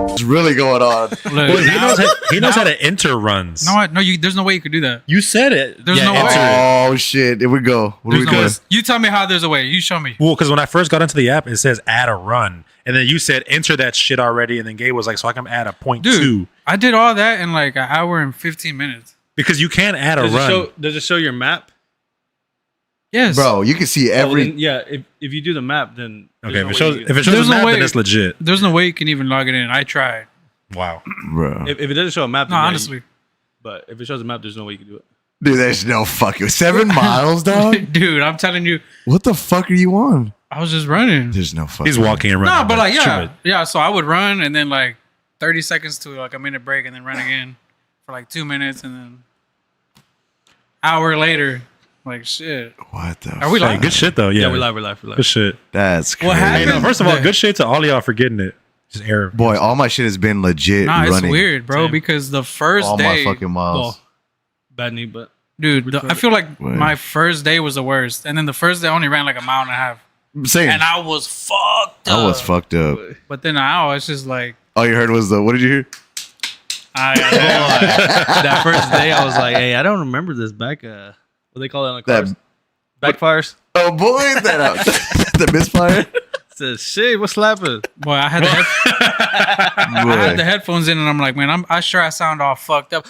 What's really going on? Look, Well, he knows how to enter runs. no, there's no way you could do that. You said it. There's no way. Oh shit! Here we go. What are we There's no doing? way. You tell me how there's a way. You show me. Well, because when I first got into the app, it says add a run, and then you said enter that shit already, and then Gabe was like, so I can add a point Dude, two I did all that in like an hour and 15 minutes. because you can add a run. Does it show your map? Yes. Bro, you can see every. If you do the map, then Okay, there's if no it way shows you if it shows There's a no map, way. then it's legit. There's no way you can even log it in. I tried. Wow. Bro. if it doesn't show a map, No, then honestly. but if it shows a map, there's no way you can do it. Dude, there's no fucking 7 miles, dog. Dude, I'm telling you, What the fuck are you on? I was just running. There's no fucking. He's walking and running. No, but like, yeah. Sure. Yeah, so I would run and then like 30 seconds to like a minute break and then run again for like 2 minutes and then hour later, like shit. What the? Are we Hey, live? good shit though. Yeah, Yeah, we're live. Good shit. That's crazy. What Hey, happened? no, first of all, good shit to all of y'all for getting it. Just error. Boy, all my shit has been legit Nah, it's running. weird, bro, Same. because the first All day, my fucking miles. Well, bad knee, but dude, I feel like Wait. my first day was the worst. And then the first day I only ran like a mile and a half. Same. And I was fucked up. I was fucked up. But then now it's just like, All you heard was the. What did you hear? that first day I was like, hey, I don't remember this back. What they call it on the cars? Backfires. Oh boy, that the misfire. Says shit. What's slapping? boy, I had the I had the headphones in and I'm like, man, I sound all fucked up.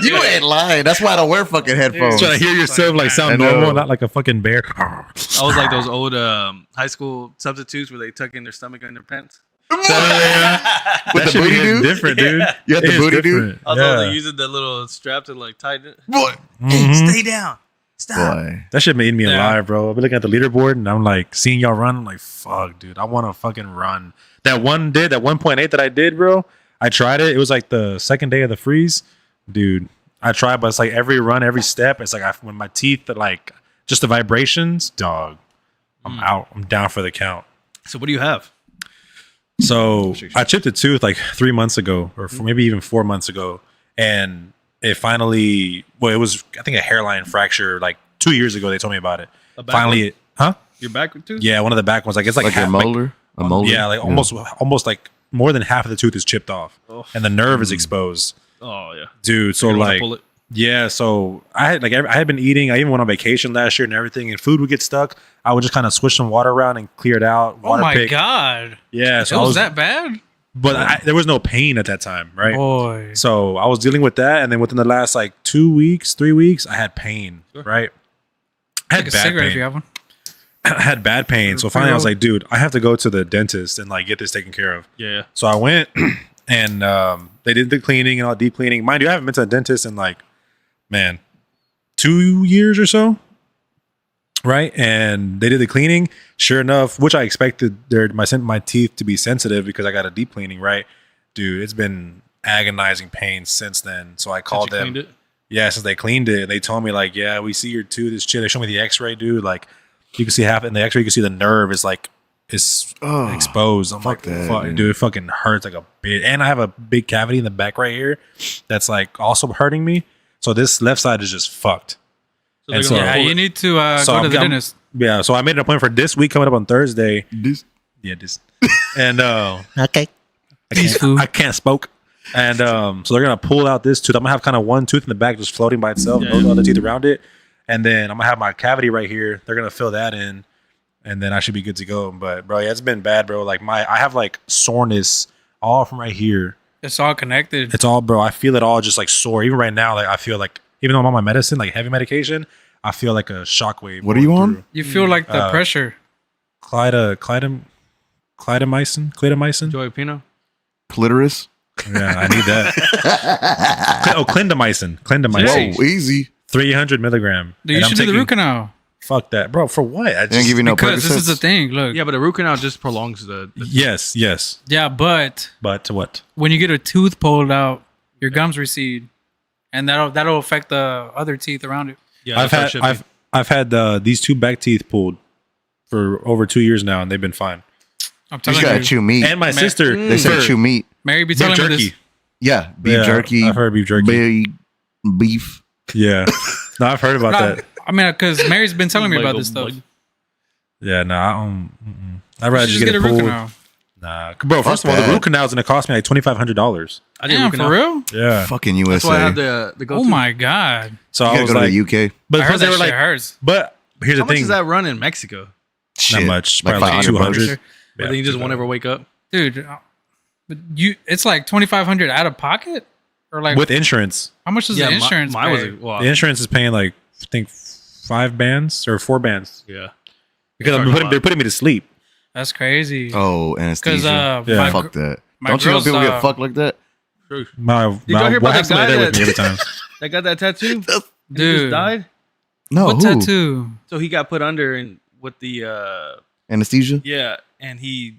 You ain't lying. That's why I don't wear fucking headphones. Trying to hear yourself like I sound know. normal, not like a fucking bear. I was like those old high school substitutes where they tuck in their stomach in their pants. With That the should be booty hitting dude. different, dude. You had the It is booty dude? different. I thought they Yeah. using the little strap to like tighten it. Boy. Hey, stay down. Stop. Boy. That shit made me Yeah. alive, bro. I've been looking at the leaderboard and I'm like seeing y'all run. I'm like, fuck, dude. I want to fucking run. That 1.8 that I did, bro. I tried it. It was like the second day of the freeze, dude. I tried, but it's like every run, every step. It's like when my teeth, are like just the vibrations, dog. I'm out. I'm down for the count. So what do you have? So I chipped a tooth like 3 months ago, or maybe even 4 months ago, and it finally. Well, it was I think a hairline fracture like 2 years ago. They told me about it. A back Finally, huh? Your back too? Yeah, one of the back ones. Like it's like, Like a half, molar? A molar? yeah, like almost like more than half of the tooth is chipped off, Oh. and the nerve is exposed, Oh yeah. dude. So You're gonna like, pull it. yeah. So I had been eating. I even went on vacation last year and everything, and food would get stuck. I would just kind of swish some water around and clear it out. Oh Water my pick. God. Yeah. So It I was was that bad? but there was no pain at that time, right? Boy. So I was dealing with that, and then within the last like 2 weeks, 3 weeks, I had pain. Sure. Right. I had Take a bad cigarette if pain. you have one. I had bad pain. So finally, I was like, dude, I have to go to the dentist and like get this taken care of. Yeah. So I went and they did the cleaning and all deep cleaning. Mind you, I haven't been to a dentist in like, man, 2 years or so. Right. And they did the cleaning. Sure enough, which I expected my teeth to be sensitive because I got a deep cleaning. Right. Dude, it's been agonizing pain since then. So I called them. Cleaned it? Yeah, since they cleaned it, they told me like, yeah, we see your tooth is chill. They showed me the X-ray, dude. Like, you can see half in the X-ray. You can see the nerve is like exposed. I'm like, that, fuck, dude. dude, it fucking hurts like a bit. And I have a big cavity in the back right here that's like also hurting me. So this left side is just fucked. So And they're so- gonna Yeah, pull you it. need to So go to I'm- the I'm- dentist. Yeah, so I made an appointment for this week coming up on Thursday. This- Yeah, this and Okay. I can't smoke. And so they're gonna pull out this tooth. I'm gonna have kind of one tooth in the back just floating by itself, Yeah. no other teeth around it. And then I'm gonna have my cavity right here. They're gonna fill that in, and then I should be good to go. But bro, yeah, it's been bad, bro. Like I have like soreness all from right here. It's all connected. It's all, bro. I feel it all just like sore. Even right now, like I feel like even though I'm on my medicine, like heavy medication, I feel like a shockwave. What are you going on? through. You feel like the pressure. Clindamycin. Joey Pino. Clitoris. Yeah, I need that. Oh, clindamycin. Hey. Whoa, easy. 300 milligram. Dude, you And I'm should do the taking- root canal. Fuck that, bro. For what? I They didn't give you no Because this is the Percocets? thing. Look. Yeah, but a root canal just prolongs the Yes. Yeah, but But what? when you get a tooth pulled out, your gums recede. And that'll affect the other teeth around it. yeah. that's how it should be. I've had these two back teeth pulled for over 2 years now, and they've been fine. I'm You just telling gotta you. chew meat. And my sister, They say for chew meat. Mary be beef telling me jerky. this. Yeah, beef Yeah, jerky. I've heard beef jerky. Beef. Yeah, no, I've heard about No, that. I mean, because Mary's been telling me about Michael this stuff. Bud. Yeah, no, I don't. I'd You rather should just get a it root pulled. canal. Nah, bro. First of all, that. the root canal is gonna cost me like $2,500. I did Damn, root for canal. real? Yeah. Fucking USA. That's why I had the go. Oh my god! So You I gotta was go like, to the UK. but I heard because they that were shit like, hurts. but here's How the much thing. does that run in Mexico? Shit. much. Like Probably like 500 $200. bucks. But then you just won't ever wake up. Dude. But it's like 2,500 out of pocket, or like with insurance. how much does the insurance Mine pay? was The insurance is paying like I think 5 bands or 4 bands yeah. because they're putting me to sleep. That's crazy. Oh, anesthesia. Yeah. Fuck that. my Don't you know girl's, people get fucked like that? My y'all hear about wife that guy there with that- me every time. That got that tattoo. He just Dude, died. No, what who? tattoo? So he got put under and with the Anesthesia? yeah, and he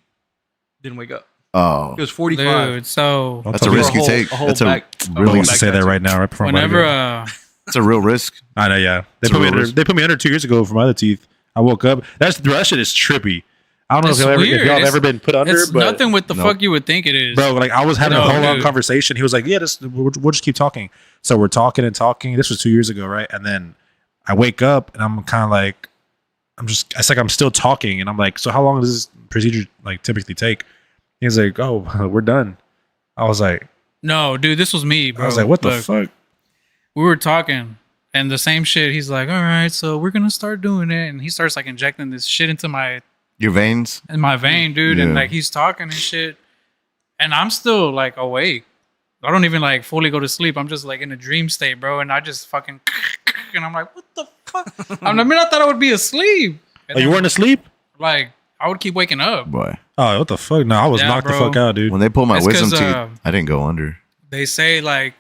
didn't wake up. Oh. He was 45. Dude, so Don't That's a tell me- risk you whole- take. a whole That's a back- I'm really, supposed to say that right now, right before I'm about to whenever go. it's a real risk. I know, yeah. They It's put a me real under. risk. They put me under 2 years ago for my other teeth. I woke up. That shit is trippy. I don't know It's if weird. y'all have It's- ever been put under, it's but nothing with the Nope. fuck you would think it is. bro, like I was having No, a whole long dude. conversation. He was like, "Yeah, we'll just keep talking." So we're talking and talking. This was 2 years ago, right? And then I wake up and I'm kind of like, it's like I'm still talking, and I'm like, "So how long does this procedure like typically take?" He's like, "Oh, we're done." I was like, No, dude, this was me, bro. I was like, "What the Look, fuck?" We were talking, and the same shit. He's like, "All right, so we're gonna start doing it," and he starts like injecting this shit into my Your veins? vein, dude, and Yeah. like he's talking and shit, and I'm still like awake. I don't even like fully go to sleep. I'm just like in a dream state, bro, and I just fucking and I'm like, what the fuck? I mean, I thought I would be asleep. And Oh, you then, weren't asleep? like I would keep waking up. Boy. Oh, what the fuck? No, I was Yeah, knocked the bro. fuck out, dude. When they pulled my It's wisdom 'cause, teeth, I didn't go under. They say like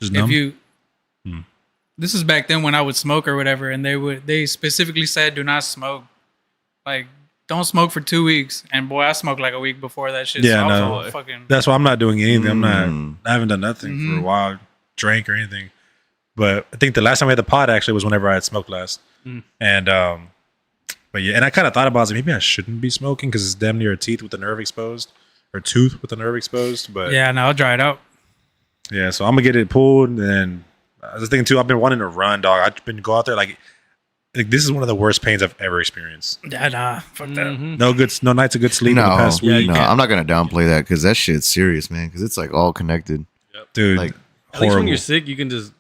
Just if numb. you Hmm. this is back then when I would smoke or whatever, and they specifically said do not smoke. Like don't smoke for 2 weeks. And boy, I smoked like a week before that shit. Yeah, so I was no. all fucking That's why I'm not doing anything. Mm. I haven't done nothing for a Mhm. while, drank or anything. But I think the last time we had the pod actually was whenever I had smoked last. Mm. And but yeah, and I kind of thought about it, I was like, maybe I shouldn't be smoking because it's damn near a teeth with the nerve exposed or tooth with the nerve exposed. But yeah, no, I'll dry it out. yeah, so I'm gonna get it pulled. And then I was thinking too, I've been wanting to run, dog. I've been go out there like this is one of the worst pains I've ever experienced. Yeah, nah, fuck that. Mhm. No nights of good sleep in the No, past Yeah, week, you no, can't- I'm not gonna downplay that because that shit's serious, man. Because it's like all connected. dude. Like, At least when horrible. you're sick, you can just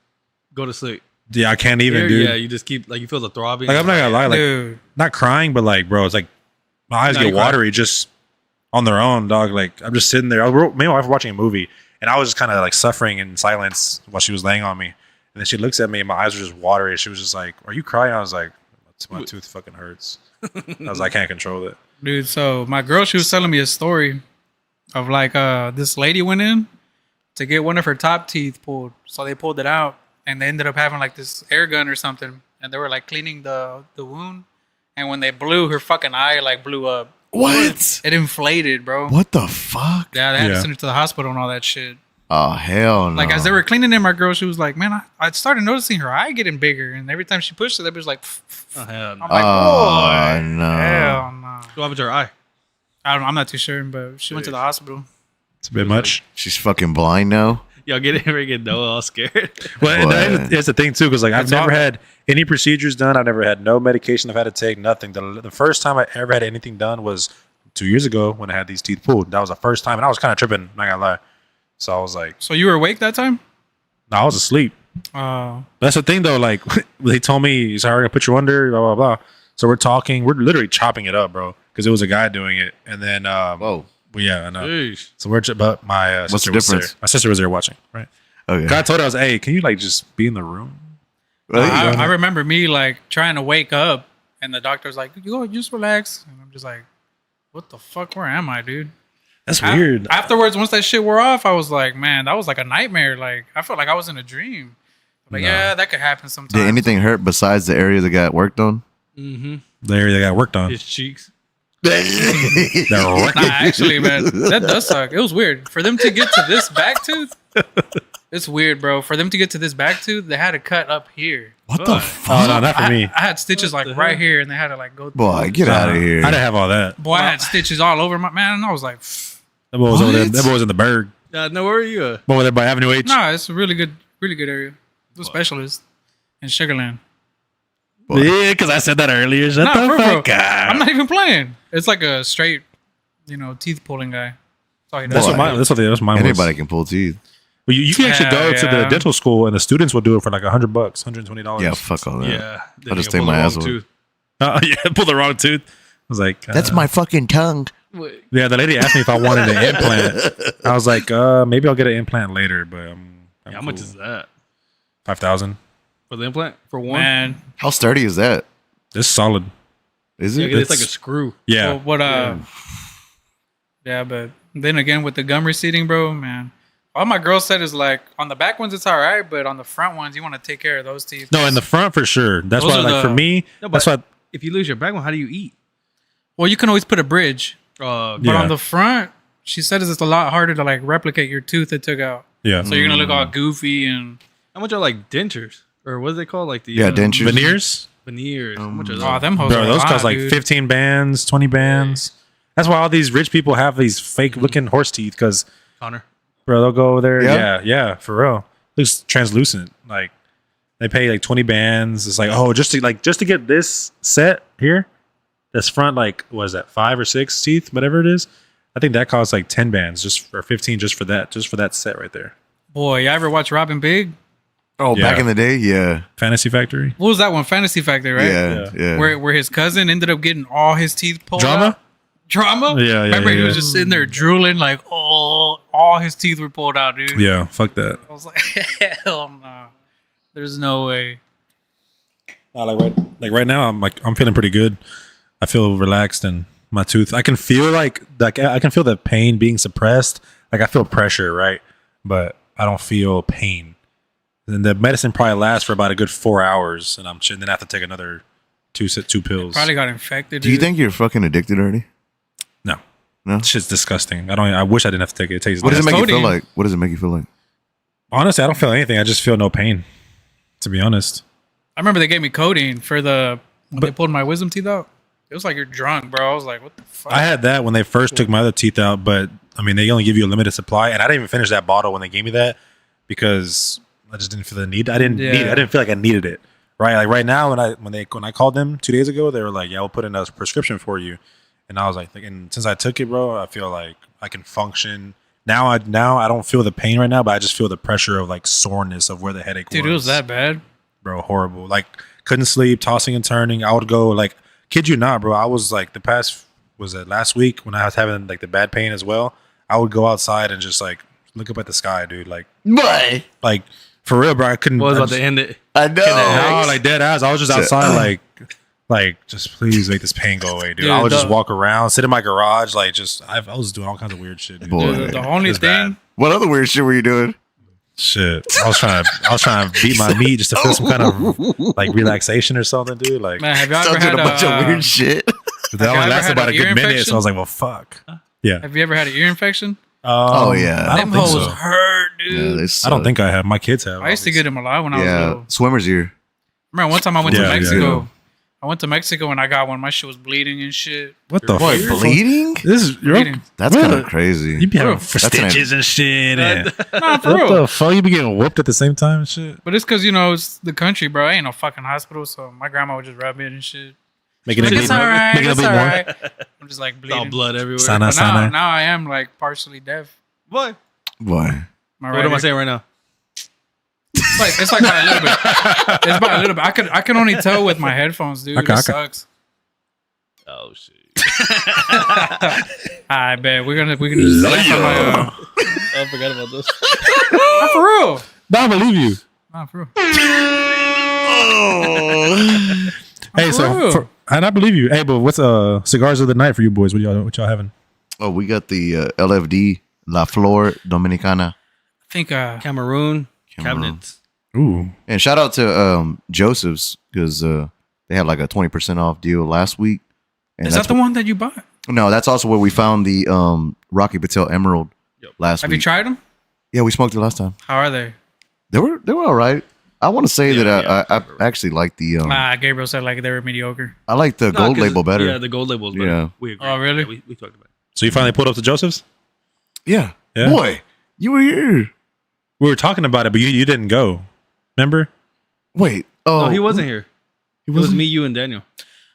go to sleep. Yeah, I can't even, Here, dude. yeah, you just keep like you feel the throbbing. Like I'm not gonna lie, like Dude, not crying, but like, bro, it's like my eyes No, get you cry. watery just on their own, dog. Like I'm just sitting there. Me and my wife were watching a movie, and I was just kind of like suffering in silence while she was laying on me. And then she looks at me, and my eyes were just watery. She was just like, "Are you crying?" I was like, "My tooth fucking hurts." I was like, "I can't control it." dude, so my girl, she was telling me a story of like this lady went in to get one of her top teeth pulled. So they pulled it out and they ended up having like this air gun or something. And they were like cleaning the wound. And when they blew, her fucking eye like blew up. what? It inflated, bro. What the fuck? Yeah, they had to Yeah. send her to the hospital and all that shit. Oh, hell no. Like as they were cleaning it, my girl, she was like, man, I started noticing her eye getting bigger. And every time she pushed it, it was like, Oh, hell I'm no. like, Oh, boy, no. hell no. What happened to her eye? I don't know. I'm not too sure, but she went to the hospital. It's a bit much. She's fucking blind now. Y'all get Noah all scared. Well, and What? that's the thing too, because like I've That's never all- had any procedures done. I've never had no medication I've had to take. Nothing. The first time I ever had anything done was 2 years ago when I had these teeth pulled. That was the first time, and I was kind of tripping. Not gonna lie. So I was like, So you were awake that time? no, I was asleep. That's the thing though. Like they told me, "Sorry, I'm gonna put you under." Blah blah blah. So we're talking. We're literally chopping it up, bro, because it was a guy doing it. And then, Whoa. well, yeah, I know. Jeez. So we're, but my What's sister the was there. difference? My sister was there watching, right? Okay. God told us, "Hey, can you like just be in the room?" Really? I remember me like trying to wake up, and the doctor's like, "You go, just relax." And I'm just like, "What the fuck? Where am I, dude?" That's weird. Afterwards, once that shit wore off, I was like, "Man, that was like a nightmare." Like I felt like I was in a dream. Like, No. yeah, that could happen sometimes. Did anything hurt besides the area that got worked on? Mm-hmm. The area that got worked on. His cheeks. They're Nah, actually, man, that does suck. It was weird for them to get to this back tooth. It's weird, bro. For them to get to this back tooth, they had to cut up here. What the Oh fuck? no, not for I, me. I had stitches like the right hell? here, and they had to like go. Boy, get out of here. I didn't have all that. Boy, I had stitches all over my man, and I was like, That boy was over there. What? That boy was in the Berg. No, where are you? Boy, there by Avenue H. "Nah, it's a really good area. The specialist in Sugarland." Boy. Yeah, because I said that earlier. Shut Nah, the bro, fuck bro. up. I'm not even playing. It's like a straight, teeth pulling guy. That's all he does. That's what Boy. mine. That's mine. Anybody Was. can pull teeth. Well, you can actually go to the Yeah. dental school, and the students will do it for like $100, $120. Yeah, fuck all that. Yeah. I'll just take my ass off. Yeah, pull the wrong tooth. I was like, That's my fucking tongue. Yeah, the lady asked me if I wanted an implant. I was like, maybe I'll get an implant later, but I'm How much is that 5,000. for the implant for one? Man, How sturdy is that? It's solid. Is Yeah, it? 'cause it's like a screw. Yeah, well, what? Yeah, but then again with the gum receding, bro, man. All my girl said is like on the back ones it's all right, but on the front ones you want to take care of those teeth. no, in the front for sure. That's Those why, are like the- for me, No, that's but why. if you lose your back one, how do you eat? Well, you can always put a bridge, Uh, but Yeah. on the front, she said it's a lot harder to like replicate your tooth it took out. Yeah, So you're gonna look all goofy and How much are like dentures? Or what is they called? Like the Yeah, dentures. veneers, veneers. How much are those? oh, them hoes. bro. are Those hot, cost like dude. 15 bands, 20 bands. That's why all these rich people have these fake looking horse teeth, because Connor. bro, they'll go over there. Yeah? Yeah, for real. Looks translucent. Like they pay like 20 bands. It's like, oh, just to get this set here, this front, like, what is that, 5 or 6 teeth, whatever it is. I think that costs like 10 bands just or 15 just for that set right there. Boy, you ever watch Robin Big? Oh, Yeah. back in the day, yeah, Fantasy Factory. What was that one? Fantasy Factory, right? yeah. Where his cousin ended up getting all his teeth pulled Drama? out. Drama? Yeah, Remember he was yeah. just sitting there drooling like, oh, all his teeth were pulled out, dude. Yeah, fuck that. I was like, hell no. There's no way. Like right now, I'm feeling pretty good. I feel relaxed and my tooth. I can feel I can feel the pain being suppressed. Like I feel pressure, right? But I don't feel pain. And the medicine probably lasts for about a good 4 hours, and then I have to take another two pills. Probably got infected. Do you dude. think you're fucking addicted already? No, No. shit's disgusting. I wish I didn't have to take it. It tastes. What does it nasty. make you feel codeine. like? What does it make you feel like? Honestly, I don't feel anything. I just feel no pain. To be honest. I remember they gave me codeine for when they pulled my wisdom teeth out. It was like you're drunk, bro. I was like, what the fuck? I had that when they first took my other teeth out, but I mean, they only give you a limited supply, and I didn't even finish that bottle when they gave me that because I just didn't feel the need. I didn't need it. I didn't feel like I needed it. Right, like right now, when I called them 2 days ago, they were like, "Yeah, we'll put in a prescription for you," and I was like, and since I took it, bro, I feel like I can function. Now I don't feel the pain right now, but I just feel the pressure of like soreness of where the headache was. Dude, it was that bad. Bro, horrible. Like couldn't sleep, tossing and turning. I would go like, kid you not, bro. I was like last week when I was having like the bad pain as well. I would go outside and just like look up at the sky, dude. Like for real, bro. I couldn't. What was I about just- to end it? I know. no, like dead ass. I was just outside, like just please make this pain go away, dude. Dude, I would just the- walk around, sit in my garage, like just I was doing all kinds of weird shit, dude. Boy. Dude, the only It's thing, bad. What other weird shit were you doing? Shit, I was trying to beat my meat just to feel some kind of like relaxation or something, dude. Like man, have y'all ever Sounds like had a bunch of weird shit. that you only ever lasted had about an a good ear minute, infection? so I was like, well, fuck. Yeah. have you ever had an ear infection? Oh, yeah. I Them don't think hoes so. hurt, Yeah, dude. they I suck. don't think I have. My kids have. I used to get them a lot when I was Yeah, little. swimmer's ear. Remember one time I went to Yeah, yeah, Mexico. yeah. I went to Mexico and I got one. My shit was bleeding and shit. What the Boy, fuck? bleeding? This is Bleeding. That's What kind the- of crazy. You be having Bro, for that's an- stitches and shit. And Nah, for what real. the fuck? You be getting whooped at the same time and shit. But it's because, it's the country, bro. I ain't no fucking hospital. So my grandma would just rub it and shit. Making Like, it it's bleed all more. right. Making it It's bleed all more. right. I'm just like It's all bleeding. blood everywhere. Sana, But now, sana. now I am like partially deaf. What? Boy. My What right am I ear. saying right now? It's like by a little bit. It's by a little bit. I can only tell with my headphones, dude. Okay, It okay. sucks. Oh shit! I bet we're gonna just laugh at my I forgot about this. not for real. No, I believe you. Not for real. Hey, for so real. and I believe you. Hey, but what's cigars of the night for you boys? What y'all having? Oh, we got the LFD La Flor Dominicana. I think Cameroon Cameroon. cabinets. Ooh, And shout out to Joseph's because they had like a 20% off deal last week. And is that's that the one that you bought? No, that's also where we found the Rocky Patel Emerald last Have week. you tried them? Yeah, we smoked it last time. How are they? They were all right. I want to say Yeah, that yeah. I actually like the Gabriel said like they were mediocre. I like the No, gold 'cause- label better. Yeah, the gold label is better. Yeah. We agree. Oh, really? Yeah, we talked about it. so you finally pulled up to Joseph's? Yeah. Yeah. Boy, you were here. We were talking about it, but you didn't go. Remember? Wait. Oh, No, he wasn't here. It was me, you, and Daniel.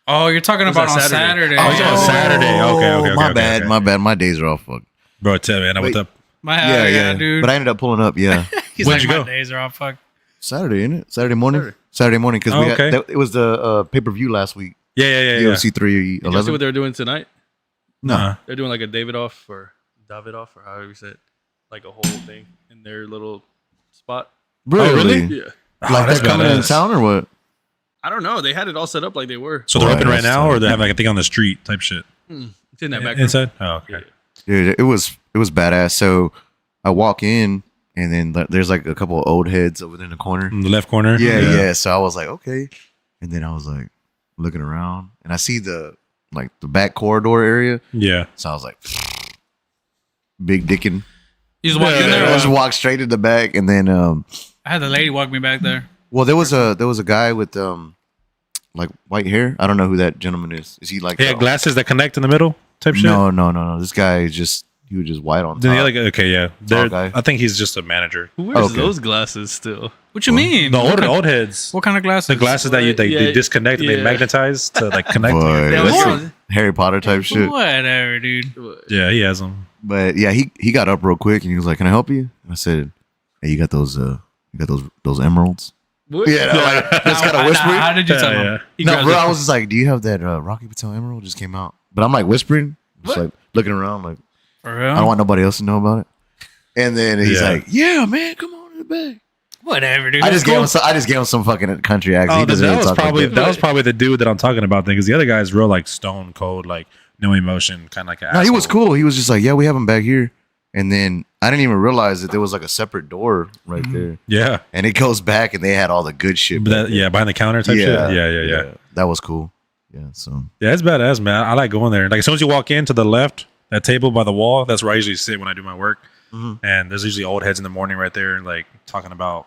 Oh, you're talking was about that on Saturday? Saturday. Oh, yeah, Saturday. Okay. My bad. My bad. My days are all fucked. Bro, tell me, and I went Wait. up. Yeah, dude. But I ended up pulling up. Yeah, He's When'd like, you my go? days are all fucked. Saturday, ain't it? Saturday morning. Saturday morning because Oh, okay. it was the pay per view last week. Yeah. UFC Did you see 311. what they're doing tonight? No, They're doing like a Davidoff or however you say it, like a whole thing in their little spot. really? Yeah. Like that's they're coming in badass. town or what? I don't know. They had it all set up like they were. So they're Boy, open right that's now, tight. or they have like a thing on the street type shit It's in that back room. inside. Oh, okay. Dude, it was badass. So I walk in and then there's like a couple of old heads over there in the corner. In the left corner. Yeah. So I was like, okay. And then I was like looking around and I see the back corridor area. Yeah. So I was like, big dickin'. You just walked in there. I or just what? walked straight to the back and then I had the lady walk me back there. well there was a guy with like white hair. I don't know who that gentleman is. Is he like He had glasses that connect in the middle type shit. No. This guy he was just white on Then top. he like okay, yeah. Tall They're, guy. I think he's just a manager. Who wears Okay. those glasses still? What you mean? The What old heads. What kind of glasses? The glasses that they Yeah, disconnect and they yeah. magnetize to like connect. Boy, Yeah, that's what's some wrong? Harry Potter type shit. Whatever, dude. Yeah, he has them. But yeah, he got up real quick and he was like, "Can I help you?" I said, "Hey, you got those emeralds?" What? Yeah, like, just kind of whispering. How did you tell Yeah, him? yeah. He No, grabs bro, it. I was just like, "Do you have that Rocky Patel emerald?" Just came out, but I'm like whispering, just like looking around, like For real? I don't want nobody else to know about it. And then he's Yeah. like, "Yeah, man, come on in the back." Whatever, dude. I just That's gave him some fucking country accent. Oh, He doesn't that really was talk like probably that. that was probably the dude that I'm talking about then, because the other guy's real like stone cold, like no emotion, kind of like an No, he was asshole. cool. He was just like, "Yeah, we have him back here." And then I didn't even realize that there was like a separate door right there. Yeah, And it goes back and they had all the good shit. but back that, there. yeah, behind the counter type shit. Yeah. That was cool. Yeah. So Yeah, it's badass, man. I like going there. Like as soon as you walk in to the left, that table by the wall, that's where I usually sit when I do my work. Mhm. And there's usually old heads in the morning right there, like talking about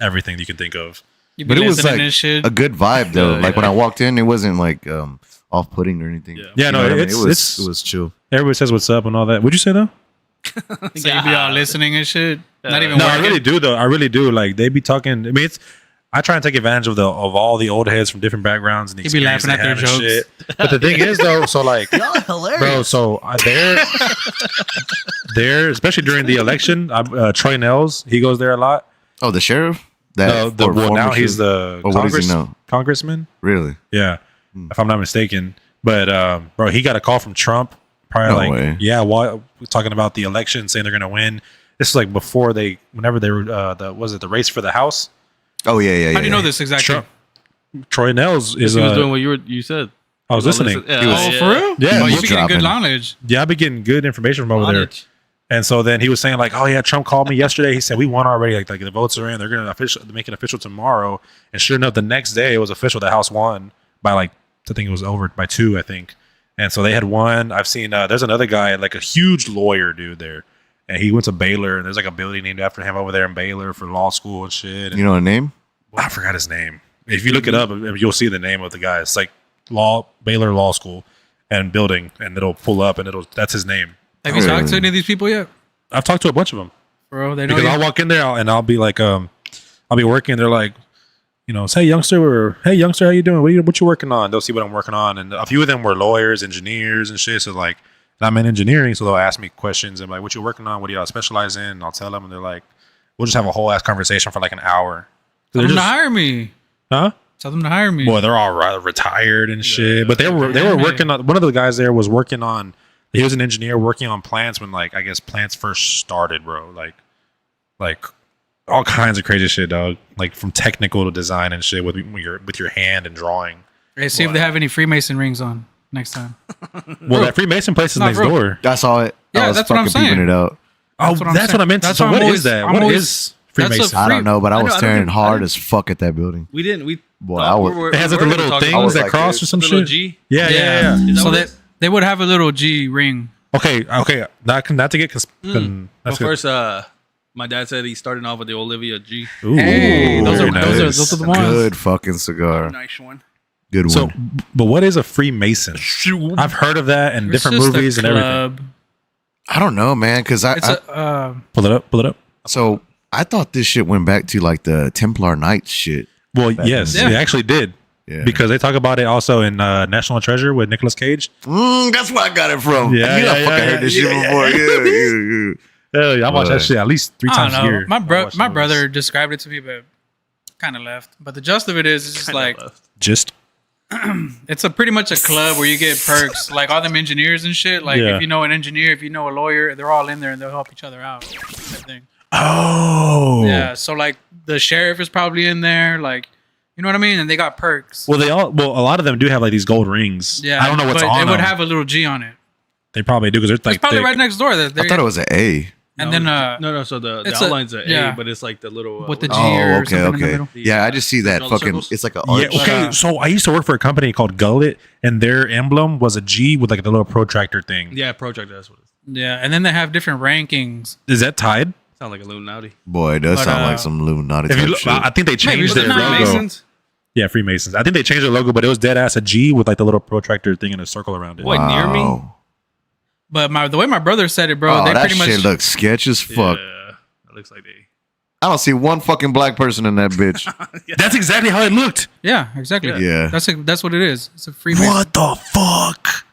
everything you can think of. You be but it was listening like and shit. a good vibe though. Yeah, like when yeah. I walked in, it wasn't like off putting or anything. Yeah. Yeah, no, what I mean? it's- it was chill. Everybody says what's up and all that. Would you say though? So you be all listening and shit. Not even No, I working. really do though. I really do. Like they be talking. I mean, I try and take advantage of all the old heads from different backgrounds and the You be experience laughing they at their have and jokes. shit. But the thing is though, so like, bro, so they're especially during the election. Troy Nels, he goes there a lot. Oh, the sheriff? Well, former now he's sheriff? the Or what does he know? congressman. Really? Yeah, if I'm not mistaken. But bro, he got a call from Trump. Probably No way. yeah, while talking about the election, saying they're gonna win. This is like before whenever they were the race for the House. Oh yeah. How do you know this exactly? Trump. Troy Nels is He was doing what you said. I was listening. Yeah, He was- Oh, for real? Yeah, Oh, you book be getting good dropping. knowledge. Yeah, I've been getting good information from over there. Knowledge. And so then he was saying like, oh yeah, Trump called me yesterday. He said we won already. Like the votes are in. They're gonna make it official tomorrow. And sure enough, the next day it was official. The House won by I think it was over by 2, I think. And so they had won. I've seen there's another guy, like a huge lawyer dude there, and he went to Baylor. And there's like a building named after him over there in Baylor for law school and shit. And You know the name? I forgot his name. If you look it up, you'll see the name of the guy. It's like Baylor Law School and building, and it'll pull up, and that's his name. Have you talked to any of these people yet? I've talked to a bunch of them Bro, they know because you. I'll walk in there and I'll be like, I'll be working. They're like, say youngster, or hey youngster, how you doing? What you working on? They'll see what I'm working on, and a few of them were lawyers, engineers, and shit. So like, I'm in engineering, so they'll ask me questions and like, what you working on? What do y'all specialize in? And I'll tell them, and they're like, we'll just have a whole ass conversation for like an hour. Tell They're them to just- hire me. huh? Tell them to hire me. Boy, they're all retired and shit. But they were working on. One of the guys there was working on. He was an engineer working on plants when I guess plants first started, bro. Like all kinds of crazy shit, dog. Like from technical to design and shit with your hand and drawing. Hey, see if they have any Freemason rings on next time. Well, that Freemason place is not next real. door. I saw it. Yeah, I was that's what I'm fucking peeping saying. it out. Oh, That's what I'm that's saying. what I meant. That's So what what I'm is that? always- What I'm is that's a Freemason? I don't know, but I I was know- I staring don't- hard I as fuck at that building. We didn't. We Boy, I was. It has like the little things that like cross this. or some the little shit. G. Yeah. Is that So what it is? they would have a little G ring. Okay. Not to get Well, that's good. first, my dad said he's starting off with the Olivia G. Ooh, Hey, those very are nice. those are the ones. Good fucking cigar. Nice one. Good So, one. but what is a Freemason? I've heard of that in It's different just a movies and everything. club. I don't know, man, because It's a Pull it up. so I thought this shit went back to like the Templar Knights shit. Well, Back yes, in the it day. actually did. Yeah. because they talk about it also in National Treasure with Nicolas Cage. That's where I got it from. Yeah, you know, I yeah, fucking yeah, heard this yeah, shit yeah, before. yeah. Yeah. I watch that shit at least 3 I times don't a know. year. My I watch my the brother movies. described it to me, but kind of left. But the gist of it is, it's just Kinda like left. Just it's a pretty much a club where you get perks, like all them engineers and shit. Like Yeah. if you know an engineer, if you know a lawyer, they're all in there and they'll help each other out. Type thing. oh Yeah. So like the sheriff is probably in there, like you know what I mean, and they got perks. Well, a lot of them do have like these gold rings. Yeah. I don't know what's but on it them. would have a little G on it. They probably do because they're It's like probably thick. right next door. I thought it was an A. And No, then no. So the it's a- outline's a yeah. but it's like the little with the G what is it? or Oh, okay, something in the okay. middle. Yeah, I just see that all the fucking. circles? It's like a Yeah, arch. okay. So I used to work for a company called Gullet, and their emblem was a G with like the little protractor thing. Yeah, project. That's what it is. Yeah, and then they have different rankings. Is that tied? Sound like Illuminati. Boy, it does But, sound like some Illuminati If you type look, shit. I think they changed Maybe their it's not logo. Freemasons? Yeah, Freemasons. I think they changed their logo, but it was dead ass a G with like the little protractor thing and a circle around it. What? near me? Wow. But the way my brother said it, bro, Oh, they that pretty much shit looks sketch as fuck. Yeah, it looks like they. I don't see one fucking black person in that bitch. That's exactly how it looked. Yeah, exactly. Yeah. That's what it is. It's a Freemason. What the fuck?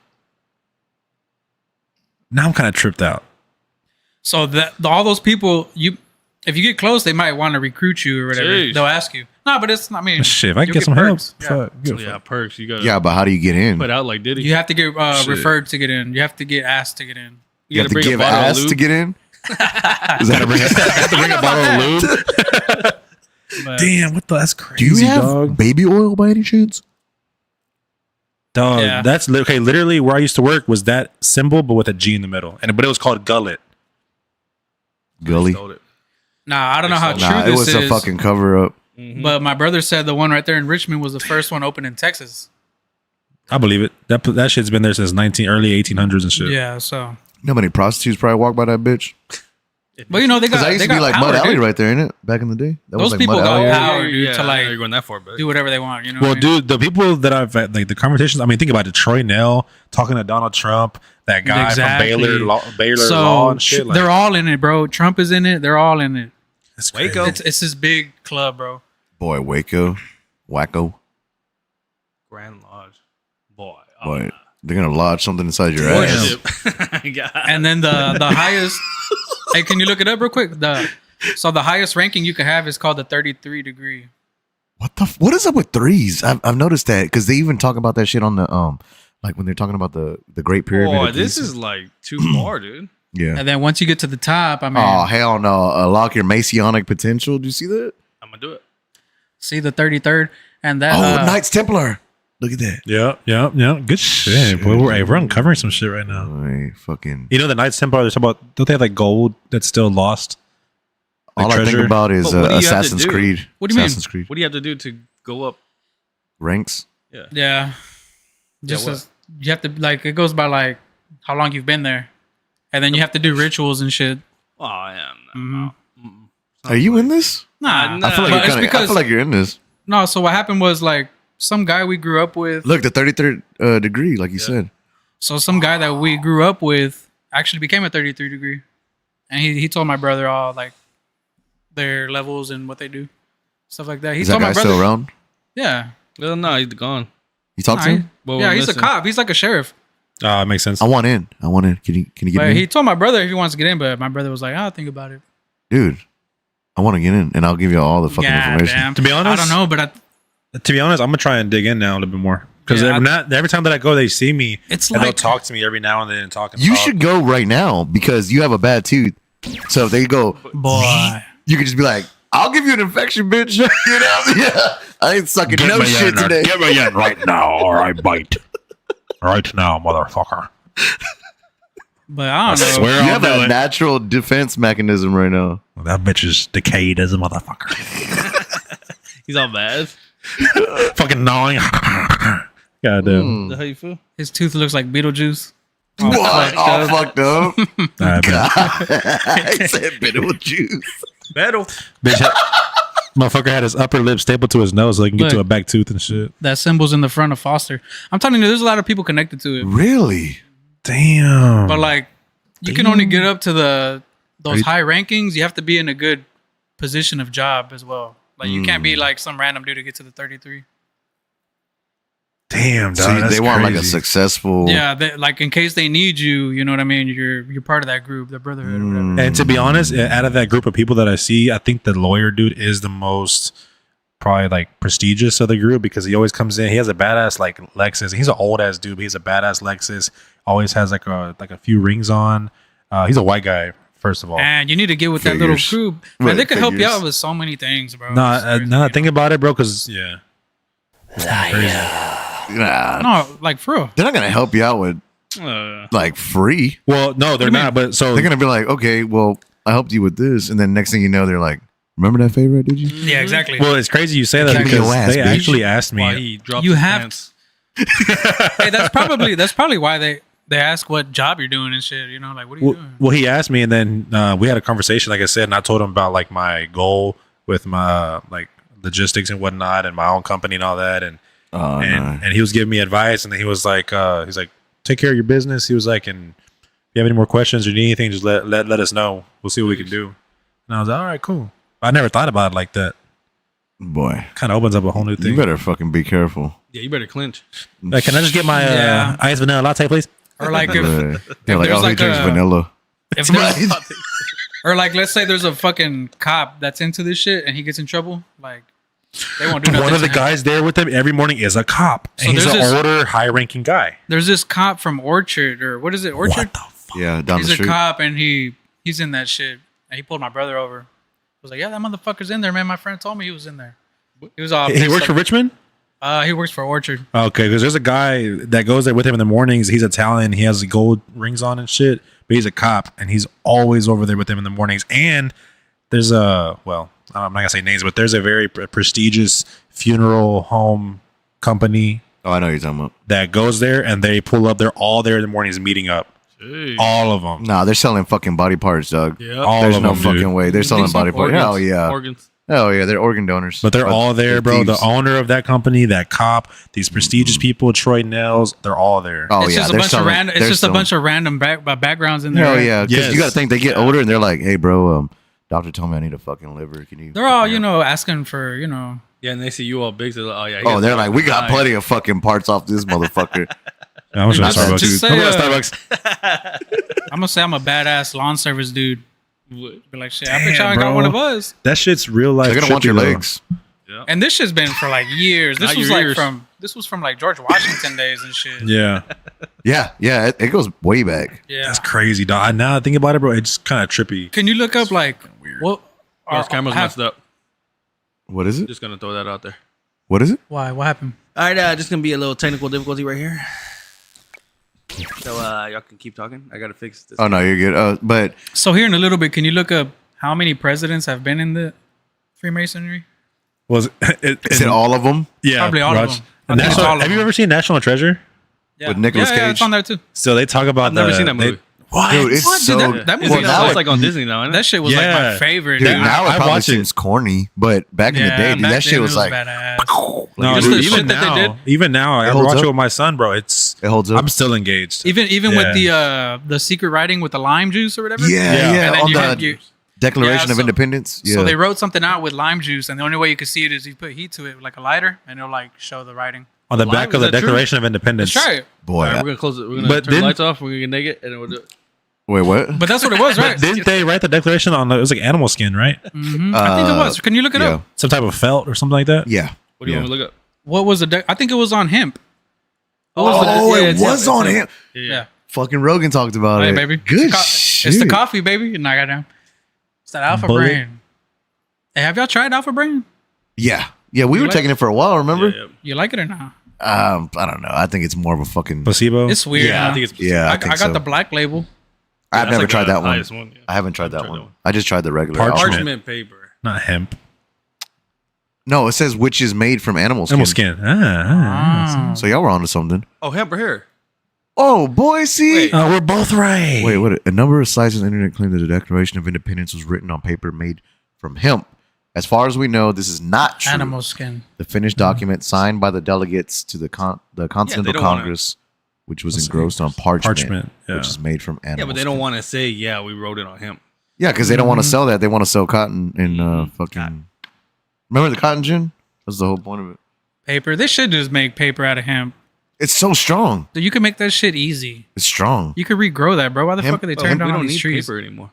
Now I'm kind of tripped out. So all those people, if you get close, they might want to recruit you or whatever. Jeez. They'll ask you. No, but it's. I mean, Shit, if I you'll get some help, perks. Yeah. fuck, give a Yeah, fuck. perks. You gotta Yeah, but how do you get in? put out like Diddy. You have to get Shit. referred to get in. You have to get asked to get in. You have to bring a give bottle of ass lube. to get in? Is that a Have to bring a bottle of lube. But Damn, what the? That's Do crazy, you have dog. baby oil by any chance? Dog, Yeah. that's okay. Literally, where I used to work was that symbol, but with a G in the middle, but it was called Gullet. Gully? Stole it. I don't know how true Nah, it this was is. a fucking cover up. But my brother said the one right there in Richmond was the first one open in Texas. I believe it. That shit's been there since early 1800s and shit. Yeah, so. You know how many prostitutes probably walk by that bitch? But you know they Because got I used they to be got like power, Mud Alley dude. right there, innit? Back in the day. That Those was like people Mud got Alley. power, dude, yeah, to like you're going that far back. do whatever they want. You know. Well, what I mean? dude, the people that I've had, like the conversations. I mean, think about it. Troy Nell talking to Donald Trump, that guy Exactly. from Baylor So Law and shit. Like, they're all in it, bro. Trump is in it. They're all in it. it's Waco. crazy. It's this big club, bro. Boy, Waco. Wacko. Grand Lodge. Boy. Boy, they're going to lodge something inside your Boy, ass. God. And then the highest. Hey, can you look it up real quick? So the highest ranking you can have is called the 33 degree. What is up with threes? I've noticed that because they even talk about that shit on the like when they're talking about the Great Pyramid. Boy, of this Giza. is like too far, dude. Yeah. And then once you get to the top, I mean, Oh hell no! Unlock your Masonic potential. Do you see that? I'm gonna do it. see the 33rd and that. Oh, Knights Templar. Look at that. Yeah. Good shit. Boy, we're uncovering some shit right now. Boy, fucking. You know, the Knights Templar. They're talking about. Don't they have like gold that's still lost? Like All I treasure? think about is But what do you have to Assassin's do? Creed. What do you mean? Assassin's Creed What do you have to do to go up? ranks. Yeah. Yeah. Just what? as, you have to like it goes by like how long you've been there, and then you have to do rituals and shit. Oh, I am. Mhm. Are you in this? Nah, Nah. I feel like but you're it's kinda, I because feel like you're in this. no. So what happened was like some guy we grew up with. Look, the 33rd degree, like you said. So some guy that we grew up with actually became a 33 degree, and he told my brother all like their levels and what they do, stuff like that. He Is that told guy my brother, still around? yeah, Well, no, he's gone. You talk Nah, to he- him? Well, yeah, he's listen. a cop. He's like a sheriff. It makes sense. I want in. Can you get But me? he told my brother if he wants to get in, but my brother was like, "I'll think about it." Dude, I want to get in, and I'll give you all the fucking Yeah, information. damn. To be honest- I don't know, but To be honest, I'm gonna try and dig in now a little bit more because Yeah, every time that I go, they see me. It's and they'll like- talk to me every now and then and talk. And You talk. should go right now because you have a bad tooth. So if they go, boy. you can just be like, "I'll give you an infection, bitch." You know? Yeah, I ain't sucking no me shit in, today. Get me in right now, or I bite. Right now, motherfucker. But I don't know. swear You I'll have do a it. natural defense mechanism right now. That bitch is decayed as a motherfucker. He's all bad. Fucking gnawing. Goddamn. Mm. How you feel? His tooth looks like Beetlejuice. What? All fucked up. All right, man. I said Beetlejuice. Battle. Bitch, motherfucker had his upper lip stapled to his nose so he can get to Look. a back tooth and shit. That symbol's in the front of Foster. I'm telling you, there's a lot of people connected to it. Really? Damn. But like, you can only get up to those you- high rankings. You have to be in a good position of job as well. Like, you can't be like some random dude to get to the 33. Damn, So dog, they want like a crazy. successful. Yeah, like in case they need you, you know what I mean. You're part of that group, the brotherhood. Or whatever. And to be honest, out of that group of people that I see, I think the lawyer dude is the most probably like prestigious of the group because he always comes in. He has a badass like Lexus. He's an old ass dude, but he's a badass Lexus. Always has like a few rings on. He's a white guy, first of all. And you need to get with that Figures. little group. Right, Man, they could help you figures. out with so many things, bro. No, It's crazy, now you I think know? about it, bro, because yeah. Nah, No, like for real. they're not gonna help you out with like free. Well, no, they're do you not. But so They're gonna be like, okay, well, I helped you with this, and then next thing you know, they're like, remember that favor I did you? Yeah, exactly. well, it's crazy you say that Kick me because your ass, they bitch. actually asked Why me. he dropped You his have- pants. Hey, that's probably why they ask what job you're doing and shit. You know, like what are you Well, doing? well, he asked me, and then we had a conversation, like I said, and I told him about like my goal with my like logistics and whatnot, and my own company and all that, and Oh, no. and he was giving me advice, and then he was like, take care of your business. He was like, and if you have any more questions or need anything, just let us know. We'll see what we can do. And I was like, all right, cool. I never thought about it like that. Boy, Kind of opens up a whole new you thing. better fucking be careful. Yeah, you better clinch. Like, can I just get my Yeah. iced vanilla latte, please? Or like if Yeah, like, there's oh, he like drinks a- vanilla. if there's, or like let's say there's a fucking cop that's into this shit and he gets in trouble, like they won't do nothing. One of to the him. guys there with him every morning is a cop. So And he's there's an this- older, high-ranking guy. There's this cop from Orchard or what is it? Orchard. What the fuck? Yeah, down He's the a street. cop and he's in that shit. And he pulled my brother over. I was like, yeah, that motherfucker's in there, man. My friend told me he was in there. He was all. He pissed works for up. Richmond? He works for Orchard. Okay, because there's a guy that goes there with him in the mornings. He's Italian. He has the gold rings on and shit, but he's a cop, and he's always over there with him in the mornings. And there's I'm not gonna say names, but there's a very prestigious funeral home company Oh, I know what you're talking about. that goes there, and they pull up. They're all there in the mornings meeting up. Jeez. All of them. Nah, they're selling fucking body parts, dog. Yeah. All There's of no them, fucking dude. way. They're selling body parts. Hell yeah. Organs. Hell yeah. They're organ donors. But they're all there, bro. thieves. The owner of that company, that cop, these prestigious people, Troy Nels, they're all there. Oh It's yeah. just a they're bunch selling- of random. It's they're just a selling- bunch of random backgrounds in there. Hell right? yeah. Because Yes. you got to think they get older and they're like, hey, bro, doctor told me I need a fucking liver. Can you? They're all asking for Yeah, and they see you all big. So they're like, oh yeah. he Oh, has they're a like, we got eye. plenty of fucking parts off this motherfucker. I was at Just- Starbucks. just dude. say, I'm at uh, Starbucks. I'm gonna say I'm a badass lawn service dude. What? Be like, shit, I bet Damn, y'all got bro. one of us. That shit's real life. They're gonna want your trippy, though. legs. Yeah. And this shit's been for like years. This Not was your like ears. this was from like George Washington days and shit. Yeah, Yeah, yeah. It goes way back. Yeah. that's crazy, dog. Now I think about it, bro. It's kind of trippy. Can you look up like weird. what? Oh, his camera's have- messed up. What is it? Just gonna throw that out there. What is it? Why? What happened? All right, just gonna be a little technical difficulty right here. So y'all can keep talking. I gotta fix this. Oh no, you're good. But So here in a little bit, can you look up how many presidents have been in the Freemasonry? Was is it all of them Yeah, Probably all of Raj. them. I think it's National- all of have you them. ever seen National Treasure? Yeah. with Nicolas Yeah, Cage? it's on there too. So they talk about. I've never the- seen that they- movie. What? Dude, it's What? so. Dude, that movie- well, It's now it's like on Disney now, isn't it? That shit was like my Yeah. favorite. dude, dude. now it I probably watch it. seems corny, but back in the day, dude, back that shit then was it like. badass. No, Just dude, the even shit that they now, did. even now, I holds watch up. it with my son, bro. It holds up. I'm still engaged. Even Yeah. with the secret writing with the lime juice or whatever. Yeah, Yeah. yeah. And then On you the had your- Declaration Yeah, of so- Independence. Yeah. So they wrote something out with lime juice, and the only way you could see it is you put heat to it, like a lighter, and it'll like show the writing. On the Live? back Is of the that true? Declaration of Independence. Let's try it. Boy. All right, we're gonna close it. We're gonna But turn the then- lights off. We're gonna get naked, and then we'll do it. Wait, what? But that's what it was, right? Didn't they write the Declaration on? It was like animal skin, right? I think it was. Can you look it yeah. up? Some type of felt or something like that. Yeah. What do you Yeah. want me to look up? What was the? I think it was on hemp. Oh, yeah, it it's was him, on it's him. Yeah. Fucking Rogan talked about Hey, it. baby. Good It's shit. It's the coffee, baby. And I got down. It's that Alpha Bullet. Brain. Hey, have y'all tried Alpha Brain? Yeah. Yeah, we were like- taking it for a while, remember? Yeah, yeah. You like it or not? I don't know. I think it's more of a fucking. Placebo. It's weird. Yeah, huh? I think it's. Yeah, I I think got so. the black label. I've That's never like tried the that one. highest one, yeah. I haven't tried that Tried one. that one. I just tried the regular Parchment. alpha. Parchment paper. not hemp. No, it says which is made from animal skin. Animal skin. Ah. So y'all were onto something. Oh, hemp or hair? Oh, boy, see? Wait. We're both right. Wait, what? A number of sites on the internet claim that the Declaration of Independence was written on paper made from hemp. As far as we know, this is not true. Animal skin. The finished document signed by the delegates to the Continental don't wanna- Congress, which was engrossed on parchment, yeah. which is made from animal Yeah, but they skin. don't want to say, yeah, we wrote it on hemp. Yeah, because they don't want to sell that. They want to sell cotton and fucking. Remember the cotton gin? That's the whole point of it. Paper. They should just make paper out of hemp. It's so strong. Dude, you can make that shit easy. It's strong. You could regrow that, bro. Why the Hemp- fuck are they oh, tearing We down all don't these need trees? paper anymore.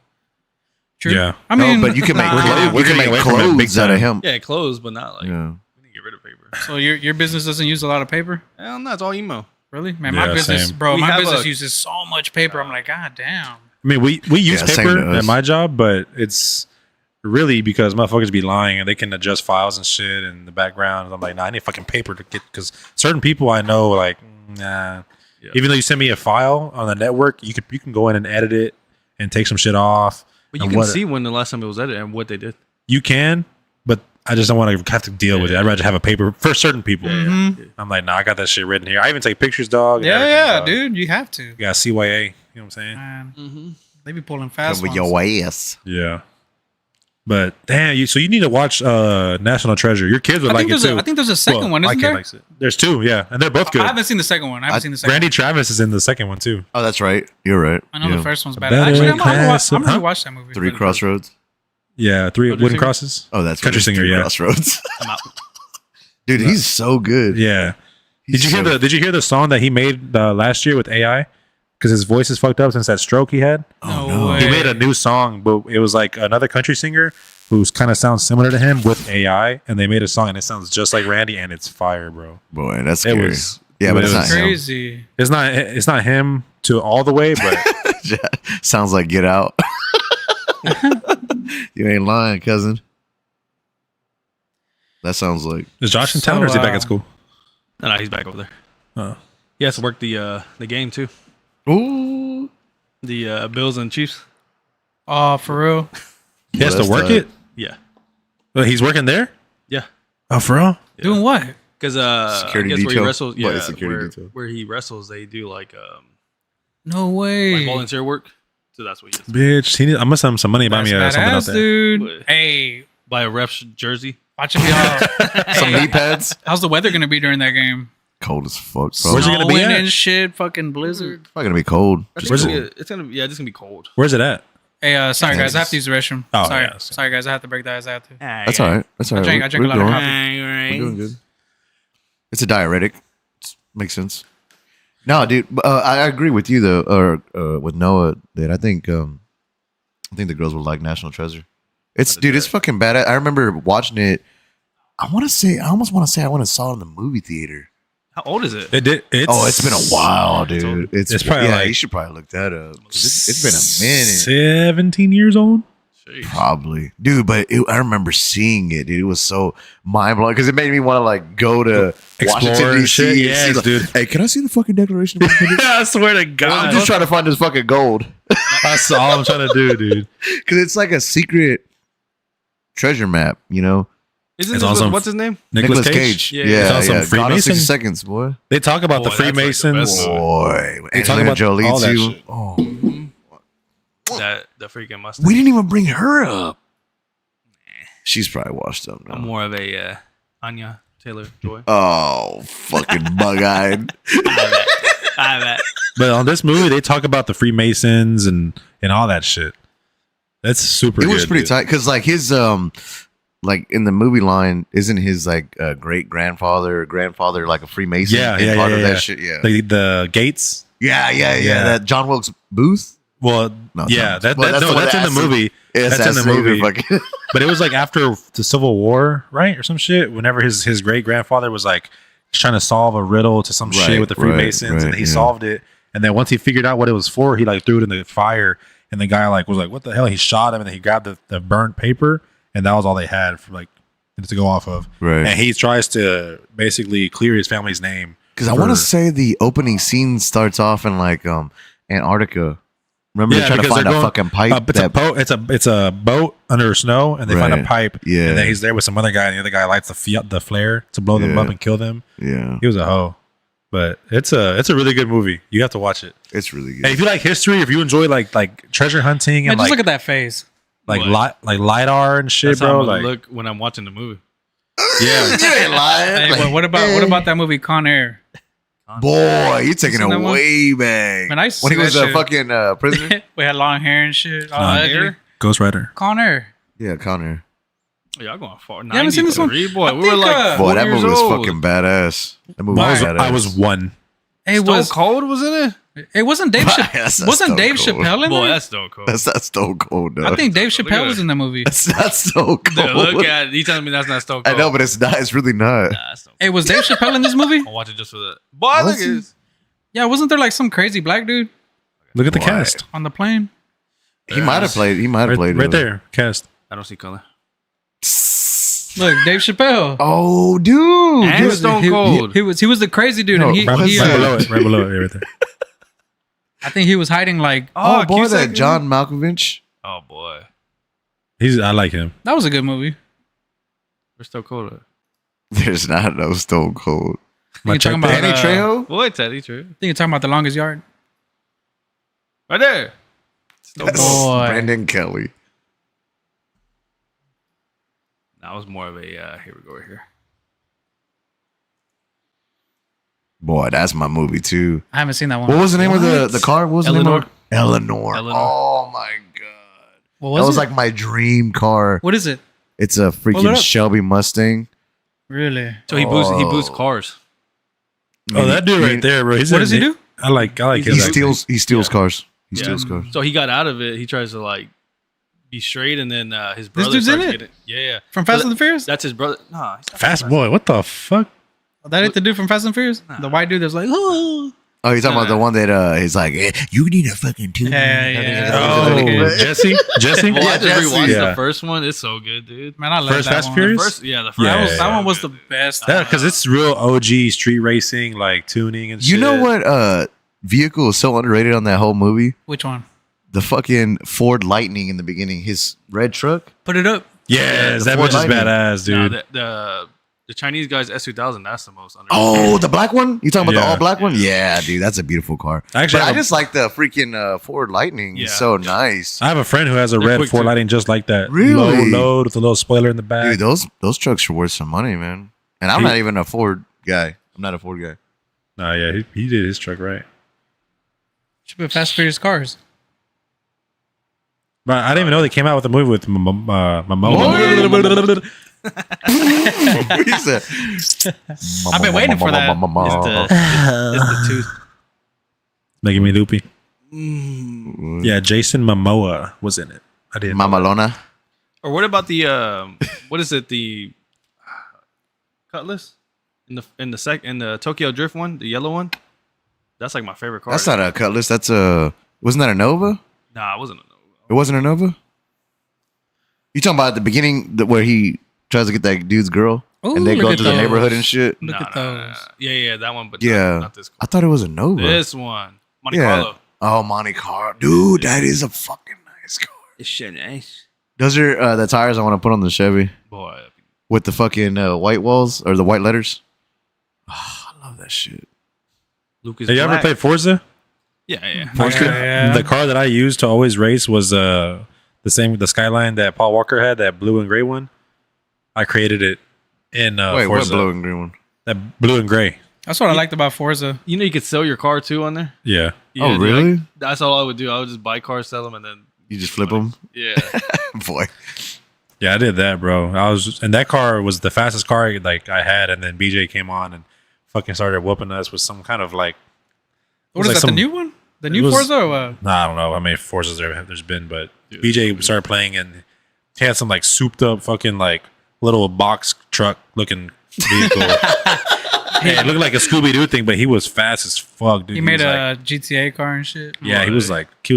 True. Yeah. I mean, no, but you can make nah. clothes. We're You can getting away make from it big clothes out of time. hemp. Yeah, clothes, but not like Yeah. we need to get rid of paper. So your business doesn't use a lot of paper? Hell no, it's all emo. Really? Man, Yeah, my business, same. bro, We my have business a- uses so much paper. I'm like, God damn. I mean, we use Yeah, same paper to us. at my job, but it's really because motherfuckers be lying and they can adjust files and shit in the background. And I'm like, nah, I need fucking paper to get, because certain people I know, like, nah. Yeah. Even though you send me a file on the network, you can go in and edit it and take some shit off. But you And can what- see when the last time it was edited and what they did. You can, but I just don't want to have to deal with it. I'd rather have a paper for certain people. Mhm. I'm like, nah, I got that shit written here. I even take pictures, dog. and Yeah, everything, yeah, dog. dude. You have to. You got CYA. You know what I'm saying? Man, Mm-hmm. they be pulling fast With ones. your ass. Yeah. But damn, so you need to watch National Treasure. Your kids would I like think, it there's too. I think there's a second Well, one, my isn't kid there? likes it. There's two, yeah, and they're both good. I haven't seen the second one. I haven't seen the second Randy one. Travis is in the second one too. Oh, that's right. You're right. I know Yeah. the first one's bad. Better Actually, I'm class gonna of- watch that movie. Three Crossroads. Yeah, three Country Wooden Singer? Crosses. Oh, that's Country what it is, Singer, Three yeah. Crossroads. I'm out. Dude, he's so good. Yeah. He's Did you hear so- Did you hear the song that he made last year with AI? Because his voice is fucked up since that stroke he had. No no. way. He made a new song, but it was like another country singer who's kind of sounds similar to him with AI, and they made a song and it sounds just like Randy, and it's fire, bro. Boy, that's It scary. was- Yeah, but it it's not was him. Crazy. It's not him to all the way, but Sounds like Get Out. You ain't lying, cousin. That sounds like is Josh in So, town or is he back at school? No, he's back over there. Oh. He has to work the game too. ooh. The Bills and Chiefs. Oh, for real? He has Well, to that's work tight. it. Yeah. Well, he's working there. Yeah. Oh, for real? Doing what? Because Security I guess where detail? he wrestles, What yeah, is security detail? where he wrestles, they do like No way. volunteer work. So that's what he is. Bitch, I must have some money to buy That's me something out badass, there. dude. What? Hey, Buy a ref's jersey. watch him, y'all. Some Hey, knee pads. how's the weather gonna be during that game? Cold as fuck, bro. Where's it gonna be Snowing at? and shit, fucking blizzard. It's not gonna be cold. I Just think Where's it's gonna be, it's gonna be cold. Where's it at? Hey, sorry guys, Kansas. I have to use the restroom. Oh, sorry, yeah, so- sorry guys, I have to break that. I have to. That's all right. That's all right. I drank a lot of doing, coffee. we're doing good. It's a diuretic. Makes sense. No, dude. I agree with you though, or with Noah that I think the girls would like National Treasure. It's it's fucking bad. I remember watching it. I almost want to say I went and saw it in the movie theater. How old is it? It did. It's been a while, dude. It's probably yeah. like- You should probably look that up. It's been a minute. 17 years old. Sheesh. Probably, dude. But I remember seeing it. Dude. It was so mind blowing because it made me want to like go to Explore Washington and D.C. shit. and Yes, see, like, dude. Hey, can I see the fucking Declaration of Independence? I swear to I'm God. just trying to find this fucking gold That's all I'm trying to do, dude. because it's like a secret treasure map. You know, Isn't It's this awesome. what's his name? Nicholas Cage. Yeah, Yeah, It's also yeah. Gone in Freemason. 60 seconds, boy. They talk about the Boy, that's like the Freemasons. best Boy, They talk Angelina about Jolie all that too. shit. Oh, That the freaking Mustang. we didn't even bring her up. She's probably washed up I'm now. more of a Anya Taylor Joy. Oh, fucking bug-eyed. I bet. But on this movie, they talk about the Freemasons and all that shit. That's super. It was good, pretty dude. tight because like his like in the movie line isn't his like great grandfather or grandfather like a Freemason? Yeah, and yeah, part yeah, of yeah. that shit. Yeah, The Gates. yeah. Yeah. That John Wilkes Booth. Well, No, yeah, John- well, that's what in the acid- movie. Yes, That's in the movie. Fucking, But it was like after the Civil War, right, or some shit. Whenever his great grandfather was like trying to solve a riddle to some Right, shit with the right, Freemasons, and right, he yeah. solved it. And then once he figured out what it was for, he like threw it in the fire, and the guy like was like, "What the hell?" He shot him, and then he grabbed the burnt paper, and that was all they had for like to go off of. Right. And he tries to basically clear his family's name because I want to say the opening scene starts off in like Antarctica. Remember they're trying to because find they're a going- fucking pipe. It's a boat under snow, and they find a Right. pipe. Yeah. and then he's there with some other guy, and the other guy lights the flare to blow them Yeah. up and kill them. Yeah, He was a hoe, but it's a really good movie. You have to watch it. it's really good. Hey, if you like history, if you enjoy like treasure hunting Man, and just like look at that face. What? like lidar and shit, That's how bro. I'm gonna Like look when I'm watching the movie. yeah, You ain't lying. Hey, Like, but what about that movie Con Air? boy, you taking seen it that one? way back. Man, I used to when he see was that a shit. fucking prisoner. We had long hair and shit. All Con ugly. Air? Ghost Rider. Con Air. Yeah, Connor. Oh, y'all going far. haven't seen this one? 93, boy. I We were think, like Boy, 4 that years movie was old. fucking badass. That movie was badass. I was one. It Stone was. Cold was in it. It wasn't Dave. That's not Wasn't Stone Dave Cold. Chappelle in Boy, there? that's Stone Cold. That's not Stone Cold, though. I think Dave Look Chappelle at was it. in the movie. that's not Stone Cold. Dude, look at you telling me that's not Stone I Cold. know, but it's not. It's really not. Nah, that's Stone Cold. Hey, was Dave Chappelle in this movie? I'll watch it just for that. Boy, look Was at he? this. Yeah, wasn't there like some crazy black dude Look at the Why? cast. on the plane? He might have played. He might have played Right there, cast. I don't see color. Look, Dave Chappelle. Oh, dude. And Dude, Stone He- Cold. He was the crazy dude, No, and he, right- he, Right below it. Right below it. Right there. I think he was hiding like. Oh, boy, Cusack, that John Malkovich. Oh boy, I like him. That was a good movie. we're Stone Cold. At? There's not no Stone Cold. You're talking about Danny Trejo? Boy, Teddy, true. I think you're talking about The Longest Yard. Right there. Stone That's Cold. Boy. Brandon Kelly. That was more of a. Here we go. Right here. Boy, that's my movie, too. I haven't seen that one. What was the name of the car? What was the name of Eleanor. Eleanor. Eleanor. Oh, my God. What That was was it? like my dream car. What is it? It's a Pull it freaking up. Shelby Mustang. Really? So he boosts Oh. cars. Oh, that dude right there, bro. He's What in does he it. do? I like He his acting. steals cars. He Yeah. steals cars. So he got out of it. He tries to like be straight, and then his brother. dude's in starts it? getting- Yeah. From Fast So and the Furious? That's his brother. Nah, he's not Fast boy. What the fuck? That ain't the dude from Fast and Furious? The white dude that's like, oh. Oh, you're talking about the one that he's like, you need a fucking tune. Yeah. Oh, Okay. Jesse. Jesse. Well, I just Jesse. rewatched Yeah. the first one. It's so good, dude. Man, I love First that Fast one. Furious? First, yeah, the first Yeah, That yeah, one was the good, dude. best. Yeah, because it's real OG street racing, like tuning and shit. You know what vehicle is so underrated on that whole movie? Which one? The fucking Ford Lightning in the beginning. His red truck. Put it up. Yes, the that Ford bitch is Lightning. badass, Nah, dude. the Chinese guy's S2000. That's the most underrated. Oh, the black one? You talking about the Yeah. all black one? Yeah, dude, that's a beautiful car. Actually, But I I just like the freaking Ford Lightning. It's Yeah. so nice. have a friend who has a They're red quick Ford too. Lightning just like that. Really? Low load with a little spoiler in the back. Dude, those trucks are worth some money, man. And I'm He- not even a Ford guy. I'm not a Ford guy. Nah, yeah, he did his truck right. Should put Fast and Furious cars. But I didn't even know they came out with a movie with Momoa. He said, I've been waiting for that. It's the tooth. Making me loopy. Mm. Yeah, Jason Momoa was in it. I didn't. know that. Mamalona. Or what about the what is it? The Cutlass in the Tokyo Drift one, the yellow one. That's like my favorite car. That's not a Cutlass. That's a. Wasn't that a Nova? Nah, it wasn't a Nova. It wasn't a Nova. You talking about at the beginning where he tries to get that dude's girl Ooh, and they look go at to the those. neighborhood and shit? Look at those. Yeah, that one, but Yeah, not this I car. thought it was a Nova. This one, Monte Yeah. Carlo. Oh, Monte Carlo, dude, that is a fucking nice car. It's shit nice. Those are the tires I want to put on the Chevy Boy, with the fucking white walls or the white letters. Oh, I love that shit. Lucas. Have you ever Black. played Forza? Yeah. Forza? Yeah. The car that I used to always race was the same with the Skyline that Paul Walker had, that blue and gray one. I created it in Wait, what Forza. blue and green one? That blue and gray. That's what I liked about Forza. You know, you could sell your car too on there. Yeah. Yeah, Oh, dude, really? like, that's all I would do. I would just buy cars, sell them, and then You just flip them, yeah. boy. Yeah, I did that, bro. And that car was the fastest car like I had, and then BJ came on and fucking started whooping us with some kind of like. What is like that, some- the new one? The it new was- Forza or what? Nah, I don't know how many Forzas there's been, but BJ started playing and he had some like souped up fucking like little box truck looking vehicle. Hey, it looked like a Scooby Doo thing, but he was fast as fuck, dude. He made was a like, GTA car and shit. yeah, he was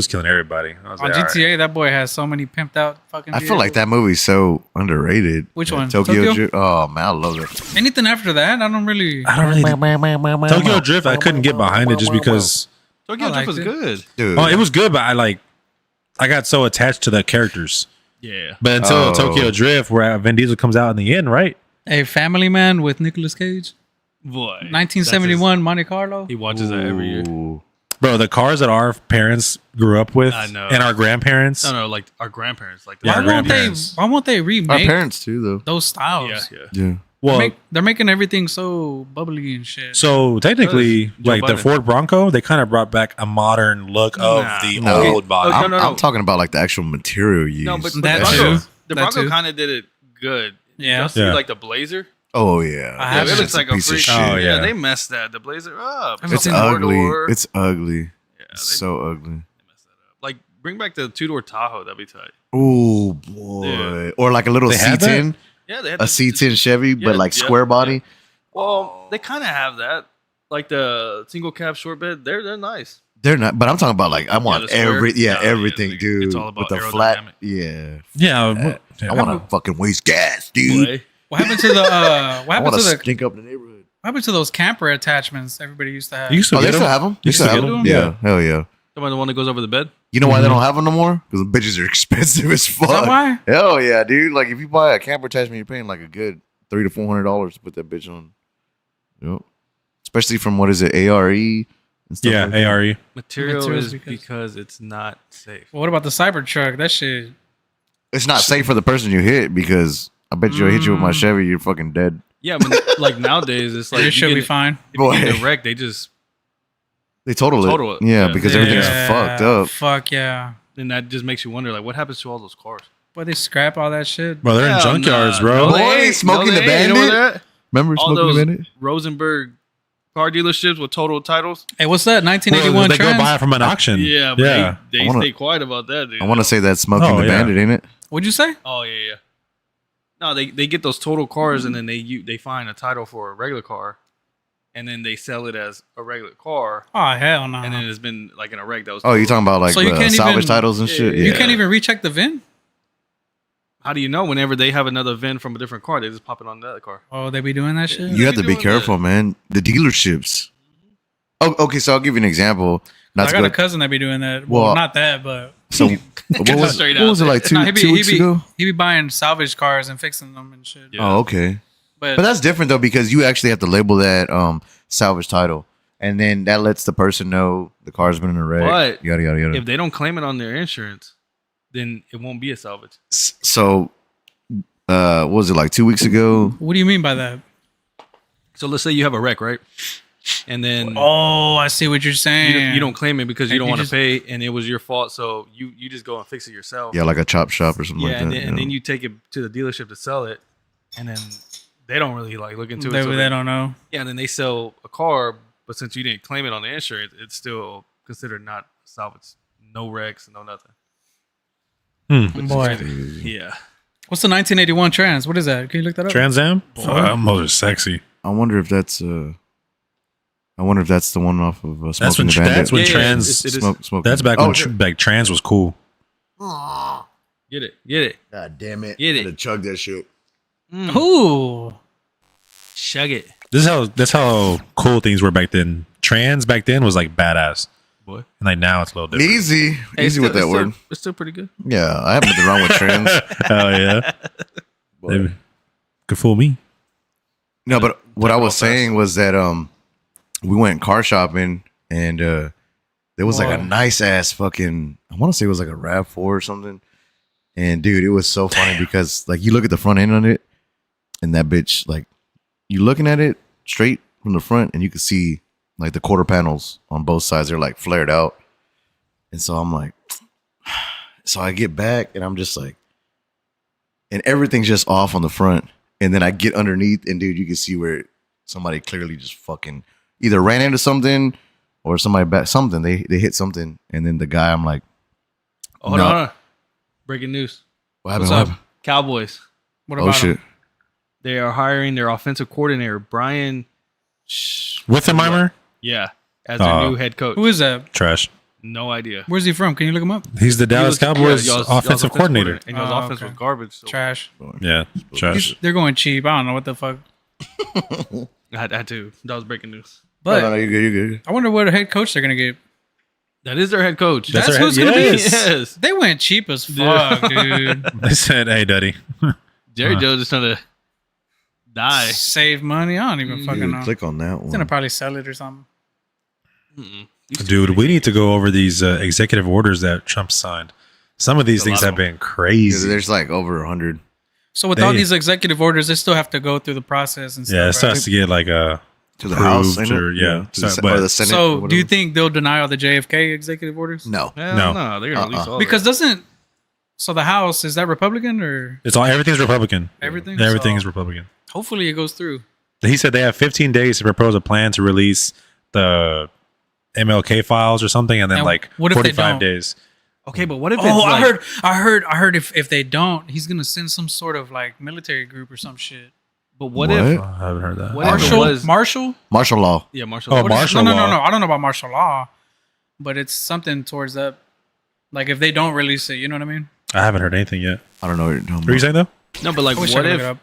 killing everybody. I was On like, all GTA, right. that boy has so many pimped out fucking I feel like that movie's so underrated. Which one? Tokyo Tokyo? Drift. Oh man, I love it. Anything after that, I don't really. I don't really. Tokyo Drift, I couldn't get behind it just because. Tokyo I Drift was liked it. good. Dude. Oh, it was good, but I got so attached to the characters. Yeah. But until Oh. Tokyo Drift, where Vin Diesel comes out in the end, right? A Family Man with Nicolas Cage. Boy. 1971 Monte Carlo. He watches that every year. Ooh. Bro, the cars that our parents grew up with I know. and our grandparents. No, like our grandparents. Like Yeah, Why won't they? grandparents. Why won't they Our remake parents too, though. those styles? Yeah. Yeah. Well, They're making everything so bubbly and shit. so technically, Joe like the Biden. Ford Bronco, they kind of brought back a modern look of Nah. the No. old body. Okay. I'm, no. I'm talking about like the actual material used. No, but That the too. Bronco, the That Bronco too. kind of did it good. Yeah. You see, Yeah. like the Blazer. Oh yeah, I have it It's looks like a piece of freak. shit. Oh, yeah. yeah. They messed the Blazer up. It's It's Fucking ugly. four-door. It's ugly. Yeah, It's so ugly. like bring back the 2-door Tahoe. That'd be tight. Oh boy, Yeah. or like a little They had C10, Yeah, they had a C10 Chevy, Yeah, but like yeah, square yeah. body. Well, they kind of have that. Like the single cab short bed. They're nice. They're not, but I'm talking about like I want the square? everything, It's dude. all about with the flat, aerodynamic. yeah. Yeah. I want to fucking waste gas, dude. Boy. What happened to the what I happened want to to the stink up the neighborhood. what happened to those camper attachments everybody used to have? You still Oh, they get still them? have them. They You still still have get them. them? Yeah, hell yeah. The one that goes over the bed. You know why they Mhm. don't have them no more? Because the bitches are expensive as fuck. Is that why? Hell yeah, dude. Like if you buy a camper attachment, you're paying like a good $300 to $400 to put that bitch on. Yep. Especially from what is it, ARE and stuff. Yeah, like that. ARE. Material Materials is because- because it's not safe. Well, what about the Cybertruck? That shit. It's not safe for the person you hit because I bet you I hit you with my Chevy, you're fucking dead. Yeah, I mean, like nowadays, it's like It you should get be in- fine. If you get in Boy. a wreck, they just They total Total it. it. Yeah, Yeah. because everything's Yeah, fucked up. Fuck yeah. and that just makes you wonder, like, what happens to all those cars? Boy, they scrap all that shit. Bro, they're in Hell junkyards, nah. bro. No, they Boy, ain't. Smoking No, the they ain't. You know Bandit? where they're at? Remember All smoking those a minute? Rosenberg car dealerships with total titles. Hey, what's that? Well, 1981 they go Trans? buy it from an auction. Yeah, but yeah. they I wanna- stay quiet about that, dude. I want to say that's smoking Oh, the yeah. bandit, ain't it? What'd you say? Oh yeah. No, they get those total cars and then they find a title for a regular car, and then they sell it as a regular car, Oh hell no. and then it's been like in a wreck that was. Oh, you're talking about like So you can't salvage even- titles and Yeah, shit? yeah. You Yeah. can't even recheck the VIN. How do you know? Whenever they have another VIN from a different car, they just pop it on the other car. Oh, they be doing that shit. You have to They be doing that. careful, man. The dealerships. Oh, okay. So I'll give you an example. Not I to got go, a cousin that be doing that. Well, Well, not that, but so what was, Straight what was it out like two, nah, 2 weeks ago? he be buying salvage cars and fixing them and shit. Yeah. Oh, okay. But, But that's different though because you actually have to label that salvage title, and then that lets the person know the car's been in a wreck. But Yada yada yada. If they don't claim it on their insurance, then it won't be a salvage. So, what was it like 2 weeks ago? what do you mean by that? So let's say you have a wreck, right? And then Oh, I see what you're saying. you don't claim it because you And don't you want to just- pay, and it was your fault. So you just go and fix it yourself. Yeah, like a chop shop or something Yeah, like and, that. then, and then you take it to the dealership to sell it, and then they don't really like look into They, it. So they don't know. Yeah, and then they sell a car, but since you didn't claim it on the insurance, it's still considered not salvage. No wrecks, no nothing. Which is Boy. crazy. Yeah. What's the 1981 Trans? What is that? Can you look that up? Trans Am? Those are sexy. I wonder if that's the one off of That's Smoking when the Bandit. that's when Yeah, yeah, trans. it is. Smoke. That's back Oh, when sure. like trans was cool. Get it. God damn it! Get it. I had to chug that shit. Ooh. Chug it, That's how cool things were back then. Trans back then was like badass, boy. and like now it's a little different. Easy, Hey, easy it's with still- that word. It's still pretty good. Yeah, I have nothing wrong with trans. Oh yeah, they could fool me. No, but what I was fast. saying was that we went car shopping and there was like a Boy. nice ass fucking, I want to say it was like a RAV4 or something. And dude, it was so funny because like you look at the front end on it and that bitch, like you looking at it straight from the front and you can see like the quarter panels on both sides. They're like flared out. And so I'm like, so I get back and I'm just like, and everything's just off on the front. And then I get underneath and dude, you can see where somebody clearly just fucking either ran into something or somebody back something. They hit something. And then the guy, I'm like, Hold No. on. Breaking news. what happened? What's What up? happened? Cowboys. What Oh about shit. him? They are hiring their offensive coordinator, Brian. Wittenheimer, Yeah, as their new head coach. Who is that? trash. No idea. Where's he from? Can you look him up? He's the Dallas He was- Cowboys yeah, y'all's offensive coordinator. And y'all's Oh, offense okay. was garbage. So Trash. Yeah, trash. They're going cheap. I don't know what the fuck. I had to. That was breaking news. But No, you're good. You're good. I wonder what head coach they're gonna get. That is their head coach. That's That's their who's head- gonna yes. be. Yes. They went cheap as Yeah. fuck, dude. They said, "Hey, Daddy." Jerry Joe just trying to die. Save money. I don't even fucking Dude, know. click on that He's gonna one. probably sell it or something. Dude, we need to go over these executive orders that Trump signed. Some of these A things lot have of been crazy. There's like over 100. So with all They- these executive orders, they still have to go through the process and stuff. Yeah, it right? starts to get like To the approved House, ain't it? or yeah. To the, So- Se- but- or the Senate. or So do you whatever. think they'll deny all the JFK executive orders? No. Hell No. no, they're gonna release all Because doesn't So the House, is that Republican or It's all everything's Republican. everything? Everything So is Republican. hopefully it goes through. He said they have 15 days to propose a plan to release the MLK files or something, and then And like what if they 45 don't? days. Okay, but what if Oh, it's I like, heard if they don't, he's gonna send some sort of like military group or some shit. But what What? if? Oh, I haven't heard that. What if it Martial, was? Martial. Martial law. Yeah, martial. Oh, law. What is- martial no, law. I don't know about martial law, but it's something towards that. Like if they don't release it, you know what I mean? I haven't heard anything yet. I don't know what you're talking What are you about. saying though? No, but like, I wish I what could look if? it up.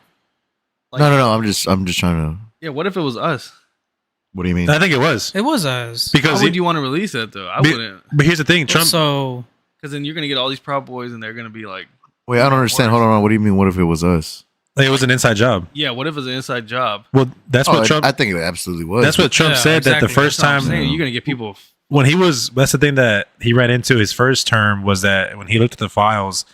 Like, No. I'm just trying to. Yeah, what if it was us? What do you mean? I think it was It was us. because How would you want to release that though? I be- wouldn't, But here's the thing, Trump. So because then you're gonna get all these Proud Boys, and they're gonna be like, Wait, I don't understand. Hold on. What do you mean? What if it was us? It was an inside job. yeah, what if it's an inside job? Well, that's Oh, what Trump. I think it absolutely was. That's what Trump Yeah, said. That the exactly. first That's what I'm time Saying, you're gonna get people. when he was, that's the thing that he ran into his first term was that when he looked at the files,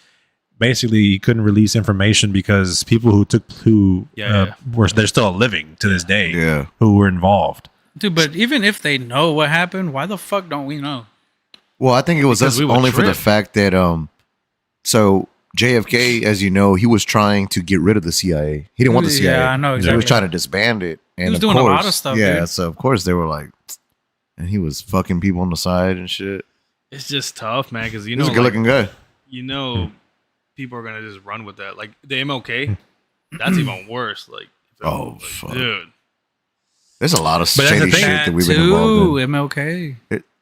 basically he couldn't release information because people who Yeah. were they're still living to this day Yeah. who were involved. dude, but even if they know what happened, why the fuck don't we know? Well, I think it was Because us we would only for the trip. fact that so JFK, as you know, he was trying to get rid of the CIA. He didn't want the CIA. Yeah, I know He exactly. was trying to disband it. And was of doing a lot course- of stuff, Yeah, dude. so of course they were like, and he was fucking people on the side and shit. It's just tough, man, because you He know, was a good looking guy. you know, people are gonna just run with that. Like the MLK, that's even worse. Like, Oh, fuck. dude, There's a lot of But that's the shady thing. shit that we've been Too, involved in. MLK.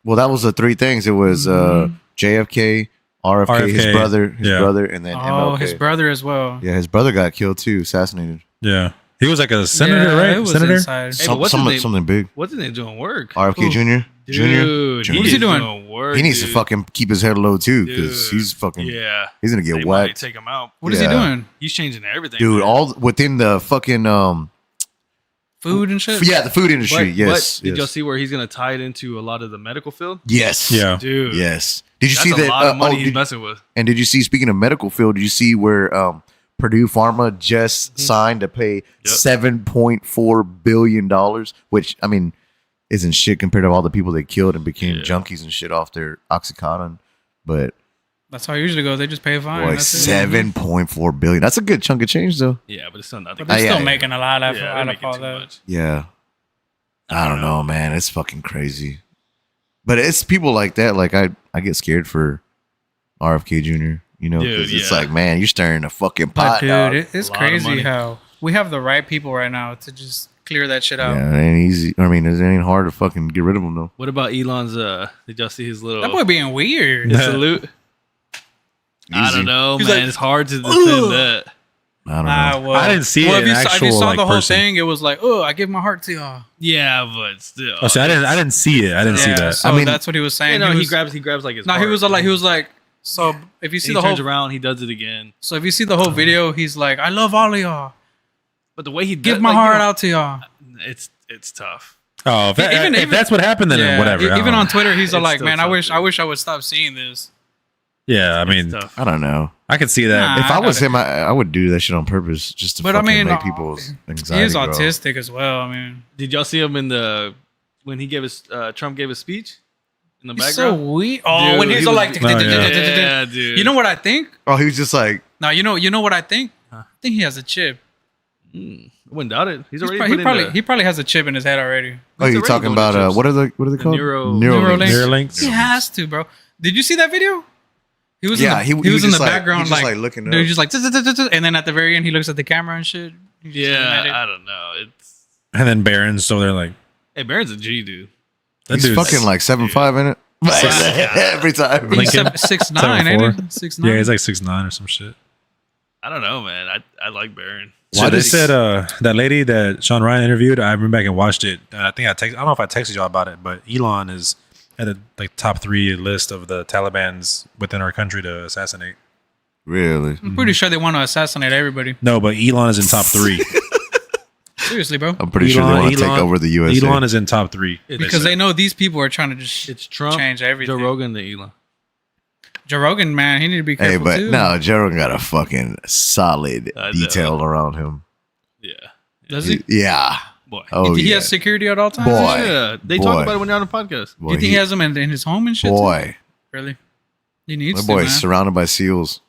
Well, that was the three things. It was JFK, RFK, his RFK, brother, and then Oh, MLK. his brother as well. Yeah, his brother got killed too, assassinated. Yeah, he was like a senator, Yeah, right? it was Senator. inside. Hey, but what's his name? Something big. wasn't it doing work? RFK Jr. Dude, Junior. What is he is doing? work, He needs to dude. fucking keep his head low too, because Dude. he's fucking. Yeah, He's gonna they get might whacked, take him out. What is he Yeah. doing? He's changing everything, dude. man. All within the fucking Food and shit? yeah, the food industry. But Yes, did y'all yes, see where he's gonna tie it into a lot of the medical field? yes, Yeah, Dude, yes. Did you that's see a that? lot of money he's did, messing with. and did you see? Speaking of medical field, did you see where Purdue Pharma just signed to pay $7.4 billion, which I mean isn't shit compared to all the people they killed and became junkies and shit off their OxyContin. But That's how it usually goes. They just pay a fine. boy, That's it. $7.4 billion. That's a good chunk of change, though. Yeah, but it's still nothing. But they're still yeah. making a lot out yeah, of they're making all too that. much. Yeah. I don't know, man. It's fucking crazy. But it's people like that. Like I get scared for RFK Jr. You know, Dude, because it's yeah. like, man, you're stirring a fucking But pot, dude, dog. it's A lot of crazy money. how we have the right people right now to just clear that shit out. Yeah, it ain't easy. I mean, it ain't hard to fucking get rid of them, though. What about Elon's? Did y'all see his little That boy being weird. his salute? I Easy. don't know, He's man. like, it's hard to defend that. I don't know. Well, I didn't see well, it if you, in saw, if you actual, saw like, the whole person. thing, it was like, oh, I give my heart to y'all. Yeah, but still. Oh, see, I didn't see it. I didn't see Yeah, that. so I mean- that's what he was saying. You know, he he was, grabs like his. no, he heart, was like, he was like, so if you and see he the turns whole, around, he does it again. so if you see the whole video, he's like, I love all of y'all. But the way he Give does, my like, heart you know, out to y'all. It's tough. Oh, if, Even- if even- that's what happened, then Yeah, whatever. I Even don't on know. Twitter, he's It's like, still man, tough, I dude. wish I would stop seeing this. Yeah, I mean, It's tough. I don't know. I could see that. Nah. If I was doubt him, I would do that shit on purpose just to But I fucking mean, make people's He anxiety is grow. autistic as well. I mean, Did y'all see him in the when he gave his Trump gave his speech in the he's so background? weak. Oh, Dude, when he's he all was- like, Oh, yeah. Yeah, dude. you know what I think? Oh, he was just like, Now you know what I think. I think he has a chip. I wouldn't doubt it. He's He's already pro- put he probably in he probably has a chip in his head already. oh, He's you're already talking doing about the chips. what are they called? Neuralink. Neuralinks. He has to, bro. Did you see that video? He was Yeah, in the, he was in just the like- background he just like looking dude, up. just like and then at the very end he looks at the camera and shit. He's just looking at it. Yeah, I don't know. It's And then Barron's, so they're like, hey, Barron's a G dude. that He's dude's fucking like 7'5" in it. Every time. He's Lincoln. 6'9", ain't 7'4". he? 6'9". Yeah, he's like 6'9" or some shit. I don't know, man. I like Barron. So they said that lady that Sean Ryan interviewed, I went back and watched it. And I think I don't know if I texted y'all about it, but Elon is at the like top 3 list of the Taliban's within our country to assassinate. Really? I'm pretty sure they want to assassinate everybody. No, but Elon is in top 3. Seriously, bro. I'm pretty sure they want to take over the USA. Elon is in top 3 Because they know these people are trying to just It's Trump, change everything. Joe Rogan, and Elon. Joe Rogan, man, he need to be Hey, careful but too. no, Joe Rogan got a fucking solid I know. detail around him. Yeah, Does he? Yeah. boy. Oh, he yeah. has security at all times. Boy. Yeah, they talk Boy. about it when you're on a podcast. Boy, Do you think he has them in his home and shit? too? Boy, Really? He needs my to, boy man. is surrounded by SEALs.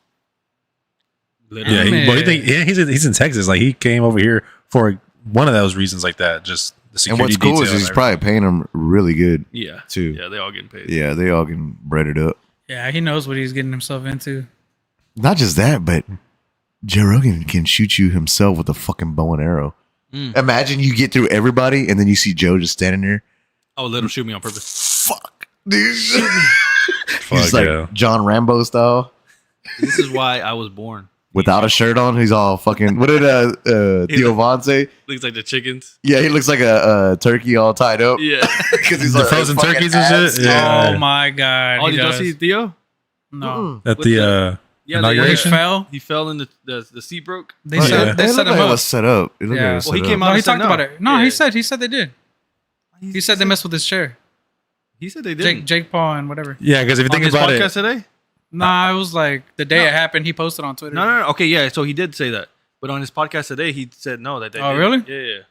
Yeah, he's in Texas. Like he came over here for one of those reasons like that. Just the And security. what's cool is detail he's and probably paying them really good Yeah. too. Yeah, they all getting paid. Yeah, they all getting breaded up. Yeah, he knows what he's getting himself into. Not just that, but Joe Rogan can shoot you himself with a fucking bow and arrow. Imagine you get through everybody and then you see Joe just standing there. Oh, let him shoot me on purpose. Fuck, dude. Fuck He's like yeah. John Rambo style. This is why I was born. Without a shirt on, he's all fucking. What did Theo Von say? Looks like the chickens. Yeah, he looks like a turkey all tied up. Yeah. Because he's The like frozen fucking turkeys and ass. shit? Yeah. Oh my god! Oh, he did y'all does. see Theo? No, At With the Yeah, where he inauguration? fell. he fell in the seat broke. They Oh, set, yeah. they It set looked him like it up. was set up. It looked Yeah. like it was Well, he set came up. out No, he and said talked no. about it. No, Yeah. he said they did. He said they messed with his chair. He said they didn't. Jake Paul and whatever. Yeah, because if you On think his about podcast it, today? Nah, it was like the day it happened. He posted on Twitter. No. Okay, yeah. So he did say that, but on his podcast today, he said no. That they Oh, didn't. really? Yeah.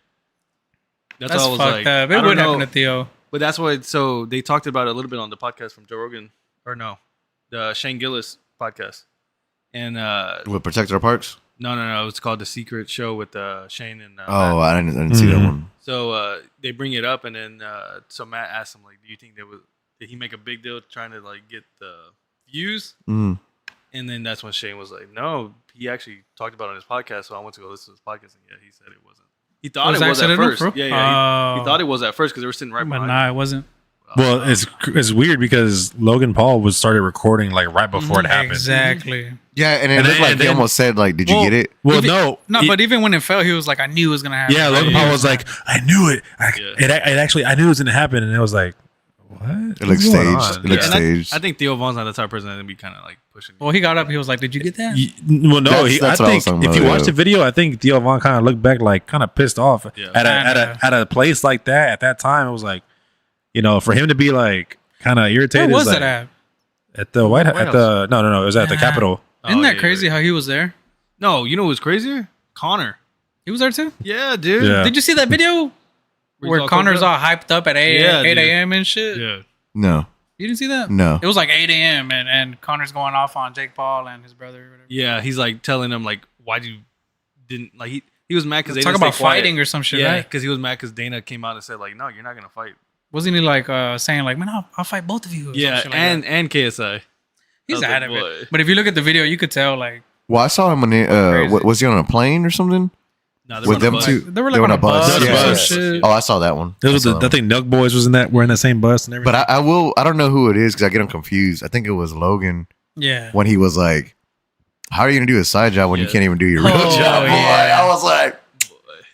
That's, That's why I was fucked like, up. I It don't would know. happen to Theo. But that's why. So they talked about it a little bit on the podcast from Joe Rogan, or no, the Shane Gillis podcast, and What, Protect Our Parks? no, it's called The Secret Show with Shane and Oh, Matt. I didn't see that Mhm. one. So they bring it up, and then so Matt asked him like, "Do you think did he make a big deal trying to like get the views?" Mm. And then that's when Shane was like, "No, he actually talked about it on his podcast." So I went to go listen to his podcast, and yeah, he said it wasn't. He thought Was it was at accidental, first. bro? Yeah. He Oh. thought it was at first because they were sitting right But behind. nah, it wasn't. well, it's weird because Logan Paul was started recording like right before it happened. Exactly. Yeah, and it And looked then- like and he then- almost said, like, did you get it? Well, Even- no, No, but even when it fell, he was like, I knew it was gonna happen. yeah, Logan Paul was like, I knew it. It actually, I knew it was gonna happen, and it was like, what? It looks What's going staged. on? It looks And I staged. think Theo Von's not the type of person that would be kind of like pushing. Well, he got up. He was like, "Did you get that?" Well, no, That's I what I was think talking if about, you watch yeah. the video, I think Theo Von kind of looked back like kind of pissed off Yeah. at a place like that at that time. It was like, you know, for him to be like kind of Where irritated. was like, it at? At the White House. White At the no, it was at the Nah. Capitol. Isn't Oh, that yeah, crazy how he was there? No, you know what was crazier? Connor. He was there too. Yeah, dude. Yeah. Did you see that video where all Connor's coked all up? hyped up at 8 Yeah, 8 dude. a.m. and shit? Yeah. No. You didn't see that? No. It was like 8 a.m. and Connor's going off on Jake Paul and his brother. Or whatever. Yeah, he's like telling him like, why do you didn't like he was mad because they Talk didn't about stay quiet. fighting or some shit, Yeah, right? because he was mad because Dana came out and said like, no, you're not gonna fight. Wasn't he like saying like, man, I'll fight both of you? Or some Yeah, shit like and that? KSI. he's I was like, adamant. boy. But if you look at the video, you could tell like Well, I saw him when they, Crazy. was he on a plane or something? No, they're With on the them bus. two? They were like on a bus or Yeah. some shit. Oh, I saw that one. This was I saw that I think Nug Boys was in that. We're in the same bus and everything. But I don't know who it is because I get him confused. I think it was Logan Yeah. when he was like, how are you going to do a side job when you Yeah. can't even do your real Oh, job? Boy, yeah. I was like,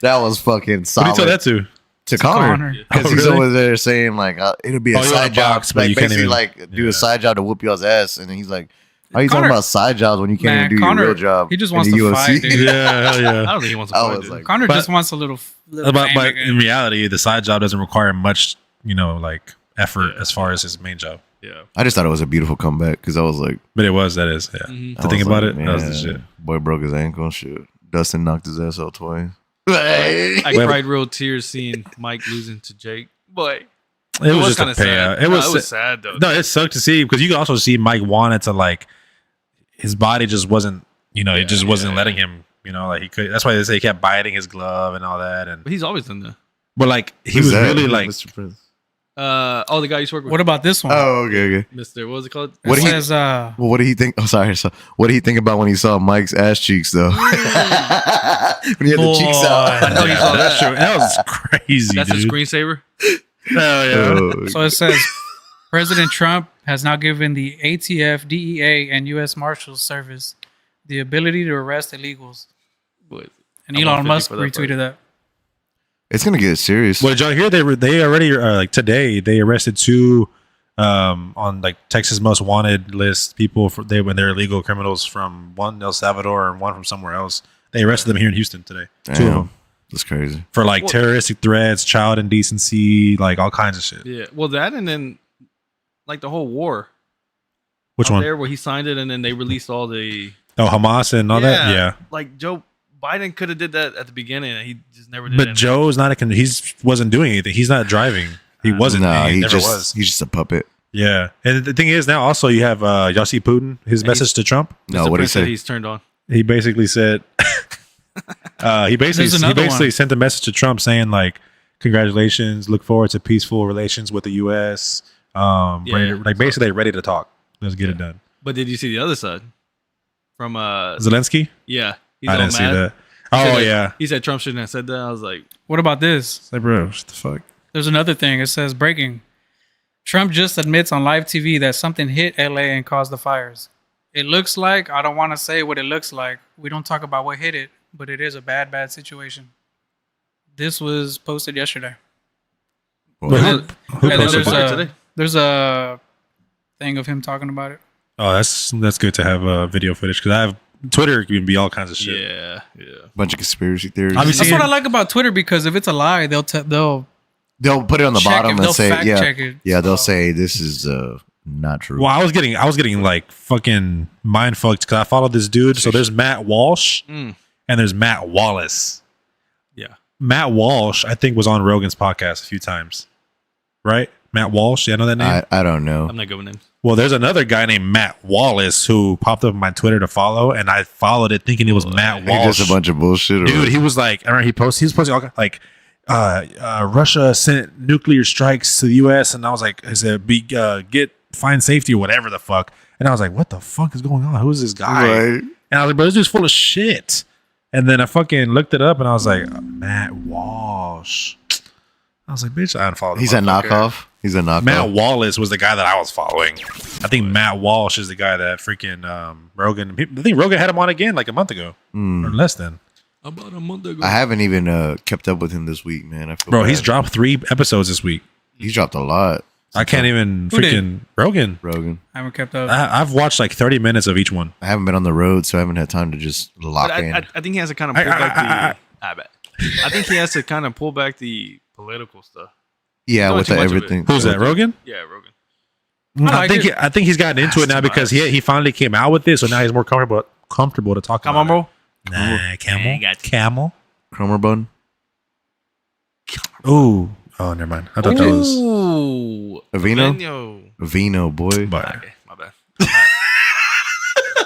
that was fucking Who solid. did you tell that to? To Connor. Yeah. Because Oh, he's really? over there saying like, it'll be a Oh, you're on side a job. box, but Like you can't basically even- like do Yeah. a side job to whoop y'all's ass. And then he's like, how are you Connor- talking about side jobs when you can't Man, even do Connor, your real job? he just in wants the to UFC? fight, dude. Yeah, hell I yeah. don't think he wants to I fight. was dude. like, Connor But- just wants a little fame But again. in reality, the side job doesn't require much, you know, like effort Yeah. as far as his main job. Yeah. I just thought it was a beautiful comeback because I was like, But it was, that is, yeah. Mhm. To think I was about like, it, that was the man, shit. Boy broke his ankle and shit. Dustin knocked his ass out twice. I Well- cried real tears seeing Mike losing to Jake. Boy, It was just kinda a payout. sad. It No, was sad though. No, it sucked to see because you can also see Mike wanted to like his body just wasn't, you know, it just wasn't letting him, you know, like he could. That's why they say he kept biting his glove and all that. And But he's always done that. but like he Who's was that? really Who's like Mr. Prince. The guy you used to work with, What about this one? Oh, okay. Mr. What was it called? What it do you- says, Well, what did he think? Oh, sorry. So, what did he think about when he saw Mike's ass cheeks, though? when he had the cheeks out. I know you saw that's that. true. That was crazy, That's a dude. screensaver. Hell yeah. Oh, so it says, President Trump has now given the ATF, DEA, and U.S. Marshals Service the ability to arrest illegals. Boy, And I'm Elon 150 Musk for that retweeted that. it's gonna get serious. Well, did y'all hear they already like today they arrested two on like Texas most wanted list people for when they're illegal criminals from one El Salvador and one from somewhere else. They arrested them here in Houston today. Two of Damn, them that's crazy. for like Well- terroristic threats, child indecency, like all kinds of shit. Yeah. Well, that and then like the whole war. Which out one? There where he signed it and then they released all the Oh, Hamas and all that. Yeah, Like Joe Biden could have did that at the beginning and he just never did. but it. Joe's not he's wasn't doing anything. He's not driving. He wasn't. No, he he never just was. he's just a puppet. Yeah, and the thing is now also you have y'all see Putin his And message to Trump. No, Mr. what did he Prince said say? he's turned on. he basically said he There's another basically one. sent a message to Trump saying like, congratulations, look forward to peaceful relations with the U.S. Basically they're ready to talk. Let's get it done. But did you see the other side from Zelensky? Yeah, he's I all didn't see mad. that. He said Oh that- yeah. he said Trump shouldn't have said that. I was like, What about this? It's like, bro, what the fuck? There's another thing. It says breaking. Trump just admits on live TV that something hit LA and caused the fires. It looks like, I don't want to say what it looks like. We don't talk about what hit it, but it is a bad, bad situation. This was posted yesterday. Who And then posted there's it? today? there's a thing of him talking about it. Oh, that's good to have video footage because I have Twitter can be all kinds of shit. yeah. Bunch of conspiracy theories. I've been That's seeing- what I like about Twitter, because if it's a lie, they'll They'll put it on the check bottom it. and They'll say, fact yeah, check it. yeah. They'll So- say this is not true. Well, I was getting like fucking mind fucked because I followed this dude. So there's Matt Walsh Mm. and there's Matt Wallace. Yeah. Matt Walsh, I think, was on Rogan's podcast a few times. Right? Matt Walsh. Yeah, I know that name. I don't know. I'm not good with names. Well, there's another guy named Matt Wallace who popped up on my Twitter to follow, and I followed it thinking it was Matt It's Walsh. just a bunch of bullshit. Or Dude, he was like, I remember he was posting all like, Russia sent nuclear strikes to the U.S. and I was like, I said, find safety or whatever the fuck. And I was like, what the fuck is going on? Who is this guy? Right. And I was like, bro, this dude's full of shit. And then I fucking looked it up and I was like, Matt Walsh. I was like, bitch, I unfollowed him. He's a knockoff. He's a knockoff. Matt Wallace was the guy that I was following. I think Matt Walsh is the guy that freaking Rogan. I think Rogan had him on again like a month ago or less than. About a month ago. I haven't even kept up with him this week, man. I feel Bro, bad. he's dropped 3 episodes this week. He's dropped a lot. I can't even Who did? freaking Rogan. Rogan. I haven't kept up. I've watched like 30 minutes of each one. I haven't been on the road, so I haven't had time to just lock But in. I think he has to kind of pull back the. I bet. I think he has to kind of pull back the political stuff. yeah, doing with too the much of it. everything. Who's that? Rogan? Yeah, Rogan. I like think it. I think he's gotten into it now because he finally came out with this, so now he's more comfortable to talk Come about. on, bro. It. Nah, camel. got Camel. Cromer bun. Ooh. Oh, never mind. I thought that was. Ooh. Avino? Avino. Vino, boy. But Okay, my bad.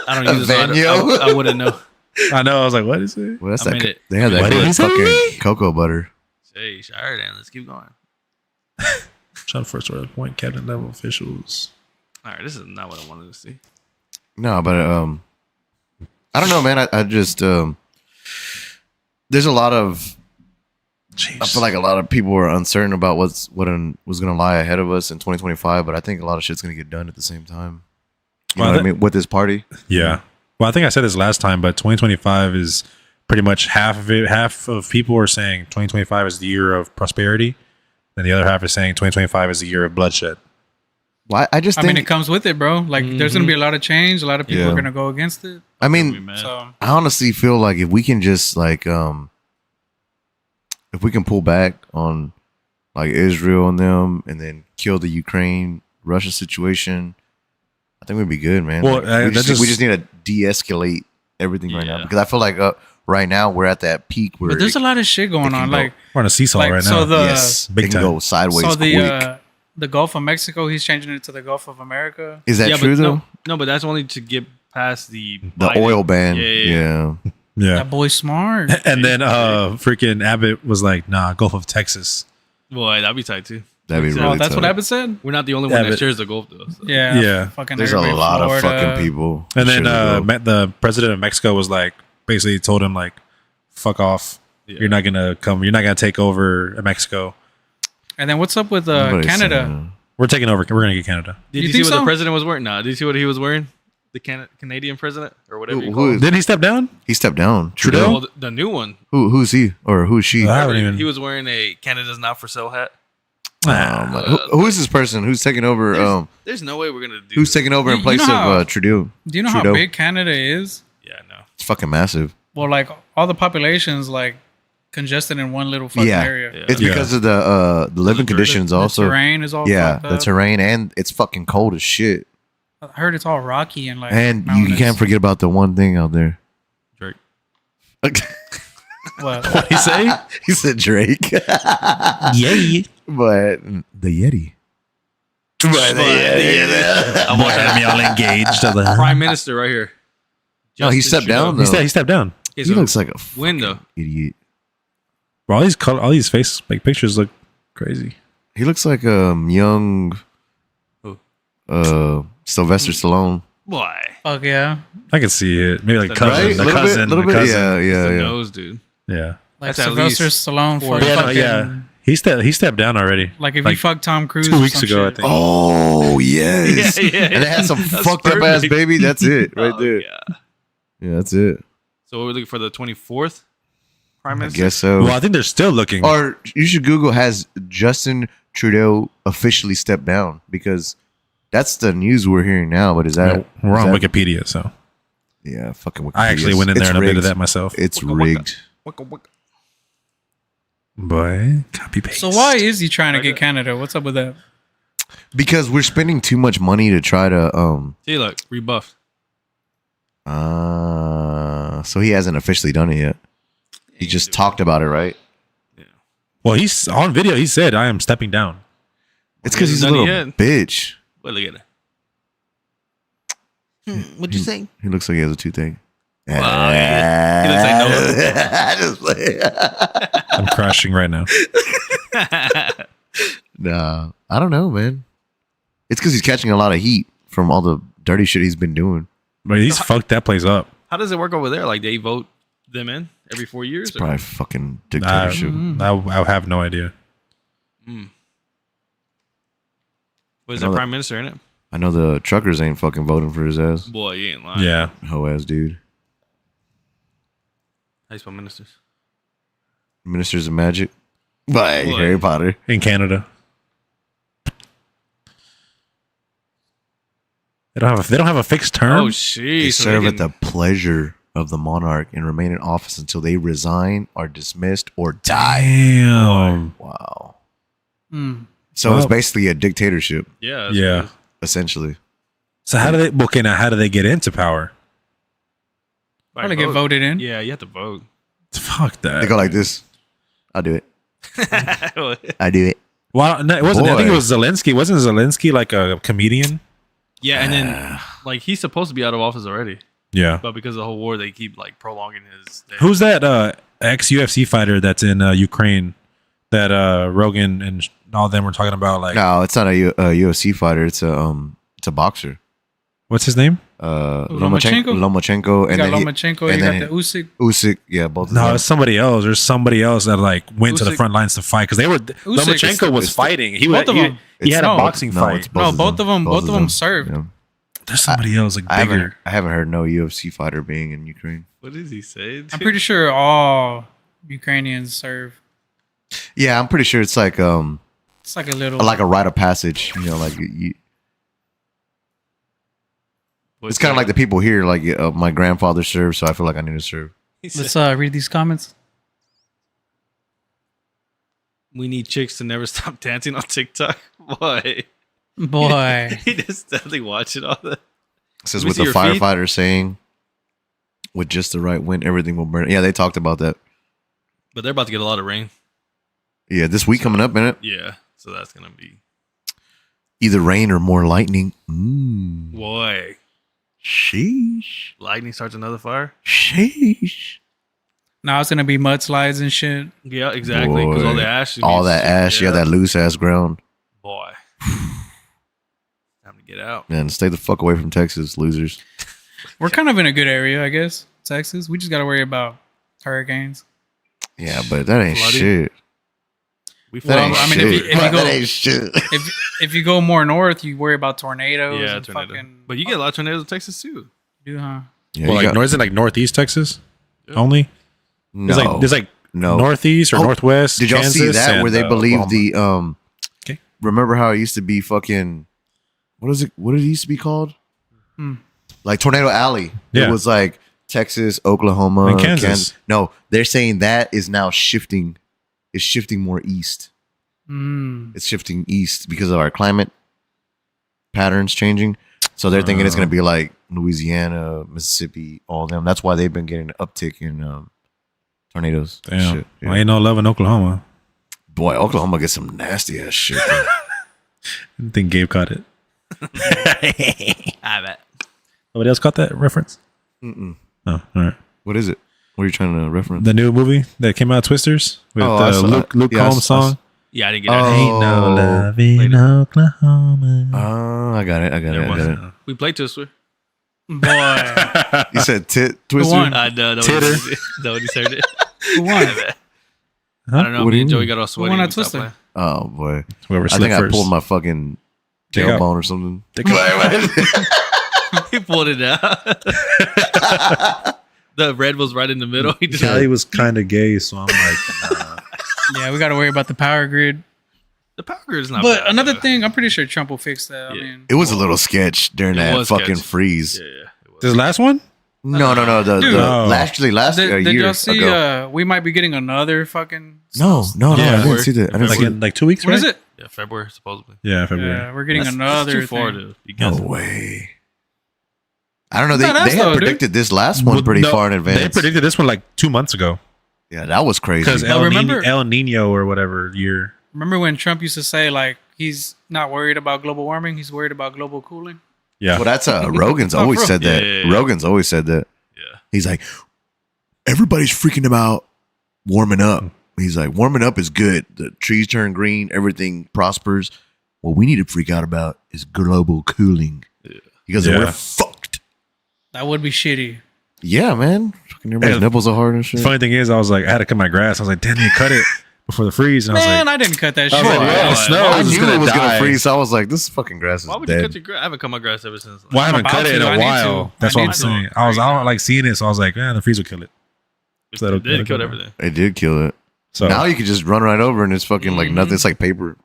I don't use it. Avino? I wouldn't know. I know. I was like, what is it? Well, that's I that. mean it. They have that What good is it? fucking cocoa butter. Hey, sure then. Let's keep going. Trying to first order appoint cabinet level officials. All right, this is not what I wanted to see. No, but I don't know, man. I just there's a lot of. Jeez. I feel like a lot of people are uncertain about was going to lie ahead of us in 2025, but I think a lot of shit's going to get done at the same time. You Well, know what I mean? With this party. Yeah. Well, I think I said this last time, but 2025 is pretty much half of it. Half of people are saying 2025 is the year of prosperity, and the other half is saying 2025 is the year of bloodshed. Well, I just I think. mean, it comes with it, bro. Like, there's gonna be a lot of change. A lot of people Yeah. are gonna go against it. I mean, Man. So I honestly feel like if we can just like if we can pull back on like Israel and them and then kill the Ukraine Russia situation, I think we'd be good, man. Well, Like, we that just need to de-escalate everything right now Yeah. because I feel like right now we're at that peak where but there's a lot of shit going can on. go. Like, We're on a seesaw Like, right so now. the- yes, big it can time. go sideways so quick. the Gulf of Mexico, he's changing it to the Gulf of America. Is that yeah, true but though? No, but that's only to get past the The Biden. oil ban, Yeah. yeah. That boy's smart. And then freaking Abbott was like, nah, Gulf of Texas. Boy, that'd be tight too. That'd be Oh, really that's tough. what Abbott said. We're not the only one Yeah, that but- shares the Gulf though. So. Yeah, Yeah. Fucking There's a everybody in lot of Florida. fucking people. And then Sure will. the president of Mexico was like, basically told him like, fuck off. Yeah. You're not gonna come. You're not gonna take over Mexico. And then what's up with Nobody's Canada? saying We're taking over. We're gonna get Canada. Did You you, see think what so? the president was wearing? Nah, did you see what he was wearing? The Canadian president or whatever you Who call is- him. Didn't he step down? He stepped down. Trudeau? Well, the new one. Who's he or who's she? I haven't even. He was wearing a Canada's not for sale hat. Who is this person? Who's taking over? There's no way we're gonna do. Who's taking over in You place know how- of Trudeau? Do you know Trudeau. how big Canada is? Yeah, no. It's fucking massive. Well, like all the population's like congested in one little fucking Yeah. area. Yeah. It's because of the living conditions The also. terrain is all Yeah, fucked the up. terrain and it's fucking cold as shit. I heard it's all rocky and like And you mountainous. can't forget about the one thing out there. Drake. What? What he say? He said Drake, Yeah. but the Yeti. I'm watching me all engaged. Prime Minister right here. No, he Justin stepped down, Trudeau. though. He stepped down. Okay, He so looks like a when, though? fucking idiot. Bro, all these face like pictures look crazy. He looks like a young Who? Sylvester Stallone. Boy. Fuck yeah. I can see it. Maybe like Right? cousin, the Little cousin, bit, little the bit. cousin. Yeah, yeah, The yeah. nose, dude. Yeah. Like That's at Sylvester least Stallone four- fuck Yeah, no, fucking, yeah. He stepped down already. Like if Like, you fuck Tom Cruise 2 or weeks some ago, I shit. think. Oh yes. Yeah, yeah, And they had some That's fucked up ass perfect. baby. That's it right Oh, there. Yeah. Yeah, that's it. So we're looking for the 24th prime I minister. guess so. Well, I think they're still looking. Or you should Google, has Justin Trudeau officially stepped down? Because that's the news we're hearing now. But is that We're on is that- Wikipedia, so Yeah, fucking Wikipedia. I actually went in there It's and updated rigged. that myself. It's Waka, waka. rigged. Waka, waka. But copy paste. So why is he trying to get Canada? What's up with that? Because we're spending too much money to try to See, look, rebuffed. so he hasn't officially done it yet. He just talked about it, right? Well, he's on video. He said, "I am stepping down." It's because he's a Hasn't little done it bitch. But look at it. What'd you say? He looks like he has a toothache. Wow, he looks like I'm crashing right now. Nah, I don't know, man. It's because he's catching a lot of heat from all the dirty shit he's been doing. But he's fucked that place up. How does it work over there? Like they vote them in every 4 years? It's probably fucking I, dictatorship. I have no idea. What is I know that that- prime minister in it? I know the truckers ain't fucking voting for his ass. Boy, you ain't lying. Yeah. Hoe ass dude. How you spell ministers? Ministers of Magic. By Boy. Harry Potter. In Canada. They don't have a fixed term. Oh, They jeez. So serve they at the can- pleasure of the monarch and remain in office until they resign, are dismissed, or die. Damn. Wow. Hmm. So Well- it's basically a dictatorship, Yeah. that's Yeah. what it is. essentially. So how do they? Okay, now how do they get into power? By Probably get vote. voted in. Yeah, you have to vote. Fuck that. They go like this. I'll do it. I do it. Well, no, it wasn't. I think it Boy. was Zelensky. Wasn't Zelensky like a comedian? Yeah, and then like he's supposed to be out of office already, Yeah. but because of the whole war, they keep like prolonging his. Day. Who's that ex UFC fighter that's in Ukraine that Rogan and all them were talking about? Like, No, it's not a UFC fighter. It's a boxer. what's his name? Lomachenko? Lomachenko, You and got then Lomachenko, and you then got the Usyk. Usyk. Yeah, both of No, them. it's somebody else. There's somebody else that like went to the Usyk. front lines to fight because they were Lomachenko was it's the- fighting. He was both of them. he had a No. boxing fight. it's No, both of them served. Yeah. There's somebody else like I bigger. haven't heard no UFC fighter being in Ukraine. What does he say? I'm pretty sure all Ukrainians serve. Yeah, I'm pretty sure it's like It's like a little. like a rite of passage. You know, like it's kind of like the people here. Like my grandfather served, so I feel like I need to serve. Let's read these comments. We need chicks to never stop dancing on TikTok. Boy, Boy. he just definitely watching all that. It says Let me with see the your feed. firefighter saying, "With just the right wind, everything will burn." Yeah, they talked about that. But they're about to get a lot of rain. Yeah, this week coming up, innit? Yeah, so that's gonna be Either rain or more lightning. boy. Sheesh. Lightning starts another fire. Sheesh. Now it's gonna be mudslides and shit. Yeah, exactly. Because all Boy. the ash. All that ash, yeah, that loose ass ground. Boy, time to get out. Man, stay the fuck away from Texas, losers. We're kind of in a good area, I guess. Texas. We just gotta worry about hurricanes. Yeah, but that ain't Flooding? shit. We That ain't I mean, shit. if you go- that ain't shit. If you go more north, you worry about tornadoes. yeah, and tornado. fucking. But you get a lot of tornadoes in Texas too. do, huh? Yeah, Well, you like, got- isn't it like northeast Texas Yeah. only? no, There's like no. northeast or Oh, northwest. Did y'all see Kansas that and, where they believe Oklahoma. the Okay. Remember how it used to be fucking what is it? What did it used to be called? Like Tornado Alley. Yeah. It was like Texas, Oklahoma, And Kansas. No, they're saying that is now shifting. It's shifting more east. Mm. It's shifting east because of our climate patterns changing. So they're thinking it's going to be like Louisiana, Mississippi, all them. That's why they've been getting an uptick in tornadoes. and Damn, shit. Yeah. well, ain't no love in Oklahoma. Boy, Oklahoma gets some nasty ass shit. Bro. I think Gabe caught it. I bet. Nobody else caught that reference. Mm-mm. Oh, all right. What is it? What are you trying to reference? The new movie that came out, Twisters, with Oh, I saw Luke that. Yeah, I Combs saw- song. Yeah, I didn't get Oh. it. Ain't no love in Oklahoma. I got it. There wasn't. We played Twister. Boy, You said tit twister. won? I know. Titter. Nobody's heard it. who won? Huh? I don't know. What do Me you and Joey mean? got all sweaty. won when that we stopped Twister? playing. Oh boy. Whoever I slipped think I first. pulled my fucking Take out. tailbone or something. He pulled it out. The red was right in the middle. He just Kelly was kind of gay, so I'm like, nah. Yeah, we got to worry about the power grid. the power grid is not. But bad, another though. thing, I'm pretty sure Trump will fix that. I Yeah. mean, It was a little sketch during It that was fucking sketch. freeze. Yeah, it was. This last one? No. The Dude. Oh. actually last did year y'all see? ago. We might be getting another fucking. No, Yeah. I didn't see that. I didn't Like see in like 2 weeks, What right? is it? Yeah, February supposedly. Yeah, February. Yeah, we're getting That's another. too far thing. to be No guessing. way. I don't know. Not us They had though, dude. predicted this last one pretty No, far in advance. They predicted this one like 2 months ago Yeah, that was crazy. because Well, remember- El Nino or whatever year. Remember when Trump used to say like he's not worried about global warming, he's worried about global cooling. Yeah. Well, that's Rogan's always bro. said that. Yeah. Rogan's always said that. Yeah. He's like, everybody's freaking about warming up. He's like, warming up is good. The trees turn green, everything prospers. What we need to freak out about is global cooling. Because Yeah. we're fucked. That would be shitty. Yeah, man. Fucking everybody's Yeah. nipples are hard and The shit. funny thing is, I was like, I had to cut my grass. I was like, damn, you cut it before the freeze. And I was Man, like, I didn't cut that I shit. was like, Why? well, the snow I is knew gonna it was die. going to freeze. So I was like, this fucking grass is Why would you dead. cut your grass? I haven't cut my grass ever since. well, I haven't about cut it in to. I a need while. to. That's I what I'm need to. saying. I don't like seeing it, so I was like, the freeze will kill it. So it did kill everything. It did kill it. So Now you can just run right over and it's fucking like nothing. It's like paper.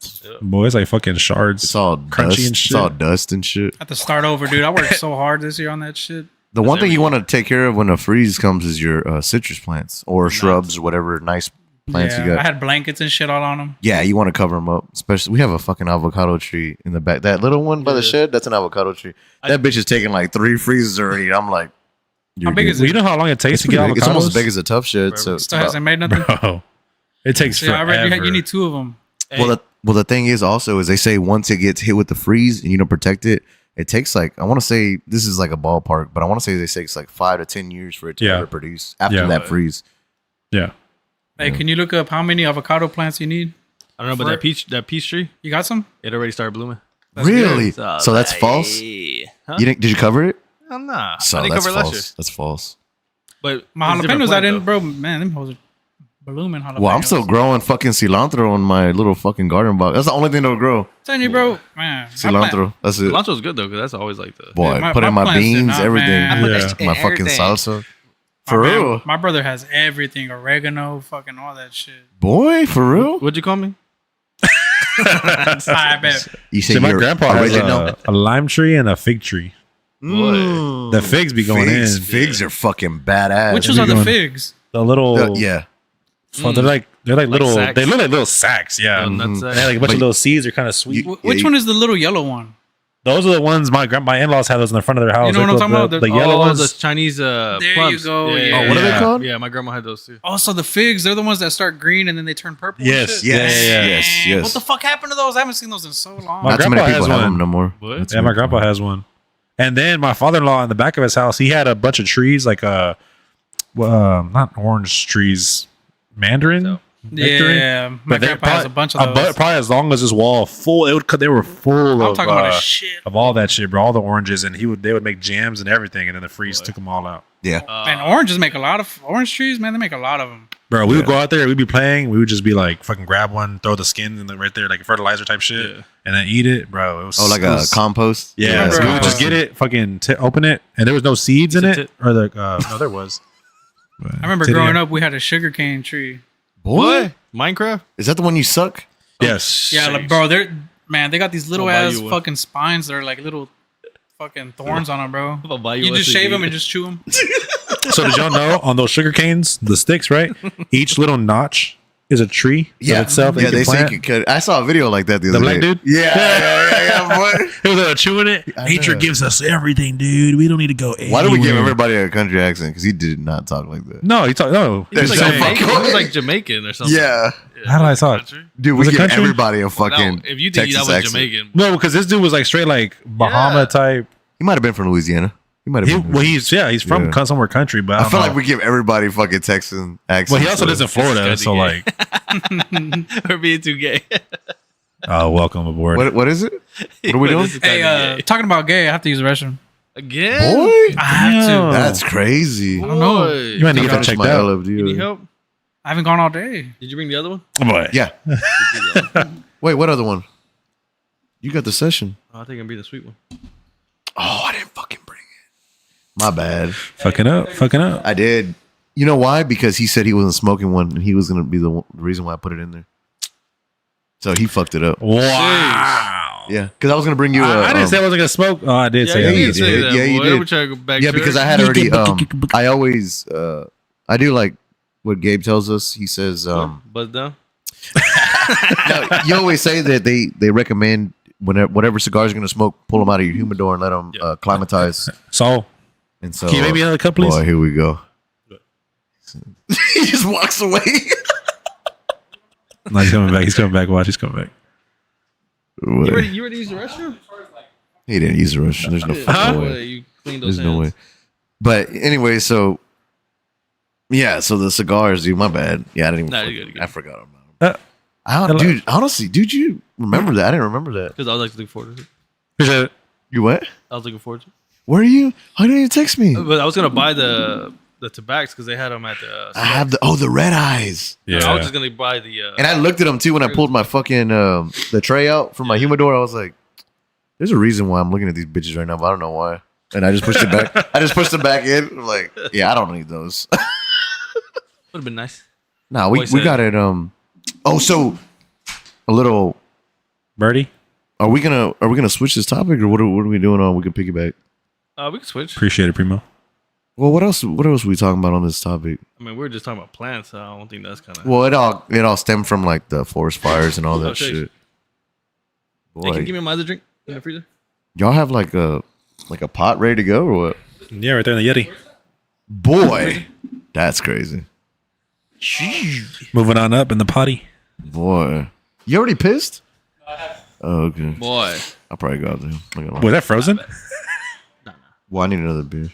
boy, it's like fucking shards. It's all Crunchy dust. and It's shit. all dust and shit. I have to start over, dude. I worked so hard this year on that shit. The one thing you everything. want to take care of when a freeze comes is your citrus plants or shrubs or whatever nice plants Yeah, you I got. had blankets and shit all on them. Yeah, you want to cover them up. Especially, we have a fucking avocado tree in the back. That little one by the shed, that's an avocado tree. That bitch is taking like 3 freezes already. I'm like, How big is Well, it? you know how long it takes It's, to get pretty big. It's almost as avocados? big as a tough shed. So Still hasn't made nothing. Bro, it takes Yeah, I forever. read you need 2 of them. well, the thing is also is they say once it gets hit with the freeze and you don't protect it, it takes like I want to say this is like a ballpark, but I want to say they say it's like 5 to 10 years for it to Yeah. ever produce after Yeah. that freeze. Yeah. Hey, can you look up how many avocado plants you need? I don't know, but that peach tree, You got some? it already started blooming. Really? So that's false. Huh? You didn't? Did you cover it? Oh, nah, So I didn't that's cover it false. last year. That's false. But My it's a different jalapenos, I plant, didn't, though. bro. Man, them hoes are blooming jalapenos. Well, I'm still growing fucking cilantro in my little fucking garden box. That's the only thing that'll grow. telling you, bro. Man, my Cilantro. plant- That's it. Cilantro's good though, because that's always like the. Boy, Yeah, put in my my plants did beans, not, everything. man. I put that shit My fucking salsa. My For man- real. My brother has everything: oregano, fucking all that shit. Boy, for real? What'd you call me? I bet. You See, said my you're grandpa has original. a lime tree and a fig tree. Mm. The figs be going Figs, in. figs are fucking badass. Which ones are the going- figs? The little, Yeah. well, they're like little. sacks? They look like little sacks. Yeah, Little and nutsack. they have like a bunch But- of little seeds. They're kind of sweet. You- Which you- one is the little yellow one? Those are the ones my in-laws have those in the front of their house. You know what I'm Like talking the, about? The yellow Oh, ones. the Chinese There you plums. go, yeah. Oh, what are they called? Yeah, my grandma had those too. Also, the figs, they're the ones that start green and then they turn purple. and Yes, shit. Yes, Yeah. yes, yes. What the fuck happened to those? I haven't seen those in so long. My Not too many grandpa people has have one. them no more. What? That's Yeah, my weird. grandpa has one. And then my father-in-law in the back of his house, he had a bunch of trees, like not orange trees, mandarin. Nectarine? Yeah, my But they're grandpa has a bunch of those. probably as long as this wall full. They were full I'm of talking about a shit. of all that shit, bro. All the oranges, and they would make jams and everything, and then the freeze took them all out. Yeah. Man, oranges make a lot of orange trees. Man, they make a lot of them. Bro, we would go out there, we'd be playing, we would just be like, fucking grab one, throw the skins in right there, like fertilizer type shit, Yeah. and then eat it, bro. It was Oh, like it a was- compost? Yeah, so we would just get it, fucking open it, and there was no seeds in Is it, it or the no, there was. I remember growing up, we had a sugarcane tree. Boy, Minecraft? is that the one you suck? Yes, Yeah, like, bro, they got these little I'll buy ass you one. fucking spines that are like little fucking thorns on them, bro. I'll buy You one just so shave can them eat and it. just chew them. So did y'all know on those sugar canes, the sticks, right? Each little notch is a tree of itself. that Yeah, you can they say you plant. can cut. I saw a video like that the The other black day. dude? Yeah, boy. It was chewing it. I Nature know. gives us everything, dude. We don't need to go. Why do we give anywhere. everybody a country accent? Because he did not talk like that. No, he talked. No, He was They're like so Jamaican. fucking- He was like Jamaican or something. Yeah. How did I talk? Country? Dude, we Was it give country? everybody a fucking No, if you think Texas that was accent. Jamaican, No, because this dude was like straight like Bahama Yeah. type. He might have been from Louisiana. He He might have been. he's from Yeah. somewhere country, but I I feel don't like we give everybody fucking Texan accents. well, he also so- lives in Florida, It's so kinda like, We're being too gay. welcome aboard. What is it? What are we doing? Hey, talking about gay, I have to use the restroom. Again? Boy, I have to. that's crazy. I don't know. You might need to get that Finish checked my out. LFD. You need help? I haven't gone all day. Did you bring the other one? Boy. Yeah. Wait, what other one? You got the session. Oh, I think I'm being the sweet one. Oh, I didn't fucking bring it. My bad. Fucking up. I did. You know why? Because he said he wasn't smoking one, and he was gonna be the reason why I put it in there. So he fucked it up. Wow. Yeah, because I was gonna bring you. I didn't say I wasn't gonna smoke. Oh, I did say yeah, that. you did say did. that, Yeah, you boy. did. We're trying to go back Yeah, to because it. I had already. I always. I do like what Gabe tells us. He says. Buzz down. No, you always say that they recommend whatever cigars you're gonna smoke, pull them out of your humidor and let them acclimatize. So, And so, can you make me another cup, please? boy, here we go. He just walks away. No, he's coming back. He's coming back. Watch, he's coming back. You ready to use the restroom? He didn't use the restroom. There's no fucking way. You cleaned those There's no way. hands. But anyway, so yeah, so the cigars, dude. My bad. Yeah, I didn't even. Nah, you're good, you're I good. forgot about them. Hello. Dude, honestly, dude, you remember that? I didn't remember that. Because I was like looking forward to it. Appreciate it. You what? I was looking forward to it. Where are you? Why didn't you text me? But I was going to buy the tobaccos because they had them at the... I have the red eyes. No, Yeah. I was just going to buy the... And I looked at them too when I pulled my fucking the tray out from my humidor. I was like, "There's a reason why I'm looking at these bitches right now, but I don't know why." And I just pushed it back. I just pushed it back in. I'm like, yeah, I don't need those. Would have been nice. Nah, Boy we said- got it. Oh, so a little. Birdie, Are we gonna switch this topic or what are we doing on? We can piggyback. We can switch. appreciate it, Primo. Well, what else? What else are we talking about on this topic? I mean, we were just talking about plants, so I don't think that's kind of... Well, it all stemmed from like the forest fires and all that thanks. shit. Hey, can Boy, you give me my other drink in the freezer? y'all have like a pot ready to go or what? Yeah, right there in the Yeti. Boy, that's crazy. Moving on up in the potty. Boy, you already pissed? Oh, okay. Boy. I'll probably go out there. Not gonna lie. Was that frozen? Well, I need another beer.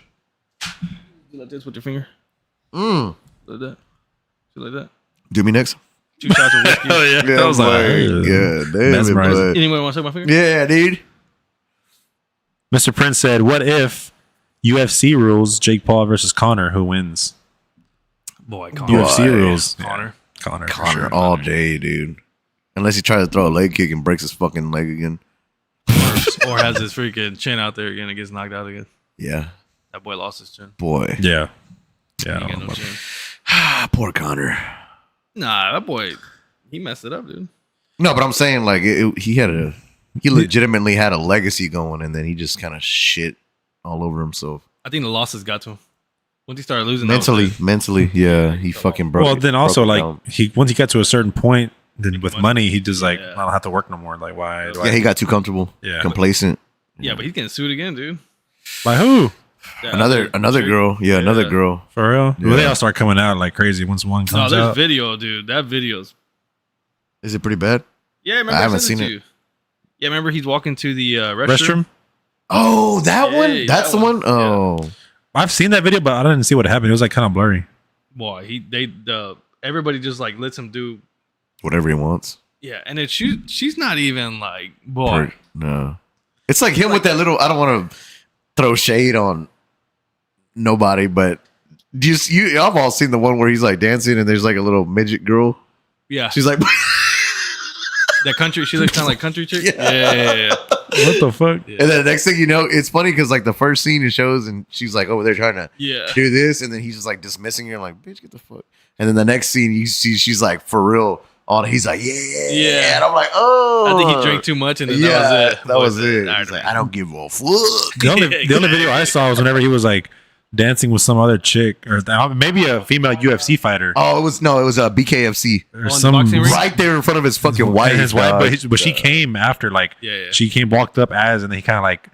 You like this with your finger? Mm. Like that? Shit like that? Do me next. 2 shots of whiskey. Yeah, I was like, yeah, damn it, mesmerizing. boy. Anyone want to suck my finger? Yeah, dude. Mr. Prince said, "What if UFC rules Jake Paul versus Connor? Who wins?" Boy, Connor. UFC rules. Connor. Yeah, Connor. for Connor sure. all day, dude. Unless he tries to throw a leg kick and breaks his fucking leg again. Or has his freaking chin out there again and gets knocked out again. Yeah, That boy lost his chin. boy. Yeah. Yeah. I He don't got know no about chin. Poor Connor. Nah, that boy, he messed it up, dude. No, but I'm saying like he legitimately had a legacy going, and then he just kind of shit all over himself. I think the losses got to him. Once he started losing, that was Mentally, it. yeah, he fucking broke. Well, then also broke it like down. once he got to a certain point, then with money. money, he just like Yeah. I don't have to work no more. Like why? Do Yeah, he got too comfortable. Yeah. Complacent. Yeah, but he's getting sued again, dude. By who? That Another other chick. girl. Yeah, another girl. For real? Yeah. Well, they all start coming out like crazy once one No, comes there's out. video, dude. That video's... Is it pretty bad? Yeah, remember I haven't sent seen to it. you. Yeah, remember he's walking to the restroom? Restroom. Oh, that Yeah, one. That's that the one. one. Oh, I've seen that video, but I didn't see what happened. It was like kind of blurry. Boy, everybody just like lets him do... whatever he wants. Yeah, and then she's not even like... Boy. No, it's like him with that little. I don't want to throw shade on nobody, but I've all seen the one where he's like dancing and there's like a little midget girl. Yeah. She's like, That country, she looks kind of like country chick. Yeah. Yeah. What the fuck? Yeah. and then the next thing you know, it's funny because like the first scene it shows and she's like over there trying to Yeah. do this, and then he's just like dismissing her. I'm like, bitch, get the fuck. And then the next scene you see she's like for real on. He's like, yeah, Yeah. and I'm like, oh, I think he drank too much and then Yeah, that was it. that was it. All He's right, like, I don't give a fuck. The only, Yeah, the only video I saw was whenever he was like dancing with some other chick or maybe a female UFC fighter Oh, it was a BKFC or On the some boxing ring? right there in front of his fucking wife. and his wife, dog. but she came after like Yeah. she came walked up as and then he kind of like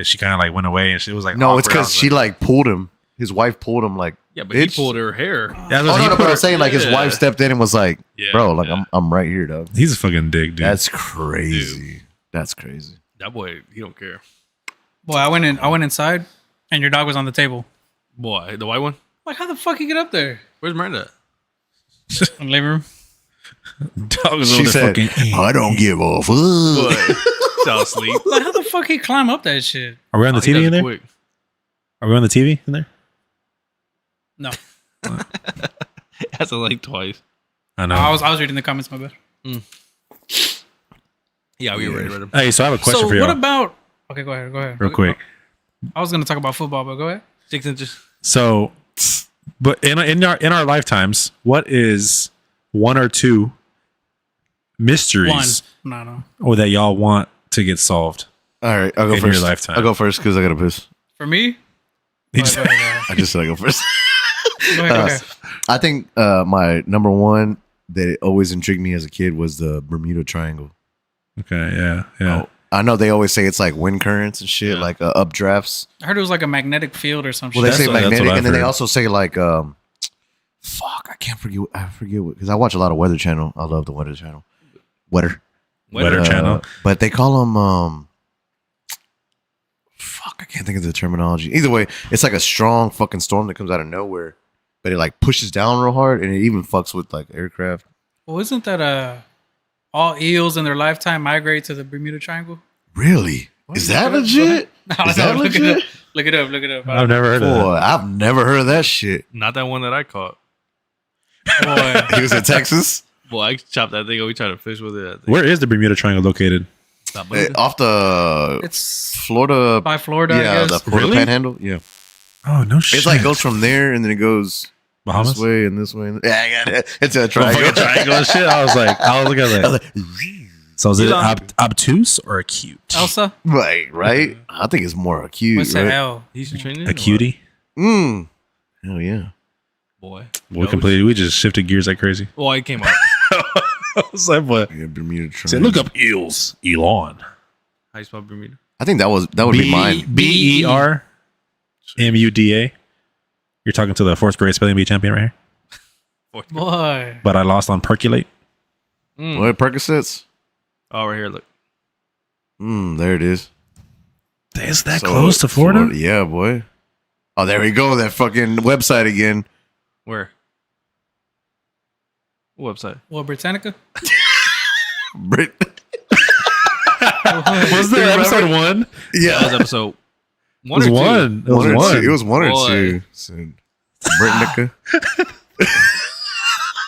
she kind of like went away and she was like No, it's awkward. I because was she like pulled him. His wife pulled him like. Yeah, but bitch. he pulled her hair. That's Oh what no, he no, put but her- I'm saying like his Yeah. wife stepped in and was like, Yeah, "Bro, like yeah. I'm right here, dog." he's a fucking dick, dude. That's crazy. That's crazy. That boy, he don't care. Boy, I went inside And your dog was on the table. Boy, the white one. Like, how the fuck you get up there? Where's Miranda? In the living room. Dog was She over there said, fucking. "I don't give a fuck." Boy, fell asleep. Like, how the fuck he climb up that shit? Are we on the Oh, he TV does in it there? quick. Are we on the TV in there? No. Has to like twice. I know. I was reading the comments, my bad. Yeah, we already read them. Hey, so I have a question So for you. what about? Okay, go ahead. Real quick. I was gonna talk about football, but go ahead. 6 inches. So, but in our lifetimes, what is one or two mysteries No. or that y'all want to get solved? All right, I'll go In first. your lifetime. I'll go first because I got to piss. For me, He go just- ahead. I just said I go first. Go ahead. I think my number one that always intrigued me as a kid was the Bermuda Triangle. Okay, yeah. Oh, I know they always say it's like wind currents and shit, like updrafts. I heard it was like a magnetic field or some Well, they shit. say That's what magnetic, I've and then they heard. also say like, fuck, I forget what, because I watch a lot of Weather Channel. I love the Weather Channel. Weather Channel. But they call them, fuck, I can't think of the terminology. Either way, it's like a strong fucking storm that comes out of nowhere, but it like pushes down real hard, and it even fucks with like aircraft. Well, isn't that all eels in their lifetime migrate to the Bermuda Triangle? Really? Is that legit? Is that Look it legit? up. Look it up. Look it up. I've never heard of Boy, that. I've never heard of that shit. Not that one that I caught. Boy. He was in Texas. Boy, I chopped that thing. We tried to fish with it. I think. Where is the Bermuda Triangle located? Stop moving. Off the It's Florida. by Florida, I Yeah, the guess. Florida Really? Panhandle. Yeah, Oh, no shit. it's like goes from there and then it goes Bahamas? this way and this way. Yeah, I got it. It's a triangle. Fucking triangle and shit. I was looking at I was that. like, So is it Elon. obtuse or acute? Elsa? right? I think it's more acute. What's the right? L? He's training. Acuity? Mm. Hell yeah. Boy. We just shifted gears like crazy. Well, it came out. I was like, what? Yeah, Bermuda Said, Triangle. look up eels. Elon. How you spell Bermuda? I think that would be mine. BERMUDA. You're talking to the fourth grade spelling bee champion right here. Boy. But I lost on percolate. What Percocets? Oh, right here. Look. There it is. Is that So, close to Florida? Yeah, boy. Oh, there we go. That fucking website again. Where? What website? What, Britannica? Brit. Was there episode one? That was Yeah. episode It one was or two. one. It was One or one. two. It was one or Boy. two. Said Britannica.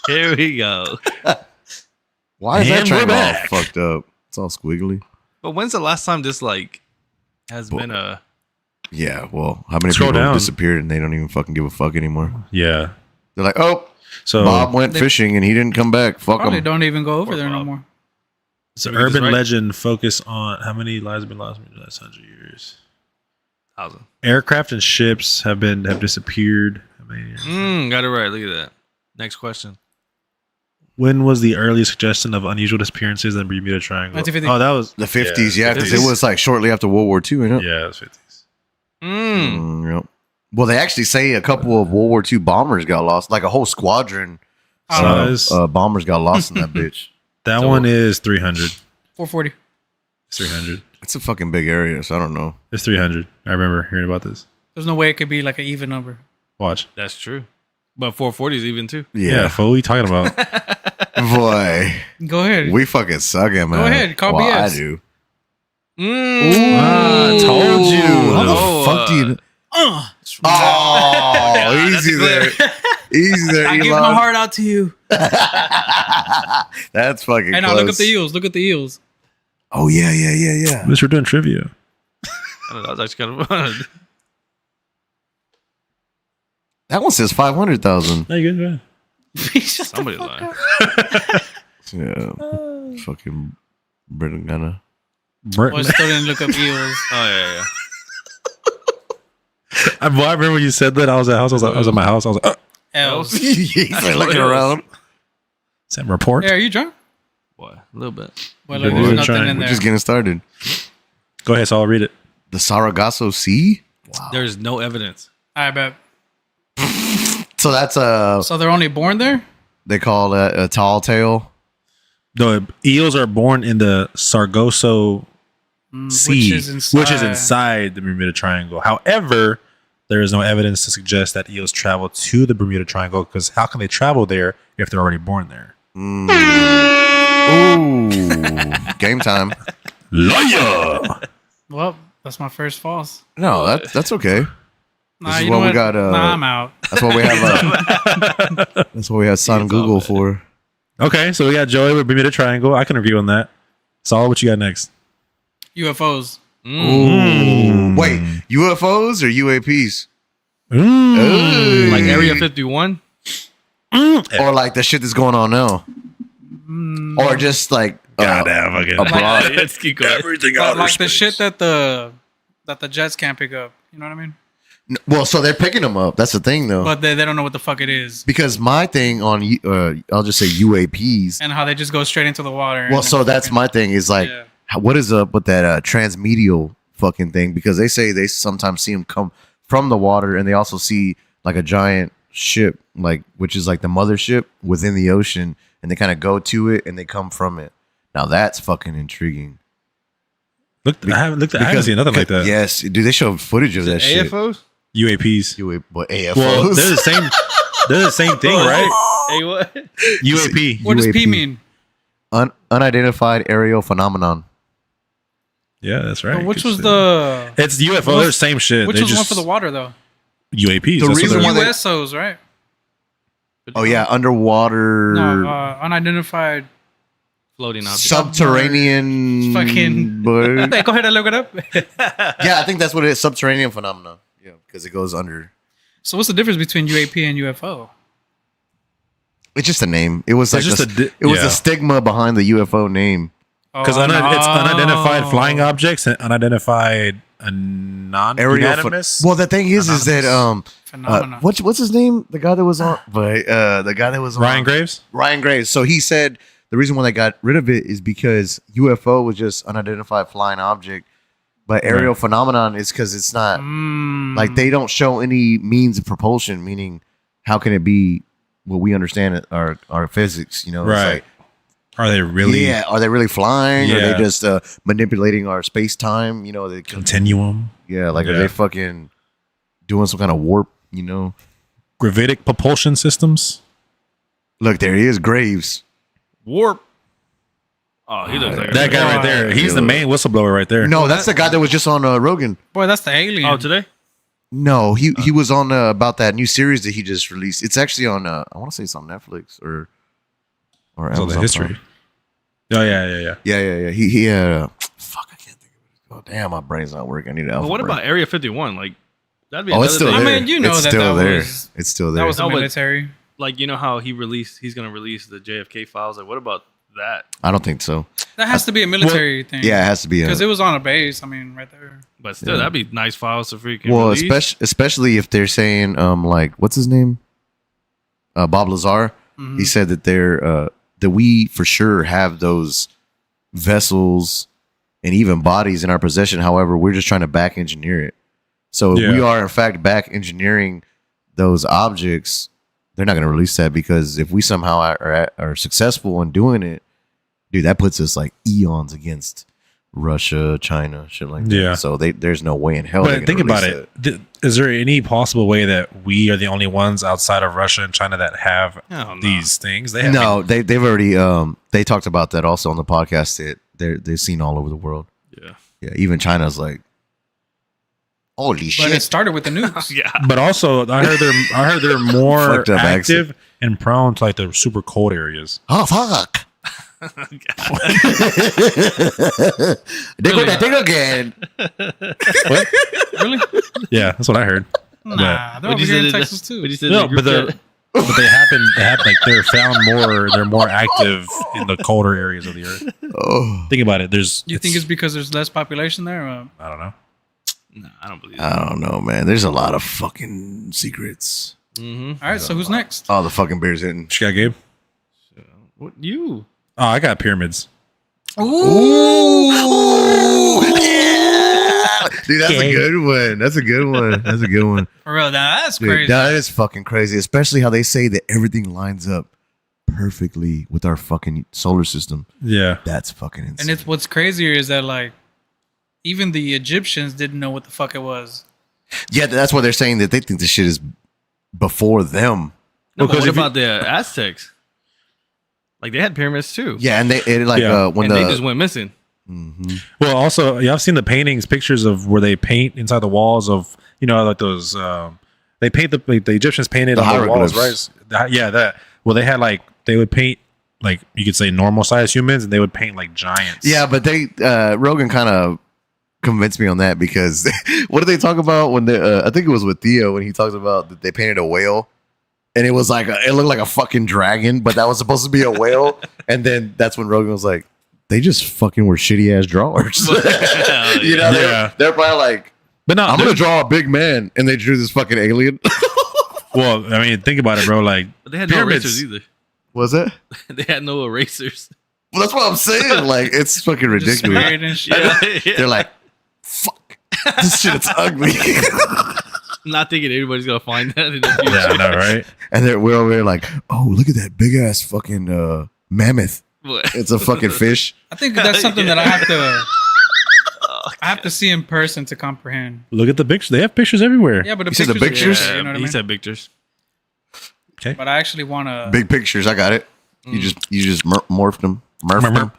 Here we go. Why is that And we're triangle all back. fucked up? It's all squiggly. But when's the last time this has been a? Yeah, well, how many Scroll people have down. disappeared and they don't even fucking give a fuck anymore? Yeah. They're like, oh, So Bob went They- fishing and he didn't come back. Fuck Probably him. don't even go over Poor there no Bob. more. So Did we get this urban right? legend focus on how many lives have been lost in the last 100 years. 1,000. Aircraft and ships have disappeared. How many years? Got it right. Look at that. Next question. When was the earliest suggestion of unusual disappearances in the Bermuda Triangle? 1950. Oh, that was The 50s, yeah, because 50s. it was like shortly after World War II, ain't it? Yeah, it was 50s. Yep. Well, they actually say a couple of World War II bombers got lost, like a whole squadron Size. of bombers got lost in that bitch. That So- one is 300. 440. It's 300. It's a fucking big area, so I don't know. It's 300. I remember hearing about this. There's no way it could be like an even number. Watch. That's true. But 440 is even too. Yeah, Yeah, fool, what are you talking about? boy, Go ahead. we fucking suck at man. ahead, call well, I BS. do. I told you. How Oh, the fuck do you? Uh, Oh, easy there, easy there, I give my Elon. heart out to you. That's fucking. Hey, now close. look at the eels. Look at the eels. Oh yeah. At least we're doing trivia. I don't know. That's actually kind of fun. That one says 500,000. No, you good? Shut the Somebody fuck lying. up. Yeah, fucking Britain gonna. Well, I still didn't look up eels. Oh, yeah. I remember when you said that. I was at house. I was at my house. I was like, Elves. He's like looking around. Sam, report. Hey, are you drunk? Boy, a little bit. Well, Good there's news. nothing Trying. in We're there. just getting started. Go ahead, so I'll read it. The Sargasso Sea. Wow. There's no evidence. I bet. So that's So they're only born there? they call that a tall tale. The eels are born in the Sargasso Sea, Which is inside. the Bermuda Triangle. However, there is no evidence to suggest that eels travel to the Bermuda Triangle because how can they travel there if they're already born there? Ooh, game time. Liar! Well, that's my first false. No, that's okay. Nah, is you what know we what? got, Nah, I'm out. That's what we have. That's what we have Son Google for. Okay, so we got Joey with Bermuda Triangle. I can agree on that. Saul, what you got next? UFOs. Ooh, wait, UFOs or UAPs? Like Area 51. Or like the shit that's going on now, or just like Goddamn, fucking abroad. Let's keep going. everything Like the shit that the jets can't pick up. You know what I mean? Well, so they're picking them up. That's the thing, though. But they don't know what the fuck it is. Because my thing on I'll just say UAPs. And how they just go straight into the water. Well, so that's my thing is like, Yeah. what is up with that transmedial fucking thing? Because they say they sometimes see them come from the water, and they also see like a giant ship, like which is like the mothership within the ocean, and they kind of go to it and they come from it. Now that's fucking intriguing. I haven't seen nothing like that. Yes, dude, they show footage of that shit. AFOs? UAPs. But AFOs. Well, they're the same. They're the same thing, right? Hey, what? UAP. What does P UAP. mean? Unidentified aerial phenomenon. Yeah, that's right. Which was the It's UFO. They're the same shit. which They was one just for the water though? UAPs. The That's what reason they're- why they- USOs, right? Oh yeah, underwater, No, unidentified. Floating object. subterranean. Fucking- bird. Hey, go ahead and look it up. Yeah, I think that's what it is. Subterranean phenomenon. Yeah, because it goes under. So what's the difference between UAP and UFO? It's just a name. It was like It's just it was yeah. the stigma behind the UFO name. Because Oh, it's no. unidentified flying objects and unidentified Aerial. non-unanimous. Well, the thing is that Phenomena. what's his name? The guy that was on, but the guy that was on, Ryan Graves. Ryan Graves. So he said the reason why they got rid of it is because UFO was just unidentified flying object, but aerial phenomenon is because it's not like they don't show any means of propulsion. Meaning, how can it be what we understand it our physics? You know, Right. It's like, Are they really yeah, are they really flying? Are Yeah. they just manipulating our space time? You know, they continuum? yeah, like are Yeah. they fucking doing some kind of warp? You know, Gravitic propulsion systems? look, there he is, Graves. Warp. Oh, he looks like That guy right there. He's the main whistleblower right there. No, that's the guy that was just on Rogan. Boy, that's the alien. Oh, today? No, he was on about that new series that he just released. It's actually on I want to say it's on Netflix or So Amazon the history. Prime. Oh yeah. Yeah. He fuck, I can't think of it. Oh damn, my brain's not working. I need to. But what about Area 51? Like, that'd be Oh, it's still another there. thing. I mean, you know it's that still that there. was- It's still that there. was the No, but- military. Like, you know how he's going to release the JFK files? Like, what about that? I don't think so. That has to be a military thing. Yeah, it has to be. Because it was on a base. I mean, right there. But still, that'd be nice files to freaking Well, release. especially if they're saying like what's his name, Bob Lazar. Mm-hmm. He said that they're that we for sure have those vessels and even bodies in our possession. However, we're just trying to back engineer it. So if we Yeah. are in fact back engineering those objects, they're not going to release that because if we somehow are successful in doing it, dude, that puts us like eons against Russia, China, shit like that. Yeah. So there's no way in hell. they're But gonna think about release it. Is there any possible way that we are the only ones outside of Russia and China that have Hell no. these things? They have No, they've already they talked about that also on the podcast that they've seen all over the world. Yeah. Yeah, even China's like, holy But it shit. started with the nukes. Yeah. But also, I heard they're more Fucked up active and prone to like the super cold areas. Oh fuck. They go that thing again. What? Really? Yeah, that's what I heard. Nah, they're What'd over you here say in that- Texas too. what'd you say No, in the but group the chat? but they happen like they're more active in the colder areas of the earth. Oh, Think about it. You think it's because there's less population there? Or? I don't know. Nah, I don't believe it. I don't know, man. There's a lot of fucking secrets. All right, so who's next? Oh, the fucking beer's hitting. What you got, Gabe? What you? Oh, I got pyramids. Ooh. Dude, that's a good one. That's a good one. That's a good one. For real, now that's Dude, crazy. that is fucking crazy. Especially how they say that everything lines up perfectly with our fucking solar system. Yeah. That's fucking insane. And it's what's crazier is that like even the Egyptians didn't know what the fuck it was. Yeah, that's why they're saying that they think the shit is before them. No, Well, but 'cause what if you- about the Aztecs? Like they had pyramids too. Yeah, and when and they just went missing. Well, also, yeah, I've seen the paintings, pictures of where they paint inside the walls of, like those. They paint the Egyptians painted The on the walls, hieroglyphs. right? Yeah, that. Well, they had they would paint you could say normal sized humans, and they would paint like giants. Yeah, but they Rogan kind of convinced me on that because what did they talk about when they? I think it was with Theo when he talks about that they painted a whale, and it was it looked like a fucking dragon, but that was supposed to be a whale, and then that's when Rogan was like, they just fucking were shitty ass drawers. You know, Yeah. they're probably like, but no, I'm gonna draw a big man, and they drew this fucking alien. Well, I mean, think about it, bro. Like But they had no pyramids. erasers either. Was it? They had no erasers. Well, that's what I'm saying. Like, it's fucking Just ridiculous. sprayed and shit. Yeah. They're like, fuck, this shit's ugly. I'm not thinking anybody's gonna find that in the future. Yeah, I know, right? And we're over there like, oh, look at that big ass fucking mammoth. But- It's a fucking fish. I think that's something that I have to see in person to comprehend. Look at the pictures. They have pictures everywhere. Yeah, but the You said the pictures, pictures? are there, you know what I he mean? said pictures. Okay. But I actually want to. Big pictures. I got it. You just morphed them. Murphed them.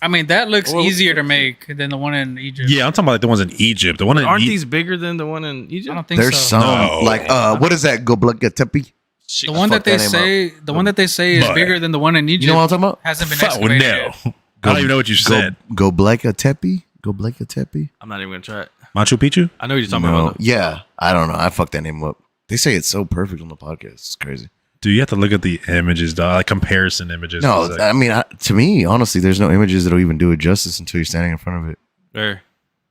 I mean, that looks easier to make than the one in Egypt. Yeah, I'm talking about the ones in Egypt. The one in Aren't Egypt. these bigger than the one in I Egypt? don't think There's so. some like what is that? Goblikka tepi. The one fuck that they that name say, the one that they say is But- bigger than the one in Egypt, You know what I'm talking about? hasn't been Fuck, excavated. no. yet. I don't even know what you said. Goblikka tepi. Goblikka tepi. I'm not even gonna try it. Machu Picchu? I know what you're talking No. about. Yeah, I don't know. I fucked that name up. They say it's so perfect on the podcast. It's crazy. Do you have to look at the images, dog? Like comparison images. No, It's like- I mean, to me, honestly, there's no images that'll even do it justice until you're standing in front of it. Where?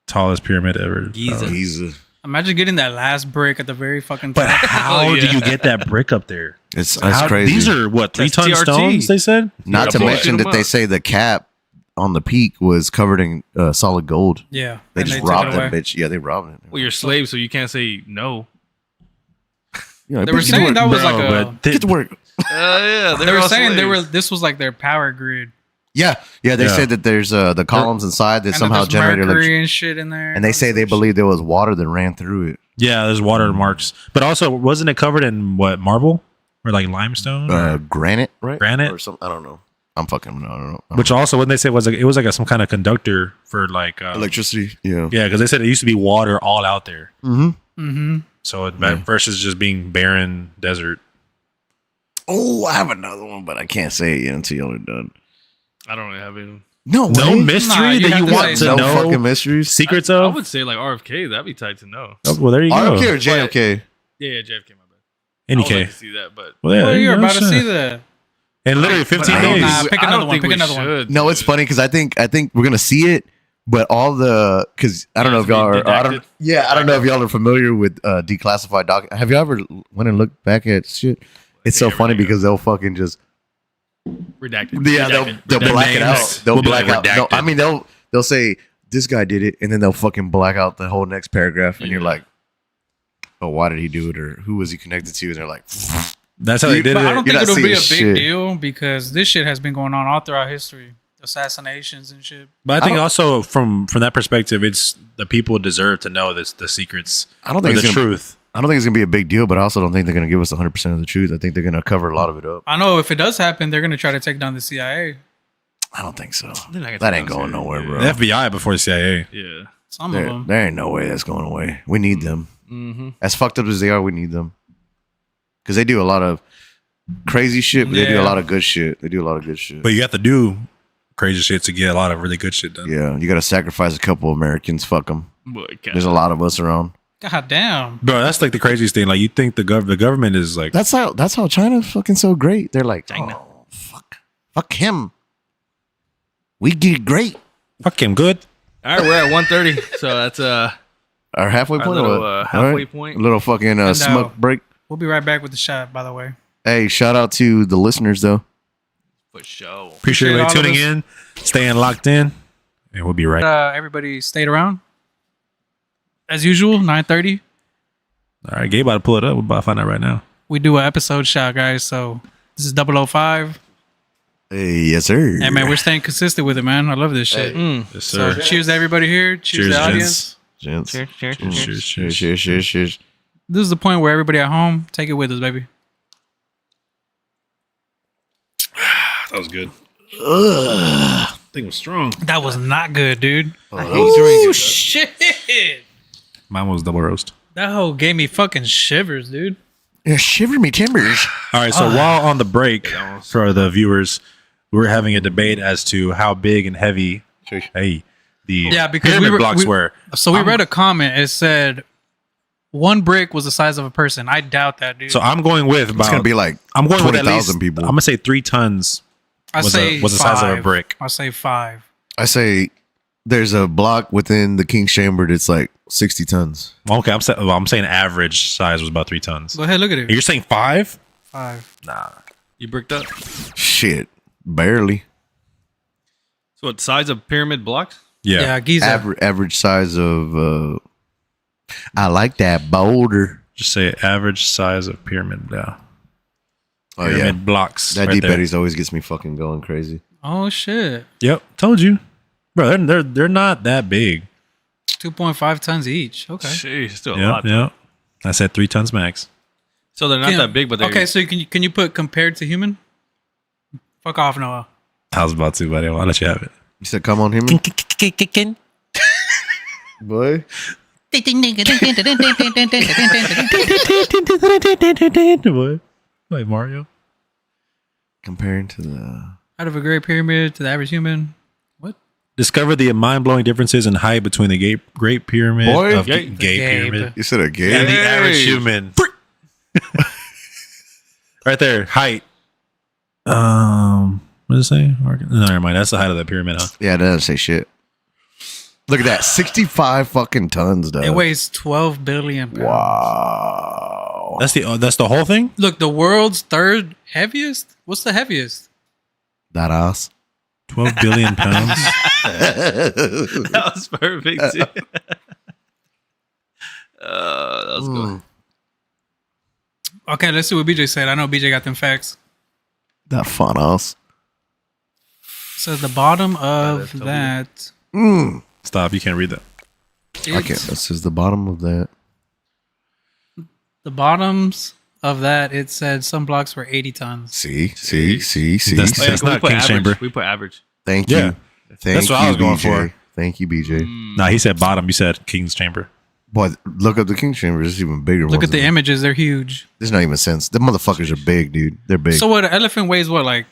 tallest pyramid ever. Giza. Giza. Imagine getting that last brick at the very fucking But top. how Oh, do yeah. you get that brick up there? It's How- crazy. These are what, 3-ton That's TRT. stones? They said. Not to Yeah, mention shoot that 'em they up. say the cap on the peak was covered in solid gold. Yeah. They and just took robbed it away. that bitch. Yeah, they robbed it. Well, you're slaves, so you can't say no. You know, They were bitch, get to saying work. that was Bro, like a. but Get to work. Yeah, They were saying this was like their power grid. Yeah, yeah. They Yeah. said that there's the columns inside that And somehow there's generated mercury electricity. and shit in there. And they say they believe there was water that ran through it. Yeah, there's watermarks. But also, wasn't it covered in what, marble? Or like limestone? Or- Granite, right? Granite? or something. I don't know. I'm fucking. I don't know. which also, when they said was like, it was like some kind of conductor for like Electricity. Yeah. yeah, because they said it used to be water all out there. Mm-hmm. Mm-hmm. So it, versus just being barren desert. Oh, I have another one, but I can't say it yet until y'all are done. I don't really have any. No, No way. mystery Nah, you that have you to want say to No know fucking mysteries. secrets I of. would say like RFK. That'd be tight to know. Oh, well, there you go. RFK or JFK? Yeah, JFK. My bad. Any I would like K. to see that, but Well, yeah, Well, there you you're go, about to shit. see that. In literally 15 I don't days. Nah, pick I another don't one, think pick we another one. should, No, it's dude. funny because I think we're gonna see it, but all the because I don't know if y'all are. I don't. Redacted. Yeah, I don't know if y'all are familiar with declassified doc. Have you ever went and looked back at shit? It's so Yeah, funny everything because they'll fucking just Redacted. yeah they'll black it out. They'll will be black like out. No, redacted. I mean they'll say this guy did it, and then they'll fucking black out the whole next paragraph, and you're like, oh, why did he do it, or who was he connected to? And they're like, That's how they did But I it. don't You're think not it'll be a seeing big shit. deal because this shit has been going on all throughout history. Assassinations and shit. But I think don't- also from that perspective, it's the people deserve to know the secrets. I don't or think the it's gonna, truth. I don't think it's gonna be a big deal, but I also don't think they're gonna give us 100% of the truth. I think they're gonna cover a lot of it up. I know if it does happen, they're gonna try to take down the CIA. I don't think so. They're not gonna That take ain't down going CIA. nowhere, bro. The FBI before the CIA. Yeah. Some of There, them. there ain't no way that's going away. We need them. Mm-hmm. As fucked up as they are, we need them. Because they do a lot of crazy shit, but they do a Yeah. lot of good shit. They do a lot of good shit. But you have to do crazy shit to get a lot of really good shit done. Yeah, you got to sacrifice a couple Americans. Fuck them. Boy, There's a lot of us around. God damn. Bro, that's like the craziest thing. Like you think the government is like That's how China's fucking so great. They're like, China. oh, fuck him. We get great. fuck him good. All right, we're at 1:30, so that's Our halfway Our point. or little, what? halfway point. A little fucking And, smoke break. We'll be right back with the shot, by the way. Hey, shout out to the listeners though. for show. Appreciate Appreciate you all of tuning us. in, staying locked in, and we'll be right. Everybody stayed around. As usual, 9:30. All right, Gabe about to pull it up. We're about to find out right now. We do an episode shot, guys. So this is 005. Hey, yes, sir. Hey, man, we're staying consistent with it, man. I love this shit. Yes, So sir. cheers to everybody here. Cheers, to the audience. Gents. Cheers, cheers, Cheers, cheers. cheers, cheers, cheers, cheers. This is the point where everybody at home, take it with us, baby. That was good. I think it was strong. That was not good, dude. I hate Oh, drinking. Shit. Mine was double roast. That hoe gave me fucking shivers, dude. Yeah, shiver me timbers. All right, so while on the break for the viewers, we're having a debate as to how big and heavy the Yeah, because pyramid blocks were. So we read a comment. It said one brick was the size of a person. I doubt that, dude. So I'm going with about. It's gonna be like I'm going with at 20,000 least. people. I'm gonna say 3 tons. I was say the size of a 5. brick. I say 5. I say there's a block within the King's Chamber that's like 60 tons. Okay, I'm saying average size was about 3 tons. Go ahead, look at it. You're saying 5? 5. Nah. You bricked up. Shit, barely. So what size of pyramid blocks? Yeah. Yeah, Giza. Average size of. I like that boulder. Just say average size of pyramid. Yeah. Oh Pyramid yeah, blocks. that right deep there. Eddie's always gets me fucking going crazy. Oh shit. Yep. Told you, bro. They're not that big. 2.5 tons each. Okay. Jeez, still a Yeah. lot. Yeah. I said 3 tons max. So they're not that big, but they're okay. So can you put compared to human? Fuck off, Noah. I was about to, but I'll let you have it. You said, "Come on, human." Boy, What? Like Mario. comparing to the. Out of a Great Pyramid to the average human. What? Discover the mind-blowing differences in height between the Great Pyramid Boy. of Gape. Gay Gape. Pyramid You said a and gay. the average Hey. human. Right there, height. What does it say? No, never mind. That's the height of the pyramid, huh? Yeah, that doesn't say shit. Look at that, 65 fucking tons, though. It weighs 12 billion pounds. Wow. That's the whole thing. Look, the world's third heaviest. What's the heaviest? That ass. 12 billion pounds. That was perfect too. That was good. Okay, let's see what BJ said. I know BJ got them facts. That fun ass. Says the bottom of tell me. that. Stop! You can't read that. I can't. This is the bottom of that. The bottoms of that, it said some blocks were 80 tons. See. That's- Oh, yeah, That's so we not put King's average. Chamber. We put average. Thank Yeah. you. Thank That's what I was you, going BJ. for. Thank you, BJ. Nah, he said bottom. You said King's Chamber. Boy, look up the King's Chamber. This is even bigger. Look ones at the than- images; they're huge. There's not even sense. The motherfuckers are big, dude. They're big. So what? An elephant weighs what? Like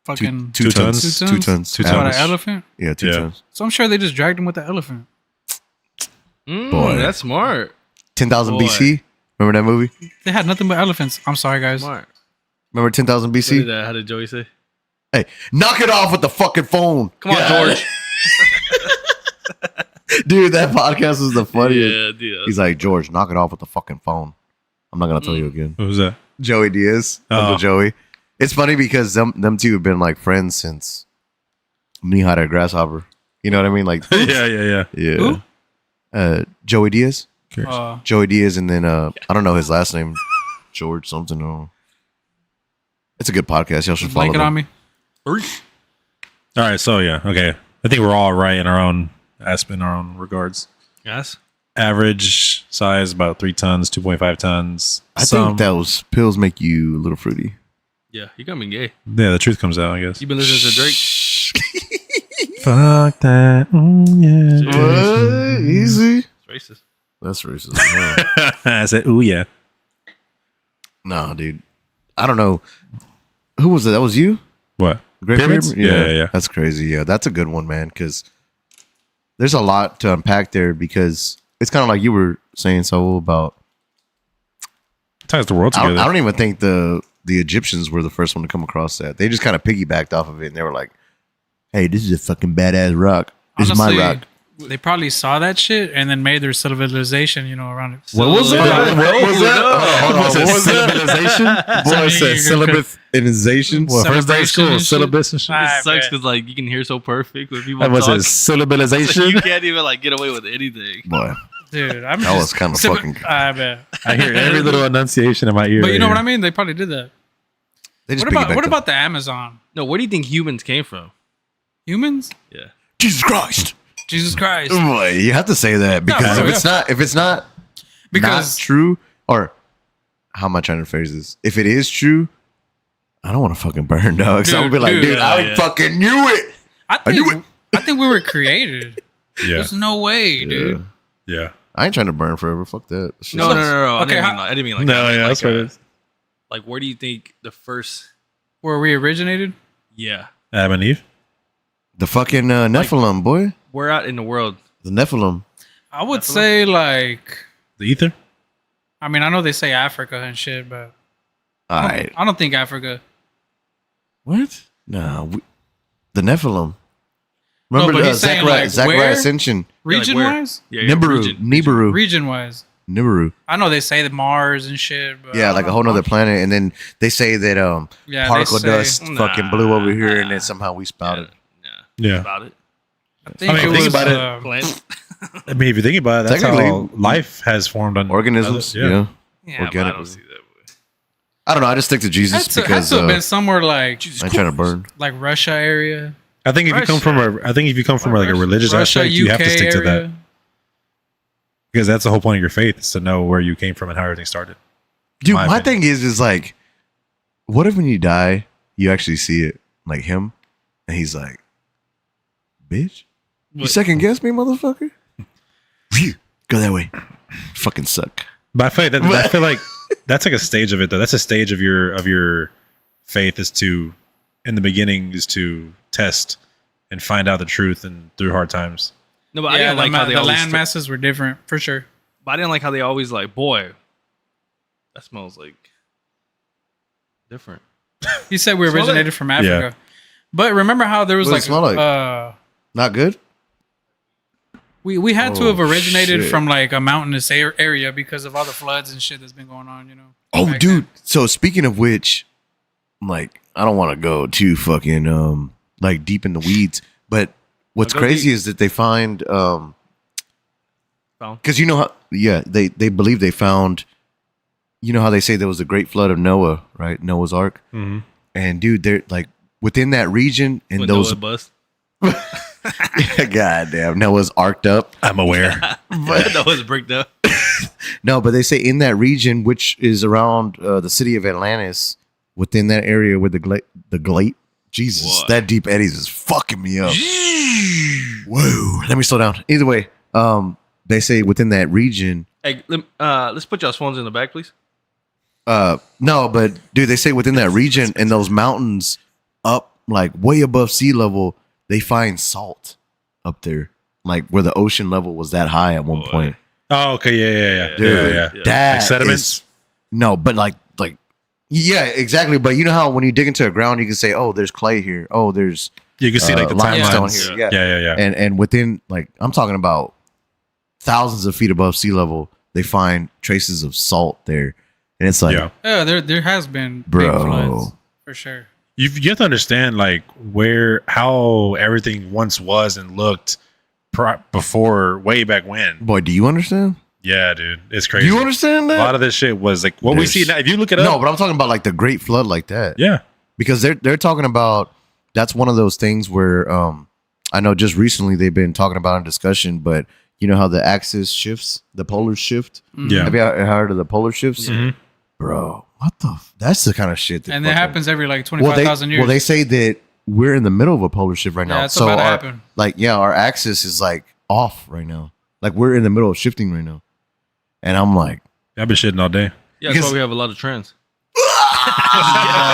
fucking two 2 tons. tons? 2 2 tons? tons. Two So what, tons. an elephant? Yeah, 2 Yeah. tons. So I'm sure they just dragged him with the elephant. Boy. That's smart. 10,000 Boy. BC. Remember that movie? They had nothing but elephants. I'm sorry, guys. Smart. Remember 10,000 What BC? did, how did Joey say? Hey, knock it off with the fucking phone. Come on, George. Dude, that podcast was the funniest. Yeah, dude. He's like, George, knock it off with the fucking phone. I'm not going to tell you again. What was that? Joey Diaz. Oh. Uncle Joey. It's funny because them two have been like friends since knee high to grasshopper. You know what I mean? Like, yeah. yeah. Who? Joey Diaz. Uh, Joey Diaz, and then I don't know his last name, George something. Or it's a good podcast. Y'all should follow blanket them. on me. All right, so yeah, okay. I think we're all right in our own regards. Yes. Average size about 3 tons, 2.5 tons. I think those pills make you a little fruity. Yeah, you got me gay. Yeah, the truth comes out, I guess. You been listening to Drake? Fuck that. Yeah. What? Easy. It's racist. That's racist. Wow. I said, ooh, yeah. No, dude. I don't know. Who was it? That was you? What? Great Pyramids? Pyramid? Yeah. That's crazy. Yeah, that's a good one, man, because there's a lot to unpack there because it's kind of like you were saying, so about. Ties the world I together. don't even think the Egyptians were the first one to come across that. They just kind of piggybacked off of it, and they were like, hey, this is a fucking badass rock. This is my rock. They probably saw that shit and then made their civilization, around it. What was that? What was that? Hold on, What's what that? was that? Boy, it said syllabization. Well, first day of school, Celebration and shit. syllabus and shit. Ah, It sucks bet. because like you can hear so perfect when people That was talk. a syllabilization. You can't even like get away with anything. Boy, Dude, I'm that was just kind of fucking. I bet. I hear every little enunciation in my ear. But you know right what I here. mean? They probably did that. They just What piggybacked about the Amazon? No, where do you think humans came from? Humans? Yeah. Jesus Christ. Jesus Christ. Boy, you have to say that because No, if it's not Because true, or how am I trying to phrase this? If it is true, I don't want to fucking burn, dog. So I'm gonna be like, dude, I fucking knew it. I think we were created. Yeah. There's no way, dude. Yeah. I ain't trying to burn forever. Fuck that. No. Okay, I didn't mean like No, that. yeah, that's what it is. Like, where do you think the first? Where we originated? Yeah. Adam and Eve. The fucking Nephilim, boy. Where out in the world? The Nephilim. I would say like. The ether. I mean, I know they say Africa and shit, but All right. I don't think Africa. What? No. The Nephilim. Remember but he's saying, like, Zachariah where? Ascension. Region wise? Yeah. Nibiru. Region wise. Nibiru. I know they say the Mars and shit, but Yeah, like a whole nother planet. And then they say that Yeah, particle they say- dust fucking blew over here and then somehow we spouted. Yeah. About it. I think I mean, it think was about it. Plant. I mean, if you think about it, that's how Technically- life has formed on Organisms. Yeah. Yeah. Yeah, but I Organically. don't see that. Boy. I don't know. I just stick to Jesus Had to because have been somewhere like I ain't trying to burn. Russia area. I think if you come from like a religious Russia, aspect, you have to UK stick to that area. because that's the whole point of your faith is to know where you came from and how everything started. Dude, My my opinion. thing is like, what if when you die, you actually see it like him, and he's like, "Bitch, you second guess me, motherfucker." Go that way. Fucking suck. But I feel like that's like a stage of it though. That's a stage of your faith is to, in the beginning, is to test and find out the truth and through hard times. No, but I Yeah, didn't like how they the always. land masses were different for sure. But I didn't like how they always like, boy, that smells like different. He said we Smell originated from Africa, Yeah. but remember how there was What does it smell like? Not good. we had to Oh, have originated shit. from like a mountainous area because of all the floods and shit that's been going on. You know. Oh, back dude. then. So speaking of which, like, I don't want to go too fucking like deep in the weeds, but what's Go crazy deep. is that they find Found. because you know how they believe they found, you know how they say there was a great flood of Noah, right? Noah's Ark. Mm-hmm. And dude, they're like within that region and When those Noah bust. goddamn Noah's arked up. I'm aware. Noah's bricked up. No, but they say in that region, which is around the city of Atlantis, within that area where the glate, Jesus, What? that deep eddies is fucking me up. Whoa, let me slow down. Either way, they say within that region. Hey, let's put y'all's phones in the back, please. No, but dude, they say within that region and those mountains up like way above sea level, they find salt up there, like where the ocean level was that high at one Boy. point. Oh, okay, yeah. Dude, yeah. that Like sediments? is- no, but like yeah, exactly. But you know how when you dig into the ground, you can say, "Oh, there's clay here. Oh, there's You can see like the limestone timelines. here." Yeah. Yeah. And within like I'm talking about thousands of feet above sea level, they find traces of salt there, and it's like, Yeah. Yeah, there has been big Bro. floods for sure. You have to understand like how everything once was and looked before way back when. boy, do you understand? Yeah, dude, it's Do crazy. you understand A that? lot of this shit was like what we There's- see now. If you look it up, No, but I'm talking about like the Great Flood, like that. yeah, Because they're talking about that's one of those things where I know just recently they've been talking about in discussion, but you know how the axis shifts, the polar shift. yeah. Have you heard of the polar shifts, Mhm. bro? What the? That's the kind of shit that And it fucking- happens every like Well, 25,000 years. well, they say that we're in the middle of a polar shift right now. Yeah, it's so about to our, happen. like, yeah, our axis is like off right now. Like we're in the middle of shifting right now, and I'm like, I've been shitting all day. Yeah, that's Because- why we have a lot of trends.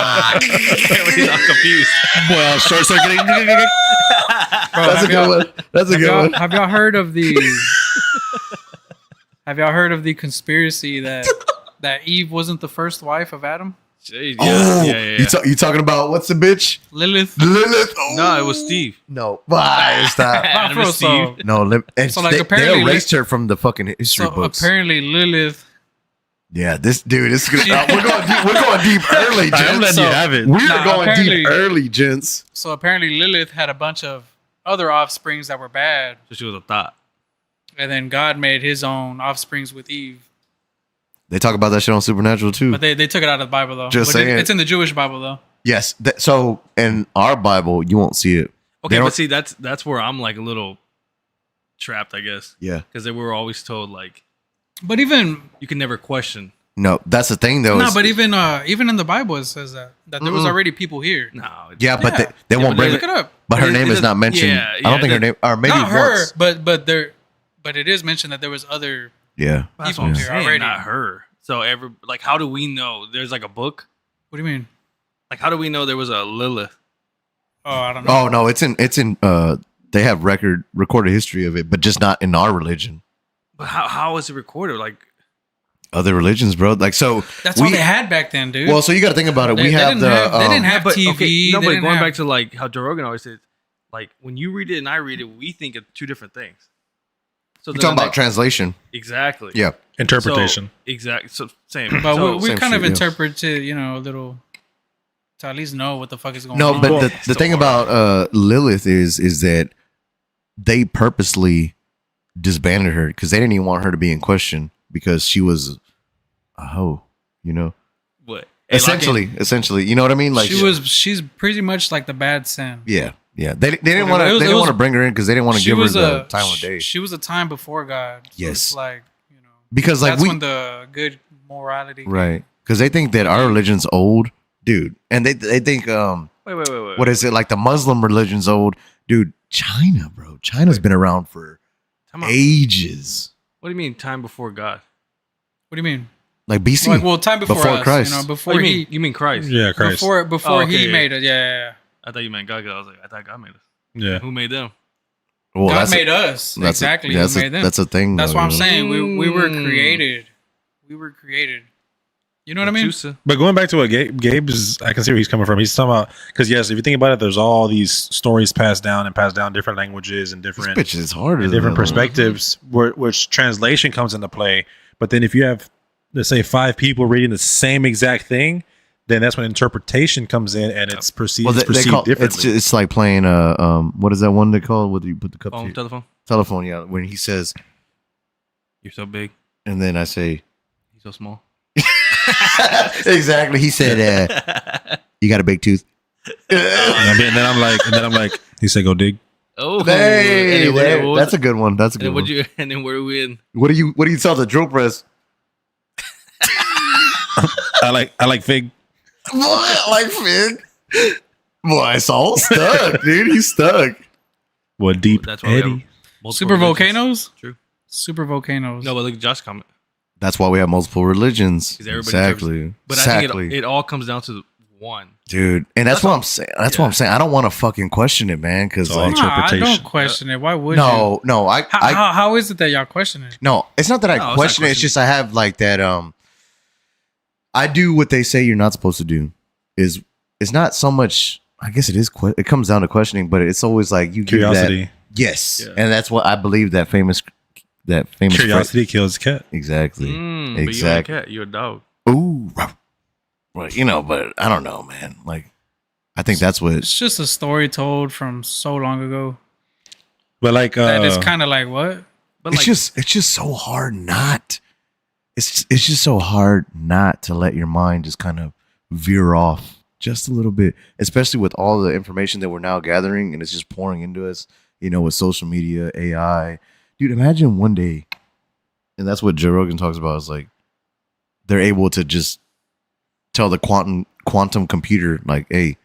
I'm confused. well, short circuiting. Bro, That's a have y'all- good one. That's a Have good y'all, one. have y'all heard of the? Have y'all heard of the conspiracy that Eve wasn't the first wife of Adam? Jeez, Oh, yeah. You talking about what's the bitch? Lilith. Lilith. Oh. No, it was Steve. No, bye. Stop. Not for real, so, No, and So, like, they apparently erased her from the fucking history so books. apparently Lilith. Yeah, this dude. This is gonna, we're going deep. We're going deep early, I'm letting gents. you So- have it. We're Nah, going apparently- deep early, gents. So apparently Lilith had a bunch of other offsprings that were bad, So she was a thought. and then God made His own offsprings with Eve. They talk about that shit on Supernatural too. But they took it out of the Bible though. Just But saying. it's in the Jewish Bible though. Yes. So in our Bible, you won't see it. Okay, They but don't- see, that's where I'm like a little trapped, I guess, Yeah. because they were always told like But even you can never question. No, that's the thing though. no, is- but even in the Bible it says that there was already people here. No, yeah, but Yeah. they won't but bring Look it. it up. But her It- name it is not doesn't- mentioned. yeah, I don't think her it- name, or maybe Not her, once. but it is mentioned that there was other. Yeah. That's people what I'm here saying, already. not her. So how do we know? There's like a book. What do you mean? Like, how do we know there was a Lilith? Oh, I don't know. Oh no, it's in they have recorded history of it, but just not in our religion. But how is it recorded? Like, Other religions, bro. Like so That's all they had back then, dude. Well, so you got to think about it. They we have didn't the they didn't have but TV. okay, no, they but didn't going have- back to like how Joe Rogan always said, like when you read it and I read it, we think of two different things. So you're then talking the about next- translation. Exactly. Yeah. Interpretation. So, exactly. So same. But so, we same kind of shit, yeah. interpret it, a little to at least know what the fuck is going No, on. but Well, the still thing hard. about Lilith is that they purposely disbanded her because they didn't even want her to be in question because she was a hoe, what? Essentially, you know what I mean? Like she's pretty much like the bad sin. yeah. They didn't It want to was- they it didn't was- want to bring her in because they didn't want to She give her was the a time of day She was a time before God. So Yes. it's like because like that's we when the good morality. right because they think that our religion's old, dude, and they think Wait. what is it like the Muslim religion's old, dude? China, bro, China's been around for Time out. ages, What do you mean time before God? What do you mean? like BC. Like, well, time before, Before us, Christ. before Oh, he you mean Christ? Yeah, Christ. before Oh, okay, he yeah. made it. Yeah. I thought you meant God. 'Cause I was like, I thought God made us. Yeah. Who made them? Well, God that's made us. that's Exactly. that's He made them. that's a thing. That's though, what I'm you know? saying. We were Mm. created. We were created. You know what I mean? Chusa. But going back to what Gabe's, I can see where he's coming from. He's talking about, because yes, if you think about it, there's all these stories passed down different languages and This different bitch is harder. and than different the other one. perspectives, which translation comes into play. But then if you have, let's say, 5 people reading the same exact thing, then that's when interpretation comes in and it's perceived, Well, it's perceived differently. it's like playing what is that one they call? What do you put the cup to? Phone, your- telephone. Telephone, yeah. When he says, You're so big. and then I say, You're so small. exactly. He said, "You got a big tooth." and then I'm like, he said, "Go dig." Oh, Hey, and then that's a good one. That's a good And one. then where are we in? What do you tell the drill press? I like fig. What? Like Fig? Boy, it's all stuck, dude. He's stuck. What deep That's why we have Eddie? multiple Super religions. volcanoes. True. Super volcanoes. No, but look at Josh comment. That's why we have multiple religions. 'Cause everybody Exactly. But exactly. I think it all comes down to one. Dude, and that's what I'm saying. That's what I'm saying. I don't want to fucking question it, man. Because It's all like, Nah, I interpretation. don't question it. Why would you? no, How is it that y'all question it? no. It's not that I No, it's not question it. It's question. just I have like that. I do what they say you're not supposed to do. It's not so much. I guess it is. It comes down to questioning, but it's always like you give that. Curiosity. Yes, Yeah. and that's what I believe. That famous. Curiosity kills the cat. Exactly. But Exactly. you ain't a cat. You're a dog. Ooh. Well, but I don't know, man. Like, I think that's what. It's just a story told from so long ago But like, that it's kind of like what? But It's like, just so hard not. It's just so hard not to let your mind just kind of veer off just a little bit, especially with all the information that we're now gathering and it's just pouring into us. With social media, AI, dude. Imagine one day, and that's what Joe Rogan talks about. Is like they're able to just tell the quantum computer, like, "Hey,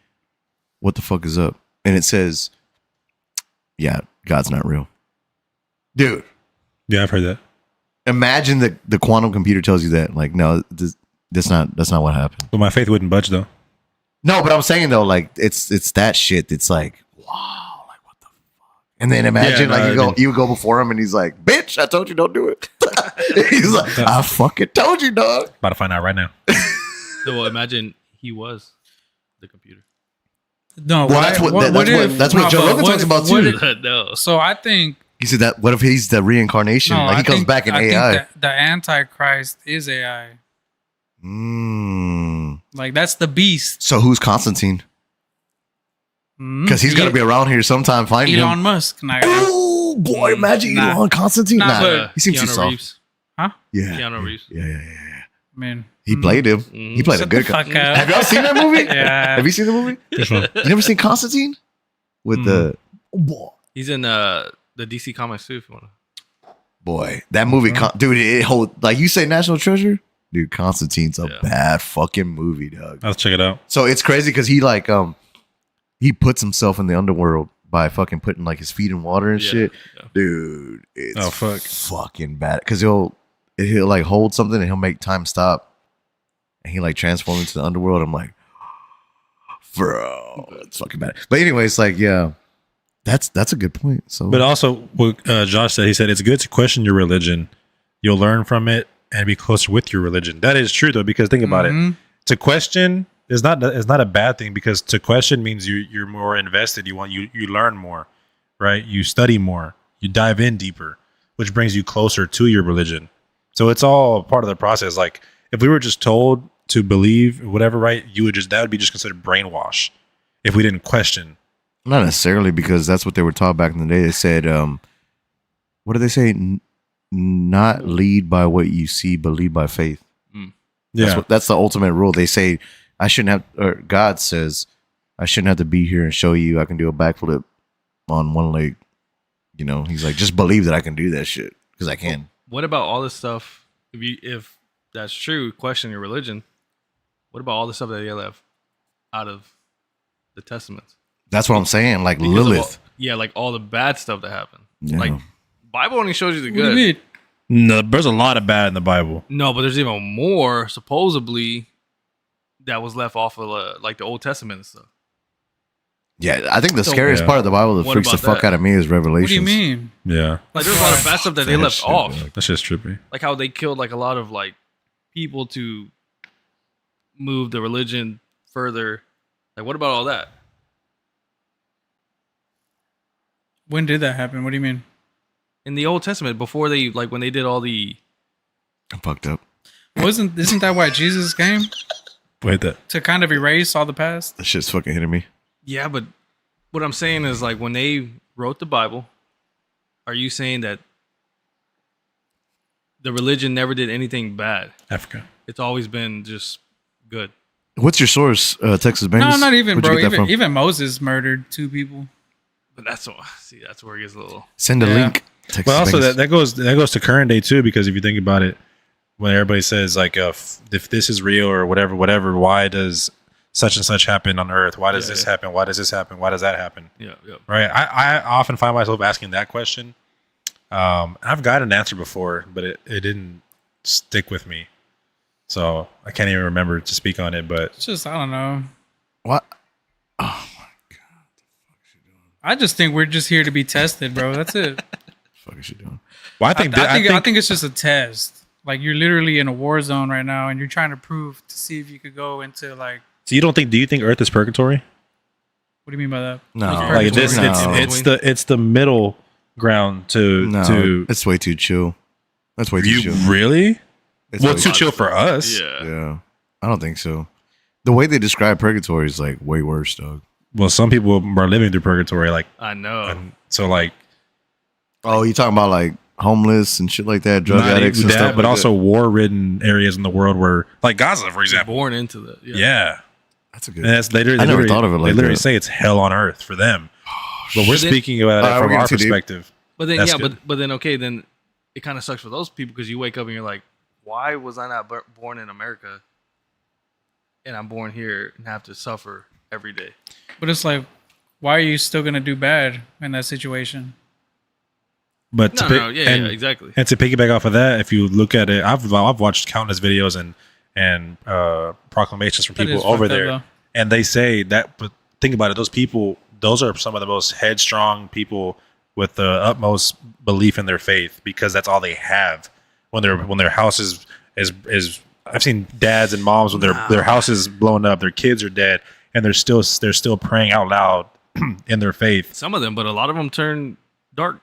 what the fuck is up?" And it says, "Yeah, God's not real, dude." yeah, I've heard that. Imagine the quantum computer tells you that. Like, no, that's not what happened. But my faith wouldn't budge though. No, but I'm saying though, like it's that shit that's like, wow, like what the fuck? And then imagine Yeah, no, like you go before him and he's like, bitch, I told you don't do it. He's like, I fucking told you, dog. About to find out right now. so imagine he was the computer. No, Well, that's what Joe Rogan talks about too. No. So I think He said that. What if he's the reincarnation? no, like he I comes think- back in I think AI. that the Antichrist is AI. Like that's the beast. So who's Constantine? Because he's got to be around here sometime. Finding Elon him. Musk. Nah, Oh boy, imagine Nah. Elon Constantine. Nah, Nah, but he seems too Keanu soft. Reeves. Yeah, Keanu Reeves. yeah. I mean, He played him. He played a shut good the fuck guy. up. Have y'all seen that movie? Yeah. Have you seen the movie? You never seen Constantine? With the He's in the DC Comics too. If you want to. boy, that movie, dude. It hold like you say, National Treasure, dude. Constantine's a Yeah. bad fucking movie, dog. Let's check it out. So it's crazy because he like he puts himself in the underworld by fucking putting like his feet in water and Yeah, shit, yeah. dude. It's Oh, fuck. fucking bad because he'll like hold something and he'll make time stop, and he like transforms into the underworld. I'm like, bro, it's fucking bad. But anyway, it's like, yeah, that's a good point. So, But also, what Josh said, he said, it's good to question your religion. You'll learn from it and be closer with your religion. That is true, though, because think about it. To question is not a bad thing, because to question means you're more invested. You learn more, right? You study more. You dive in deeper, which brings you closer to your religion. So it's all part of the process. Like if we were just told to believe whatever, right? That would be just considered brainwash if we didn't question. not necessarily, because that's what they were taught back in the day. They said, what do they say? Not lead by what you see, but lead by faith. Yeah. That's the ultimate rule. They say I shouldn't have, or God says I shouldn't have to be here and show you I can do a backflip on one leg. You know, he's like, just believe that I can do that shit because I can. What about all this stuff? If that's true, question your religion. What about all the stuff that they left out of the Testaments? That's what I'm saying. Like Because of Lilith. like all the bad stuff that happened. Yeah. Like Bible only shows you the What do good. you mean? No, there's a lot of bad in the Bible. No, but there's even more supposedly that was left off of like the Old Testament and stuff. Yeah, I think the So- scariest Yeah. part of the Bible that What freaks the about fuck that? out of me is Revelation. What do you mean? Yeah. Like there's a lot of bad stuff that they That left shit, off. dog. That's just trippy. Like how they killed like a lot of like people to move the religion further. Like what about all that? When did that happen? What do you mean? In the Old Testament, before they like when they did all the I'm fucked up. Isn't that why Jesus came? Wait, that. To kind of erase all the past? That shit's fucking hitting me. Yeah, but what I'm saying is like when they wrote the Bible, are you saying that the religion never did anything bad? Africa. It's always been just good. What's your source, Texas Bangers? No, not even, Where'd you bro. get that from? Even Moses murdered 2 people. But that's where it gets a little. Send a Yeah. link. Texas But also Bangers. that goes to current day too, because if you think about it, when everybody says like if this is real or whatever, why does such and such happen on Earth? Why does this happen? Why does this happen? Why does that happen? Yeah, yeah. Right. I often find myself asking that question. I've got an answer before, but it didn't stick with me, so I can't even remember to speak on it. But It's just, I don't know. What? I just think we're just here to be tested, bro. That's it. Fuck is she doing? well, I think it's just a test. Like you're literally in a war zone right now, and you're trying to prove to see if you could go into like. so you don't think? Do you think Earth is purgatory? What do you mean by that? No. What's Like Like purgatory? this, No. it's the middle ground to No, to. it's way too chill. That's way too You chill. really? It's Well, way too chill for us. Yeah. Yeah, I don't think so. The way they describe purgatory is like way worse, dog. Well, some people are living through purgatory, like, I know. and so like Oh, you talking about like homeless and shit like that, drug not addicts even and that, stuff, but like also war-ridden areas in the world where, like Gaza, for You're example. born into that. Yeah, That's a good. and that's they I never thought of it they like literally that. say it's hell on earth for them. But we're But then- speaking about All right, it we're from getting our too deep. perspective. But then That's yeah, good. but then okay, then it kind of sucks for those people because you wake up and you're like, why was I not born in America, and I'm born here and have to suffer every day? But it's like, why are you still gonna do bad in that situation? But No, to no, yeah, exactly. And to piggyback off of that, if you look at it, I've watched countless videos and proclamations from That people is over fucked up, there, though. and they say that. But think about it; those people, those are some of the most headstrong people with the utmost belief in their faith, because that's all they have when their house is. I've seen dads and moms when their house is blown up, their kids are dead, and they're still praying out loud in their faith. Some of them, but a lot of them turn dark.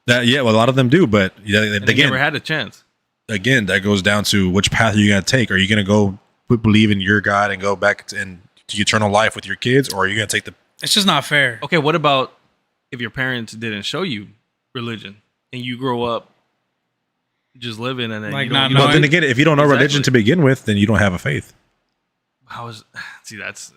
Well, a lot of them do, but And they again, never had a chance. that goes down to which path are you going to take. Are you going to go believe in your God and go back to eternal life with your kids, or are you going to take the? It's just not fair. Okay, what about if your parents didn't show you religion and you grow up just living and then Like you not don't. But knowing- then again, if you don't know religion Exactly. to begin with, then you don't have a faith. How is see that's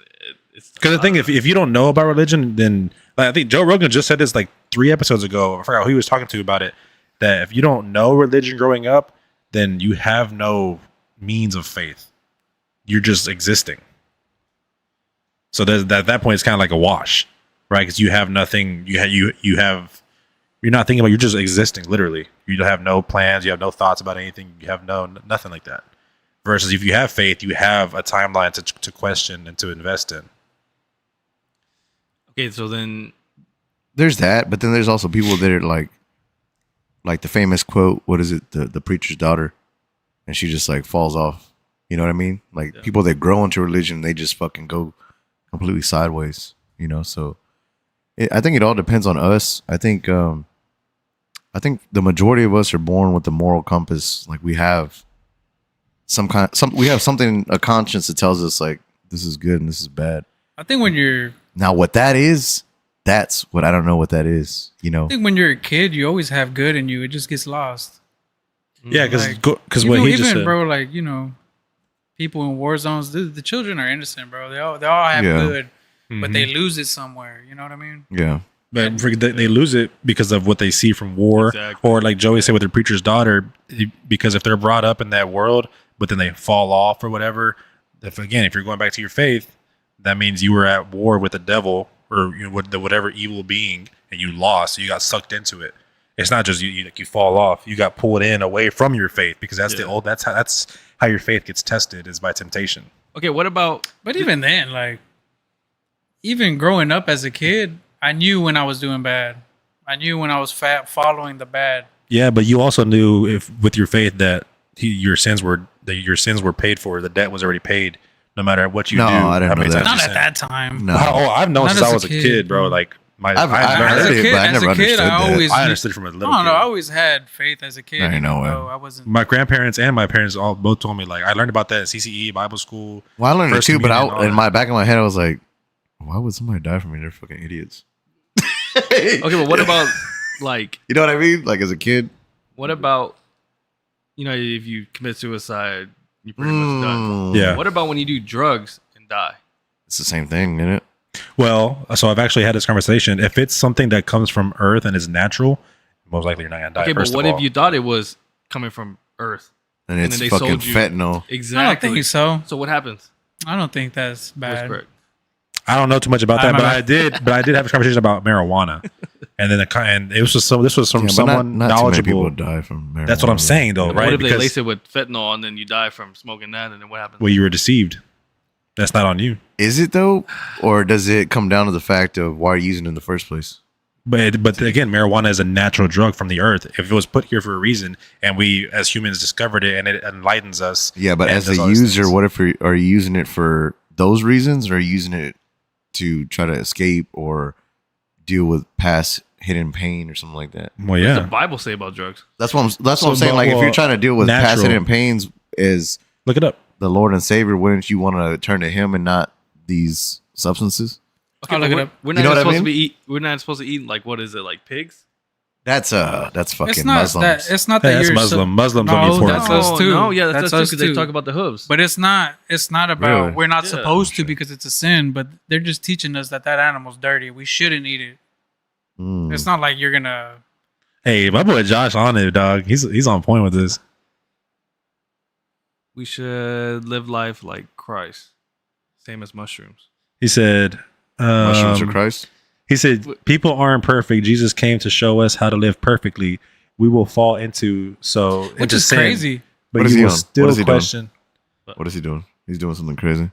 it's Because the thing, if you don't know about religion, then like, I think Joe Rogan just said this like 3 episodes ago. I forgot who he was talking to about it. That if you don't know religion growing up, then you have no means of faith. You're just existing. So at that point, it's kind of like a wash, right? Because you have nothing. You have. You're not thinking about. You're just existing, literally. You have no plans. You have no thoughts about anything. You have nothing like that. Versus if you have faith, you have a timeline to question and to invest in. okay. So then There's that, but then there's also people that are like the famous quote. What is it? The preacher's daughter, and she just like falls off. You know what I mean? Like people that grow into religion, they just fucking go completely sideways. You know, so I think it all depends on us. I think the majority of us are born with the moral compass. Like we have we have something, a conscience that tells us like this is good and this is bad. I think when you're Now what that is, that's what I don't know what that is. You know, I think when you're a kid, you always have good in you. It just gets lost. Yeah, Like, because what he just said. bro, like people in war zones, the children are innocent, bro. They all have Yeah. good, but they lose it somewhere. You know what I mean? yeah. But they lose it because of what they see from war, Exactly. or like Joey said with the preacher's daughter, because if they're brought up in that world, but then they fall off or whatever. If you're going back to your faith, that means you were at war with the devil or whatever evil being, and you lost. So you got sucked into it. It's not just you fall off. You got pulled in away from your faith because that's that's how your faith gets tested is by temptation. okay, what about But even then, like, even growing up as a kid, I knew when I was doing bad. I knew when I was following the bad. Yeah, but you also knew if with your faith that your sins were paid for. The debt was already paid, no matter what you No, do. I didn't how many know that. times Not you at sin. that time. No. Oh, I've known Not since as I a was a kid, bro. bro. Like I've As heard a it, kid, but I as never a kid, understood I that. always I understood from a I little don't know. I kid. always had faith as a kid. I know, even man. though I wasn't. My grandparents and my parents both told me like I learned about that at CCE Bible school. Well, I learned it First too, but communion, all in that. my back of my head, I was like, why would somebody die for me? They're fucking idiots. okay, but what about like You know what I mean? Like as a kid. what about if you commit suicide, you're pretty much done. Yeah. What about when you do drugs and die? It's the same thing, isn't it? Well, so I've actually had this conversation. If it's something that comes from Earth and is natural, most likely you're not gonna die. Okay, but first what of if all. you thought it was coming from Earth? And And it's then they fucking sold you- fentanyl. Exactly. I don't think so. So what happens? I don't think that's What's bad. correct? I don't know too much about I that, don't but know. I did have a conversation about marijuana, and then this was from Yeah, but someone not too many knowledgeable. people die from marijuana. That's what I'm saying, though, right? What if they Because- lace it with fentanyl and then you die from smoking that, and then what happens? well, you were deceived. That's not on you. Is it though, or does it come down to the fact of why you're using it in the first place? But again, marijuana is a natural drug from the earth. If it was put here for a reason, and we as humans discovered it, and it enlightens us. Yeah, but and as does a all these user, things. what if are you using it for those reasons, or are you using it to try to escape or deal with past hidden pain or something like that? Well, What does the yeah. Bible say about drugs? That's what I'm So, saying. but, Like if well, you're trying to deal with past natural. hidden pains as Look it up. the Lord and Savior, wouldn't you want to turn to Him and not these substances? Okay, I'll but look it we're, up. we're You not know what I supposed mean? to be eat. We're not supposed to eat like what is it like pigs? That's fucking It's not Muslims. that. It's not that That's you're Muslim. Muslims No, don't eat pork. that's us too. No, yeah, that's, That's us us because they too. talk about the hooves. But it's not. It's not about Really? we're not Yeah. supposed to because it's a sin. But they're just teaching us that animal's dirty. We shouldn't eat it. Mm. It's not like you're gonna. Hey, my boy Josh on it, dog. He's on point with this. We should live life like Christ, same as mushrooms. He said, Mushrooms for Christ. He said, people aren't perfect. Jesus came to show us how to live perfectly. We will fall into Which into is sin, crazy. but What is you he will on? still What is he doing? question. What is he doing? He's doing something crazy.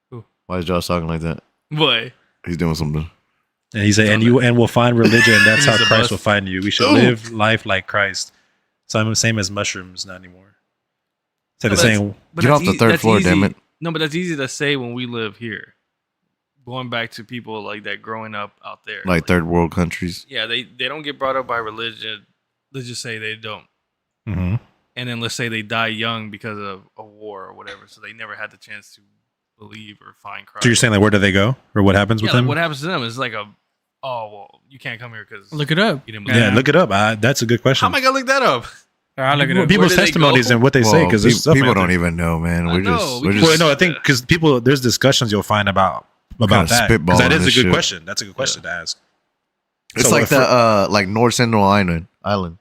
Who? Why is Josh talking like that? Boy, He's doing something. And he said, and we'll find religion, and that's how He's the Christ best. will find you. We should Ooh. live life like Christ. So I'm the same as mushrooms, not anymore. So No, the saying, but Get that's off the ea- third that's floor, easy. damn it. No, but that's easy to say when we live here. Going back to people like that growing up out there, Like third world countries. yeah, they don't get brought up by religion. Let's just say they don't, Mhm. and then let's say they die young because of a war or whatever, so they never had the chance to believe or find Christ. So you're saying like, where do they go, or what happens with yeah, like them? what happens to them is like well, you can't come here because Look it up. you didn't believe. Yeah, look it up. That's a good question. How am I gonna look that up? I'll look it up. People's did they testimonies go? and what they say, because people don't even know, man. I We're know, just, we we're just- Well, just. no, I think because there's discussions you'll find about Kinda that. Because that spitballing is a this good shit. question. That's a good question to ask. It's So like if- the like North Sentinel Island. The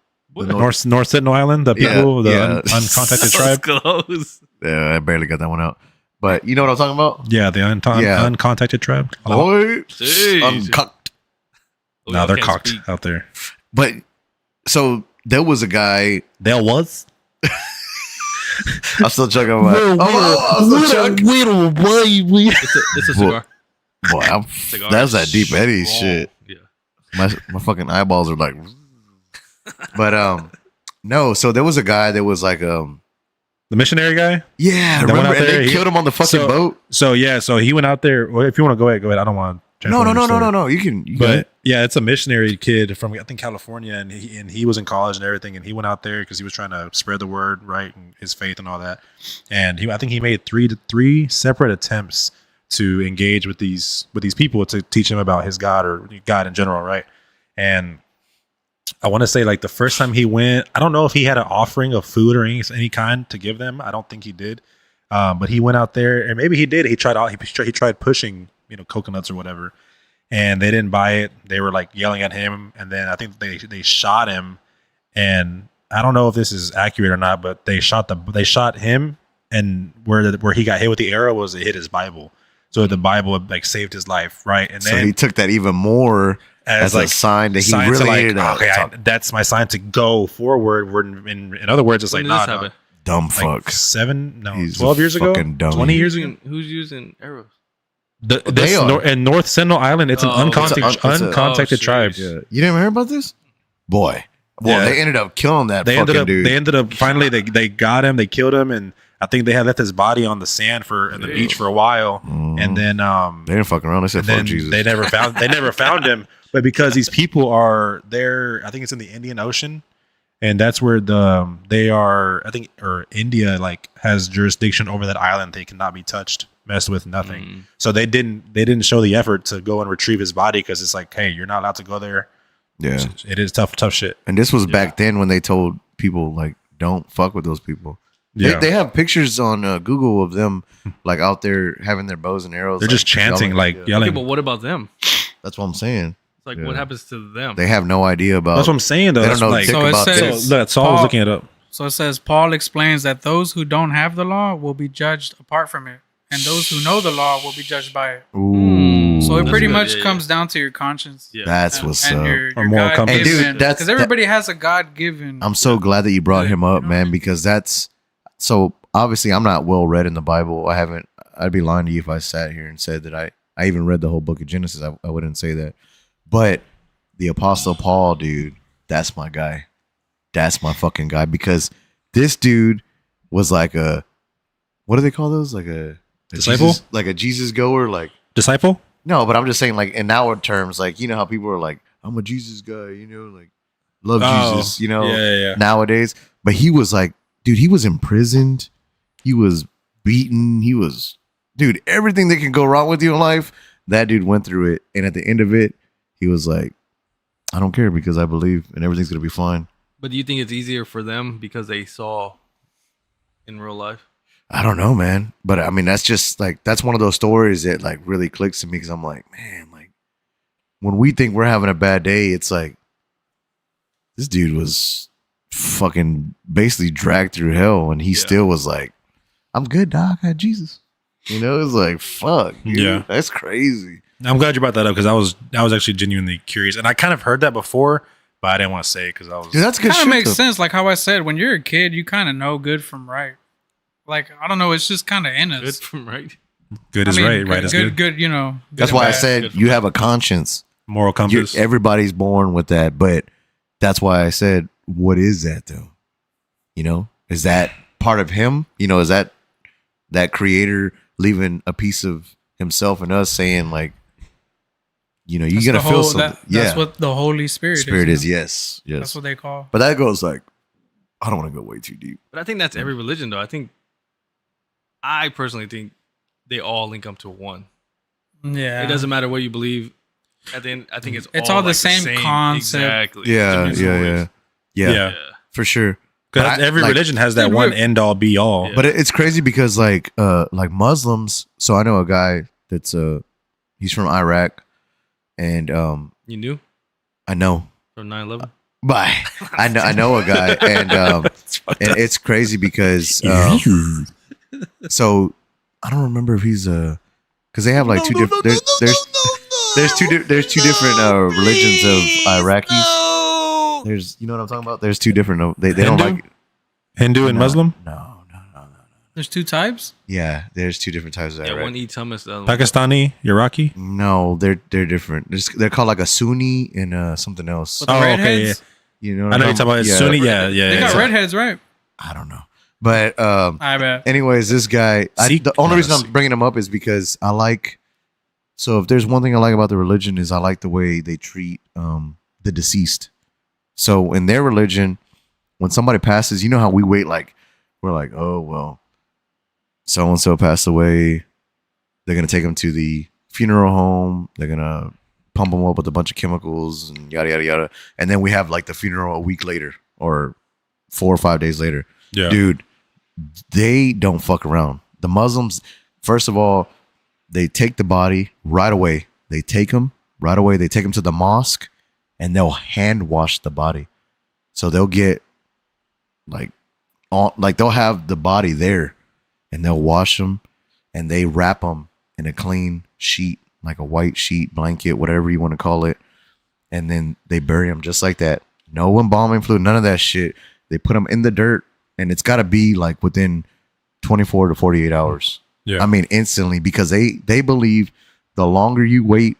North Sentinel Island, the Yeah, people, the yeah. uncontacted So tribe. close. Yeah, I barely got that one out. But you know what I'm talking about? Yeah, the Yeah. uncontacted tribe. Boy, Jeez. uncocked. Oh, No, y'all they're can't cocked speak. out there. But so there was a guy. There was. I'm still chugging on my. I'm still chugging. It's a cigar. Boy, Cigar that's is that deep Eddie strong. shit. Yeah. My fucking eyeballs are like. But no. So there was a guy that was like The missionary guy. yeah. That went Remember, out and there, they he- killed him on the fucking so- boat. So he went out there. Well, if you want to go ahead. I don't want to. No. You can. You But can. yeah, it's a missionary kid from I think California, and he was in college and everything, and he went out there because he was trying to spread the word, right, and his faith and all that. And I think he made three separate attempts to engage with these people to teach them about his God or God in general, right? And I want to say like the first time he went, I don't know if he had an offering of food or any kind to give them. I don't think he did, but he went out there, and maybe he did. He tried pushing coconuts or whatever. And they didn't buy it. They were like yelling at him, and then I think they shot him. And I don't know if this is accurate or not, but they shot him, and where he got hit with the arrow was it hit his Bible. So the Bible like saved his life, right? And So then he took that even more as a sign that he sign to, really like, needed to okay, talk. that's my sign to go forward. In other words, it's When like did this nah, happen? Dumb like fuck. 12 years ago, fucking dummy. 20 years ago. Who's using arrows? They are. In North Sentinel Island, it's an Oh, uncontacted it's a- tribe. Yeah. You didn't hear about this? Boy. Well, Yeah. they ended up killing that They fucking ended dude. up finally they got him, they killed him, and I think they had left his body on the sand in the beach for a while, and then they didn't fuck around. They said, then fuck Jesus. they never found him. But because these people are there, I think it's in the Indian Ocean, and that's where they are. I think or India like has jurisdiction over that island. They cannot be touched, messed with, nothing. So they didn't show the effort to go and retrieve his body because it's like, hey, you're not allowed to go there. Yeah. It is tough shit. And this was back then when they told people, like, don't fuck with those people. Yeah. They have pictures on Google of them, like, out there having their bows and arrows. They're just chanting, like Okay, yelling. but what about them? That's what I'm saying. It's like Yeah. what happens to them? They have no idea about. That's what I'm saying, though. They That's don't know like, dick So it about says- this. that's all I was Paul- looking it up. So it says Paul explains that those who don't have the law will be judged apart from it, and those who know the law will be judged by it. Ooh. So it That's pretty good, much yeah, comes down to your conscience. Yeah. That's what's and up. your Or moral compass. And dude, that's- because everybody has a God given. I'm so glad that you brought him up, man, because that's so obviously I'm not well read in the Bible. I'd be lying to you if I sat here and said that I even read the whole book of Genesis. I wouldn't say that. But the Apostle Paul, dude, that's my guy. That's my fucking guy, because this dude was like what do they call those? Like a Disciple? Jesus, like a Jesus goer, like Disciple? no, but I'm just saying, like, in our terms, like, you know how people are like, I'm a Jesus guy, like, love Jesus, Yeah. nowadays. But he was like, dude, he was imprisoned. He was beaten. Dude, everything that can go wrong with you in life, that dude went through it. And at the end of it, he was like, I don't care because I believe and everything's going to be fine. But do you think it's easier for them because they saw in real life? I don't know, man. But I mean, that's just like, that's one of those stories that like really clicks to me because I'm like, man, like when we think we're having a bad day, it's like this dude was fucking basically dragged through hell and he still was like, I'm good, dog. I got Jesus. It's like, fuck. Dude, Yeah. That's crazy. I'm glad you brought that up because I was actually genuinely curious. And I kind of heard that before, but I didn't want to say it because I was. Dude, that's good Kind shit. of makes though. sense. Like how I said, when you're a kid, you kind of know good from right. Like I don't know, it's just kind of in us. Good from right. good is I mean, right, right is good. Good. Good That's and why I bad. said you have a conscience. Moral compass. Everybody's born with that, but that's why I said, what is that though? Is that part of him? Is that creator leaving a piece of himself in us, saying like, you're That's gonna the feel whole- something. That's what the Holy Spirit Spirit is. you know? Yes, That's what they call. But that goes like, I don't want to go way too deep. But I think that's every religion, though. I personally think they all link up to one. Yeah. It doesn't matter what you believe. At the end, I think it's all the like same concept. Exactly. Yeah, It's yeah, always- yeah, yeah, Yeah. for sure. Because But every like- religion has that Dude, one look. end all be all. Yeah. But it's crazy because like Muslims. So I know a guy that's he's from Iraq, and You knew I know, from 9/11. but I know a guy, and and it's crazy because so I don't remember if he's because they have like two different. There's two different religions of Iraqis. There's you know what I'm talking about. There's two different. They don't Hindu? like Hindu and no, Muslim? No. There's two types. Yeah, there's two different types of Yeah, Iraq. one eats hummus, the other one. Pakistani, Iraqi? No, they're different. They're called like a Sunni and something else. With the Oh, okay, redheads. You know what I know I'm you're talking about yeah. Sunni. Yeah, yeah. They got yeah. redheads, right? I don't know, but I bet. anyways, this guy. Sikh? The only No, reason Sikh. I'm bringing him up is because I like. So if there's one thing I like about the religion is I like the way they treat the deceased. So in their religion, when somebody passes, you know how we wait like we're like, oh well, so and so passed away. They're gonna take him to the funeral home. They're gonna pump him up with a bunch of chemicals and yada yada yada. And then we have like the funeral a week later or 4 or 5 days later. Yeah. Dude, they don't fuck around. The Muslims, first of all, they take the body right away. They take him right away. They take him to the mosque and they'll hand wash the body. So they'll get like they'll have the body there and they'll wash them and they wrap them in a clean sheet, like a white sheet, blanket, whatever you want to call it. And then they bury them just like that. No embalming fluid, none of that shit. They put them in the dirt and it's got to be like within 24 to 48 hours. Yeah. I mean, instantly, because they believe the longer you wait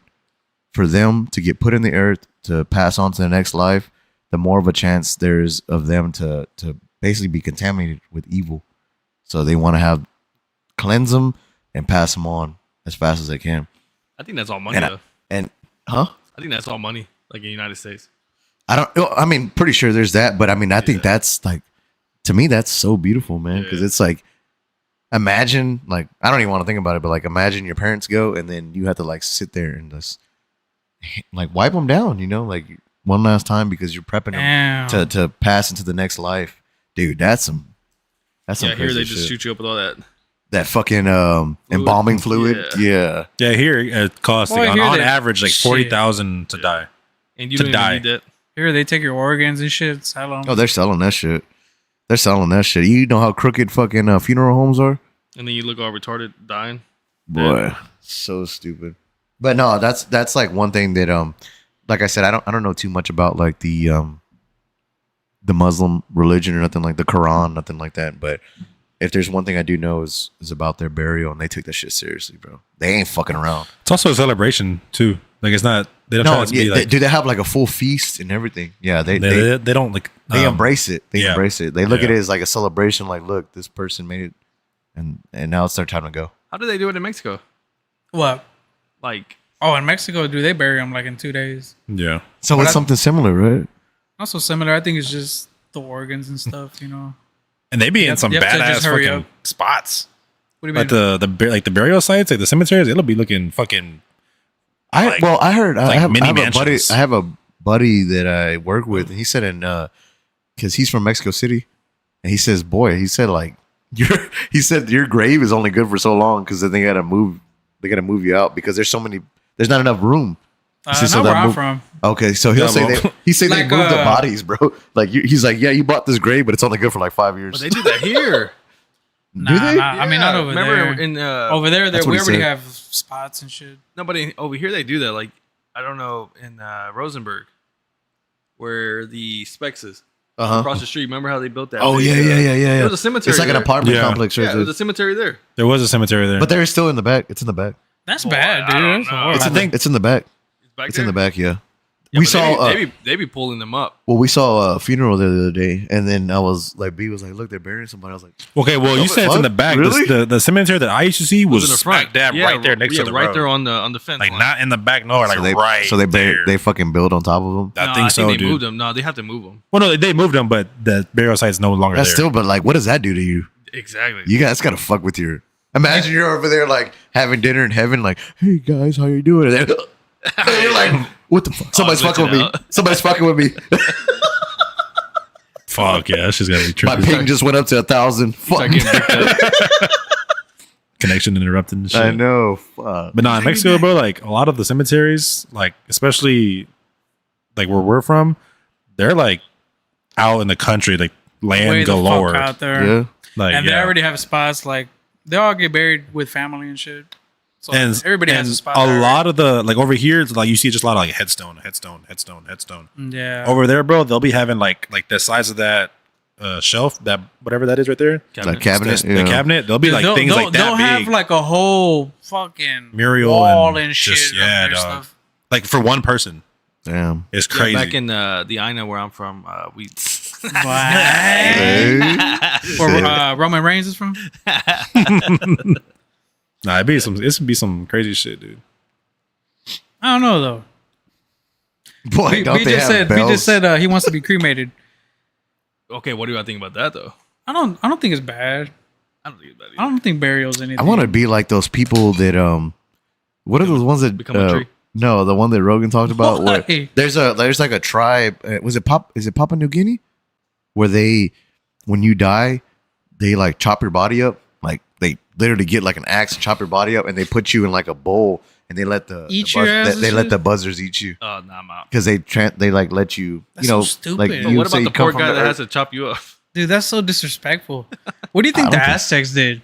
for them to get put in the earth to pass on to the next life, the more of a chance there's of them to basically be contaminated with evil. So they want to cleanse them and pass them on as fast as they can. I think that's all money, And though. I I think that's all money, like in the United States. I mean, pretty sure there's that, but I mean, I think that's like, to me, that's so beautiful, man. Because Yeah. it's like, imagine, like, I don't even want to think about it, but like, imagine your parents go and then you have to like sit there and just like wipe them down, you know, like one last time because you're prepping them Damn. to pass into the next life, dude. That's some Yeah, here crazy they just shit. shoot you up with all that. That fucking embalming fluid, yeah. Yeah, here it costs Boy, like, here on they- average like shit. 40,000 to die. And you To don't die. even need that. Here they take your organs and shit. Sell 'em. Oh, they're selling that shit. They're selling that shit. You know how crooked fucking funeral homes are? And then you look all retarded dying. Boy, so stupid. But no, that's like one thing that like I said, I don't know too much about like the Muslim religion or nothing like the Quran, nothing like that. But if there's one thing I do know is about their burial, and they take that shit seriously, bro. They ain't fucking around. It's also a celebration too. Like it's not they don't try No, to be yeah, like do they have like a full feast and everything? Yeah, they they don't like embrace it. They yeah. embrace it. They look at Yeah. it as like a celebration. Like, look, this person made it, and now it's their time to go. How do they do it in Mexico? What? Like, Oh, in Mexico, do they bury them like in 2 days? Yeah. So But it's I- something similar, right? Also similar. I think it's just the organs and stuff. You know. And they be in have- some you have to badass just hurry fucking up. spots. What do you Like mean? the burial sites, like the cemeteries, it'll be looking fucking Like- I heard like I have mini a buddy. mansions. I have a buddy that I work with, and he said because he's from Mexico City, and he says, boy, he said like he said your grave is only good for so long because then they gotta move you out because there's not enough room. He said, Not where I'm move- from. Okay, so he'll Yeah, say well- he say Like, they move the bodies, bro. Like he's like, yeah, you bought this grave, but it's only good for like 5 years. but they do that here. Nah, Do they? nah, I mean, not over Remember there. in Over there, That's we what he already said. have spots and shit. nobody over here they do that. Like, I don't know, in Rosenberg, where the Specs is Uh-huh. across the street. Remember how they built that? Oh big, yeah. There was a cemetery. It's like an there. apartment Yeah. complex, right Yeah, there there. was a cemetery there. there was a cemetery there. But they're still in the back. It's in the back. That's Boy, bad, I don't dude. That's know. horrible. It's in the, it's in the back. Back It's there? in the back. Yeah. Yeah, we but saw. they be pulling them up. Well, we saw a funeral the other day, and then I was like, B was like, "Look, they're burying somebody." I was like, okay, well, you What said the it's in fuck? the back. Really? The cemetery that I used to see was in the smack front. dab Yeah, right there next to the right road. there on the fence. Like line. not in the back, no, like so they, right. so they there. they fucking build on top of them. I No, think so, they dude. moved them. No, they have to move them. Well, no, they moved them, but the burial site's no longer That's there. still, but like, what does that do to you? Exactly. You guys gotta fuck with your. Imagine you're over there like having dinner in heaven, like, "Hey guys, how you doing?" And then, and you're like, "What the fuck? Somebody's fucking with me. glitching out. Somebody's fucking with me." Fuck yeah, that's just gonna be My trippy. ping just went up to 1,000. Start Fuck. getting picked up. Connection interrupted and shit. I know. Fuck. But no, in Mexico, bro, like a lot of the cemeteries, like especially like where we're from, they're like out in the country, like land Way the fuck galore. out there. Yeah. Like And they yeah. already have spots like they all get buried with family and shit. So and everybody has and a spot. a there. lot of the like over here, it's like you see just a lot of like headstone. Yeah. Over there, bro, they'll be having like the size of that shelf, that whatever that is right there, That cabinet. the cabinet. There'll be Dude, like things like that they'll big, have like a whole fucking mural wall and and shit. just of yeah, their dog. stuff. Like for one person, Damn. it's Yeah, crazy. back in the Ina where I'm from, we What? Hey. Where Roman Reigns is from? Nah, it'd be some crazy shit, dude. I don't know though. Boy, B don't they just have said bells? B just said he wants to be cremated. okay, what do I think about that though? I don't think it's bad. I don't think it's bad I either. don't think burial's anything. I want to be like those people that what are those ones that Become a tree? No, the one that Rogan talked about. Where Why? there's like a tribe. Was it Is it Papua New Guinea? Where they, when you die, they like chop your body up. Like they literally get like an axe, chop your body up, and they put you in like a bowl, and they let the Eat the your ass and they let shit? the buzzers eat you Oh, nah, I'm out. because they like let you. That's you know, so stupid. like But you What say about you the come poor from guy the that earth. has to chop you up? Dude, that's so disrespectful. What do you think I the don't think- Aztecs did?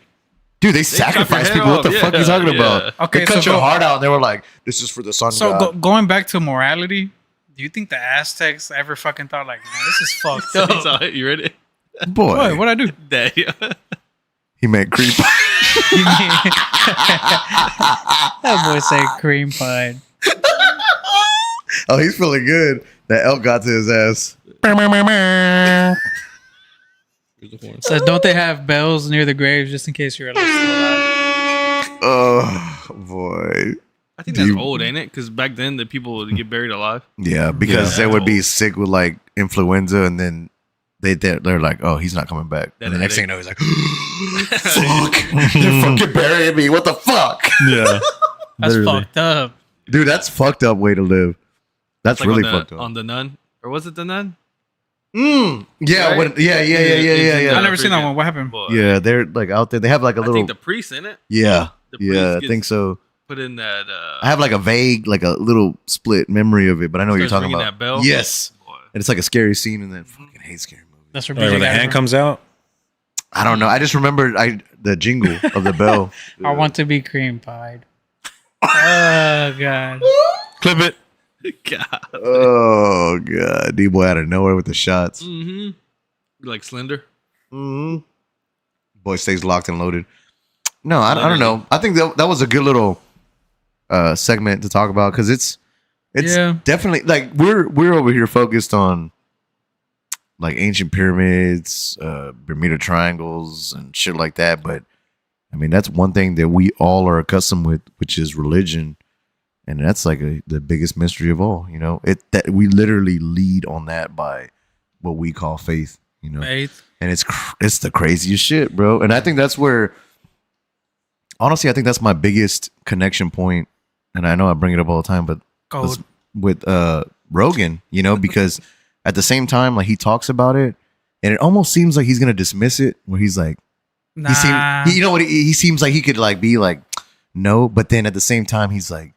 Dude, they chop your sacrifice head people. What the off. fuck are you Yeah, talking yeah. about? Okay, they cut so your go- heart out, and they were like, "This is for the sun So god." going back to morality, do you think the Aztecs ever fucking thought like, man, this is fucked up? So, you ready? Boy, What? What'd I do? he meant creep. That boy said cream pie. Oh, he's feeling good. That elk got to his ass. So don't they have bells near the graves just in case you're alive? Oh boy. I think that's Dude. old, ain't it? Because back then the people would get buried alive. Yeah, because Yeah. they would be sick with like influenza, and then they're like, "Oh, he's not coming back." And the next thing you know, he's like, "Fuck, they're fucking burying me. What the fuck, Yeah, That's literally. fucked up. dude? That's fucked up way to live. That's Like really on the, fucked up." on the Nun, or was it the Nun? Yeah, Right? yeah, I yeah. never seen that one. What happened? Boy, Yeah, they're like out there. They have like a I little. think the priest in it Yeah, the priest yeah, I gets- think so. put in that. I have like a vague, like a little split memory of it, but I know what you're starts talking ringing about. that bell. Yes, Boy. and it's like a scary scene, and then fucking hate scary movies. That's where Right, where the hand comes out. I don't know. I just remembered the jingle of the bell. I want to be cream pied. Oh god. Clip it. God. Oh god, D boy out of nowhere with the shots. Mm-hmm. Like Slender. Mm-hmm. Boy stays locked and loaded. No, I don't know. I think that was a good little segment to talk about because it's Yeah. definitely like we're over here focused on like ancient pyramids, Bermuda triangles, and shit like that. But I mean, that's one thing that we all are accustomed with, which is religion, and that's like the biggest mystery of all. You know, that we literally lead on that by what we call faith. You know, Faith. and it's the craziest shit, bro. And I think that's where, honestly, I think that's my biggest connection point. And I know I bring it up all the time, but Code. with Rogan, you know, because at the same time, like he talks about it, and it almost seems like he's gonna dismiss it, where he's like, Nah. you know what? He seems like he could like be like, no, but then at the same time, he's like,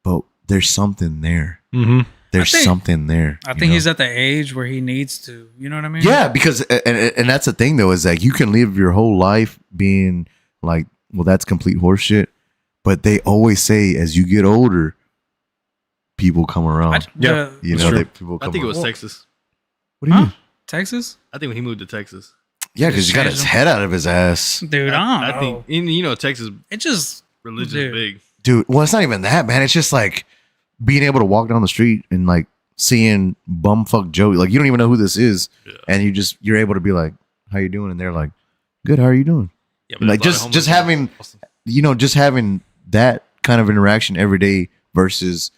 but there's something there. Mm-hmm. There's think- something there. I you think know? he's at the age where he needs to. You know what I mean? Yeah, because and that's the thing though, is like you can live your whole life being like, well, that's complete horseshit. But they always say as you get older, people come around. Yeah. You That's know, true. people I come think it was around. Texas. What do you mean? Texas? I think when he moved to Texas. Yeah, because he got his head out of his ass. Dude, I I don't know. think you know Texas It just religion's Dude. big. Dude, well, it's not even that, man. It's just like being able to walk down the street and like seeing bumfuck Joey. Like you don't even know who this is. Yeah. And you're able to be like, how you doing? And they're like, good, how are you doing? Yeah, Like there's a lot of just homeless having in Austin. just having that kind of interaction every day versus,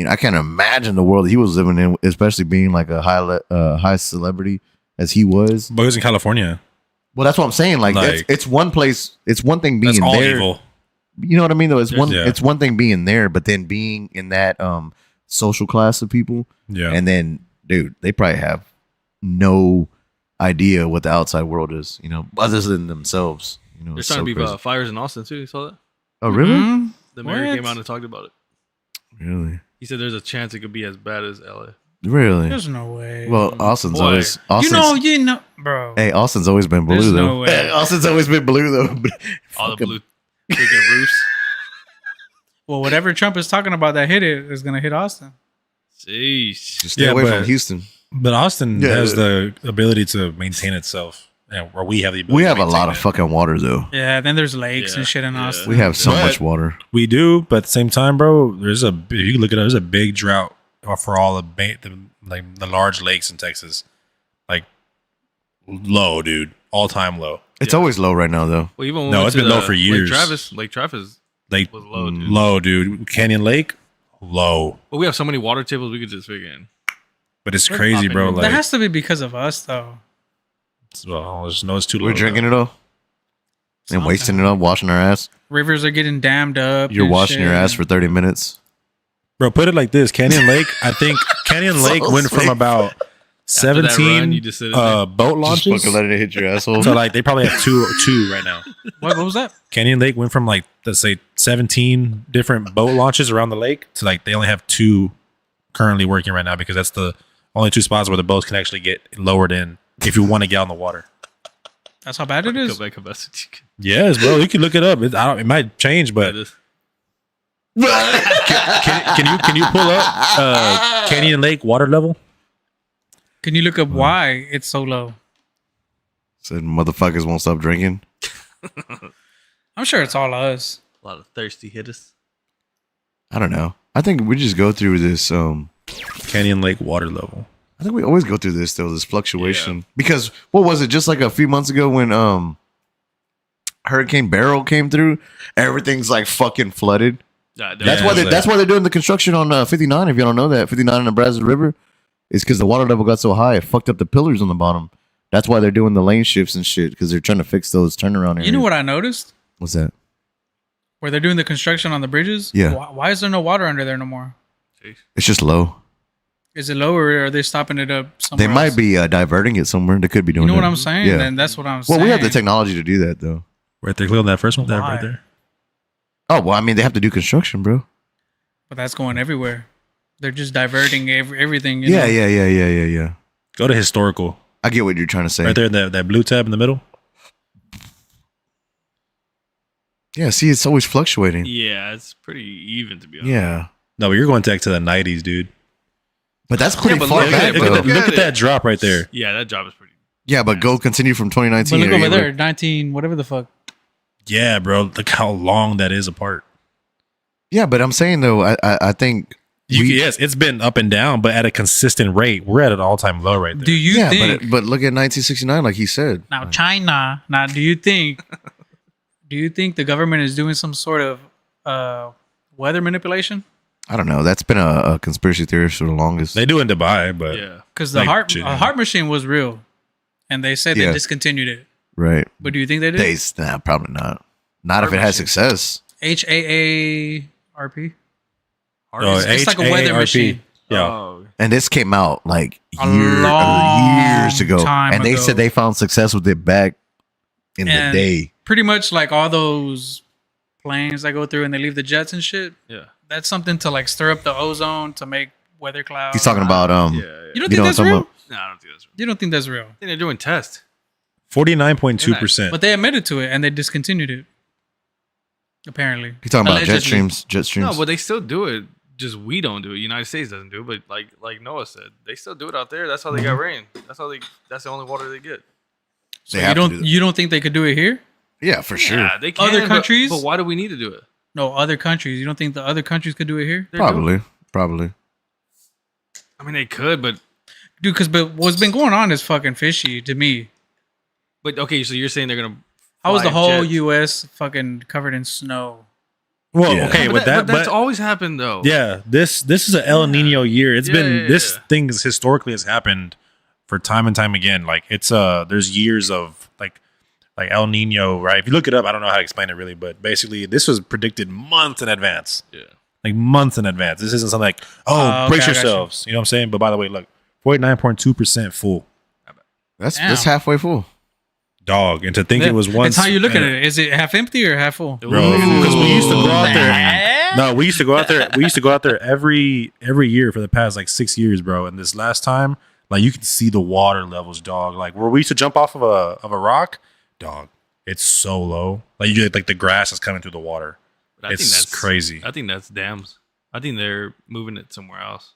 I can't imagine the world he was living in, especially being like a high celebrity as he was. But he was in California. Well, that's what I'm saying. Like, Like- it's one place. It's one thing being That's all there. evil. You know what I mean? Though Yeah. it's one thing being there, but then being in that social class of people, Yeah. and then dude, they probably have no idea what the outside world is. You know, other than themselves. You know, There's it's trying so to be crazy. fires in Austin too. You saw that? Oh, really? Mhm. The mayor What? came out and talked about it. Really? He said there's a chance it could be as bad as LA. Really? There's no way. Well, Austin's Boy. always. Austin's, you know, bro. Hey, Austin's always been blue There's though. no way. Austin's always been blue though. All the Fucking- blue freaking roofs. Well, whatever Trump is talking about that hit it is gonna hit Austin. Jeez. Just stay Yeah, away but- from Houston. But Austin Yeah. has the ability to maintain itself, or we have the ability. We to have a maintain lot of it. fucking water though. Yeah, then there's lakes Yeah, and shit in yeah. Austin. We have so But- much water. We do, but at the same time, bro, if you look at it, there's a big drought for all the large lakes in Texas. Like low, dude, all time low. It's always low right now though. Well, even when No, we it's went been to low for years. Lake Travis Like was low, dude. low, dude. Canyon Lake, low. But we have so many water tables we could just figure in. But it's crazy, bro. that Like, has to be because of us, though. well, there's no, it's too low. We're drinking it all and wasting it up, washing our ass. Rivers are getting dammed up. You're and washing your shit. ass for 30 minutes. Bro, put it like this: Canyon Lake. I think Canyon Lake So went from sweet. about After that run, 17 you just sit in there. boat Just launches. fucking let it hit your asshole. So like they probably have two right now. What was that? Canyon Lake went from like let's say 17 different boat launches around the lake to like they only have 2 currently working right now because that's the only 2 spots where the boats can actually get lowered in if you want to get on the water. That's how bad it is. Quebec capacity. Yes, bro. You can look it up. It might change, but It is. can you pull up Canyon Lake water level? Can you look up why it's so low? Said motherfuckers won't stop drinking. I'm sure it's all us. A lot of thirsty hitters. I don't know. I think we just go through this. Canyon Lake water level. I think we always go through this though, this fluctuation. Because what was it? Just like a few months ago when Hurricane Beryl came through, everything's like fucking flooded. That's Yeah, why it's like- that's why they're doing the construction on 59. If you don't know that, 59 in the Brazos River is because the water level got so high it fucked up the pillars on the bottom. That's why they're doing the lane shifts and shit because they're trying to fix those turnaround areas. You know what I noticed? What's that? Where they're doing the construction on the bridges? Yeah. Why is there no water under there no more? It's just low. Is it lower or are they stopping it up somewhere They might else? be diverting it somewhere. They could be You doing. know what that. I'm saying? Yeah. Then that's what I'm Well, saying. we have the technology to do that though. Right there, click on that first one. That Why? right there. Oh well, I mean they have to do construction, bro. But that's going everywhere. They're just diverting everything. You Yeah, know? yeah. Go to historical. I get what you're trying to say. Right there, that blue tab in the middle. Yeah, see, it's always fluctuating. Yeah, it's pretty even to be honest. Yeah, No, but you're going back to the 90s, dude. but that's pretty but far look back at it, though. Look at that drop right there. Yeah, that job is pretty. Yeah, but go continue from 2019. But look Are over you there, like- 19, whatever the fuck. Yeah, bro. Look how long that is apart. Yeah, but I'm saying though, I think Yes, it's been up and down, but at a consistent rate. We're at an all-time low right there. Do you yeah, think but look at 1969, like he said. now China? Now, do you think the government is doing some sort of weather manipulation? I don't know. That's been a conspiracy theory for the longest. They do in Dubai, but Yeah. Because the Like, shit, yeah. heart machine was real, and they said Yeah. they discontinued it. Right? But do you think they did? Nah, probably not. Not if it has success. HAARP. Oh, It's like a weather HAARP. machine. Yeah. Oh, And this came out like A long years ago, time and they ago. said they found success with it back in And the day. Pretty much like all those planes that go through and they leave the jets and shit. yeah. That's something to like stir up the ozone to make weather clouds. He's talking about Yeah. You don't you think know what that's I'm real? talking No, I don't think that's real. You don't think that's real? I think they're doing tests. 49.2%. But they admitted to it and they discontinued it. Apparently. He's talking about jet Allegedly. streams. Jet streams. No, but they still do it. Just we don't do it. United States doesn't do it. But like Noah said, they still do it out there. That's how they got rain. That's how they. That's the only water they get. They You have to do don't that. you don't think they could do it here? Yeah, for sure. Yeah, they can. Other but- countries? But why do we need to do it? No, other countries. You don't think the other countries could do it here? They're doing- Probably. I mean, they could, but Dude, but what's been going on is fucking fishy to me. okay. So you're saying they're gonna? How was the fly whole jets? U.S. fucking covered in snow? well, Yeah. okay, But with that, that, but that's but always happened though. yeah, this is an El Nino year. It's Yeah, been yeah, this yeah. thing historically has happened for time and time again. Like it's there's years of like El Nino, right? If you look it up, I don't know how to explain it really, but basically this was predicted months in advance. Yeah. Like months in advance. This isn't something like, Okay, brace I got you. yourselves. You know what I'm saying? But by the way, look, 49.2% full. That's Damn. halfway full. Dog. And to think it was once. It's how you look at it. Is it half empty or half full? Bro, because we used to go out there. No, we used to go out there. We used to go out there every year for the past like 6 years, bro. And this last time, like you could see the water levels, dog. Like where we used to jump off of a rock, dog. It's so low. Like you get like the grass is coming through the water. But It's crazy. I think that's dams. I think they're moving it somewhere else.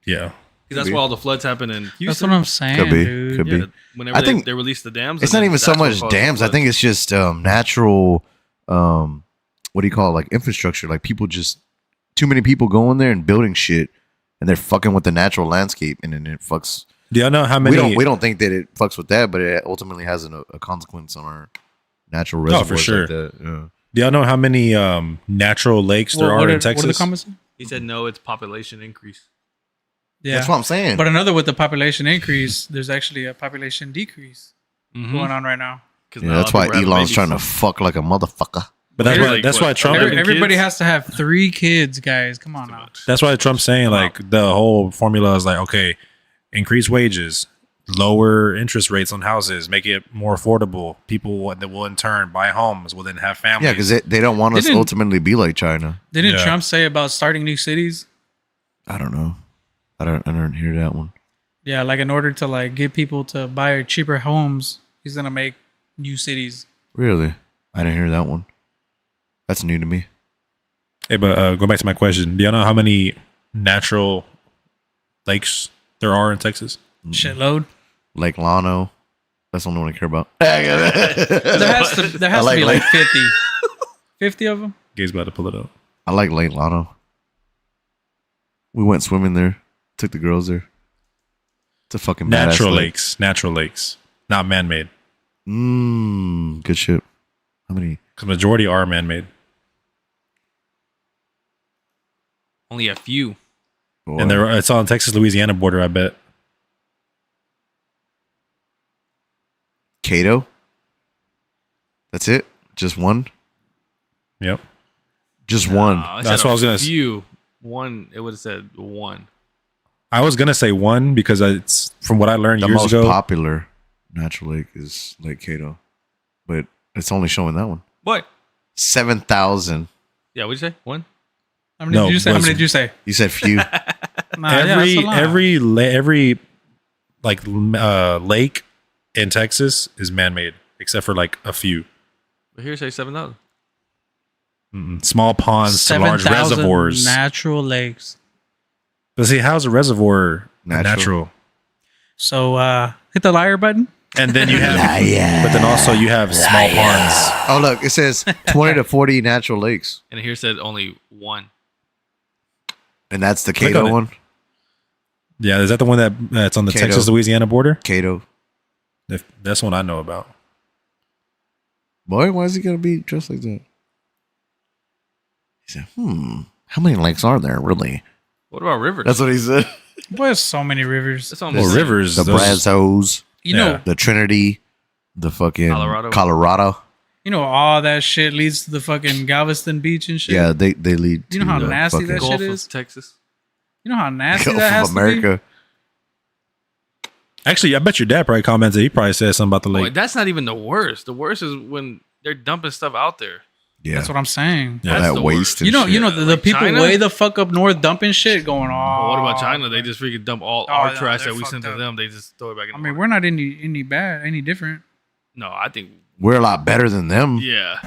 Yeah. 'Cause that's where all the floods happen in Houston. That's what I'm saying, Could be. dude. Could be. Whenever I think they release the dams, It's and not then even so that's what much causes the dams. I floods. think it's just natural. What do you call it? Like infrastructure? Like people just too many people going there and building shit, and they're fucking with the natural landscape, and then it fucks. Do y'all know how many? We don't think that it fucks with that, but it ultimately has a consequence on our natural reservoirs. for sure. Like that. Yeah. Do y'all know how many natural lakes there are in Texas? What are the comments? He said no, it's population increase. Yeah, That's what I'm saying. But another with the population increase, there's actually a population decrease going on right now. yeah, that's why Elon's trying to fuck like a motherfucker. But that's Like, why that's what, why Trump. 11 Everybody kids? has to have 3 kids, guys. Come on now. That's why Trump's saying like the whole formula is like, okay, increase wages, lower interest rates on houses, make it more affordable. People that will in turn buy homes will then have families. Yeah, because they don't want us to Didn't- ultimately be like China. Didn't Yeah. Trump say about starting new cities? I don't know. I don't hear that one. Yeah, like in order to like get people to buy cheaper homes, he's gonna make new cities. Really? I didn't hear that one. That's new to me. Hey, but going back to my question, do y'all know how many natural lakes there are in Texas? Shitload. Lake Llano. That's the only one I care about. There has like to be like Lake- 50. 50 of them. Gabe's about to pull it up. I like Lake Llano. We went swimming there. Took the girls there. It's a fucking badass Natural lake. natural lakes, not man-made. Good shit. How many? Because majority are man-made. Only a few. Boy. And it's on Texas-Louisiana border, I bet. Cato. That's it. Just one. Yep. Just one. It That's said what I was a gonna few. One. It would have said one. I was gonna say one because it's from what I learned The years most ago. popular natural lake is Lake Cato, but it's only showing that one. What? 7,000. Yeah. What'd you say? One. How many No, did you say? How was- many did you say? You said few. Nah, yeah, that's a lot. every like lake in Texas is man-made except for like a few But here say 7,000. small ponds to large 7,000 reservoirs. natural lakes. But see, how's a reservoir Natural. natural? So hit the liar button. And then you have, but then also you have small ponds. Oh, look. It says 20 to 40 natural lakes. And here said only one. And that's the Click Cato on it. one? Yeah, is that the one that's on the Cato. Texas-Louisiana border? Cato. That's one I know about. Boy, why is he going to be dressed like that? He said, how many lakes are there, really? What about rivers? That's what he said. Boy, there's so many rivers. That's almost Well, like rivers. The those- Brazos, You know, Yeah. the Trinity, the fucking Colorado. Colorado. you know, all that shit leads to the fucking Galveston Beach and shit. Yeah, they lead You know to how the nasty fucking that Gulf shit of is? Texas. You know how nasty Gulf that has of to America. Actually, I bet your dad probably commented. He probably said something about the Oh, lake. that's not even the worst. The worst is when they're dumping stuff out there. be. Yeah, That's what I'm saying. Yeah. all That's that the waste. worst. And You know, shit. the Like people China? way the fuck up north dumping shit going on. But what about China? They just freaking dump all Oh, our no, trash they're that we send fucked to up. them. They just throw it back in. I the mean, water. we're not any bad, any different. No, I think We're a lot better than them yeah.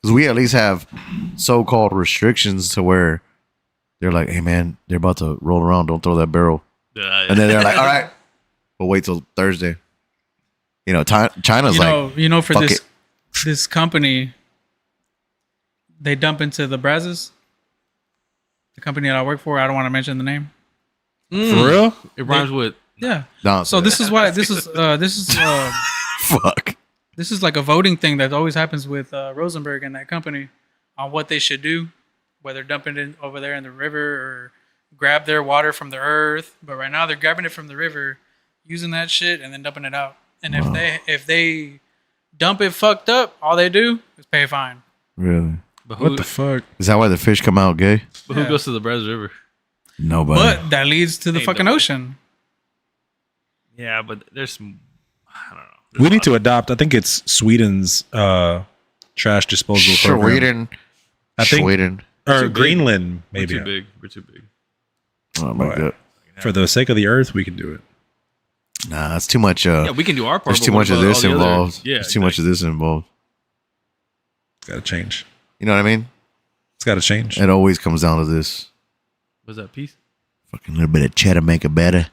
because we at least have so-called restrictions to where they're like, "Hey, man, they're about to roll around. Don't throw that barrel." Yeah, And then they're like, "All right, we'll wait till Thursday." You know, China's You know, for fuck this it. this company, they dump into the Brazos. The company that I work for, I don't want to mention the name. For real? It rhymes with Yeah. No, So this is why this is fuck. this is like a voting thing that always happens with Rosenberg and that company on what they should do, whether dumping it over there in the river or grab their water from the earth. But right now they're grabbing it from the river, using that shit, and then dumping it out. And if they dump it fucked up, all they do is pay a fine. Really? but who, What the fuck? Is that why the fish come out gay? but who Yeah. goes to the Brazos River? Nobody. But that leads to the Ain't fucking no way. ocean. Yeah, but there's some. I don't know. There's We a need lot to adopt. I think it's Sweden's trash disposal program. Sweden. I think, Sweden. or Too big. Greenland, We're maybe. too big. We're too big. Oh my god. For the sake of the earth, we can do it. Nah, that's too much. Yeah, we can do our part. There's but too what much of about this all the other- involved. Yeah, There's too much of this involved. It's got to change. You know what I mean? It's got to change. It always comes down to this. Was that piece? Fucking little bit of cheddar make it better.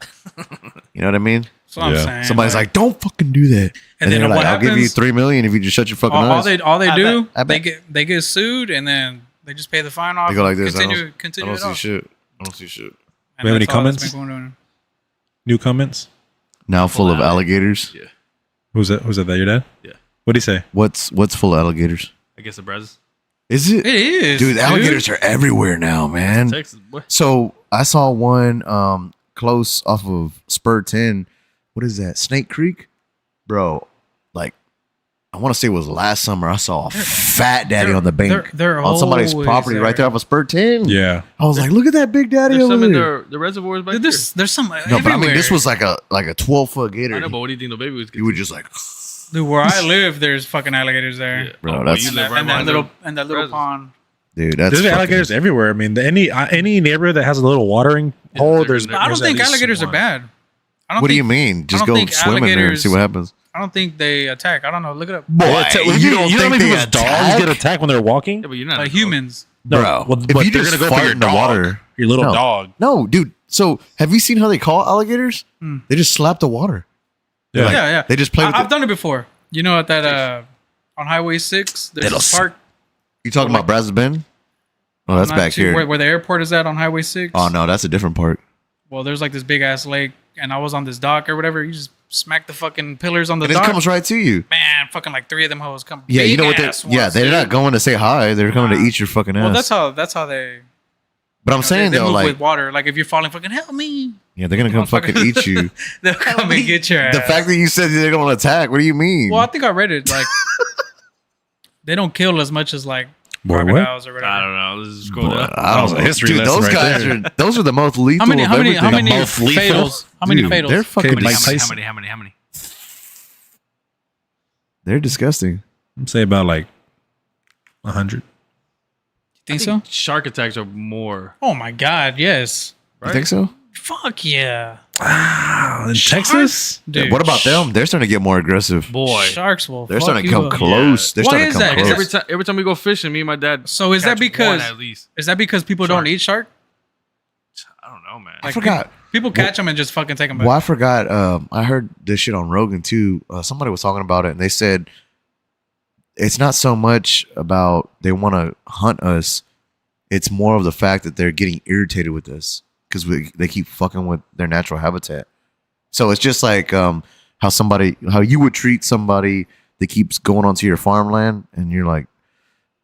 You know what I mean? That's what I'm Yeah. saying. Somebody's like, "Don't fucking do that," And then they're what like, "I'll give you happens- $3 million if you just shut your fucking all eyes." they do, I bet. they get sued, and then they just pay the fine off. They go like this. Continue I don't it see off. shit. I don't see shit. And We have any that's all that's comments? been going on. New comments? Now full of alligators. Yeah. Who's that? Was that your dad? Yeah. What did he say? What's full of alligators? I guess the Brazos. Is it? It is, Dude, alligators are everywhere now, man. Texas, boy. So I saw one close off of Spur 10. What is that? Snake Creek? Bro, like I want to say it was last summer. I saw a fat daddy on the bank they're on somebody's always property there. right there off of Spur 10. Yeah. I was like, look at that big daddy There's over some in there. the reservoirs back Dude, there. there's some No, everywhere. but I mean, this was like a 12-foot gator. I know, but what do you think the baby was? You would just like, Dude, where I live, there's fucking alligators there. Yeah. Bro, Oh, that's- you And live that, right and that behind little them. and that little Brazos. pond. dude, that's There's fucking- alligators everywhere. I mean, any neighborhood that has a little watering hole, there's. they're- I don't there's at think least alligators are one. bad. I don't What do think, you mean? Just don't go think swim in there and alligators- see what happens. I don't think they attack. I don't know. Look it up. Boy, You don't think they people's dogs get attacked when they're walking? Yeah, but you're not Like a dog. humans. Bro, Well, if but you they're just gonna go for fart your in the dog. water, Your little No. dog. No, dude. So have you seen how they call alligators? They just slap the water. They're like- Yeah. They just play with I've it. done it before. You know, at that on Highway 6, there's Little this park. You talking about Brazos Bend? Oh, that's not back too- here. Where the airport is at on Highway 6. Oh no, that's a different park. Well, there's like this big ass lake, and I was on this dock or whatever. You just smack the fucking pillars on the And it dock. comes right to you. Man, fucking like 3 of them hoes come. Yeah, you know what? big-ass They're, yeah, ones, they're dude. not going to say hi. They're coming to Nah. eat your fucking ass. Well, that's how they. but I'm saying they though, move like, with water. Like if you're falling, fucking help me. yeah, they're gonna come fucking eat you. They'll come and get your ass. The fact that you said they don't attack, what do you mean? Well, I think I read it. Like they don't kill as much as like Boy, what? crocodiles or whatever. I don't know. Let's just go Boy, down. I was don't a know. history Dude, lesson those right guys there. are those are the most lethal. How many? of How many? How everything. many most lethal? fatals? How many Dude, fatals? They're fucking. Mike dis- Tyson. How many? They're disgusting. I'd say about like 100. Think so? Shark attacks are more. Oh my god, yes. You think so? Fuck yeah, In Texas? dude. What about them? They're starting to get more aggressive. Boy. Sharks will. They're fuck starting to you come up. close. They're Why starting is to come that? close. Every time we go fishing, me and my dad. So is that catch because- one at least? Is that because people Shark. don't eat shark? I don't know, man. I forgot. People catch them and just fucking take them back. Well, I forgot. I heard this shit on Rogan too. Somebody was talking about it, and they said it's not so much about they want to hunt us. It's more of the fact that they're getting irritated with us because they keep fucking with their natural habitat. So it's just like how you would treat somebody that keeps going onto your farmland, and you're like,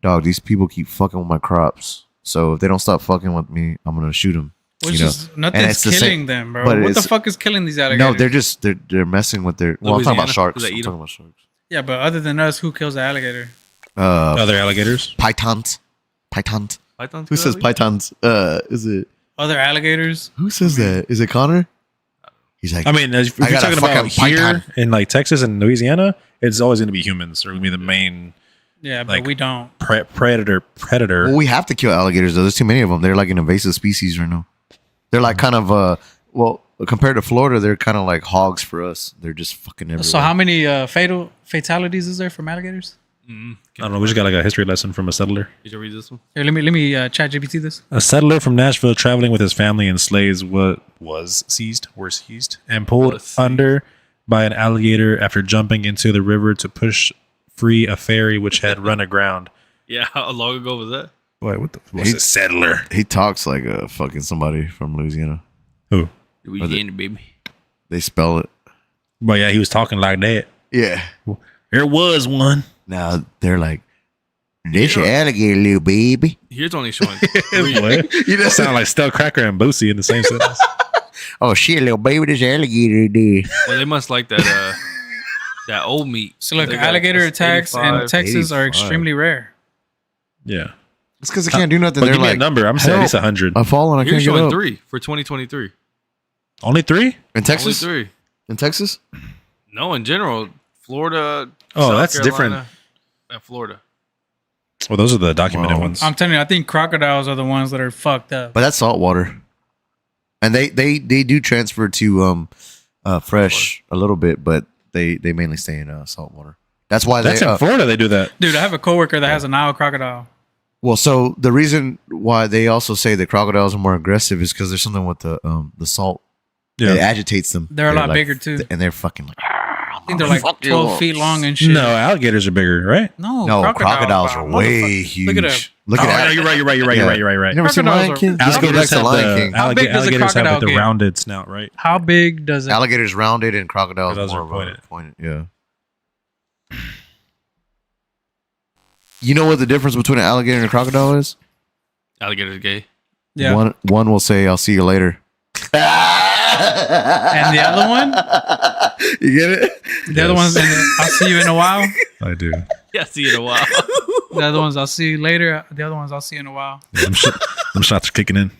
dog, these people keep fucking with my crops. So if they don't stop fucking with me, I'm gonna shoot them. Which you know? is And nothing's it's the killing same- them, bro. but What the it's- fuck is killing these alligators? No, they're messing with their. Well, I'm talking about Louisiana? sharks. Do they I'm eat talking them? about sharks. Yeah, but other than us, who kills the alligator? Other alligators? Pythons. Pythons? Who says pythons? Is it? Other alligators? Who says that? Is it Connor? He's like, I mean, if I you're got a talking about fucking here python. in like Texas and Louisiana, it's always going to be humans. Or going to be the main Yeah, but Like- we don't. predator. well, we have to kill alligators though. There's too many of them. They're like an invasive species right now. They're like kind of well, compared to Florida, they're kind of like hogs for us. They're just fucking everywhere. So how many fatalities is there from alligators? I don't know. We just got like a history lesson from a settler. Did you read this one? Here, let me chat GPT this. A settler from Nashville traveling with his family and slaves were seized and pulled Was seized. under by an alligator after jumping into the river to push free a ferry which had run aground. Yeah, how long ago was that? Boy, what's a settler? He talks like a fucking somebody from Louisiana. Who? Louisiana, baby. They spell it. But yeah, he was talking like that. Yeah. There was one. Now they're like, this your alligator, little baby. Here's only showing three. What? You just sound like Stel Cracker and Boosie in the same sentence. Oh shit, little baby, this alligator there. Well, they must like that that old meat. So look, They got alligator that's attacks in 85. Texas are 85. extremely rare. Yeah. It's because they can't do nothing. But They're give me like, a number. I'm saying at help. least 100. I've fallen. I can't Here's get showing up. 3 for 2023. Only 3? In Texas? Only 3. in Texas? No, in general, Florida. Oh, South that's Carolina, and Florida. Well, those are the documented Wow. ones. I'm telling you, I think crocodiles are the ones that are fucked up. But that's saltwater, and they do transfer to fresh a little bit, but they mainly stay in saltwater. That's why That's they. in Florida. They do that. Dude, I have a coworker that has a Nile crocodile. Well, so the reason why they also say that crocodiles are more aggressive is because there's something with the salt. Yeah. It agitates them. They're a lot bigger, too. and they're fucking like. I think they're like 12 feet long and shit. No, alligators are bigger, right? No, crocodiles are way huge. Look at that. Look at that. You're right. You never seen Lion Crocodiles King? are- Let's go back to Lion King. How big does a alligators have crocodile like the get? rounded snout, right? How big does it? Alligators rounded and crocodiles Those more are of a pointed. Yeah. You know what the difference between an alligator and a crocodile is? Alligator's gay. Yeah. One will say, "I'll see you later." And the other one? You get it? The other one's, I'll see you in a while. I do. Yeah, see you in a while. The other ones, I'll see you later. The other ones, I'll see you in a while. Them shots are kicking in.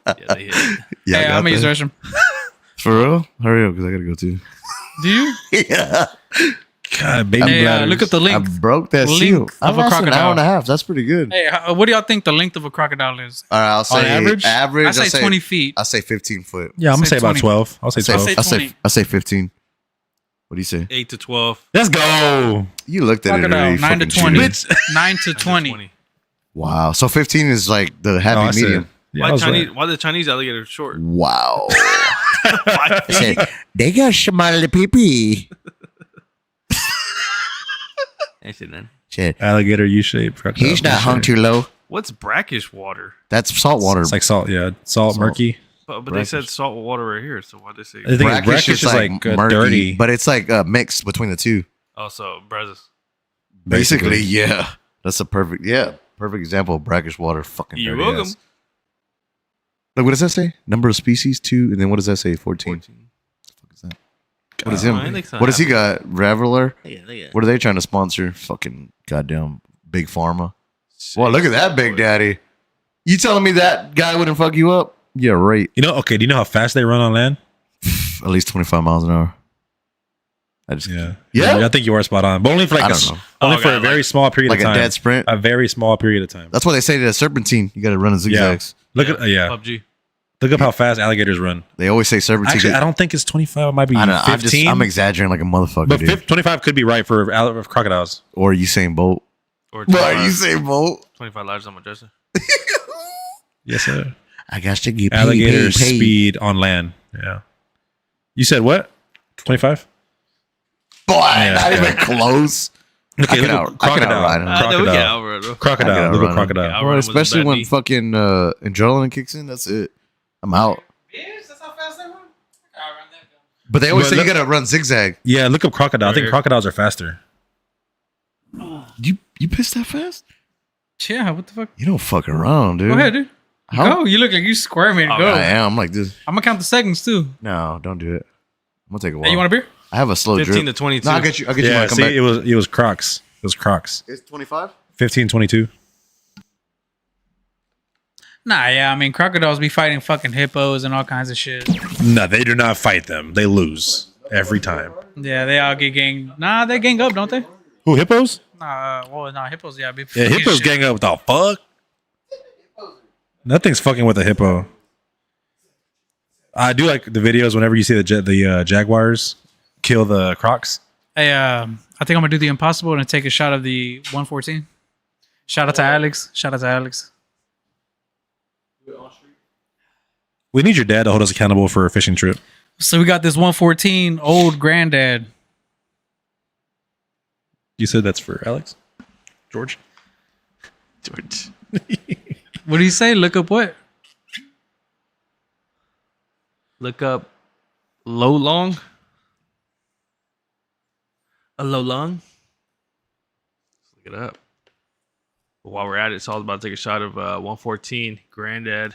Yeah, they hit it. Yeah, Hey, I got I'm going to use that. the restroom. For real? Hurry up, because I gotta go too. Do you? Yeah, God, baby Hey, bladders. look at the I length. broke that Length seal. of I've a lasted an crocodile. hour and a half. That's pretty good. Hey, what do y'all think the length of a crocodile is? All right, I'll say average? Average. I say 20 feet. I'll say 15 foot. Yeah, I'm gonna Say say about 20. 12. I'll say Say, 12. say I'll say 20. I'll say 15. What do you say? 8 to 12. Let's go. You looked at it Crocodile, already. 9 to fucking 20. cheated. 9 to 20. Wow. So 15 is like the Oh, happy I said- medium. Yeah, I Why was Chinese? right. Why the Chinese alligator short? Wow. Say, they got smiley pee. Ain't shit, man. Shit. Alligator U-shaped. crocodile He's not hung U-shaped. too low. What's brackish water? That's salt water. It's like salt, yeah. Salt, murky. But they said Brackish. salt water right here. So why'd they say? I think brackish is like murky, dirty. but it's like mixed between the two. Oh, so brazos. Basically, yeah. That's a perfect example of brackish water. Fucking You're dirty welcome. ass. Look, what does that say? Number of species, 2, and then what does that say? 14. 14. What is that? What is him? I think so. What does he got? Raveler? Yeah. What are they trying to sponsor? Fucking goddamn big pharma. Well, look at that big daddy. You telling me that guy wouldn't fuck you up? Yeah, right. You know, okay, do you know how fast they run on land? At least 25 miles an hour. I just Yeah. Yeah? I think you are spot on. But only for like I a, don't know. only Oh, for God, a very small period like of a time. dead sprint. A very small period of time. That's why they say to a serpentine, you got to run in zigzags. Look at yeah. PUBG. Look up how fast alligators run. They always say serpentine. Actually, I don't think it's 25. It might be I don't know. 15. I'm exaggerating like a motherfucker, but dude. 25 could be right for crocodiles. Or Usain Bolt. Or What? Usain Bolt? 25 lives on my dresser. Yes, sir. I got to get Alligator speed on land. Yeah. You said what? 25? Boy, Yeah, not yeah. even close. Okay, I can look out- at I can outride crocodile. him. No, we get Crocodile. Alvaro, though. I Crocodile. can Look at outrun him. crocodile. Yeah, Well, Outrun was a especially bad when knee. fucking adrenaline kicks in, that's it. I'm out. That's how fast they run? I'll run that down. But they always But say you look- got to run zigzag. Yeah, look up crocodile. I Right think here. crocodiles are faster. You pissed that fast? Yeah, what the fuck? You don't fuck around, dude. Go ahead, dude. How? Go. You look like you squirming. Oh, Go. I am. I'm like this. I'm going to count the seconds, too. No, don't do it. I'm gonna take a while. Hey, you want a beer? I have a slow 15 drip. to 22. No, I'll get you. I'll get you Yeah, when I come see, back. it was Crocs. It was Crocs. It's 25. 15, 22. Nah, yeah. I mean, crocodiles be fighting fucking hippos and all kinds of shit. No, they do not fight them. They lose every time. Yeah, they all get gang. Nah, they gang up, don't they? Who, hippos? Nah, hippos, yeah. Be Yeah, fucking hippos shit. gang up. What the fuck? Nothing's fucking with a hippo. I do like the videos whenever you see the jaguars kill the crocs. Hey, I think I'm gonna do the impossible and take a shot of the 114. Shout out to Alex. Shout out to Alex. We need your dad to hold us accountable for a fishing trip. So we got this 114 old granddad. You said that's for Alex? George? George. What do you say? Look up what? Look up low long. A low long. Let's look it up. But while we're at it, Saul's about to take a shot of 114 Granddad.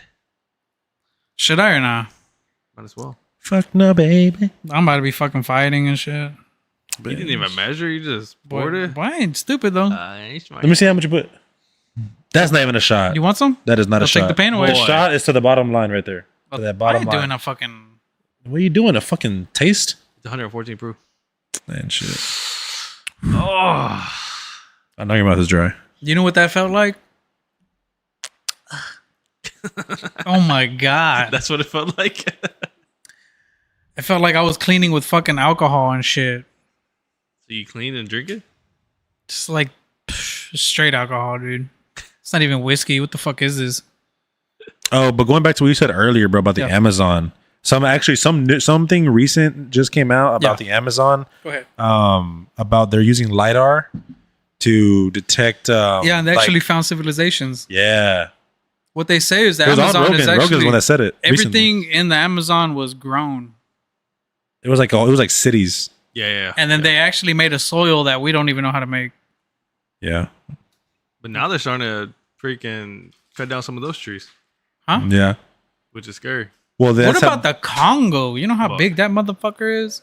Should I or not? Might as well. Fuck no, baby. I'm about to be fucking fighting and shit. You didn't even measure. You just Boy, poured it. boy, I ain't stupid though. Let me see how much you put. That's not even a shot. You want some? That is not I'll a shot. take the pain away. The shot is to the bottom line right there. To that I bottom ain't line. doing a fucking. What are you doing? A fucking taste? It's 114 proof. Man, shit. Oh, I know your mouth is dry. You know what that felt like? Oh my god! that's what it felt like. It felt like I was cleaning with fucking alcohol and shit. So you clean and drink it? Just like straight alcohol, dude. It's not even whiskey. What the fuck is this? Oh, but going back to what you said earlier, bro, about the Yeah. Amazon. Something recent just came out about the Amazon. Go ahead. About they're using lidar to detect. Yeah, and they actually found civilizations. Yeah, What they say is that it was on Amazon Rogan. is Rogan's the actually one that said it. everything recently. in the Amazon was grown, It was like cities. Yeah. and then they actually made a soil that we don't even know how to make. Yeah, But now they're starting to freaking cut down some of those trees, yeah. which is scary. Well, that's What about the Congo? You know how Fuck. big that motherfucker is?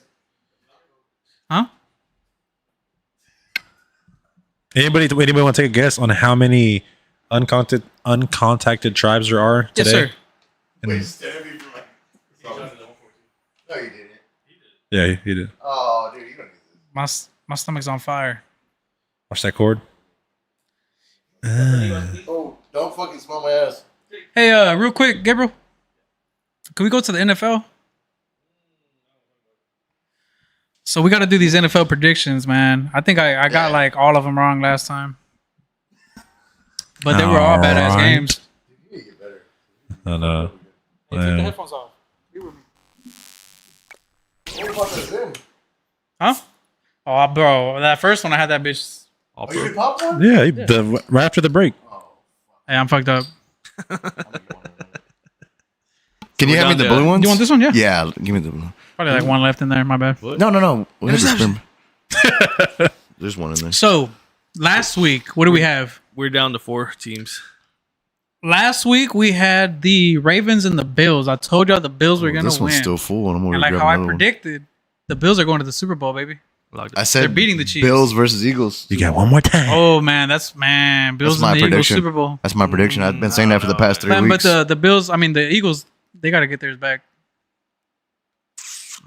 Huh? anybody want to take a guess on how many uncontacted tribes there are Yes, today? sir. No, you didn't. Yeah, he did. Oh, dude, you don't need this. My stomach's on fire. Watch that cord. Oh, don't fucking smell my ass. Hey, real quick, Gabriel, can we go to the NFL? So we got to do these NFL predictions, man. I think I got like all of them wrong last time, but they were all badass Alright. games. You get better. And Hey, take the headphones off. Be with me. What the fuck is in? Huh? Oh, bro, that first one I had that bitch. All Oh, you proof. did popcorn? yeah, right after the break. Hey, I'm fucked up. Can you we're hand me down the to- blue ones? You want this one? Yeah. Yeah, give me the blue. Probably like one left in there. My bad. No. We have the sperm. There's one in there. So last week, what do we have? We're down to 4 teams. Last week we had the Ravens and the Bills. I told y'all the Bills were gonna This one's win, still full, and I'm gonna and like grab how I another one. predicted, the Bills are going to the Super Bowl, baby. Locked I it. said They're beating the Chiefs. Bills versus Eagles. You got one more time. Oh man, Bills my and the Eagles prediction. Super Bowl. That's my prediction. I've been saying that for the past 3 Man, but weeks. the Bills, I mean the Eagles, they got to get theirs back.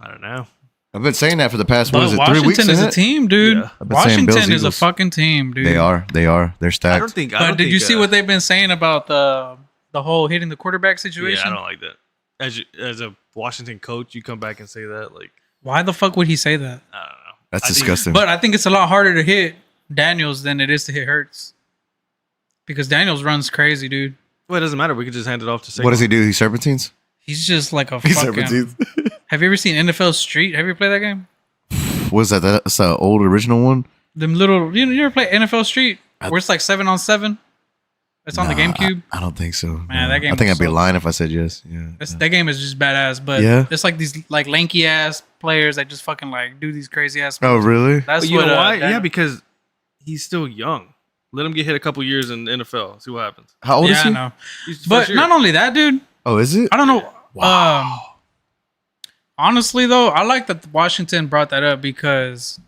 I don't know. I've been saying that for the past, what But is it, 3 weeks? Washington is isn't a it? team, dude. Yeah. I've been saying Bills, Washington is a Eagles. fucking team, dude. They are. They're I stacked. don't think. I But don't did think, you see what they've been saying about the whole hitting the quarterback situation? Yeah, I don't like that. As a Washington coach, you come back and say that. Like, Why the fuck would he say that? I don't know. That's I think- disgusting. But I think it's a lot harder to hit Daniels than it is to hit Hurts. Because Daniels runs crazy, dude. Well, it doesn't matter. We could just hand it off to Saquon. What does he do? He serpentines? He's just like a He fucking. serpentines. Have you ever seen NFL Street? Have you ever played that game? What is that? That's an old original one? Them little, you ever play NFL Street where it's like 7-on-7? It's on the Nah, GameCube. I don't think so. Man, that game I think was I'd be so- lying if I said yes. Yeah. That game is just badass, but Yeah? it's like these like lanky ass players that just fucking like do these crazy ass. Oh, really? That's But you what, know why? Dan- Yeah, because he's still young. Let him get hit a couple years in the NFL. See what happens. How old is yeah, he? I know. He's the But first year. not only that, dude. Oh, is it? I don't know. Honestly, though, I like that Washington brought that up because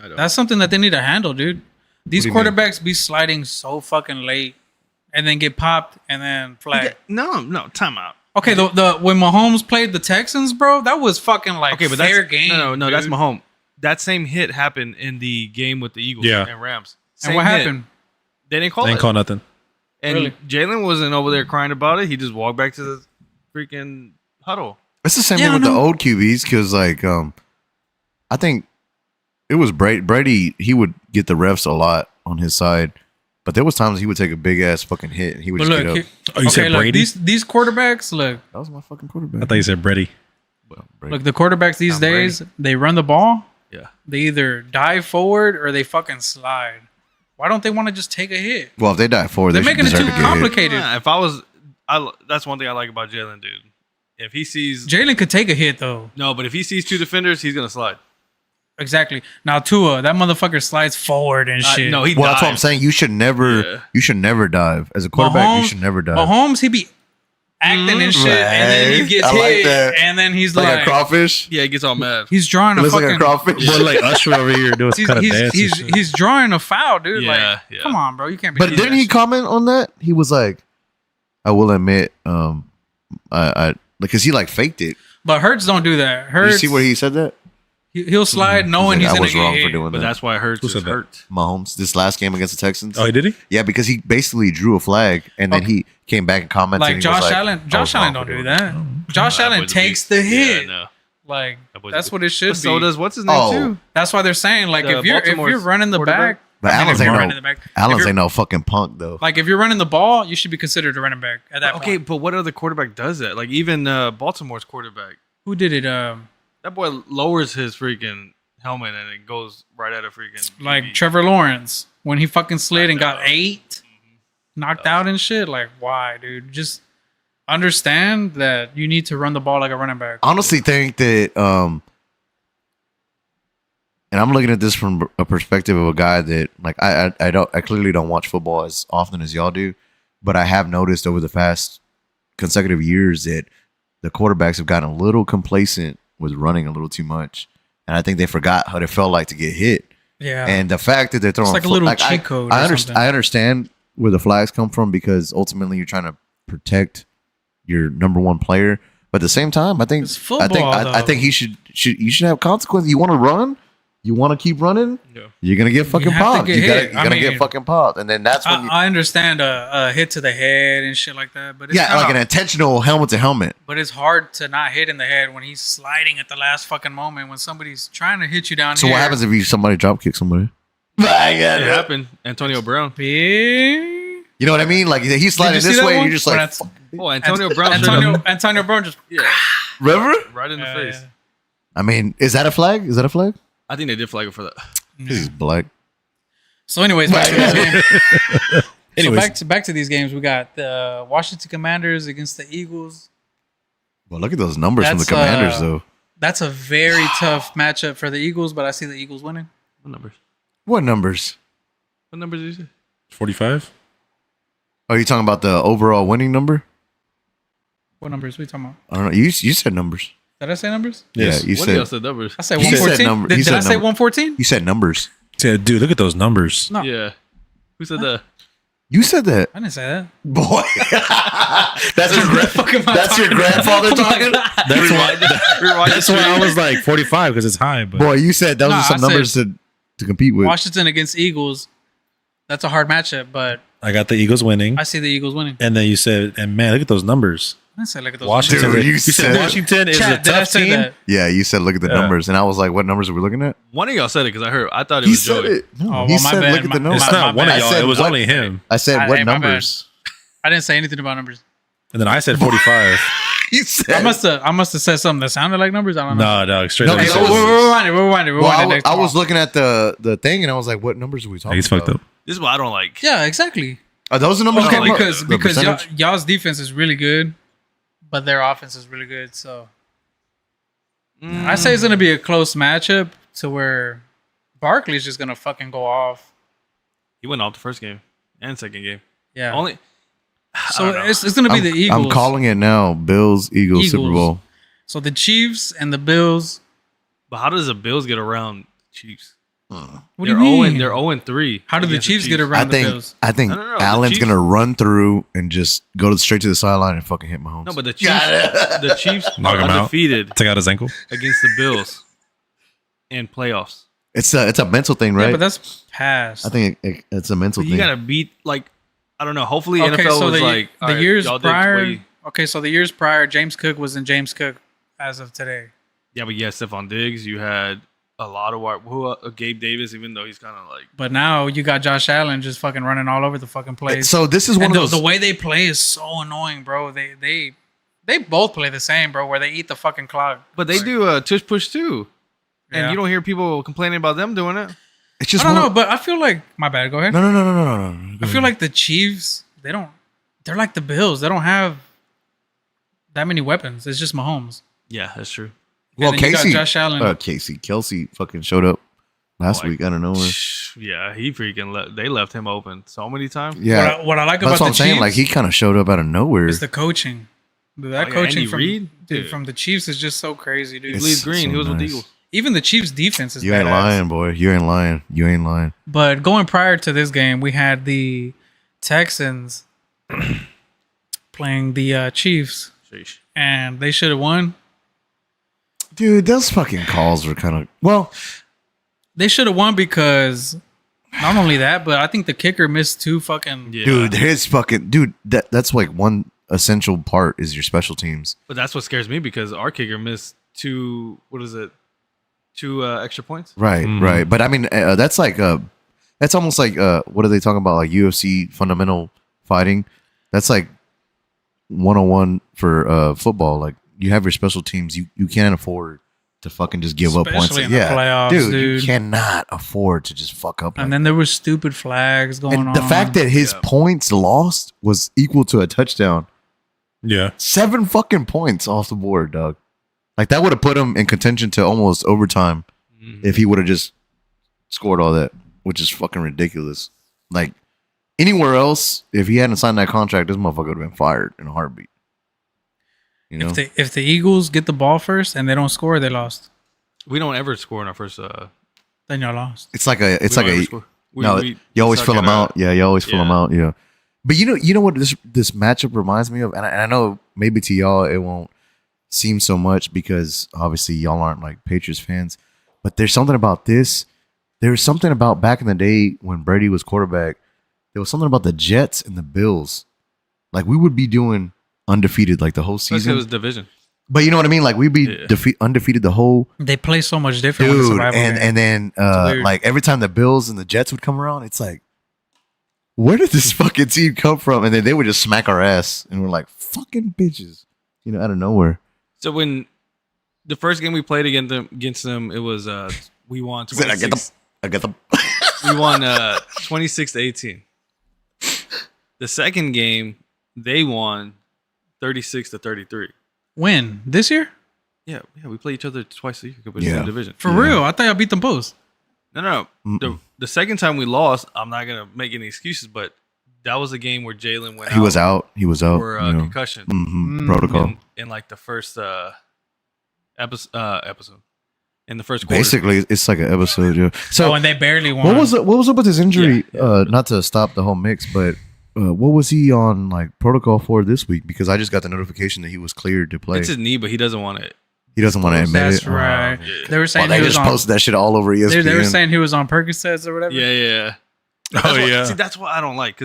I don't. that's something that they need to handle, dude. These do you mean? quarterbacks be sliding so fucking late and then get popped and then flag. No, time out. Okay, the when Mahomes played the Texans, bro, that was fucking like Okay, but fair that's game. no, that's dude. Mahomes. That same hit happened in the game with the Eagles Yeah. and Rams. And Same what hit. happened? They didn't call They it. ain't call nothing. And Really? Jalen wasn't over there crying about it. He just walked back to the freaking huddle. It's the same Yeah, thing I with the know. old QBs because, like, I think it was Brady. He would get the refs a lot on his side, but there was times he would take a big ass fucking hit and he would But just look, get up. here- Oh, you said look, Brady? these quarterbacks, look, That was my fucking quarterback. I thought you said Brady. Brady. look, the quarterbacks these I'm Brady. days, they run the ball, Yeah. they either dive forward or they fucking slide. Why don't they want to just take a hit? Well, if they die forward, They're they should making it deserve too to get hit. complicated. If I was, that's one thing I like about Jalen, dude. If he sees Jalen could take a hit though. no, but if he sees 2 defenders, he's gonna slide. Exactly. Now Tua, that motherfucker slides forward and shit. No, he Well, that's what I'm dives. saying. You should never. Yeah. You should never dive as a quarterback. You should never dive. Mahomes, he be acting and shit, and then he Right. gets I like hit, that. and then he's like like, a crawfish. Yeah, he gets all mad. he's drawing It a looks like a fucking. crawfish. Boy, like Usher over here doing He's, kind of he's, dance. he's drawing a foul, dude. Yeah, like, yeah. come on, bro, you can't be. But doing didn't that he shit. comment on that? He was like, "I will admit, I because he like faked it." But Hurts don't do that. Did Hurts, you see where he said that? he'll slide knowing He's he's like, I gonna was get wrong hit. for doing But that. that's why Hurts Who is said that? hurt. Mahomes, this last game against the Texans. Oh, did he? Yeah, because he basically drew a flag and then Okay. he came back and commented. Like and he was Josh Allen. I was Josh wrong Allen for don't do doing that. Josh That Allen boy's a takes beast. the Yeah, hit. I know. Like That boy's a that's beast. what it should But so be. does what's his name Oh. too? That's why they're saying like The if you're Baltimore's running the quarterback? back, But I mean, Allen's if ain't you're no running the back, if Allen's you're- ain't no fucking punk though. like if you're running the ball, you should be considered a running back at that Okay, point. but what other quarterback does that? Like even Baltimore's quarterback, Who did it? that boy lowers his freaking helmet and it goes right at a freaking Like QB. Trevor Lawrence when he fucking slid and got know. 8, knocked out and shit. Like why, dude? Just understand that you need to run the ball like a running back. I honestly think that and I'm looking at this from a perspective of a guy that like I clearly don't watch football as often as y'all do, but I have noticed over the past consecutive years that the quarterbacks have gotten a little complacent with running a little too much, and I think they forgot how it felt like to get hit. Yeah. And the fact that they're throwing like a little cheat code or something. I understand where the flags come from because ultimately you're trying to protect your number one player, but at the same time, I think It's football, I think he should you should have consequences. You want to run, you want to keep running, Yeah. you're gonna get fucking have to popped. get You're hit. I gonna mean, get fucking popped, and then that's when I understand a hit to the head and shit like that, but it's yeah, like an intentional helmet to helmet. but it's hard to not hit in the head when he's sliding at the last fucking moment when somebody's trying to hit you down So here. what happens if somebody drop kick somebody? It happened. Antonio Brown. Big. You know what I mean? Like he's Did you sliding see this that way, and one? you're just When like, that's- fuck. Oh, Antonio Brown. straight up- Antonio Brown just Yeah, River. right in the face. yeah. I mean, is that a flag? Is that a flag? I think they did flag it for that. This is black. So, anyways, back to this game. Anyways. So back to these games. We got the Washington Commanders against the Eagles. Well, look at those numbers from the That's, Commanders, though. That's a very tough matchup for the Eagles, but I see the Eagles winning. What numbers? What numbers? What numbers did you say? 45. Are you talking about the overall winning number? What numbers we talking about? I don't know. You said numbers. Did I say numbers? Yes. Yeah, you What said else said numbers? I said He said 114. number- he Did said I say number. 114? you said numbers. Said, dude, look at those numbers. No, Yeah. Who said that? You said that, I didn't say that. boy. that's your that's your grandfather talking. That's why. That's why I was like 45 because it's high. But Boy, you said those Nah, are some I said- numbers to compete with. Washington against Eagles. That's a hard matchup, but I got the Eagles winning, I see the Eagles winning. and then you said, and man, look at those numbers. I didn't say look at those. Washington. Dude, you you said said- Washington is Chat, a did I tough say team. that? Yeah, you said look at the Yeah. numbers, and I was like, what numbers are we looking at? One of y'all said it because I thought it He was said Joey. it. No, Oh, he well, my said bad. look at the My- numbers. It's my not one of bad. y'all. I said It was what- only him. I said Hey, what my bad. numbers? I didn't say anything about numbers. And then I said 45. You said. I must have said something that sounded like numbers. I don't know. No, dog. Straight No, up. he he said- said- We're rewinding. Well, I, next I was call. looking at the thing, and I was like, what numbers are we talking He's about? fucked up. This is what I don't like. Yeah, exactly. Are those the numbers? Okay, you're talking about? because The percentage? y'all's defense is really good, but their offense is really good. So I say it's gonna be a close matchup to where Barkley's just gonna fucking go off. He went off the first game and second game. Yeah. Only So it's gonna be the Eagles. I'm calling it now. Bills, Eagles, Super Eagles. Bowl. So the Chiefs and the Bills. But how does the Bills get around Chiefs? What do you mean? They're 0-3. How do the against Chiefs get around I the think Bills? I think I don't know, the Allen's Chiefs- gonna run through and just go straight to the sideline and fucking hit Mahomes. No, but the Chiefs Knock are him out. undefeated Take out his ankle. against the Bills in playoffs. it's a mental thing, right? Yeah, but that's past. I think it's a mental But thing. you gotta beat like I don't know. Hopefully Okay, NFL so was the, like the all right, years y'all did prior. way- Okay, so the years prior, James Cook wasn't James Cook as of today. Yeah, but you had Stephon Diggs. You had a lot of Gabe Davis, even though he's kind of like But now you got Josh Allen just fucking running all over the fucking place. So this is one and of those. the way they play is so annoying, bro. They both play the same, bro. Where they eat the fucking clock. But they do a tush push too, and Yeah. you don't hear people complaining about them doing it. it's just I don't one know, of- but I feel like my bad. Go ahead. No. I feel like the Chiefs. They're like the Bills. They don't have that many weapons. It's just Mahomes. Yeah, that's true. Well, And then you got Casey, Josh Allen. Kelsey fucking showed up last Like, week. I don't know. Yeah, he freaking they left him open so many times. Yeah, What I like that's about what the I'm saying. Chiefs Like he kind of showed up out of nowhere. is the coaching. Dude, that Oh, yeah, coaching Andy from Reid? dude, Dude. from the Chiefs is just so crazy, dude. It's Bleeds green. so he was with the nice. Eagles. Even the Chiefs defense is You ain't badass. lying, boy. You ain't lying. You ain't lying. But going prior to this game, we had the Texans playing the Chiefs, Sheesh. and they should have won. Dude, those fucking calls were kind of well. They should have won because not only that, but I think the kicker missed 2 fucking. Yeah. Dude, his fucking dude. That's like one essential part is your special teams. But that's what scares me because our kicker missed 2. What is it? 2 extra points. Right, right. But I mean, that's like that's almost like what are they talking about? Like UFC fundamental fighting. That's like 101 for football. Like you have your special teams. You can't afford to fucking just give up points. Especially in the playoffs, dude, dude. you cannot afford to just fuck up. And like then there was stupid flags going and on. the fact that his points lost was equal to a touchdown. Yeah. 7 fucking points off the board, dog. Like that would have put him in contention to almost overtime if he would have just scored all that, which is fucking ridiculous. Like anywhere else, if he hadn't signed that contract, this motherfucker would have been fired in a heartbeat. You know? if the Eagles get the ball first and they don't score, they lost. We don't ever score in our first. Then y'all lost. It's like a we don't ever score. you always suck fill at, them out. Yeah, you always fill them yeah. out. Yeah. But you know what this matchup reminds me of, and I know maybe to y'all it won't seem so much because obviously y'all aren't like Patriots fans, but there's something about this. There's something about back in the day when Brady was quarterback. There was something about the Jets and the Bills. Like we would be doing undefeated like the whole Because it season. was division. But you know what I mean? Like we'd be undefeated the whole They play so much different with the dude, survival game. and then weird. like every time the Bills and the Jets would come around, it's like, where did this fucking team come from? And then they would just smack our ass, and we're like, fucking bitches, you know, out of nowhere. So when the first game we played against them, it was we won. Said, I get them. We won 26-18. The second game, they won 36-33. When? This year? Yeah, we play each other twice a year because we're Yeah. in the division. For real? I thought y'all beat them both. No. The second time we lost, I'm not gonna make any excuses, but that was a game where Jalen went. He was out. He was out. for you know. concussion Protocol. in like the first episode in the first quarter. Basically, it's like an episode. Yeah. So and they barely won. what was up with his injury? Yeah. Not to stop the whole mix, but what was he on like protocol for this week? Because I just got the notification that he was cleared to play. It's his knee, but he doesn't want it. He doesn't want to admit That's it. right. yeah. They were saying Well, they he was just on. posted that shit all over ESPN. They were saying he was on Percocets or whatever. Yeah. Oh, yeah. See, that's what I don't like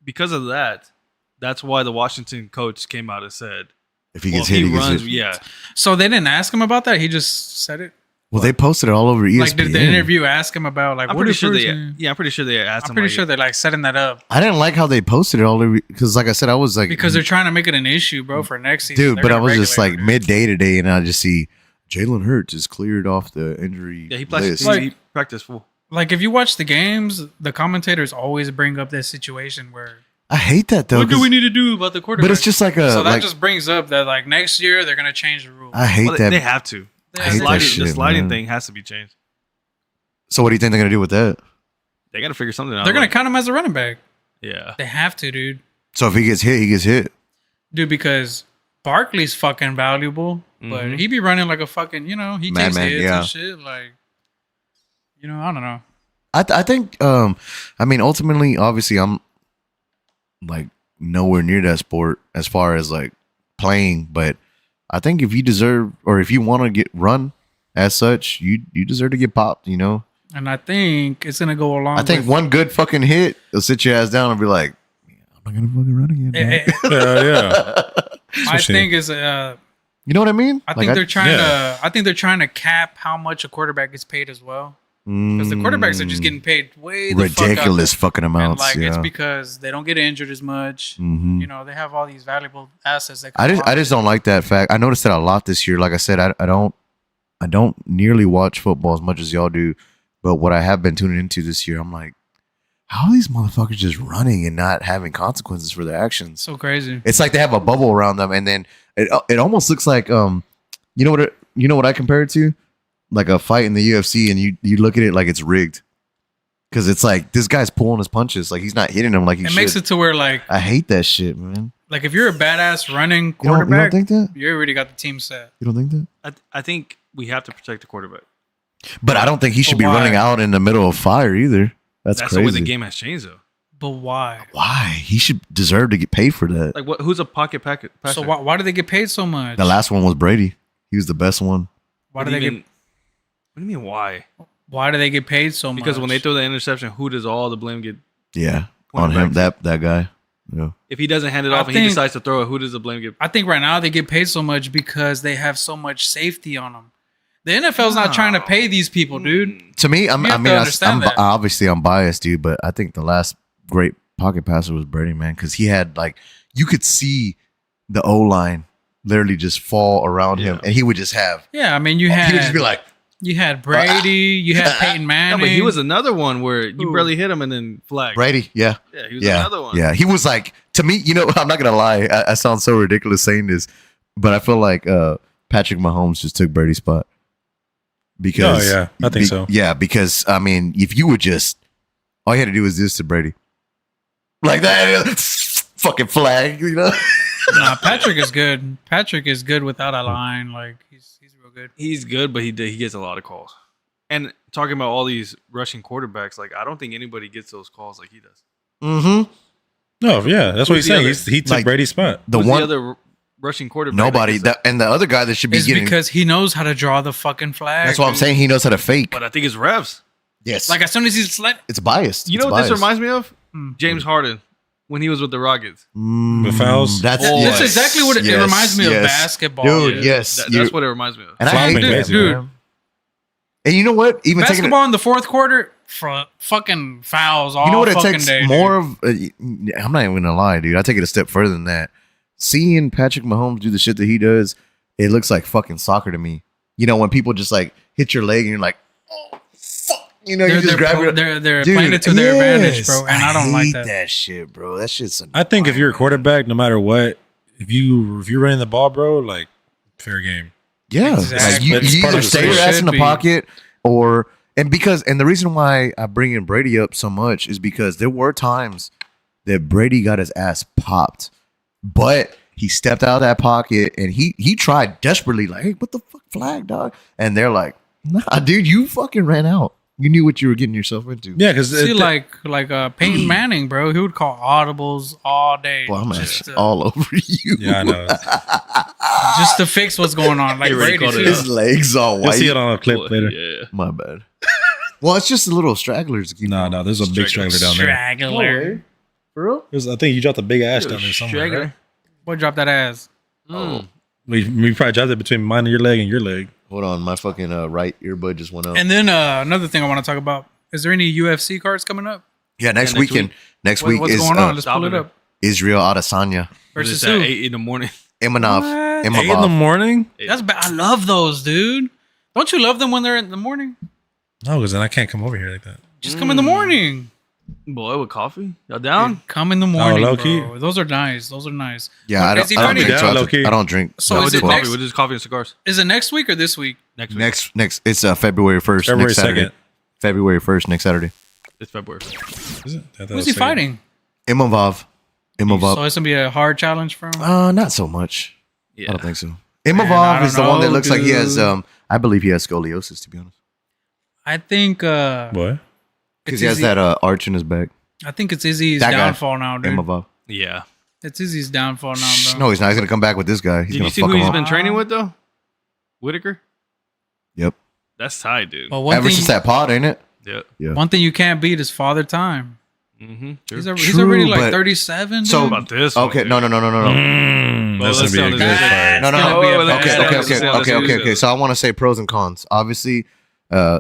because of that. That's why the Washington coach came out and said, if he well, gets hit, he gets runs, hit. yeah. So they didn't ask him about that. He just said it. Well, they posted it all over ESPN. Like, did the interview ask him about like I'm what pretty is sure protein? I'm pretty sure they asked I'm him. pretty like, sure they're like setting that up I didn't like how they posted it all over because, like I said, I was like, because they're trying to make it an issue, bro, for next season. dude, They're but I gonna was just like regulate it. midday today, and I just see Jalen Hurts is cleared off the injury Yeah, he list. practiced, he practiced full. Like if you watch the games, the commentators always bring up this situation where I hate that though. what do 'cause- we need to do about the quarterback? but it's just like a so that like just brings up that like next year they're gonna change the rule. I hate Well, that. they have to. I hate that Sliding, shit, the sliding man. thing has to be changed. So what do you think they're gonna do with that? They got to figure something out. They're gonna like- count him as a running back. Yeah. They have to, dude. So if he gets hit, he gets hit. Dude, because Barkley's fucking valuable, but Mhm. he be running like a fucking, he takes Madman, hits yeah. and shit. Like, I don't know. I think I mean ultimately, obviously, I'm like nowhere near that sport as far as like playing, but I think if you deserve or if you want to get run as such, you deserve to get popped. You know. And I think it's gonna go along. I think with, one good fucking hit will sit your ass down and be like, I'm not gonna fucking run again. man." Yeah. my Especially- thing is, You know what I mean? I think they're trying yeah. to. I think they're trying to cap how much a quarterback gets paid as well, because the quarterbacks are just getting paid way the ridiculous fucking fuck up. amounts. And like it's yeah. because they don't get injured as much. Mhm. They have all these valuable assets. That I come just don't like that fact. I noticed that a lot this year. Like I said, I don't nearly watch football as much as y'all do, but what I have been tuning into this year, I'm like, how are these motherfuckers just running and not having consequences for their actions? so crazy. It's like they have a bubble around them, and then it almost looks like you know what I compare it to, like a fight in the UFC, and you look at it like it's rigged, because it's like this guy's pulling his punches, like he's not hitting him like he It should. makes it to where like I hate that shit, man. if you're a badass running You quarterback, don't think that? you already got the team set. You don't think that? I think we have to protect the quarterback. But I don't think he should be But why? running out in the middle of fire either. That's That's crazy. the way the game has changed, though. But why? Why? He should deserve to get paid for that. Like, who's a pocket passer? So why do they get paid so much? The last one was Brady. He was the best one. Why do they get? What do you mean why? Why do they get paid so much? Because when they throw the interception, who does all the blame get? Yeah, Point on it him. back That guy. Yeah. If he doesn't hand it I off and he think- decides to throw it, who does the blame get? I think right now they get paid so much because they have so much safety on them. The NFL's not trying to pay these people, dude. To me, You have to understand that. obviously I'm biased, dude, but I think the last great pocket passer was Brady, man, because he had like you could see the O line literally just fall around him, and he would just have. Yeah, I mean, you He would just had be like, you had Brady, you had Peyton No, Manning. but he was another one where you Who? barely hit him and then flag. Brady, yeah. Yeah, he was Yeah, another one. yeah. He was like, to me, you know, I'm not gonna lie. I sound so ridiculous saying this, but I feel like Patrick Mahomes just took Brady's spot. Because Oh, yeah. I think so. Yeah, because I mean, if you would just all you had to do was this to Brady, like that, fucking flag, you know. Nah, Patrick is good. Patrick is good without a line. Like he's real good. He's good, but he gets a lot of calls. And talking about all these rushing quarterbacks, like I don't think anybody gets those calls like he does. Mm-hmm. No, yeah, that's what Who's he's the saying. other? He took Like, Brady's spot. The Who's one, the other rushing quarterback? nobody, that gets and the other guy that should be It's getting. because he knows how to draw the fucking flag. That's what I'm dude. saying. He knows how to fake. but I think it's refs. Yes, Like as soon as he's it's biased. You It's know what this biased. reminds me of? Hmm. James Harden when he was with the Rockets. The fouls? That's Oh, That's exactly what it reminds me of basketball. dude. Yeah. Yes, That's what it reminds me of. And I Flopping, hate that, basically. dude. And you know what? Even taking it, Basketball in the fourth quarter, for fucking fouls all you know what it fucking takes day. more dude. of. I'm not even gonna lie, dude. I take it a step further than that. Seeing Patrick Mahomes do the shit that he does, it looks like fucking soccer to me. You know, when people just like hit your leg and you're like, oh fuck, you know, you just grab your. They're Dude, playing it to their advantage, bro. And I don't like hate that. shit, bro. That shit's. I think if you're a quarterback, no matter what, if you're running the ball, bro, like fair game. Yeah, Exactly. like That's you part either of the stay your system. ass in the Should be. pocket and the reason why I bring in Brady up so much is because there were times that Brady got his ass popped, but he stepped out of that pocket and he tried desperately like, hey, what the fuck, flag, dog? And they're like, nah, dude, you fucking ran out. You knew what you were getting yourself into. Yeah, because See, like Peyton Manning, bro. He would call audibles all day, Well, I'm just to, all over you. yeah, I know. just to fix what's going on. Like He already Brady called it too. out. His legs all You'll white. see it on a clip Well, later. Yeah. My bad. Well, it's just the little stragglers. You No, know. there's a big straggler down there. Straggler. For real? I think you dropped a big ash down there somewhere. Straggler. Right? Boy, drop that ass. Mm. We probably dropped it between mine and your leg and your leg. Hold on, my fucking right earbud just went up. And then another thing I want to talk about. Is there any UFC cards coming up? Yeah, next next weekend. week. Next week What's is going on? Let's pull it Dominant. up. Israel Adesanya, Versus Versus at who? 8 in the morning. Imanov. What? 8 in the Imavov. morning? That's bad. I love those, dude. Don't you love them when they're in the morning? No, because then I can't come over here like that. Just come in the morning. Boy, with coffee? Y'all down? Come in the morning, low bro. key? Those are nice. Those are nice. Yeah, I Is don't, he I don't fighting? drink. Yeah, So low-key. I don't drink. So No, is we it did coffee. next? We did coffee and cigars. Is it next week or this week? Next week. Next. It's February 1st. February next Saturday. 2nd. February 1st, next Saturday. It's February. Is it? I thought it Who's was he second. fighting? Imavov. So Imavov. it's gonna be a hard challenge for him. Not so much. Yeah. I don't think so. I Imavov is the don't one that know, looks like he has. dude. I believe he has scoliosis. To be honest, I think. What? because he has that arch in his back. I think it's Izzy's That guy. downfall now, dude. Imavov. Yeah. It's Izzy's downfall now, bro. No, he's not. He's gonna come back with this guy. He's Did gonna you see fuck who him he's up. been training with, though? Whitaker? Yep. That's tight, dude. But one Ever thing, since that pod, ain't it? Yeah. Yeah. one thing you can't beat is father time. Mm-hmm. He's True, already like but- 37. So- dude. about this. Okay. No. Well, No. That's let's going to be a sound good this- fight. No. It's gonna be a bad- Okay. let's Okay. see how this Okay. goes. Okay. So I want to say pros and cons. Obviously,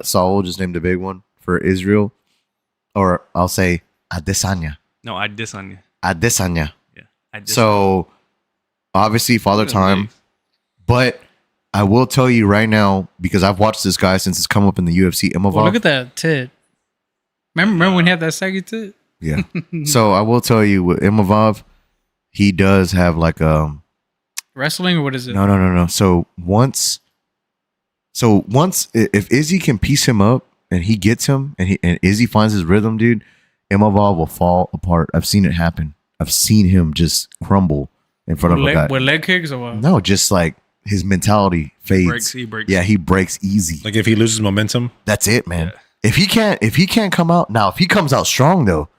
Saul just named a big one for Israel, or I'll say Adesanya. No, I diss on you. Adesanya. Yeah. I diss So obviously father time, but I will tell you right now because I've watched this guy since it's come up in the UFC. Imavov. Well, look at that tit. Remember when he had that saggy tit? Yeah. So I will tell you with Imavov, he does have like Wrestling or what is it? no. So once if Izzy can piece him up and he gets him and Izzy finds his rhythm, dude, Imavov will fall apart. I've seen it happen. I've seen him just crumble in front of a guy. With leg kicks or what? No, just like his mentality fades. He breaks. Yeah, he breaks easy. Like if he loses momentum, That's it, man. Yeah. If he can't come out now, if he comes out strong though,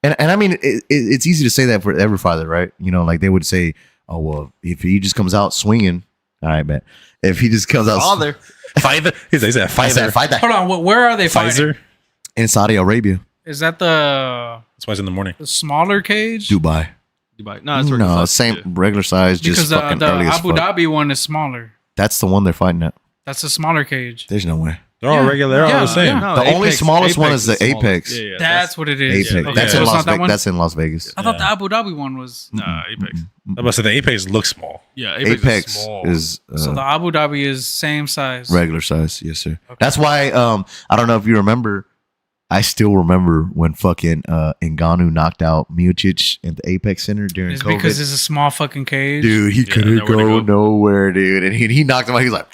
and I mean it's easy to say that for every father, right? You know, like they would say, oh well, if he just comes out swinging, All right, man. If he just comes out Father. Pfizer. He said I said Pfizer. fight that Hold on, where are they fighting? Pfizer. in Saudi Arabia, Is that the That's why it's in the morning. smaller cage? Dubai. Dubai. No, it's No, size. same Yeah. regular size, Because just fucking the early as Abu fuck. Dhabi one is smaller. That's the one they're fighting at. That's a smaller cage. There's no way. They're all Yeah. regular. They're all Yeah, the same. yeah. No, The only smallest one is the smallest. Apex. Yeah, That's what it is. Apex. Okay, That's so in it's Las not that Vegas. one. That's in Las Vegas. I thought the Abu Dhabi one was. Nah, Apex. I'm about to say the Apex looks small. Yeah, Apex is small. is So the Abu Dhabi is same size. regular size. Yes, sir. That's why. I don't know if you remember. I still remember when fucking Ngannou knocked out Miocic at the Apex Center during It's COVID. because it's a small fucking cage. Dude, he couldn't nowhere to go go. nowhere, dude. And he knocked him out. He was like,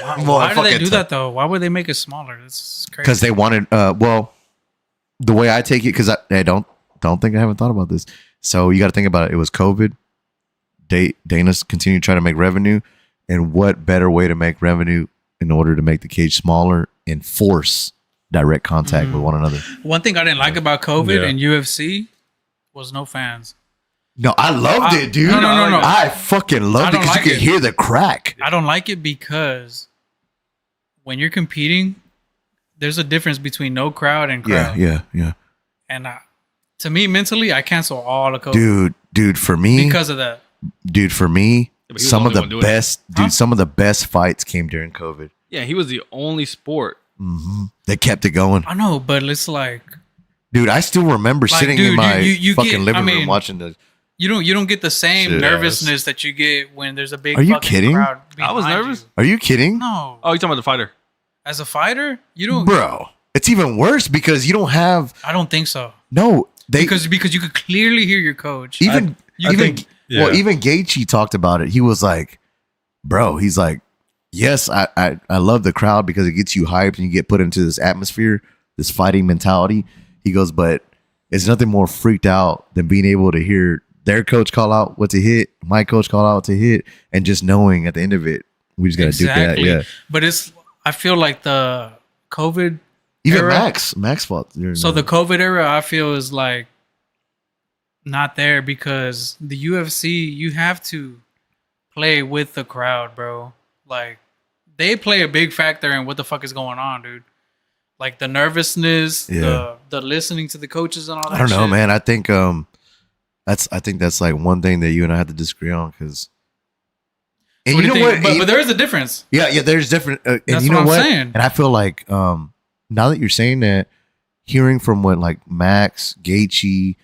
Why do they do Motherfucking that though? Why would they make it smaller? That's crazy. because they wanted. Well, the way I take it, because I don't think I haven't thought about this. So you got to think about it. It was COVID. Dana's continued trying to make revenue, and what better way to make revenue in order to make the cage smaller and force direct contact with one another? One thing I didn't like about COVID Yeah. and UFC was no fans. No, I loved it, dude. No. I fucking loved I it don't because like you could it. hear the crack. I don't like it because when you're competing, there's a difference between no crowd and crowd. Yeah. And to me, mentally, I cancel all the COVID Dude, for me, because of that. for me, but he was some the of only the one doing best, Huh? some of the best fights came during COVID. Yeah, he was the only sport. They kept it going. I know, but it's like Dude, I still remember Like, sitting dude, in my you fucking get- living I room mean, watching the. you don't get the same Shit. nervousness that you get when there's a big Are you fucking kidding? crowd. I was behind nervous. you. Are you kidding? No, Oh, you talking about the fighter? as a fighter, you don't. Bro, it's even worse because you don't have I don't think so. no. They Because you could clearly hear your coach. even you even think- yeah. well, even Gaethje talked about it. He was like, "Bro, he's like, yes, I love the crowd because it gets you hyped and you get put into this atmosphere, this fighting mentality." He goes, "But it's nothing more freaked out than being able to hear their coach call out what to hit, my coach call out to hit, and just knowing at the end of it, we just got to do that." Yeah, But I feel like the COVID even era- Max fought. during So the COVID era, I feel is like not there because the UFC, you have to play with the crowd, bro. Like they play a big factor in what the fuck is going on, dude. Like the nervousness, Yeah. the listening to the coaches and all that. I don't know, shit. man. I think that's like one thing that you and I have to disagree on because. And What you do know think? what? But there is a difference. Yeah, there's different. And That's you know what I'm what? saying. And I feel like now that you're saying that, hearing from what like Max, Gaethje,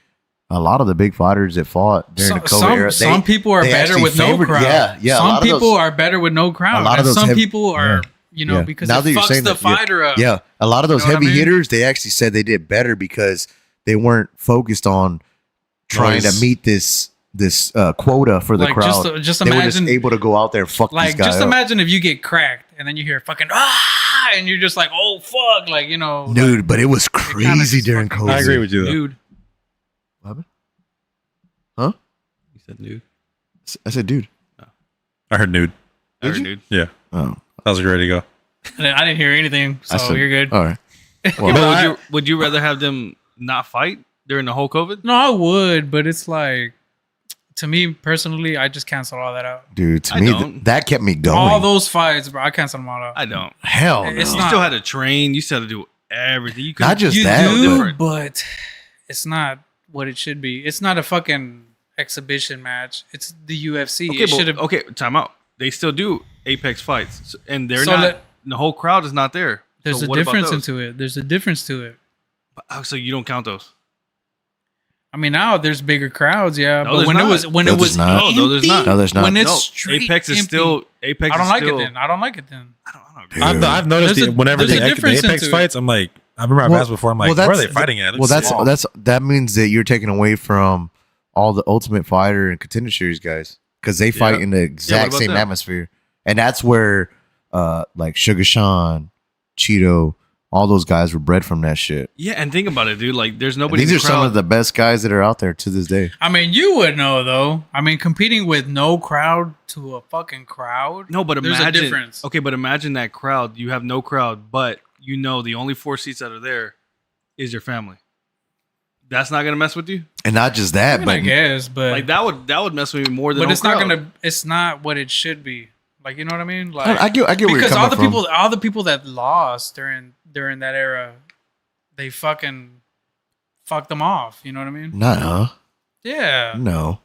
a lot of the big fighters that fought during the COVID era, Some people are they better actually with no favored- crowd. Yeah. a lot Some of people those- are better with no crowd. a lot of and those some heavy- people are, yeah. because Now it that you're fucks saying the that, yeah. fighter up. Yeah, a lot of those You know what heavy I mean? hitters, they actually said they did better because they weren't focused on trying to Noise. meet this quota for the Like, crowd. just they were just imagine- able to go out there and fuck these Like, guys just up. imagine if you get cracked and then you hear fucking and you're just like, oh fuck, like Dude, but it was kinda crazy just during fucking- COVID. I agree with you though. dude. What happened? Huh? You said nude. I said, dude. I heard nude. I heard you? nude. Yeah, Oh, I was ready to go. I didn't hear anything, so I said, you're good. All right. Well, But would you rather have them not fight during the whole COVID? No, I would, but it's like, to me personally, I just cancel all that out. dude, to I me, don't. that kept me going. All those fights, bro, I cancel them all out. I don't. Hell no. It's You not- still had to train. You still had to do everything. You couldn't- Not just You that, do, different. but it's not what it should be. It's not a fucking exhibition match. It's the UFC. Okay, It should have. okay. Time out. They still do Apex fights, and they're So not. let- the whole crowd is not there. There's So a what about difference those? into it. There's a difference to it. So you don't count those. I mean, now there's bigger crowds, yeah. No, but there's when not. it was when No, it there's was not. empty, No, there's not. No, there's not. When it's No, straight Apex is empty, still Apex. I don't is like still, it then. I don't like it then. I don't know. Dude. I've noticed There's a- whenever there's a the difference Apex into it. fights, I'm like, I remember I've asked before. I'm like, where are they fighting at? Well, It's small. that means that you're taking away from all the Ultimate Fighter and Contender Series guys because they fight Yeah. in the exact about same them? atmosphere, and that's where like Sugar Sean, Cheeto, all those guys were bred from that shit. Yeah, and think about it, dude. Like, there's And nobody. these in are the some crowd. of the best guys that are out there to this day. I mean, you would know though. I mean, competing with no crowd to a fucking crowd. No, but there's imagine. a difference. Okay, but imagine that crowd. You have no crowd, but you know the only 4 seats that are there is your family. That's not gonna mess with you. And not just that, I mean, but I guess, but Like that would mess with me more than. but no it's not crowd. gonna. It's not what it should be. Like, you know what I mean? Like, I get where you're because coming from. all the people that lost during that era, they fucking fucked them off. You know what I mean? Nah, Yeah. no.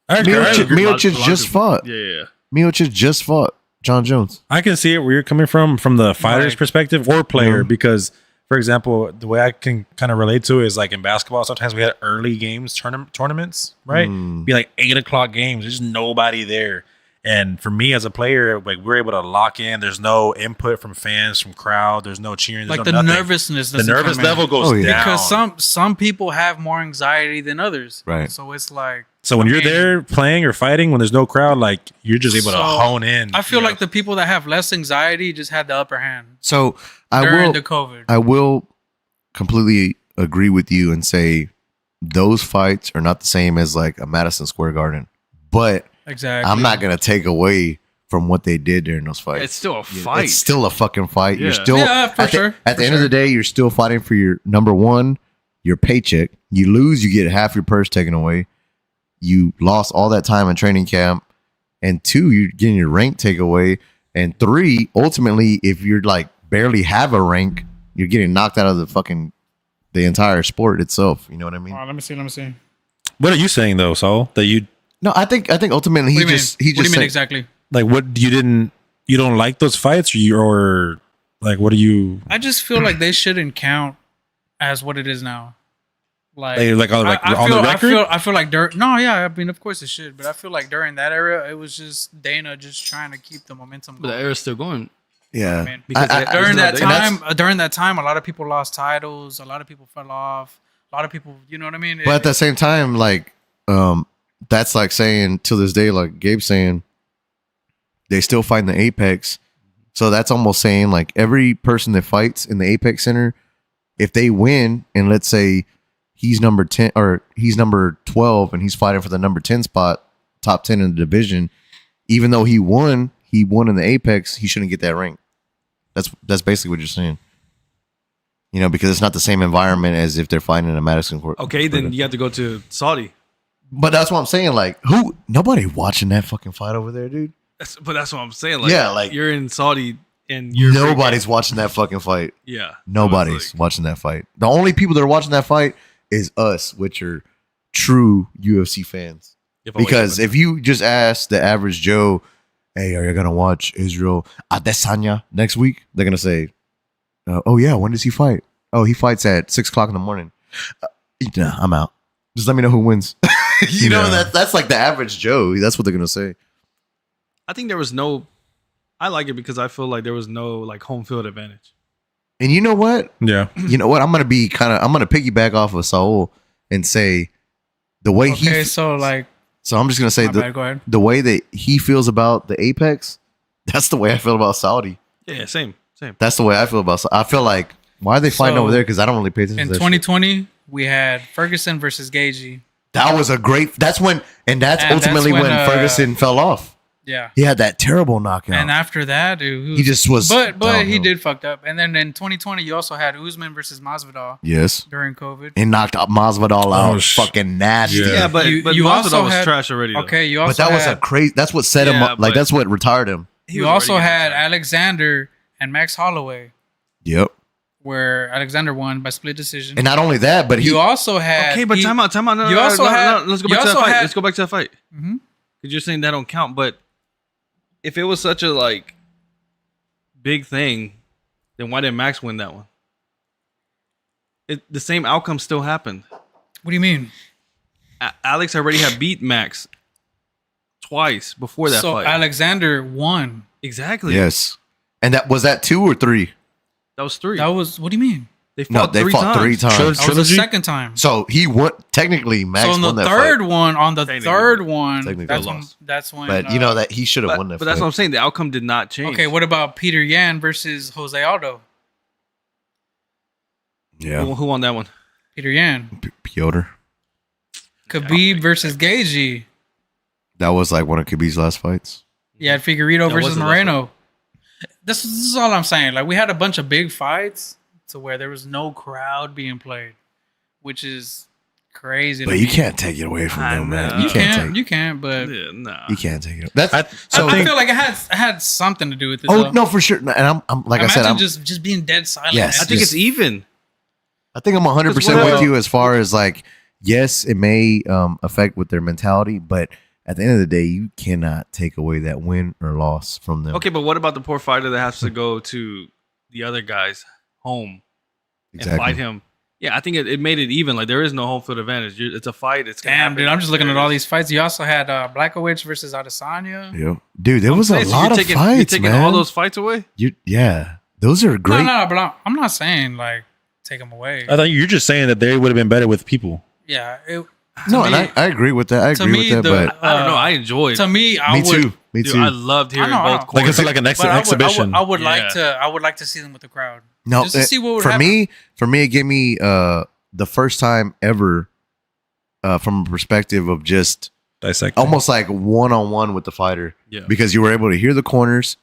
I agree. Miocic just fought. Yeah. Miocic just fought John Jones. I can see it where you're coming from the fighter's Right. perspective or player, Yeah. because, for example, the way I can kind of relate to it is like in basketball, sometimes we had early games, tournaments, right? Be like 8 o'clock games. There's nobody there. And for me as a player, like we're able to lock in. There's no input from fans, from crowd. There's no cheering. There's Like no the nothing. nervousness. The doesn't nervous come in. level goes Oh, yeah. down. Because some people have more anxiety than others. Right. So it's like. So when I you're mean, there playing or fighting, when there's no crowd, like you're just able to So, hone in. I feel you know? like the people that have less anxiety just had the upper hand So during the COVID. I will completely agree with you and say those fights are not the same as like a Madison Square Garden, but Exactly. I'm not gonna take away from what they did during those fights. It's still a fight. It's still a fucking fight. You're Yeah. still Yeah, for at the, sure. At the For end of the sure. day, you're still fighting for your number one, your paycheck. You lose, you get half your purse taken away. You lost all that time in training camp, and two, you're getting your rank taken away, and three, ultimately, if you're like barely have a rank, you're getting knocked out of the entire sport itself. You know what I mean? Hold on, let me see. What are you saying though, Saul? That you No, I think ultimately What he do you just mean? What do you mean said- exactly? like what you don't like those fights, or like what do you I just feel like they shouldn't count as what it is now. Like on the record? I feel like no, yeah, I mean, of course it should, but I feel like during that era, it was just Dana just trying to keep the momentum But the going. era's still going. Yeah, I mean, because during that and that's- time, a lot of people lost titles, a lot of people fell off, a lot of people, you know what I mean? but at the same time, like, that's like saying to this day, like Gabe's saying, they still fight in the Apex. So that's almost saying like every person that fights in the Apex Center, if they win, and let's say he's number 10 or he's number 12 and he's fighting for the number 10 spot, top 10 in the division, even though he won in the Apex, he shouldn't get that rank. That's basically what you're saying. You know, because it's not the same environment as if they're fighting in a Madison Court. Okay, then you have to go to Saudi. But that's what I'm saying. Like, nobody watching that fucking fight over there, dude. But that's what I'm saying. Like, Yeah, like- you're in Saudi and you're Nobody's watching that fucking fight. Yeah, Nobody's It's like- watching that fight. The only people that are watching that fight is us, which are true UFC fans. if I wake Because up if you just ask the average Joe, hey, are you going to watch Israel Adesanya next week? They're going to say, oh, yeah, when does he fight? Oh, he fights at 6 o'clock in the morning. Nah, I'm out. Just let me know who wins. You know, that's like the average Joe. That's what they're going to say. I think there was no. I like it because I feel like there was no like home field advantage. And you know what? Yeah. You know what? I'm going to piggyback off of Saul and say the way okay, so like, So I'm just going to say my bad, go ahead. the way that he feels about the Apex, that's the way I feel about Saudi. Yeah, same. That's the way I feel about Saudi. I feel like, why are they fighting So, over there? Because I don't really pay attention In to that shit. 2020, we had Ferguson versus Gagey. That was a great, that's that's ultimately when, when, Ferguson fell off. Yeah. He had that terrible knockout. And after that, dude, He just was But he downhill. did fucked up. And then in 2020, you also had Usman versus Masvidal Yes. during COVID. And knocked out Masvidal out fucking nasty. Yeah. Yeah, but You Masvidal also was had- trash already. Though. Okay, you But also that was had, a crazy, that's what set him Yeah, up. Like, but- that's what retired him. He you was also already had getting trash. Alexander and Max Holloway, Yep. where Alexander won by split decision. And not only that, but he, you also had Okay, but time out. No, you also had- Let's go you back to that also fight. had- Let's go back to that fight. Mhm. Because you're saying that don't count, but if it was such a like big thing, then why didn't Max win that one? The same outcome still happened. What do you mean? Alex already had beat Max twice before that So fight. Alexander won. Exactly. yes. And was that 2 or 3? That was three. That was, what do you mean? They No, fought, they fought 3 times. That was the Trilogy? second time. So he won, technically, Max So on the won that third fight. one, Technically that's when. But you know that he should have won that But fight. that's what I'm saying. The outcome did not change. Okay, what about Peter Yan versus Jose Aldo? Yeah. Who won that one? Peter Yan. Piotr. Khabib versus Gagey. That was like one of Khabib's last fights. You had Figueiredo versus wasn't that Moreno. This is all I'm saying. Like, we had a bunch of big fights to where there was no crowd being played, which is crazy. to But you me. can't take it away from I them, man. know. You You can't can't. take. You can't. But Yeah, nah. You can't take it. That's I so. I feel like it had something to do with it. Oh though. no, for sure. And I'm like I Imagine said, I'm, just being dead silent. Yes. and I think just- it's even. I think I'm 100% Because what with else? you as far as like, yes, it may affect with their mentality, but at the end of the day, you cannot take away that win or loss from them. Okay, but what about the poor fighter that has to go to the other guy's home and Exactly. fight him? Yeah, I think it made it even. Like there is no home field advantage. It's a fight. It's gonna Damn, happen. dude, I'm just looking at There all it is. these fights. You also had Blachowicz versus Adesanya. Yeah, dude, there was a Hey, so lot of you're fights, taking man. all those fights away. Yeah, those are great. No, but I'm not saying like take them away. I thought you're just saying that they would have been better with people. Yeah, No, to and me- I agree with that. I to agree me, with that, the- but I don't know. I enjoyed. to me, I me would. too. Me Dude, too. I loved hearing I know. both Like corners. it's like an But exhibition. I would Yeah. like to see them with the crowd. No, just to see what would for happen. me, it gave me the first time ever from a perspective of just Dissect. almost like one-on-one with the fighter, Yeah. because you were able to hear the corners,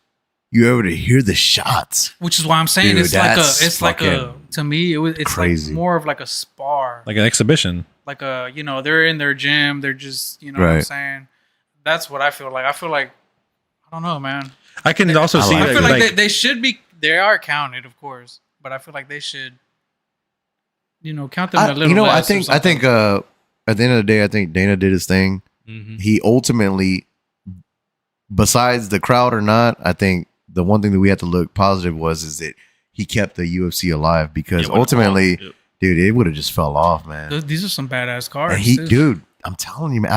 you were able to hear the shots. Which is why I'm saying Dude, it's like that's to me it's crazy. like more of like a spar. like an exhibition. Like they're in their gym, they're just what I'm Right. saying. That's what I feel like. I feel like I don't know, man. I can also I see like I that, feel like, like they should be. They are counted, of course, but I feel like they should, count them a little. I less or think something. at the end of the day, I think Dana did his thing. Mhm. He ultimately, besides the crowd or not, I think the one thing that we had to look positive is that he kept the UFC alive, because Yeah, what- ultimately, Yep. dude, it would have just fell off, man. These are some badass cards. And too. dude, I'm telling you, man,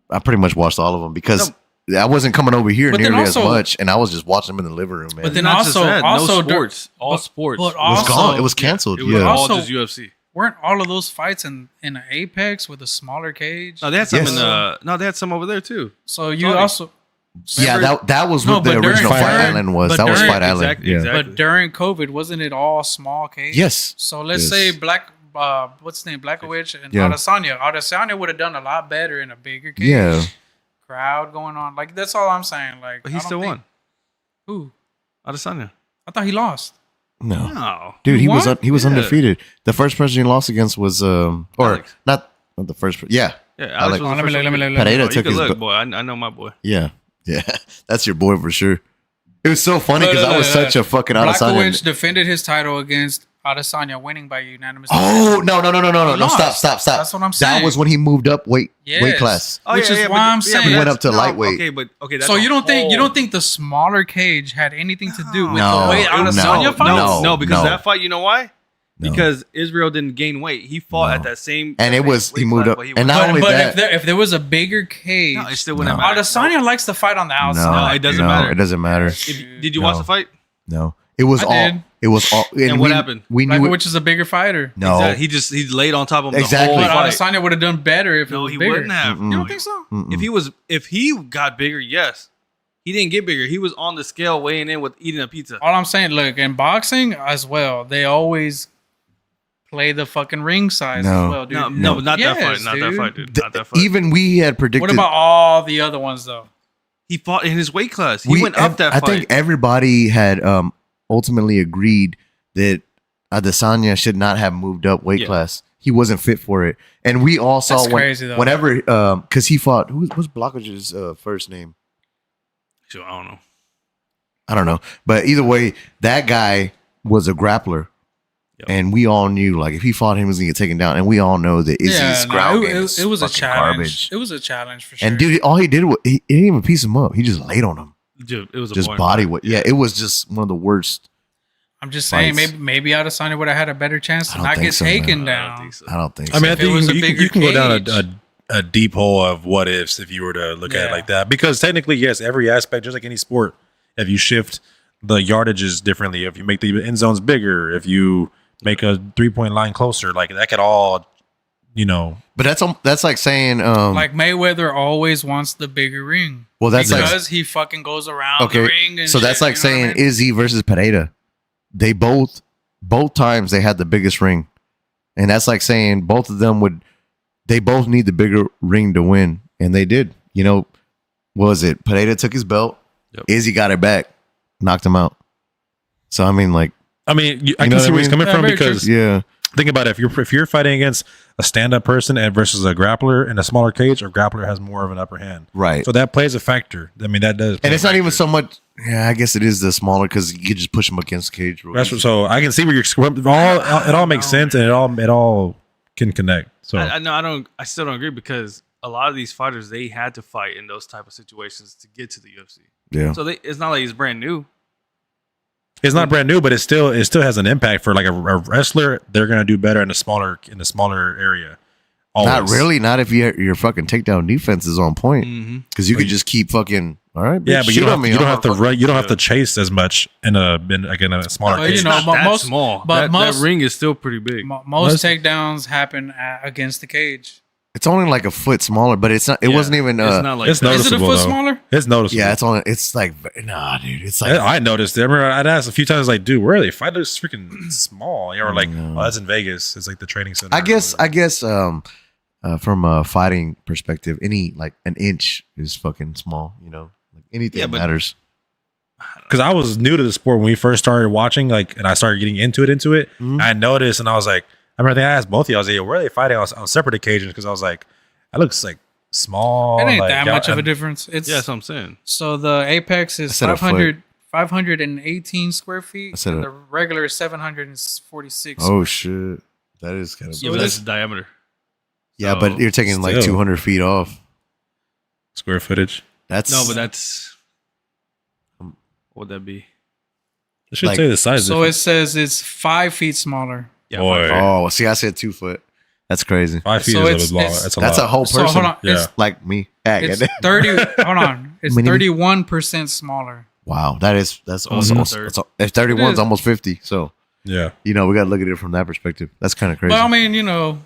I pretty much watched all of them because I wasn't coming over here But then nearly as also- much, and I was just watching them in the living room, man. But then Not just also, that, also no sports, all sports. but it was also- gone. It was canceled. It was Yeah. all Also- just UFC. weren't all of those fights in an Apex with a smaller cage? No, they had some Yes. in they had some over there too. So you Saudi. also, Yeah, that was No, what the but during original Fight Fight Island was. but That was during- Fight Island. exactly, Yeah. exactly. but during COVID, wasn't it all small cage? Yes. So let's Yes. say what's his name, Blachowicz and Yeah. Adesanya. Adesanya would have done a lot better in a bigger cage. Yeah. Crowd going on. Like that's all I'm saying. Like, But I he don't still think- won. Who? Adesanya. I thought he lost. No. No. Dude, he was What? he was Yeah. undefeated. The first person he lost against was or Alex. not the first. Yeah, Yeah, Alex- Alex was the Let me first look, let me one. look, let me Pereira look. Oh, you took can his. look, boy. I know my boy. Yeah, yeah, that's your boy for sure. It was so funny Look, because look, I was look, such a fucking Adesanya. Blachowicz defended his title against Adesanya, winning by unanimous. Oh no! He Stop! lost. Stop! That's what I'm That saying. was when he moved up weight Yes. class. Which is why I'm saying- He went up to that's- lightweight. Okay, but okay. That's So a you don't whole- think the smaller cage had anything to do with No, the way no, Adesanya fights? No, because no. that fight, you know why? No. Because Israel didn't gain weight. He fought No. at that same And it was he weight moved class, up, but he and won. not only But that, if there was a bigger cage, No, it still wouldn't No. matter. Adesanya likes to fight on the outside. No, it doesn't no, matter. It doesn't matter. Did you watch No. the fight? No, it was I all. did. It was all. And what happened? We knew it. Which is a bigger fighter. No, Exactly. He laid on top of him Exactly. the But whole fight. Adesanya would have done better if it No, was he bigger. wouldn't have. Mm-mm. You don't think so? Mm-mm. If he got bigger, yes. He didn't get bigger. He was on the scale weighing in with eating a pizza. All I'm saying, look, in boxing as well, they always play the fucking ring size No. as well, dude. No, but not that Yes, fight. Not that dude. fight, dude. Not that fight. Even we had predicted. What about all the other ones though? He fought in his weight class. He went up that I fight. think everybody had ultimately agreed that Adesanya should not have moved up weight Yeah. class. He wasn't fit for it, and we all saw That's crazy, though. whenever because he fought. What's Blockage's first name? So, I don't know. I don't know, but either way, that guy was a grappler. Yep. And we all knew, like, if he fought him, he was gonna get taken down. And we all know that Izzy's ground game is it was a fucking challenge. garbage. It was a challenge for sure. And dude, all he did was he didn't even piece him up. He just laid on him, Dude, it was a just boring body fight. weight. Yeah, it was just one of the worst. I'm just saying, fights. maybe Adesanya would have had a better chance I to don't not think get so, taken man. I don't down. think so. I don't think. I mean, so. I If it think was a you bigger can go down cage. a deep hole of what ifs if you were to look at it Yeah. like that. Because technically, yes, every aspect, just like any sport, if you shift the yardages differently, if you make the end zones bigger, if you make a 3-point line closer, like that could all, But that's like saying, Like Mayweather always wants the bigger ring. well, that's like because he fucking goes around the okay. ring. And So that's shit, like you know what I saying mean? Izzy versus Pereira. They both times they had the biggest ring, and that's like saying both of them would. They both need the bigger ring to win, and they did. What was it? Pereira took his belt. Yep. Izzy got it back, knocked him out. So I mean, like, I You can know see what where I he's mean? coming Yeah, from very because yeah, Think about it. If you're fighting against a stand up person and versus a grappler in a smaller cage, a grappler has more of an upper hand. Right. So that plays a factor. I mean, that does. And it's not even so much. Yeah, I guess it is the smaller because you could just push them against the cage. That's what, so I can see where you're. It all makes sense and it all can connect. So I still don't agree because a lot of these fighters they had to fight in those type of situations to get to the UFC. Yeah. So it's not like it's brand new. it's not brand new, but it still has an impact for like a wrestler. They're gonna do better in a smaller area. Always. Not really. Not if your fucking takedown defense is on point. Mm-hmm. Because you could just keep fucking. All right. Yeah, bitch, but shoot you on me. don't I'm have to gonna run. You don't have to chase as much in a smaller Well, cage. you know, Not that most- small. but That ring is still pretty big. Most takedowns happen against the cage. It's only like a foot smaller, but it's not. It wasn't even. it's not like it's that. Is it a noticeable foot though. smaller? It's noticeable. Yeah, it's only. It's like nah, dude. It's like I noticed it. I remember I'd asked a few times, like, dude, where are they? Fight looks freaking small. You know, or like, oh, that's in Vegas. It's like the training center. I guess. From a fighting perspective, any like an inch is fucking small. You know, like anything but- matters. because I was new to the sport when we first started watching, like, and I started getting into it. Mhm. I noticed, and I was like, I remember I asked both of you, I was like, yo, where are they fighting on separate occasions? Because I was like, that looks like small. It ain't like, that y'all- much of a and- difference. It's Yeah, that's what I'm saying. so the apex I is said a foot. 518 square I feet, said and a- the regular is 746. Oh shit, that is kind of. Yeah, but that's the diameter. Yeah, So, but you're taking like still. 200 feet off. Square footage. That's No, but that's what would that be? It should Like- say the size. So it says it's 5 feet smaller. Yeah, Boy. Oh, see, I said 2 foot. That's crazy. 5 feet so is it's- a lot. it's- That's a That's lot. a whole So person. hold on, Yeah. it's Like me. Yeah, it's yeah. 30. Hold on, it's Mini-me. 31% smaller. Wow, that's So almost. it's a third. If 31 It is. is almost 50, so Yeah. you know we got to look at it from that perspective. That's kind of crazy. Well, I mean, you know,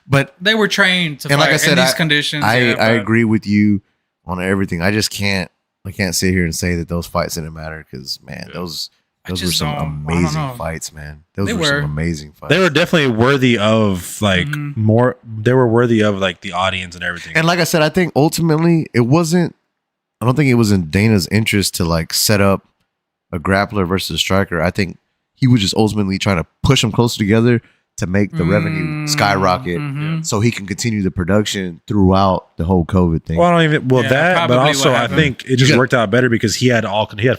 but they were trained to And fight like I said, in these conditions. I yeah, I but- agree with you on everything. I just can't. I can't sit here and say that those fights didn't matter because man, those I were just some don't- I don't amazing know. fights, man. Those They were were. some amazing fights. They were definitely worthy of like Mhm. more. They were worthy of like the audience and everything. And like I said, I think ultimately it wasn't. I don't think it was in Dana's interest to like set up a grappler versus a striker. I think he was just ultimately trying to push them closer together to make the revenue skyrocket, Mhm. so he can continue the production throughout the whole COVID thing. Well, I don't even. Well, Yeah, that, but probably also what I happened. think it just got- worked out better because he had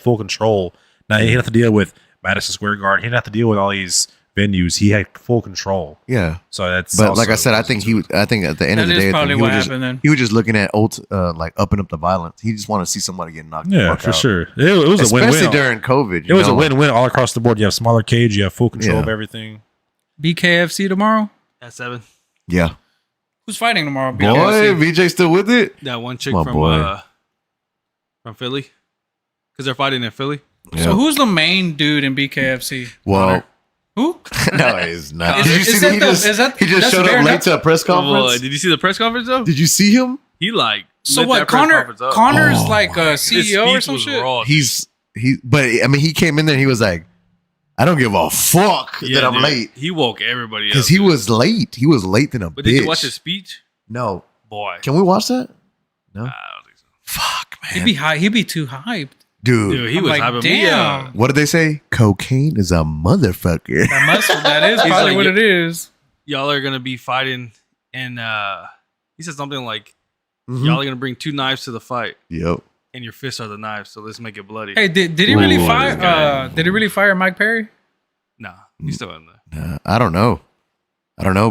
full control. Now he didn't have to deal with Madison Square Garden. He didn't have to deal with all these venues. He had full control. Yeah, So that's. but also like I said, I think I think at the end of That the is day, I think probably he what was just happened then. he was just looking at like upping up the violence. He just wanted to see somebody get knocked. the Yeah, fuck for out. sure. It was Especially a win-win. during COVID. It was a know? win-win all across the board. You have smaller cage. You have full control Yeah. of everything. BKFC tomorrow. At 7. Yeah, Who's fighting tomorrow? boy, BKFC. VJ still with it. That one chick My boy. from Philly, because they're fighting in Philly. Yeah. So who's the main dude in BKFC? Well, Who? no, it's not. Is- Did you is see that that? the- He is that- just that's showed fair up late enough? to a press conference. Boy, did you see the press conference though? Did you see him? He like So lit what? that press Connor? conference up. Connor's Oh like my a God. His CEO or speech some was shit. raw, dude. But I mean, he came in there. And he was like, "I don't give a fuck Yeah, that I'm dude. late," He woke everybody up because he was late. He was late than a But bitch. did you watch his speech? No, Boy, can we watch that? I don't think so. Fuck, He'd man, be high. He'd be too hyped. dude. Dude, he I'm was like, hyping damn. me up. What did they say? Cocaine is a motherfucker. That is He's probably like, what it is. Y'all are gonna be fighting, and he said something like, Mhm. "Y'all are gonna bring 2 knives to the fight, Yep. and your fists are the knives. So let's make it bloody." Hey, did he really Ooh, fire? this guy. Did he really fire Mike Perry? Nah, he's still in there. I don't know.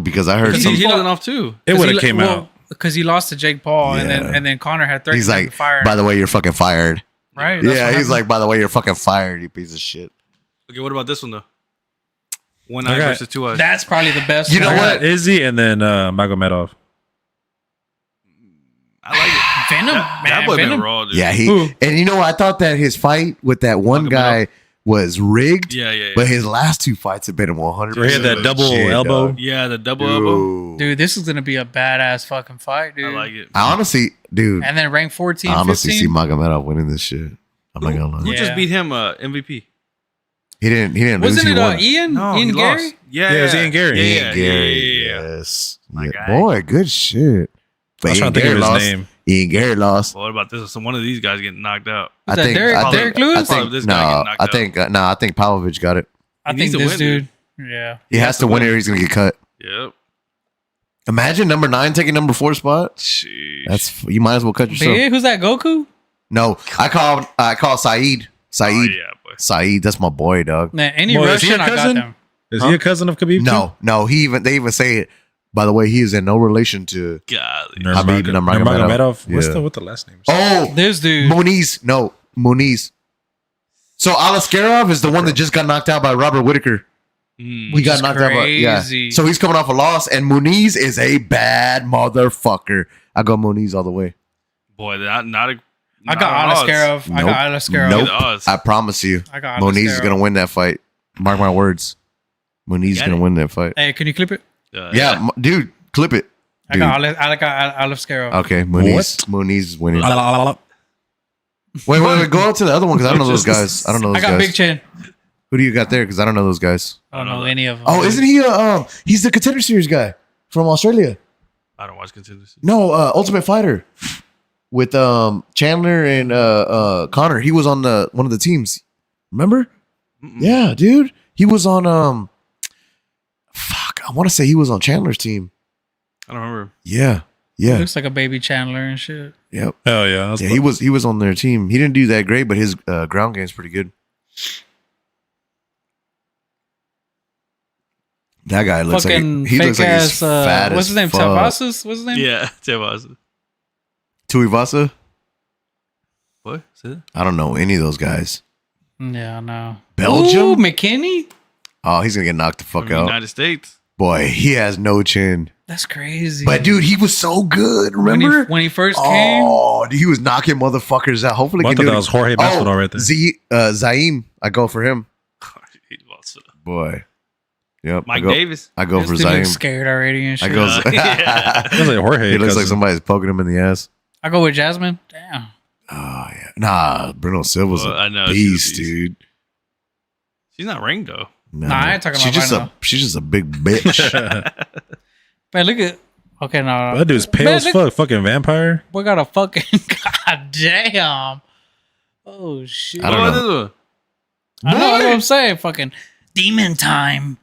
because I heard Because some. he's he falling lo- off too. It would have came out. Because he lost to Jake Paul, and Yeah. then Connor had threatened He's him like, to fire. by the way, you're fucking fired. right? That's Yeah, what he's happened. like, by the way, you're fucking fired, you piece of shit. Okay, what about this one though? One I eye got- versus 2 eyes. That's probably the best. You know one. what? Izzy and then Magomedov. I like it. Venom, That man, boy been Venom. raw, dude. Yeah, Who? and you know, I thought that his fight with that one Magomedov. guy was rigged. Yeah. But his last 2 fights have been 100%. He had that double legit, elbow. dog. Yeah, the double elbow. Dude. Dude, this is gonna be a badass fucking fight, dude. I like it. I honestly, dude, And then rank 14, I honestly 15. see Magomedov winning this shit. I'm not gonna Who lie. just Yeah. beat him MVP? He didn't lose. Wasn't He it won. Ian? Ian he Gary? lost. Yeah, Yeah, it was Ian Gary. Yeah, Ian Gary. yeah. Yes. My Yeah. guy. Boy, good shit. But I was Ian trying to think Gary of his lost. name. Ian Gary lost. Well, what about this? So one of these guys getting knocked out. I Was that think. Derek- I think. Derek Lewis? I think. Probably this guy No, getting knocked I out. think. No, I think Pavlovich got it. I He think needs to this win, dude. dude. Yeah. He has to win it or he's gonna get cut. Yep. Imagine number 9 taking number 4 spot. Sheesh. You might as well cut yourself. Big? Who's that? Goku? No, I call Saeed. Oh, yeah, boy. Saeed, that's my boy, dog. Nah, any Boy, is he Russian, a I got cousin? them. Is he a cousin of Khabib? No. They even say it. By the way, he is in no relation to. Golly. Habib Nurmagomedov. What's Yeah. the last name? Oh, This dude. Muniz. No, Muniz. So Alaskarov is the one that just got knocked out by Robert Whitaker. He got is knocked out by crazy. So he's coming off a loss, and Muniz is a bad motherfucker. I go Muniz all the way. Boy, not a. I got Alaskarov. I got Alaskarov. Nope. The odds. I promise you, I got Muniz is Alaskarov. gonna win that fight. Mark my words. Muniz is Got gonna it. win that fight. Hey, can you clip it? Yeah, dude, clip it. I Dude. got Alaskarov. Okay, Muniz is winning. What? Wait, go out to the other one because I don't know those guys. I don't know those I got guys. Big Chin. Who do you got there? Because I don't know those guys. I don't know any of them. Oh, isn't he? He's the Contender Series guy from Australia. I don't watch Contenders. No, Ultimate Fighter with Chandler and Connor. He was on one of the teams. Remember? Yeah, dude. He was on fuck. I want to say he was on Chandler's team. I don't remember. Yeah. He Yeah. looks like a baby Chandler and shit. Yep. Hell yeah. That's Yeah, he was on their team. He didn't do that great, but his ground game's pretty good. That guy looks Fucking like he fake looks like he's ass. fat What's as his name? fuck. Tavasas? What's his name? Yeah, Tevaz. Tuivasa? What? Say that? I don't know any of those guys. Yeah, no. Belgium? Ooh, McKinney? Oh, he's gonna get knocked the fuck From the out. United States. Boy, he has no chin. That's crazy. But dude, he was so good. when Remember he first came, Oh, dude, he was knocking motherfuckers out. Hopefully, I he thought can do that it. was Jorge Masvidal right there. Zaim. I go for him. Boy. Yep. Mike I go, Davis. I go this for dude looks Zaim. scared already and I shit. go. Yeah. He looks like Jorge. He looks like cousin. somebody's poking him in the ass. I go with Jasmine. Damn. Oh yeah. Nah, Bruno Silva's Well, a I know, she's beast, a beast. dude. She's not ringed though. No, Nah, I ain't talking she's about just right now. she's just a big bitch. Man, look at. Okay, no. That dude's pale Man, as look- fuck. Fucking vampire. We got a fucking. God damn. Oh, shit. I don't What know. is it? I know what I'm saying. Fucking demon time.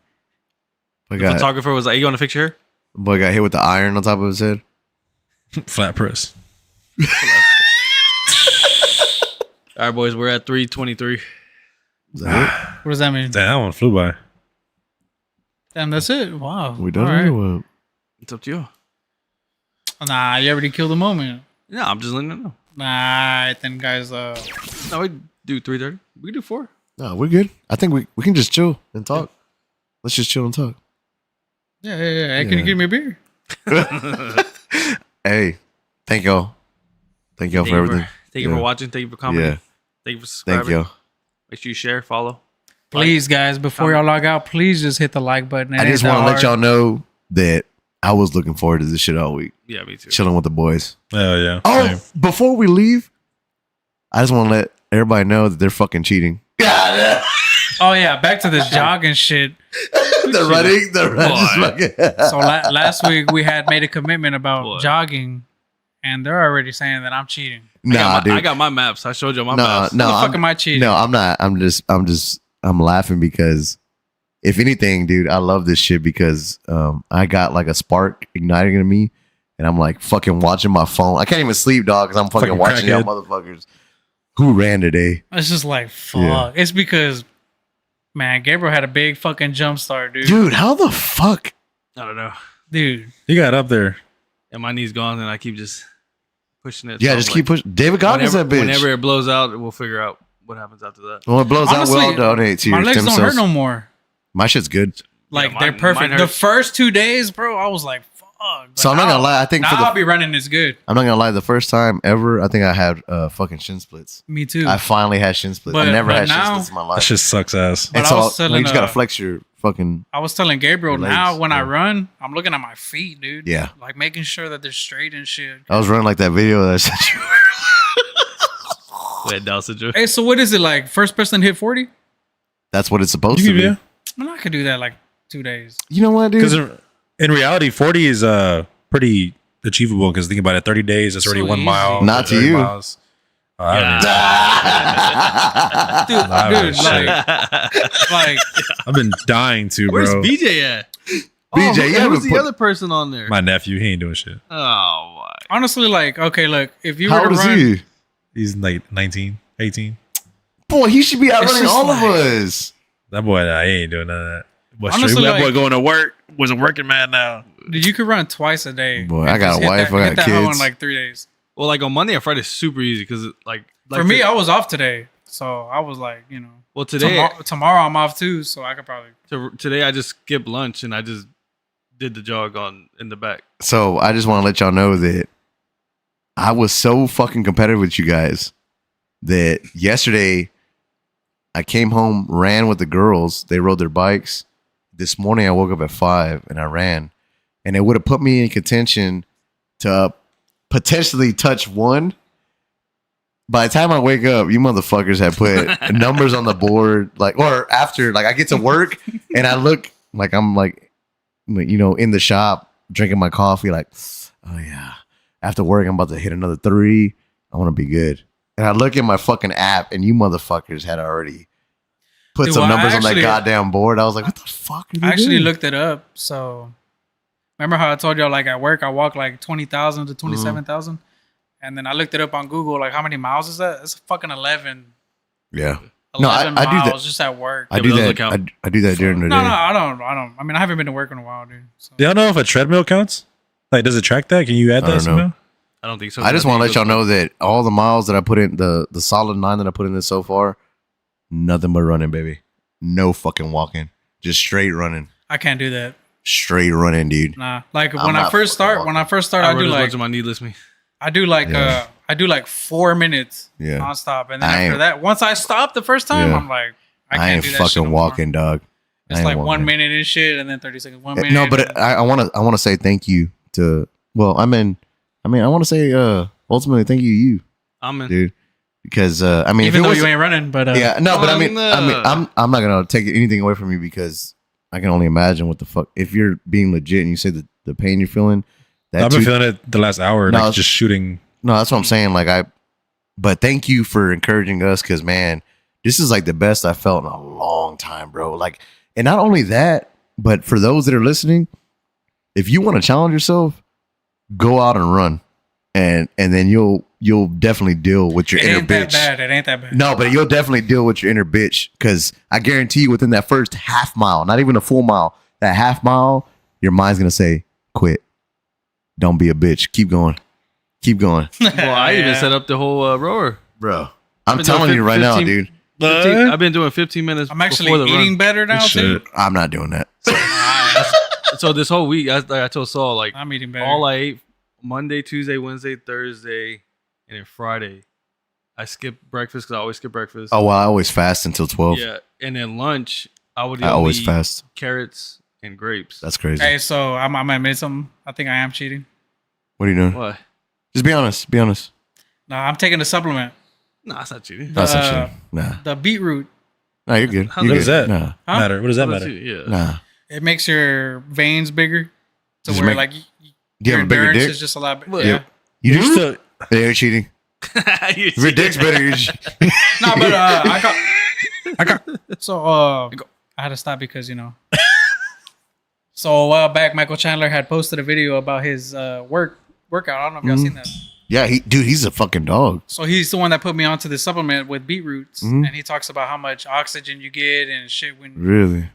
Boy The photographer was like, "You want to fix your hair?" boy got hit with the iron on top of his head. Flat press. All right, boys, we're at 3:23. Is that What does that mean? Damn, that one flew by. Damn, that's it. Wow. it? We done All it right. or what? It's up to you. Nah, you already killed the moment. No, I'm just letting you know. Nah, then guys. No, we do 3:30. We can do 4. No, we're good. I think we can just chill and talk. Let's just chill and talk. Yeah. Hey, can you give me a beer? Hey, thank y'all. Thank y'all for everything. Thank you Yeah. for watching. Thank you for commenting. Yeah. Thank you for subscribing. Thank you. Make sure you share, follow. Please, guys, before y'all log out, please just hit the like button. It I just ain't want that to let hard. y'all know that I was looking forward to this shit all week. Yeah, me too. Chilling with the boys. Oh yeah. Oh, Same. before we leave, I just want to let everybody know that they're fucking cheating. Oh yeah, back to this jogging shit. the running. So last week we had made a commitment about What? jogging, and they're already saying that I'm cheating. Nah, dude. I got my maps. I showed you my no, maps. no, How the fuck I'm, am I cheating? no, I'm not. I'm laughing because if anything, dude, I love this shit because I got like a spark igniting in me, and I'm like fucking watching my phone. I can't even sleep, dog, because I'm fucking Fucking watching y'all crackhead. motherfuckers. Who ran today? It's just like fuck. Yeah. It's because, man, Gabriel had a big fucking jump start, dude. Dude, how the fuck? I don't know. Dude, He got up there. And my knee's gone, and I keep just pushing it. Yeah, So just I'm keep like, pushing. David Goggins, that bitch. Whenever it blows out, we'll figure out what happens after that. When it blows honestly, out, we'll all donate to my your legs stem don't cells. hurt no more. My shit's good. Like Yeah, they're mine perfect. The hurts. first 2 days, bro, I was like, fuck. So I'm not gonna lie. I think now for the I'll be running this good. I'm not gonna lie. The first time ever, I think I had fucking shin splits. Me too. I finally had shin splits. I But- never but had shin now- splits in my That life. shit sucks ass. But It's I was all telling, you just gotta uh, flex your fucking. I was telling Gabriel Your now legs, when I yeah. run, I'm looking at my feet, dude. Yeah. Like making sure that they're straight and shit. I was running like that video that I sent you. That Down syndrome. Hey, so what is it like? First person hit 40? That's what it's supposed You to can, be. yeah. I mean, I could do that like 2 days. You know what, dude? Because in reality, 40 is pretty achievable. Because think about it, 30 days, that's already So 1 easy. mile. Not to 30 you. miles. I don't Dude, Nah, dude, shit. like I've been dying to, bro. Where's BJ at? BJ, you haven't who's the put- other person on there? My nephew, he ain't doing shit. Oh my! honestly, like okay, look, if you How were old to is run, he? He's like 19, 18. Boy, he should be It's outrunning just all of like- us. That boy, nah, he ain't doing none of that. Boy, Honestly, straight, that boy like- going to work was a working man now. dude, you could run twice a day. Boy, and I got just a hit wife, that- I hit got that hoe in kids. like 3 days. Well, like on Monday and Friday is super easy because For me, I was off today, so I was like, you know, well today tomorrow I'm off too, so I could probably. today I just skipped lunch and I just did the jog on in the back. So I just want to let y'all know that I was so fucking competitive with you guys that yesterday I came home, ran with the girls. They rode their bikes. This morning I woke up at 5 and I ran, and it would have put me in contention to potentially touch one. By the time I wake up, you motherfuckers have put numbers on the board, like, or after, like, I get to work and I look like I'm like, you know, in the shop drinking my coffee, like, oh yeah, after work I'm about to hit another 3. I want to be good. And I look at my fucking app, and you motherfuckers had already put Dude, some well, I numbers on that actually- goddamn board. I was like, what the fuck are they I actually doing? looked it up. So remember how I told y'all like at work I walk like 20,000 to 27,000, and then I looked it up on Google. Like how many miles is that? It's fucking 11. Yeah. 11 No, I do miles that. just at work. I Yeah, do but those that. look out. I do that during the No, day. I don't. I mean, I haven't been to work in a while, dude. So. Do y'all know if a treadmill counts? Like, does it track that? Can you add I that don't know. somehow? I don't think so. I just want to let y'all it know that all the miles that I put in, the solid 9 that I put in this so far, nothing but running, baby. No fucking walking. Just straight running. I can't do that. Straight running, dude. Nah. Like I'm when I not first fucking start, walking. I rode do as like much as my knee lifts me. I do like Yeah. I do like 4 minutes Yeah. nonstop, and then I after ain't- that, once I stop the first time, Yeah. I'm like, I I can't ain't do that shit fucking no more. walking, dog. I It's ain't like walking. 1 minute and shit, and then 30 seconds. 1 minute. No, but I want to say thank you to. Well, I want to say ultimately thank you, I'm in. dude, because I mean, even if it though was, you ain't running, but yeah, no, but I mean, no. I'm not gonna take anything away from you because I can only imagine what the fuck if you're being legit and you say the pain you're feeling. That I've been too- feeling it the last hour, No, like it's- just shooting. No, that's what I'm saying. But thank you for encouraging us because, man, this is like the best I felt in a long time, bro. Like, and not only that, but for those that are listening, if you want to challenge yourself, go out and run, and then you'll definitely deal with your it inner ain't that bitch. bad. It ain't that bad. No, but you'll definitely deal with your inner bitch because I guarantee you, within that first half mile, not even a full mile, that half mile, your mind's gonna say, "Quit, don't be a bitch, keep going." Keep going, Well, I even Yeah. set up the whole rower. bro. I'm been doing telling you right now, 15 dude. 15 I've been doing 15 minutes. I'm actually before the eating run. better now too. Shit. I'm not doing that. So this whole week, I told Saul like I'm eating better. all I ate Monday, Tuesday, Wednesday, Thursday, and then Friday. I skipped breakfast because I always skip breakfast. Oh well, I always fast until 12. Yeah, and then lunch I would I always eat fast. carrots and grapes. That's crazy. Hey, so I'm gonna admit something. I think I am cheating. What are you doing? What? Just be honest. Be honest. No, I'm taking a supplement. No, it's not cheating. That's not Uh, cheating. Nah. The beetroot. Nah, you're good. How You're does good. that- Nah. Huh? Matter? What does that Well, matter? Yeah. Nah. It makes your veins bigger, to Does it where make- like Do you your have a bigger endurance dick? is just a lot better. Well, Yeah. yeah. You You're do? still Yeah, you're cheating. If your dick's better, you're No, but I got. So I had to stop because So a while back, Michael Chandler had posted a video about his workout. I don't know if y'all seen that. Yeah, he's a fucking dog. So he's the one that put me onto this supplement with beetroots, Mhm. and he talks about how much oxygen you get and shit when Really?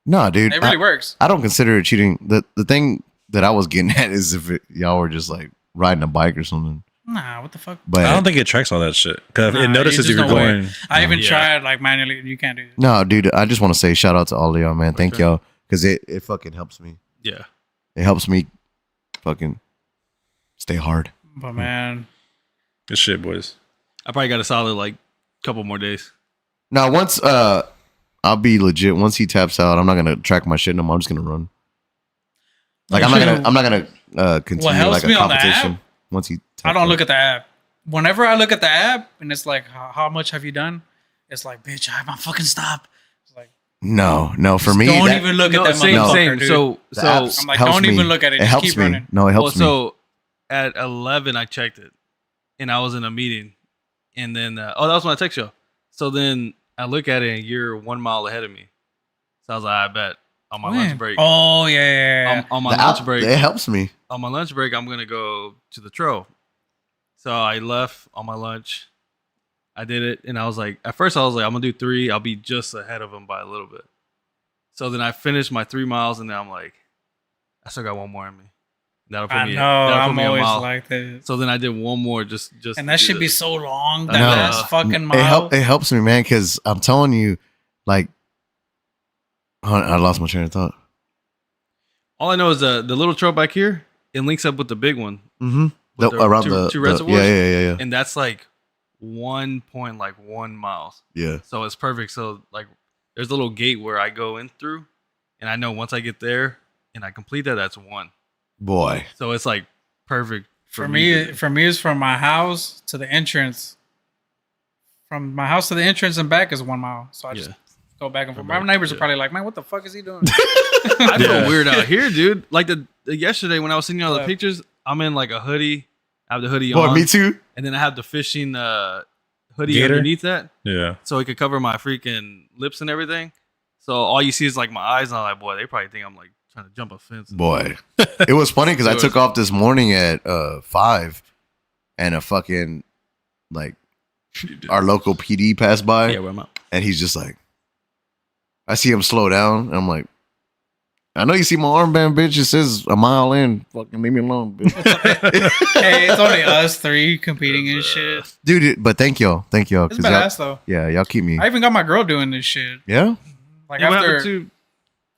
Nah, dude. it really works. I don't consider it cheating. The thing that I was getting at is if y'all were just like riding a bike or something. Nah, what the fuck? But I don't think it tracks all that shit. Because Nah, it notices you if just you're don't going. I even Yeah. tried like manually. You can't do it. no, dude, I just want to say shout out to all of y'all, man. Thank y'all. Because it fucking helps me. Yeah. It helps me fucking stay hard. But man, Good shit, boys. I probably got a solid like couple more days. Now once I'll be legit. Once he taps out, I'm not gonna track my shit no more. I'm just gonna run. Like I'm not gonna continue helps like a me on the competition. app? Once he taps I don't out. look at the app. Whenever I look at the app and it's like, how much have you done? It's like, bitch, I haven't fucking stopped. It's like, No, for me, don't that, even look at No, that same, motherfucker, same. dude. So, the so, apps I'm like, helps don't me. even look at it. It Just helps keep me. running. No, it well, helps me. so at 11 I checked it, and I was in a meeting, And then that was when I text you. So then I look at it and you're 1 mile ahead of me. So I was like, I bet on my lunch break. Oh yeah. On my The lunch app, break. it helps me. On my lunch break, I'm gonna go to the trail. So I left on my lunch. I did it, and I was like, at first I was like, I'm gonna do 3. I'll be just ahead of him by a little bit. So then I finished my 3 miles, and then I'm like, I still got 1 more in me. That'll put I me. know. That'll put I'm me a always mile. like that. So then I did 1 more, just. And that to should do be this. so long. I That know. last fucking mile. It helps me, man, because I'm telling you, like, I lost my train of thought. All I know is the little trail back here. It links up with the big one. Mm-hmm. With the Around two the reservoirs? Yeah. And that's like 1.1 miles. Yeah. So it's perfect. So like there's a little gate where I go in through, and I know once I get there and I complete that, that's 1. Boy. So it's like perfect For me, it's from my house to the entrance. From my house to the entrance and back is 1 mile. So I just go back and forth. My neighbors are probably like, "Man, what the fuck is he doing?" I feel weird out here, dude. Like the yesterday when I was sending you all the Yeah. pictures, I'm in like a hoodie. I have the hoodie Boy, on. me too. And then I have the fishing hoodie Gator? underneath that. Yeah. So it could cover my freaking lips and everything. So all you see is like my eyes, and I'm like, boy, they probably think I'm like trying to jump a fence. Boy. It was funny because I took off this morning at 5 and a fucking, like, our local PD passed by. Yeah, where I'm at. And he's just like, I see him slow down. And I'm like, I know you see my armband, bitch. It says a mile in. Fucking leave me alone, bitch. Hey, it's only us 3 competing and shit. Dude, but thank y'all. Thank y'all. It's 'cause y'all- badass though. Yeah, y'all keep me. I even got my girl doing this shit. Yeah? Like Yeah, what happened after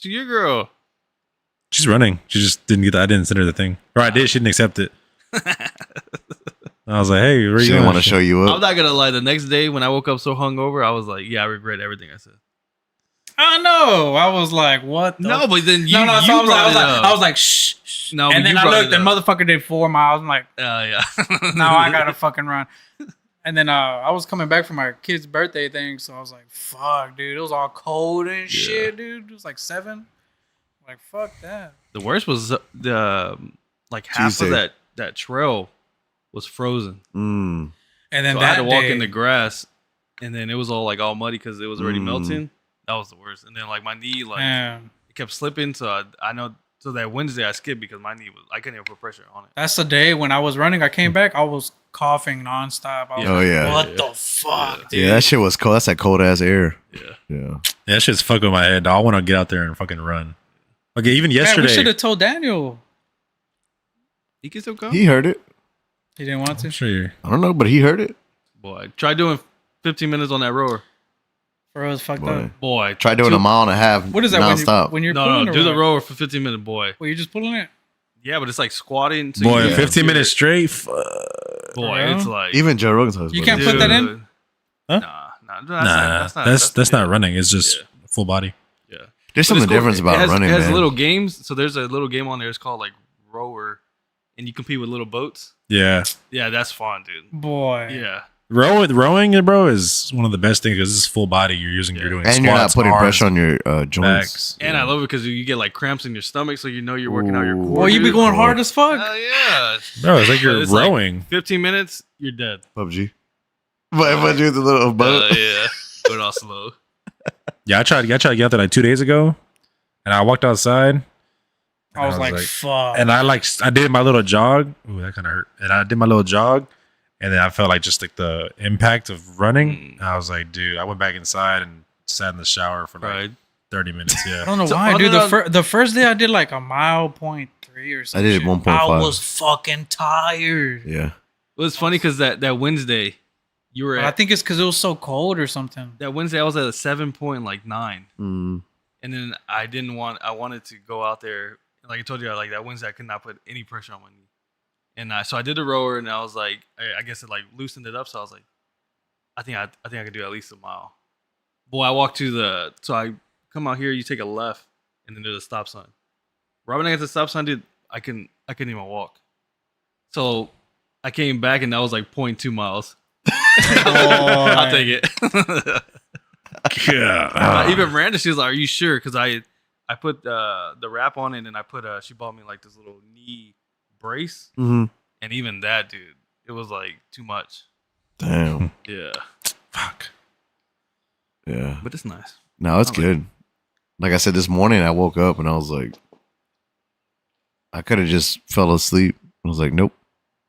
to your girl? She's running. She just didn't get. I didn't send her the thing, or I did. She didn't accept it. I was like, "Hey, where She you didn't going?" want to show you I'm up. not gonna lie. The next day when I woke up so hungover, I was like, yeah, I regret everything I said. I know. I was like, what? The No, but then you, no. So you I was brought it like, up. I was like, shh, shh. No, and but then you I brought looked, it and up. motherfucker did 4 miles. I'm like, Yeah. now I gotta fucking run. And then I was coming back from my kid's birthday thing, so I was like, fuck, dude, it was all cold and shit, dude. It was like 7. Like, fuck that. The worst was the like half Tuesday. of that trail was frozen. Mm. And then So I that had to walk day, in the grass, and then it was all muddy because it was already Mm. melting. That was the worst. And then like my knee man, it kept slipping. So I know. So that Wednesday I skipped because my knee I couldn't even put pressure on it. that's the day when I was running. I came back, I was coughing nonstop. I was Oh, like, yeah. what the fuck, dude? Yeah, that shit was cold. That's that cold ass air. Yeah. Yeah. Yeah, that shit's fucking with my head. I want to get out there and fucking run. Okay, even Man, we yesterday. should have told Daniel. He can still go. He heard it. He didn't want I'm to. sure you're. I don't know, but he heard it. Boy, try doing 15 minutes on that rower. Bro, it was fucked Boy. up. Boy, Try doing a mile and a half What is that nonstop. when you're No, pulling or do the what? rower for 15 minutes, boy. Well, you're just pulling it? Yeah, but it's like squatting. So Boy, you- 15 minutes straight. Boy, Yeah. it's like Even Joe Rogan talks You about can't it. put that in? Dude. Huh? Nah, That's not running. It's just Yeah. full body. Yeah. There's But something it's cool. different about it has, running, It has man. little games. So there's a little game on there. It's called like rower, and you compete with little boats. Yeah, Yeah, that's fun, dude. Boy. Yeah, rowing, bro, is one of the best things because it's full body. You're using. You're doing. and you're not squats, putting arms, pressure on your joints. backs. and I love it because you get like cramps in your stomach, so you know you're working out your Ooh. core. Boy, you be dude. going hard as fuck. Hell yeah, Bro, it's like But you're it's like rowing. 15 minutes, you're dead. PUBG. But if I do the little boat. Yeah, but all slow. Yeah, I tried to get out there like 2 days ago, and I walked outside. I was like, fuck. And I did my little jog. Ooh, that kind of hurt. And I did my little jog, and then I felt like just like the impact of running. I was like, dude, I went back inside and sat in the shower for like Right. 30 minutes. I Yeah. don't know So why, on dude. the- The first day I did like a mile point 3 or something. I did 1.5. I was fucking tired. Yeah. It was funny because that Wednesday, you were But I at think it's because it was so cold or something. that Wednesday. I was at a 7.9, Mm. and then I wanted to go out there. Like I told you, like that Wednesday, I could not put any pressure on my knee, and so I did the rower, and I was like, I guess it like loosened it up. So I was like, I think I could do at least a mile. Boy, I walked so I come out here, you take a left, and then there's a stop sign. Right when I got to the stop sign, dude, I couldn't even walk. So I came back, and that was like 0.2 miles. I'll take it. Yeah. Even Miranda, she was like, "Are you sure?" Because I put the wrap on it, and I put she bought me like this little knee brace, Hmm. and even that, dude, it was like too much. Damn. Yeah, Fuck. Yeah. but it's nice. No, it's I like good. Like I said, this morning I woke up and I was like, I could have just fell asleep. I was like, nope.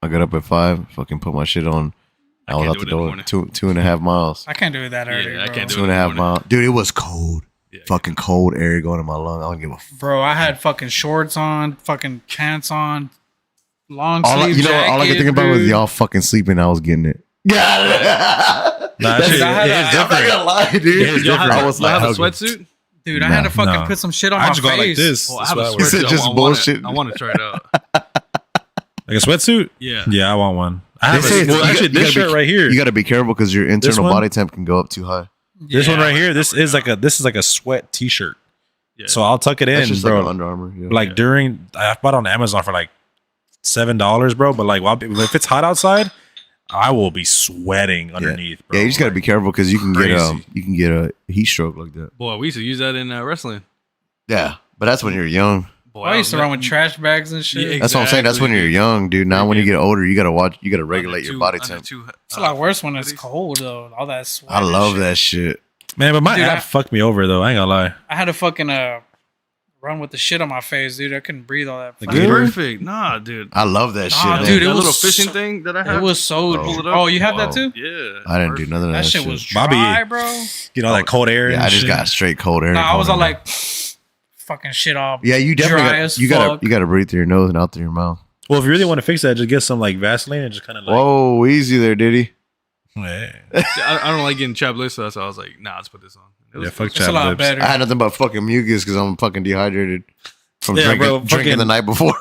I got up at 5, fucking put my shit on. I was can't out do the it in the door. morning. 2.5 miles. I can't do it that early, Yeah, I bro. can't do it. 2.5 miles. Dude, it was cold. Yeah, I Fucking cold air going in my lung. I don't give a fuck. Bro, I had fucking shorts on, fucking pants on, long All I, sleeve you know, all I could think about was dude. y'all fucking sleeping. I was getting it. Yeah. Nah, Dude, shit, I had it a- is I'm not different. gonna lie, dude. It is Y'all different. have, I was y'all like, have a hugging. sweatsuit? Dude, I had to fucking no. put some shit on I my just go out like face. this. Oh, I That's have a what I would- He said sweatsuit. just I want bullshit. it. I want to try it out. Like a sweatsuit? Yeah. Yeah, I want one. I They have say a, well, you actually, gotta this be- shirt right here. You got to be careful because your internal one? body temp can go up too high. This one Yeah. right here. This is like a sweat T-shirt. Yeah. So I'll tuck it That's in, just bro. like an Under Armour. Yeah. Like during, I bought it on Amazon for like $7, bro. But like, if it's hot outside, I will be sweating underneath, bro. Yeah, you just got to Like, be careful because you can crazy. get a heat stroke like that. Boy, we used to use that in wrestling. Yeah, but that's when you're young. Boy, I used to was run with trash bags and shit. Yeah, That's what I'm saying. That's when you're young, dude. Now when you get older, you gotta watch. You gotta regulate your body temp. It's a lot worse when it's cold though. All that sweat. I and love shit. that shit. Man, but my Dude, app I- fucked me over though. I ain't gonna lie. I had to fucking run with the shit on my face, dude. I couldn't breathe all that. The fucking- Gator? Perfect. Nah, dude. I love that shit, Nah, man. dude, it that was little fishing so- thing that I had. It was so. Oh. Pull it up. Oh, you have that Whoa. too? Yeah. I didn't do none of That that, shit was Bobby- dry, bro. Get all that cold air. Yeah, and I just shit. got straight cold air. Nah, I was all going in. like, fucking shit off. yeah, you definitely dry got, as you fuck. gotta breathe through your nose and out through your mouth. Well, if you really want to fix that, just get some like Vaseline and just kind of like. Whoa, easy there, Diddy. Yeah, I don't like getting chapped lips, so that's why I was like, nah, let's put this on. It was- fuck It's a chapped lot lips. better. I had nothing but fucking mucus because I'm fucking dehydrated from Yeah, drinking, bro, drinking fucking- the night before.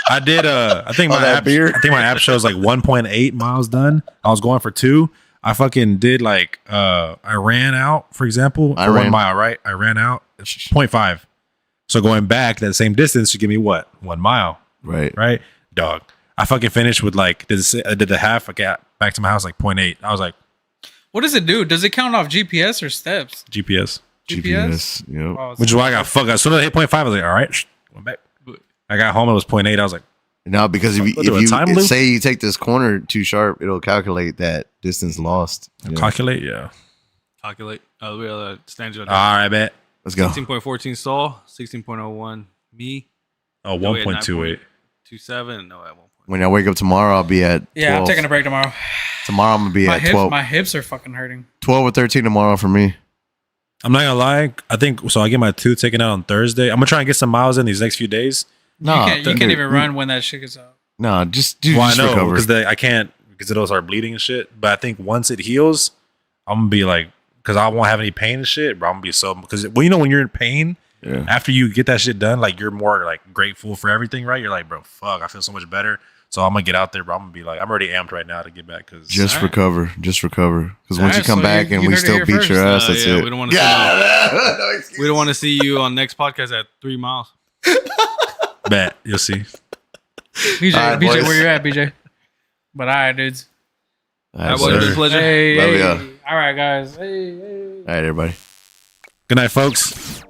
I did. I think Oh, my that app. beer? I think my app shows like 1.8 miles done. I was going for 2. I fucking did like. I ran out, for example, I for ran. 1 mile. Right, I ran out. It's 0.5. So going back that same distance should give me what 1 mile. Right. Right, dog. I fucking finished with like I did the half. I got back to my house like 0.8. I was like What does it do? Does it count off GPS or steps? GPS, GPS. Yep. Oh, which is why I got fucked. As soon as I hit 0.5, I was like, all right, went back. I got home. It was 0.8. I was like, No, because if What, do a you time loop? say you take this corner too sharp, it'll calculate that distance lost. Yeah. calculate. Yeah. Calculate. We stand you. All right, bet. Let's go. 16.14 stall, 16.01 me, Oh, No, we had 1.28. 27. No, at 1. When I wake up tomorrow, I'll be at 12. Yeah, I'm taking a break tomorrow. Tomorrow I'm gonna be at 12. My hips are fucking hurting. 12 or 13 tomorrow for me. I'm not gonna lie. I think so. I get my tooth taken out on Thursday. I'm gonna try and get some miles in these next few days. No, you can't even run when that shit gets out. No, just Well, I just know recover. because I can't because it'll start bleeding and shit. But I think once it heals, I'm gonna be like, because I won't have any pain and shit. But I'm gonna be so because well, you know when you're in pain, Yeah. after you get that shit done, like you're more like grateful for everything, right? You're like, bro, fuck, I feel so much better. So I'm gonna get out there, bro. I'm gonna be like, I'm already amped right now to get back because Just Alright. recover. Just recover. Because once you Alright, come so back you and we heard it still here beat first. your ass, that's yeah, it. we don't want to. No excuse. We don't want to see you on next podcast at 3 miles. bet you'll see. BJ, All right, BJ, boys. where you at, BJ? But all right, dudes. All That right, was a sir. pleasure. Hey, Love hey. ya. All right, guys. Hey, hey. All right, everybody. Good night, folks.